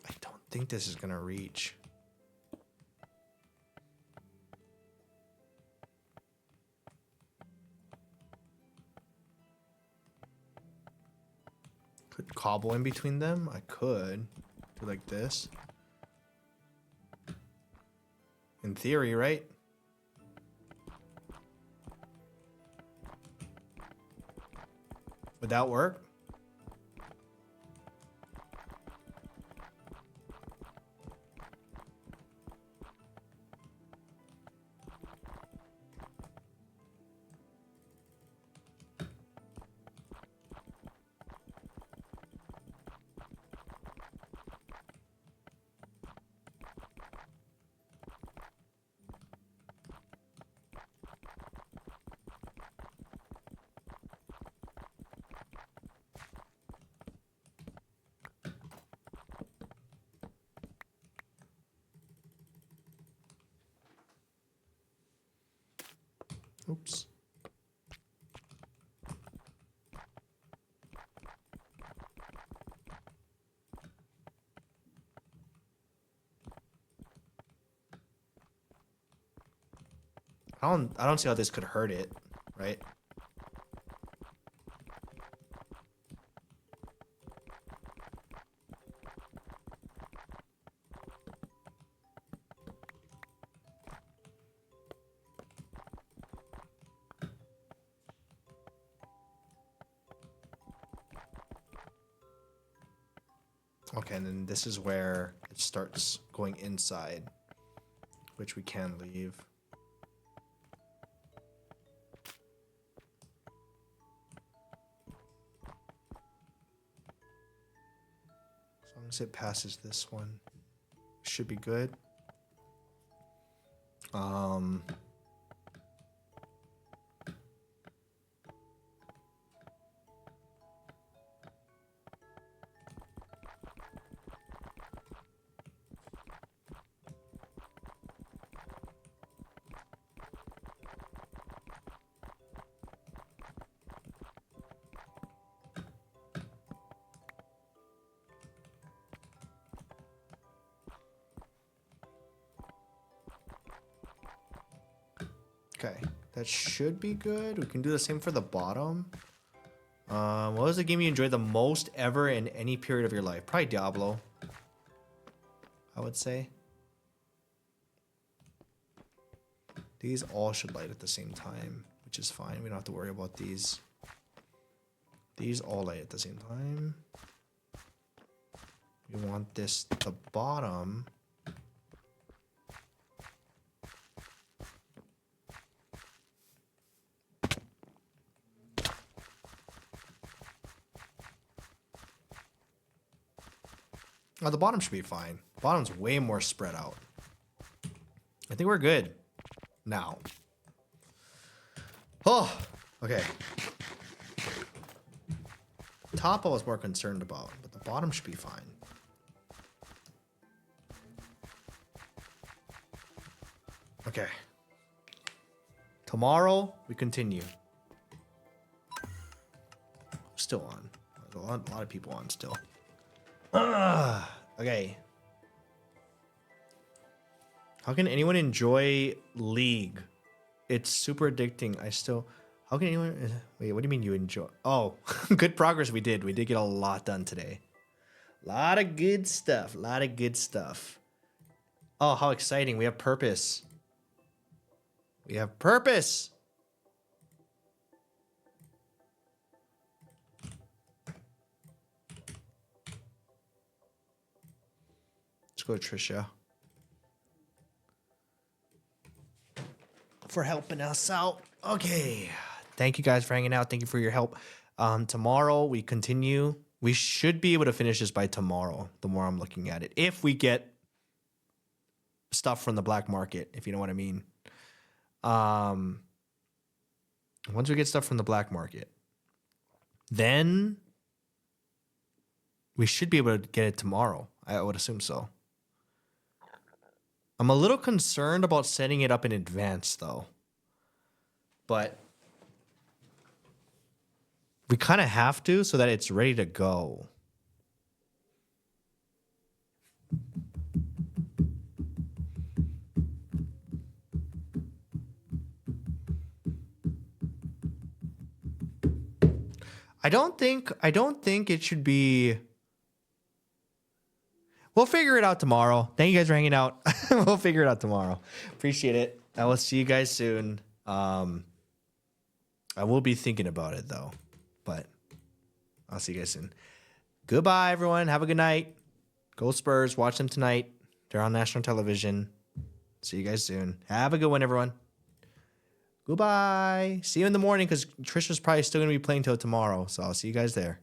I don't think this is gonna reach. Could cobble in between them? I could. Do like this. In theory, right? Would that work? Oops. I don't see how this could hurt it, right? Okay, and then this is where it starts going inside, which we can leave. As long as it passes this one, should be good. Okay, that should be good. We can do the same for the bottom. What was the game you enjoyed the most ever in any period of your life? Probably Diablo, I would say. These all should light at the same time, which is fine. We don't have to worry about these. These all light at the same time. We want this, the bottom. Oh, the bottom should be fine. Bottom's way more spread out. I think we're good now. Oh, okay. Top I was more concerned about, but the bottom should be fine. Okay. Tomorrow, we continue. Still on. There's a lot of people on still. Okay. How can anyone enjoy League? It's super addicting. How can anyone... Wait, what do you mean you enjoy... Oh, good progress we did. We did get a lot done today. A lot of good stuff. A lot of good stuff. Oh, how exciting. We have purpose. We have purpose. Let's go to Trisha. For helping us out. Okay. Thank you guys for hanging out. Thank you for your help. Tomorrow we continue. We should be able to finish this by tomorrow, the more I'm looking at it. If we get stuff from the black market, if you know what I mean. Once we get stuff from the black market, then we should be able to get it tomorrow. I would assume so. I'm a little concerned about setting it up in advance, though. But we kind of have to so that it's ready to go. I don't think it should be... We'll figure it out tomorrow. Thank you guys for hanging out. We'll figure it out tomorrow. Appreciate it. I will see you guys soon. I will be thinking about it, though. But I'll see you guys soon. Goodbye, everyone. Have a good night. Go Spurs. Watch them tonight. They're on national television. See you guys soon. Have a good one, everyone. Goodbye. See you in the morning because Trisha's probably still going to be playing till tomorrow. So I'll see you guys there.